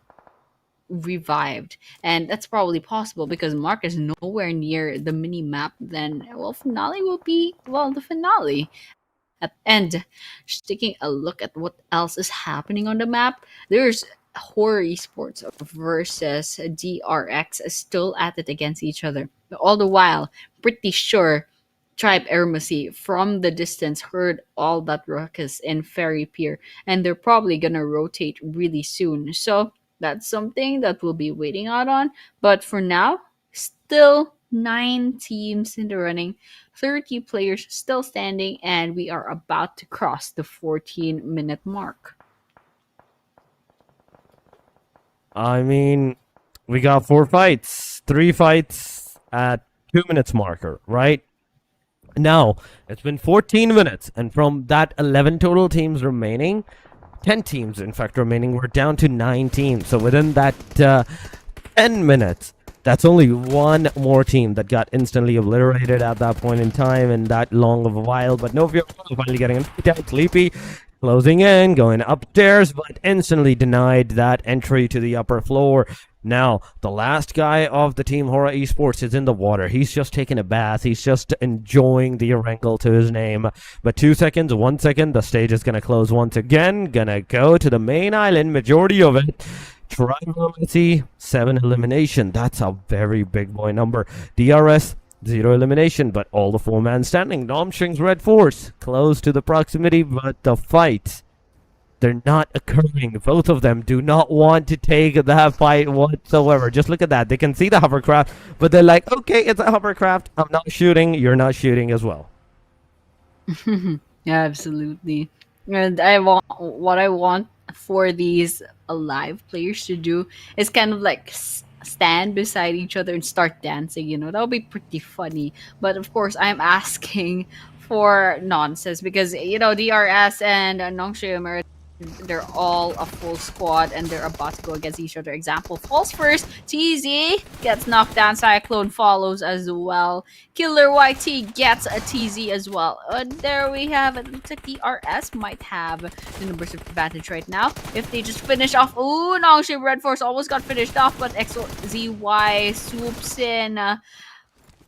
revived, and that's probably possible because Mark is nowhere near the mini map, then well, Finale will be the finale. And just taking a look at what else is happening on the map, there's HORAA Esports versus DRX still at it against each other. All the while, pretty sure Tribe AEROMACY from the distance heard all that ruckus in Ferry Pier, and they're probably gonna rotate really soon. So that's something that we'll be waiting out on. But for now, still 9 teams in the running, 30 players still standing, and we are about to cross the 14-minute mark. I mean, we got 4 fights, 3 fights at 2 minutes marker, right? Now, it's been 14 minutes, and from that 11 total teams remaining, 10 teams, in fact, remaining, we're down to 9 teams. So within that 10 minutes, that's only one more team that got instantly obliterated at that point in time in that long of a while. But no fear, finally getting down. Sleepy, closing in, going upstairs, but instantly denied that entry to the upper floor. Now, the last guy of the team HORAA Esports is in the water. He's just taking a bath. He's just enjoying the Erangel to his name. But 2 seconds, 1 second, the stage is going to close once again. Gonna go to the main island, majority of it. RELENTLESS, 7 elimination. That's a very big boy number. DRS, 0 elimination, but all the 4-man standing. NONGSHIM's REDFORCE, close to the proximity, but the fight, they're not occurring. Both of them do not want to take that fight whatsoever. Just look at that. They can see the hovercraft, but they're like, okay, it's a hovercraft. I'm not shooting. You're not shooting as well. Absolutely. And what I want for these alive players to do is kind of like stand beside each other and start dancing. You know, that would be pretty funny. But of course, I'm asking for nonsense because, you know, DRS and NONGSHIM are they're all a full squad and they're about to go against each other. Example falls first. TZ gets knocked down. Cyclone follows as well. Killer YT gets a TZ as well. There we have it. Looks like the RS might have the numbers of advantage right now. If they just finish off. Ooh, NONGSHIM REDFORCE almost got finished off, but XZY swoops in.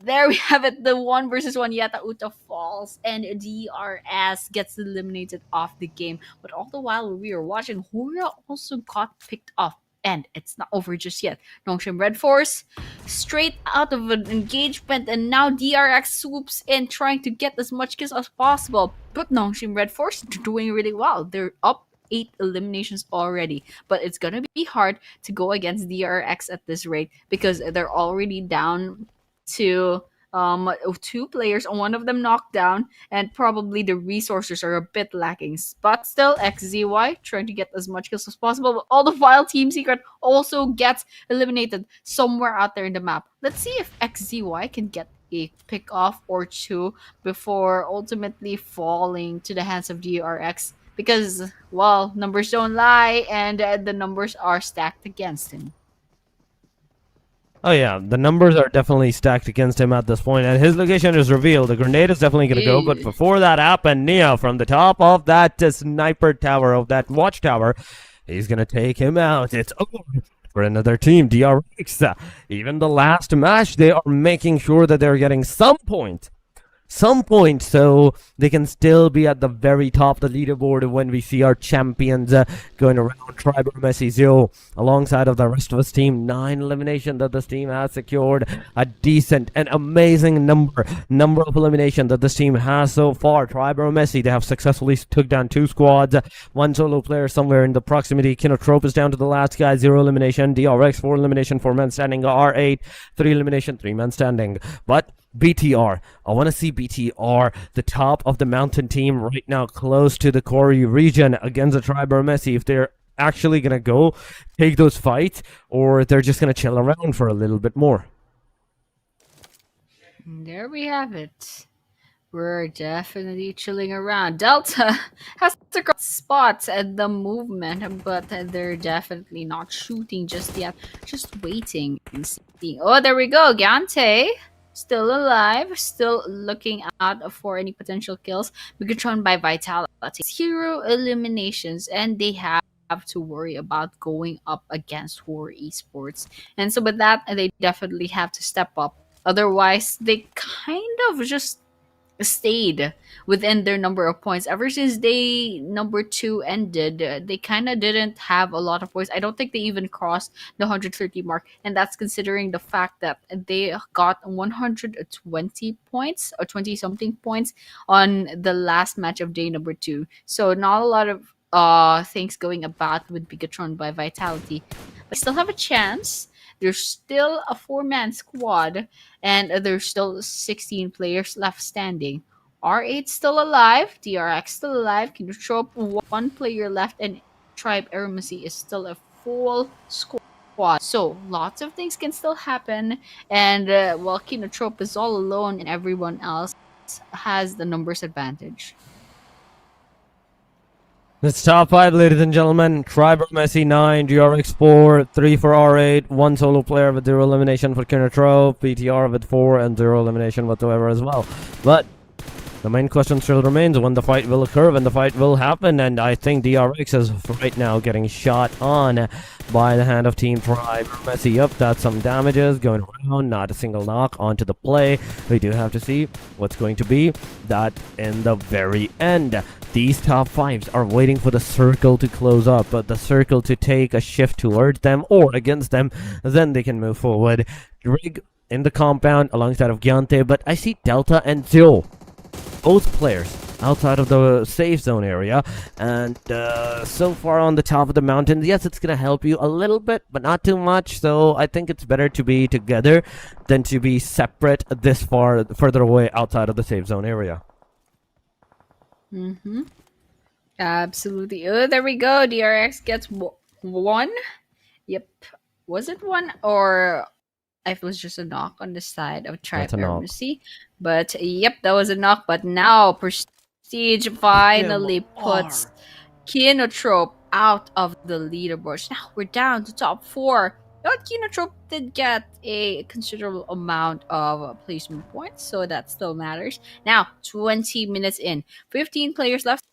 There we have it, the 1 versus 1 Yata Uta falls, and DRS gets eliminated off the game. But all the while we were watching, HORAA also got picked off. And it's not over just yet. NONGSHIM REDFORCE straight out of an engagement, and now DRX swoops in trying to get as much kills as possible. But NONGSHIM REDFORCE doing really well. They're up 8 eliminations already, but it's gonna be hard to go against DRX at this rate because they're already down to 2 players, one of them knocked down, and probably the resources are a bit lacking. But still, XZY trying to get as much kills as possible. But all the while, Team Secret also gets eliminated somewhere out there in the map. Let's see if XZY can get a pick off or 2 before ultimately falling to the hands of DRX. Because, well, numbers don't lie, and the numbers are stacked against him. Oh yeah, the numbers are definitely stacked against him at this point, and his location is revealed. The grenade is definitely going to go, but before that happened, Nia from the top of that sniper tower, of that watchtower, he's going to take him out. It's over for another team, DRX. Even the last match, they are making sure that they're getting some point, so they can still be at the very top of the leaderboard when we see our champions going around. REDFORCE 0 alongside of the rest of his team. 9 elimination that this team has secured. A decent and amazing number of elimination that this team has so far. REDFORCE, they have successfully took down 2 squads, 1 solo player somewhere in the proximity. KINOTROPE is down to the last guy, 0 elimination. DRX 4 elimination, 4 men standing. R8 3 elimination, 3 men standing. But BTR, I want to see BTR, the top of the mountain team right now, close to the Kori region against the REDFORCE, if they're actually going to go take those fights or they're just going to chill around for a little bit more. There we have it. We're definitely chilling around. Delta has to cross spots at the movement, but they're definitely not shooting just yet. Just waiting and seeing. Oh, there we go. Gante still alive, still looking out for any potential kills. BIGETRON by Vitality. 0 eliminations, and they have to worry about going up against RG Esports. And so with that, they definitely have to step up. Otherwise, they kind of just stayed within their number of points. Ever since day number 2 ended, they kind of didn't have a lot of points. I don't think they even crossed the 130 mark, and that's considering the fact that they got 120 points or 20 something points on the last match of day number 2. So not a lot of things going about with BIGETRON by Vitality. But still have a chance. There's still a 4-man squad, and there's still 16 players left standing. R8 still alive, DRX still alive, KINOTROPE 1 player left, and Tribe AEROMACY is still a full squad. So lots of things can still happen, and while KINOTROPE is all alone and everyone else has the numbers advantage. It's top 5, ladies and gentlemen. REDFORCE 9, DRX 4, 3 for R8, 1 solo player with 0 elimination for KINOTROPE, BTR with 4 and 0 elimination whatsoever as well. But the main question still remains when the fight will occur, when the fight will happen, and I think DRX is right now getting shot on by the hand of Team REDFORCE. Yep, that's some damages going around, not a single knock onto the play. We do have to see what's going to be that in the very end. These top 5s are waiting for the circle to close up, but the circle to take a shift towards them or against them, then they can move forward. Rig in the compound alongside of Gyante, but I see Delta and Zero, both players outside of the safe zone area, and so far on the top of the mountain. Yes, it's gonna help you a little bit, but not too much, so I think it's better to be together than to be separate this far further away outside of the safe zone area. Absolutely. Oh, there we go. DRX gets 1. Yep. Was it 1 or it was just a knock on the side of Tribe AEROMACY? But yep, that was a knock. But now Prestige finally puts KINOTROPE out of the leaderboards. Now we're down to top 4. But KINOTROPE did get a considerable amount of placement points, so that still matters. Now, 20 minutes in, 15 players left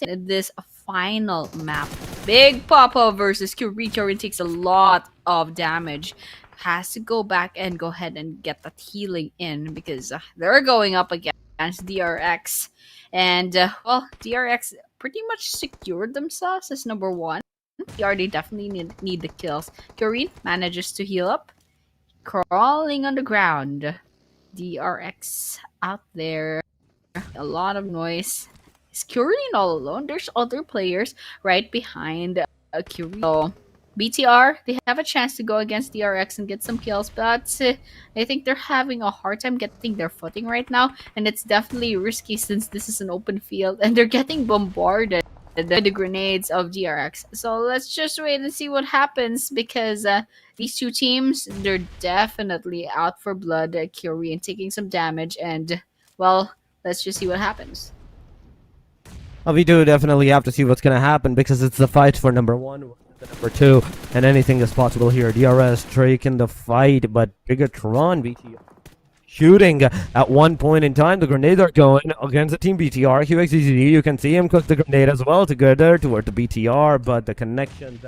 in this final map. Big Papa versus Kyurem. Kyurem takes a lot of damage. Has to go back and go ahead and get that healing in because they're going up against DRX. And, well, DRX pretty much secured themselves as number 1. They definitely need the kills. Kyurem manages to heal up. Crawling on the ground. DRX out there. A lot of noise. Is Kyurem all alone? There's other players right behind Kyurem. So, BTR, they have a chance to go against DRX and get some kills, but I think they're having a hard time getting their footing right now, and it's definitely risky since this is an open field and they're getting bombarded by the grenades of DRX. So let's just wait and see what happens because these two teams, they're definitely out for blood. Kyurem taking some damage, and well, let's just see what happens. Well, we do definitely have to see what's going to happen because it's the fight for number 1, the number 2, and anything is possible here. DRS taking the fight, but BIGETRON BTR shooting at one point in time. The grenades are going against the team BTR. QXZZ, you can see him cook the grenade as well to go there toward the BTR, but the connections,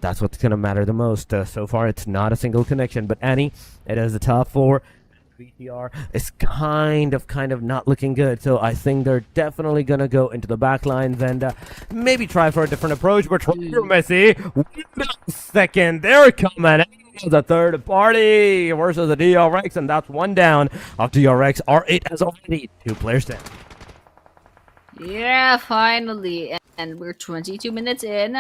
that's what's going to matter the most. So far, it's not a single connection, but Annie, it is the top 4. BTR is kind of not looking good, so I think they're definitely gonna go into the back lines and maybe try for a different approach. But RELENTLESS, second, they're coming in. The third party versus the DRX, and that's one down of DRX. R8 has already 2 players down. Yeah, finally. And we're 22 minutes in.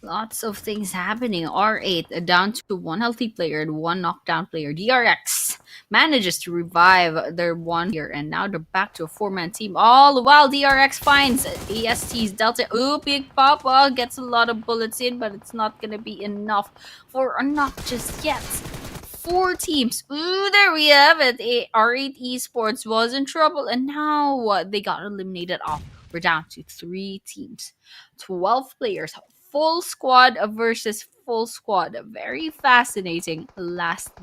Lots of things happening. R8 down to 1 healthy player and 1 knockdown player. DRX manages to revive their 1 here, and now they're back to a 4-man team. All the while, DRX finds AST's Delta. Ooh, Big Papa gets a lot of bullets in, but it's not going to be enough for a knock just yet. 4 teams. Ooh, there we have it. R8 Esports was in trouble, and now they got eliminated off. We're down to 3 teams. 12 players. Full squad versus full squad. Very fascinating last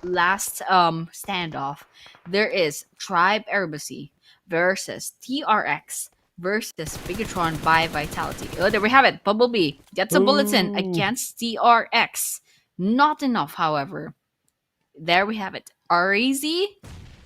standoff. There is Tribe AEROMACY versus TRX versus BIGETRON by Vitality. Oh, there we have it. Bumblebee gets a bulletin against DRX. Not enough, however. There we have it. RAZ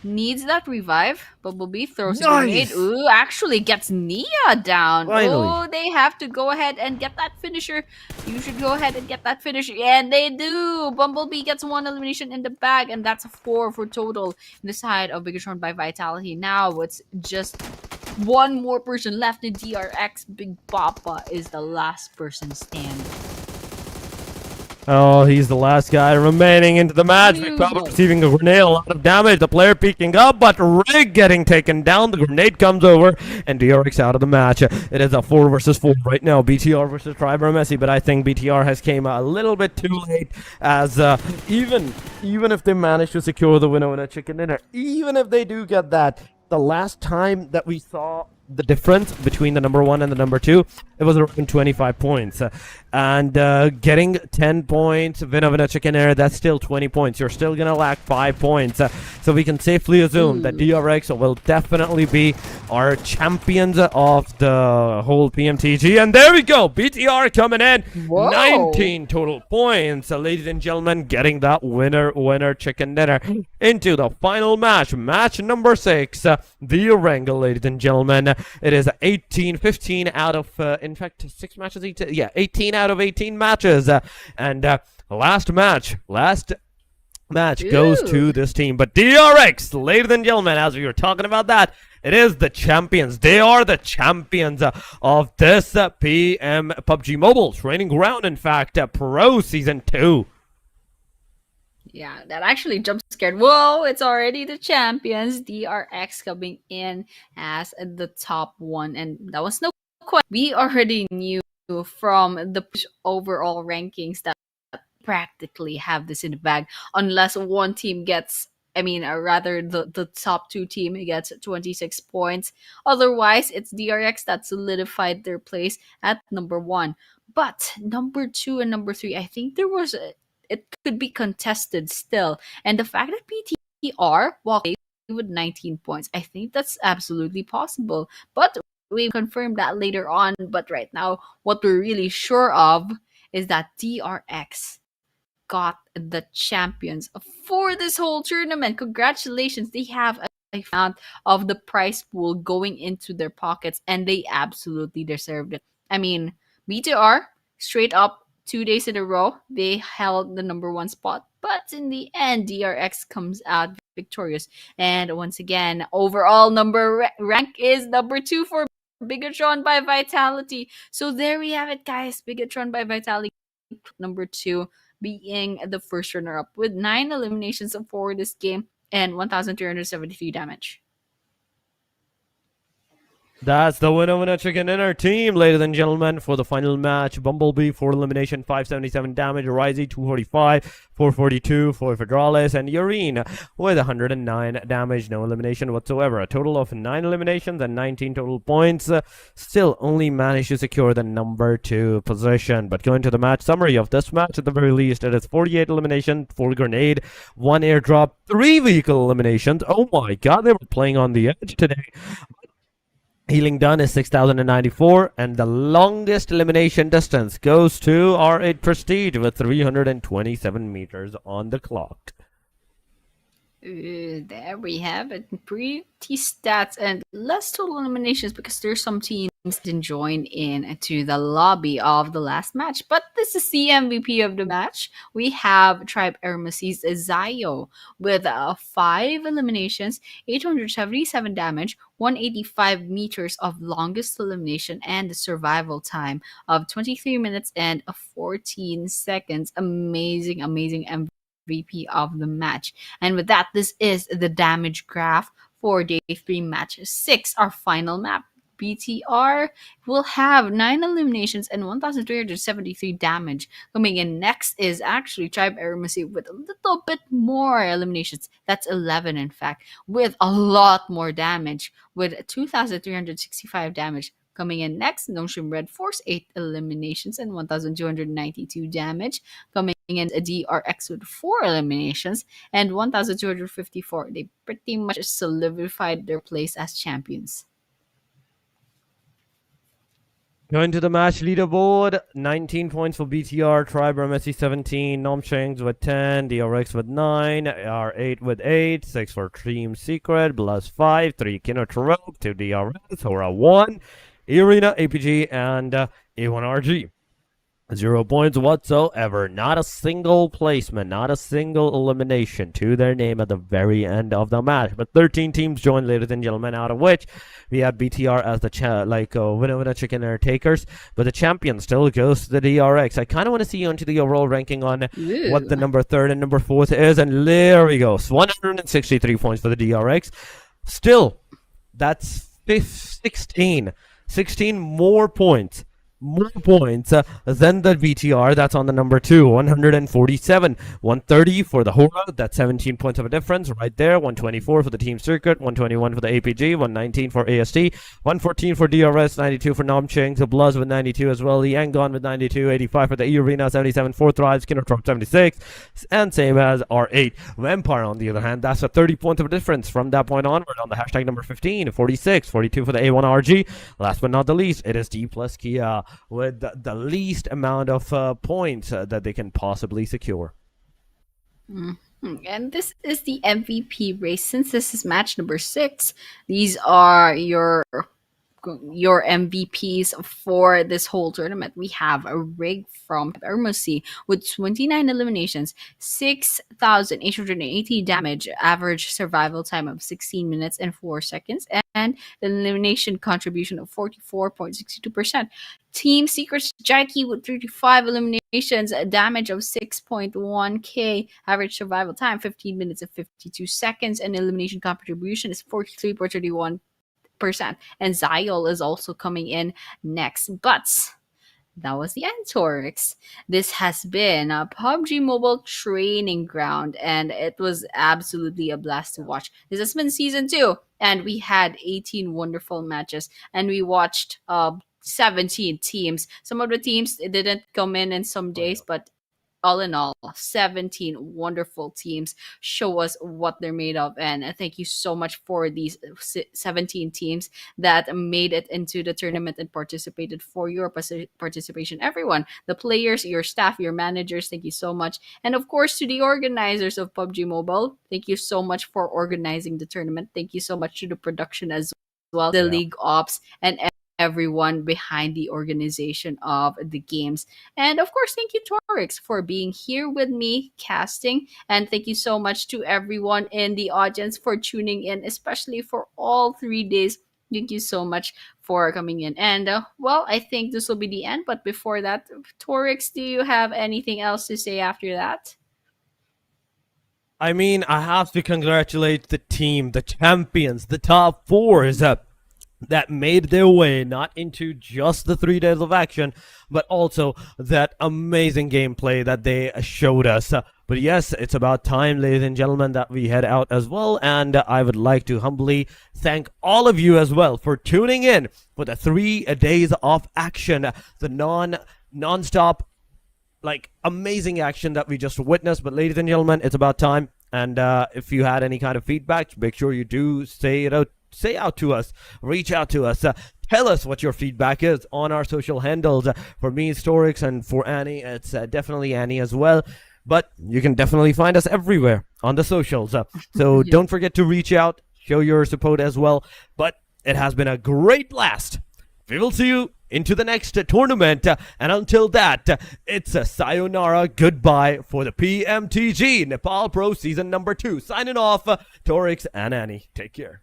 needs that revive. Bumblebee throws a grenade. Ooh, actually gets Nia down. Finally. Oh, they have to go ahead and get that finisher. You should go ahead and get that finisher. And they do. Bumblebee gets 1 elimination in the bag, and that's a 4 for total in the side of BIGETRON by Vitality. Now it's just 1 more person left in DRX. Big Papa is the last person standing. Oh, he's the last guy remaining into the match. Big Papa receiving a grenade, a lot of damage. The player peeking up, but Rig getting taken down. The grenade comes over, and DRX out of the match. It is a 4 versus 4 right now. BTR versus Tribe AEROMACY, but I think BTR has came a little bit too late. As even if they manage to secure the winner in a chicken dinner, even if they do get that, the last time that we saw the difference between the number 1 and the number 2, it was around 25 points. And getting 10 points, winner chicken air, that's still 20 points. You're still gonna lack 5 points. So we can safely assume that DRX will definitely be our champions of the whole PMTG. And there we go, BTR coming in. Whoa. 19 total points. Ladies and gentlemen, getting that winner chicken dinner into the final match. Match number 6, the Erangel, ladies and gentlemen. It is 15 out of, in fact, 6 matches, 18 out of 18 matches. And last match goes to this team. But DRX, ladies and gentlemen, as we were talking about that, it is the champions. They are the champions of this PUBG Mobile Training Ground, in fact, Pro Season 2. Yeah, that actually jump scared. Whoa, it's already the champions. DRX coming in as the top 1. And that was no question. We already knew from the overall rankings that practically have this in the bag. Unless one team gets rather the top two team gets 26 points. Otherwise, it's DRX that solidified their place at number 1. But number 2 and number 3, I think it could be contested still. And the fact that BTR walked away with 19 points, I think that's absolutely possible. But we confirm that later on. But right now, what we're really sure of is that DRX got the champions for this whole tournament. Congratulations. They have a amount of the prize pool going into their pockets, and they absolutely deserved it. BTR, straight up 2 days in a row, they held the number 1 spot. But in the end, DRX comes out victorious. And once again, overall rank is number 2 for BIGETRON by Vitality. So there we have it, guys. BIGETRON by Vitality, number 2, being the first runner-up with 9 eliminations for this game and 1,373 damage. That's the winner chicken dinner team, ladies and gentlemen, for the final match. Bumblebee, 4 elimination, 577 damage. Risey, 245, 442 for Federalis, and Urine with 109 damage. No elimination whatsoever. A total of 9 eliminations and 19 total points. Still only managed to secure the number 2 position. But going to the match summary of this match, at the very least, it is 48 elimination, 4 grenade, 1 airdrop, 3 vehicle eliminations. Oh my god, they were playing on the edge today. Healing done is 6,094, and the longest elimination distance goes to R8 Prestige with 327 meters on the clock. There we have it. Pretty stats and less total eliminations because there's some teams that didn't join in to the lobby of the last match. But this is the MVP of the match. We have Tribe AEROMACY's Zayo with 5 eliminations, 877 damage, 185 meters of longest elimination, and the survival time of 23 minutes and 14 seconds. Amazing MVP of the match. And with that, this is the damage graph for day 3 match 6, our final map. BTR will have 9 eliminations and 1,373 damage. Coming in next is actually Tribe AEROMACY with a little bit more eliminations. That's 11 in fact, with a lot more damage, with 2,365 damage. Coming in next, NONGSHIM REDFORCE, 8 eliminations and 1,292 damage. Coming in DRX with 4 eliminations and 1,254. They pretty much solidified their place as champions. Going to the match leaderboard, 19 points for BTR, Tribe AEROMACY 17, NONGSHIM with 10, DRX with 9, R8 with 8, 6 for Team Secret, BLUZZ 5, 3 KINOTROPE, 2 DRS, HORAA 1, EARENA, APG, and A1RG. 0 points whatsoever. Not a single placement, not a single elimination to their name at the very end of the match. But 13 teams joined, ladies and gentlemen, out of which we have BTR as the winner chicken dinner takers. But the champion still goes to the DRX. I kind of want to see onto the overall ranking on what the number 3rd and number 4th is. And there we go. 163 points for the DRX. Still, that's 16 more points than the BTR. That's on the number 2, 147, 130 for the HORAA. That's 17 points of a difference right there. 124 for the Team Circuit, 121 for the APG, 119 for AST, 114 for DRS, 92 for NONGSHIM, so BLUZZ with 92 as well. The YANGON with 92, 85 for the EARENA, 77 for Thrives, KINOTROPE 76, and same as R8. Vampire, on the other hand, that's a 30 points of a difference from that point onward on the hashtag number 15, 46, 42 for the A1RG. Last but not the least, it is DPLUS Kia with the least amount of points that they can possibly secure. And this is the MVP race. Since this is match number 6, these are your MVPs for this whole tournament. We have a Rig from AEROMACY with 29 eliminations, 6,880 damage, average survival time of 16 minutes and 4 seconds, and an elimination contribution of 44.62%. Team Secret's Jaiki with 35 eliminations, a damage of 6.1k, average survival time 15 minutes and 52 seconds, and elimination contribution is 43.31%. And Zyol is also coming in next. But That was the end, Torix. This has been a PUBG Mobile training ground, and it was absolutely a blast to watch. This has been season 2, and we had 18 wonderful matches, and we watched 17 teams. Some of the teams didn't come in some days, but all in all, 17 wonderful teams show us what they're made of. And thank you so much for these 17 teams that made it into the tournament and participated, for your participation. Everyone, the players, your staff, your managers, thank you so much. And of course, to the organizers of PUBG Mobile, thank you so much for organizing the tournament. Thank you so much to the production as well, the league ops, and everyone behind the organization of the games. And of course, thank you, Torix, for being here with me casting. And thank you so much to everyone in the audience for tuning in, especially for all 3 days. Thank you so much for coming in. And well, I think this will be the end. But before that, Torix, do you have anything else to say after that? I mean, I have to congratulate the team, the champions, the top fours that made their way not into just the 3 days of action, but also that amazing gameplay that they showed us. But yes, it's about time, ladies and gentlemen, that we head out as well. And I would like to humbly thank all of you as well for tuning in for the 3 days of action, the non-stop, like, amazing action that we just witnessed. But ladies and gentlemen, it's about time. And if you had any kind of feedback, make sure you do say out to us, reach out to us, tell us what your feedback is on our social handles. For me, it's Torix, and for Annie, it's definitely Annie as well. But you can definitely find us everywhere on the socials. So don't forget to reach out, show your support as well. But it has been a great blast. We will see you into the next tournament. And until that, it's a sayonara goodbye for the PMTG Nepal Pro Season number 2. Signing off, Torix and Annie. Take care.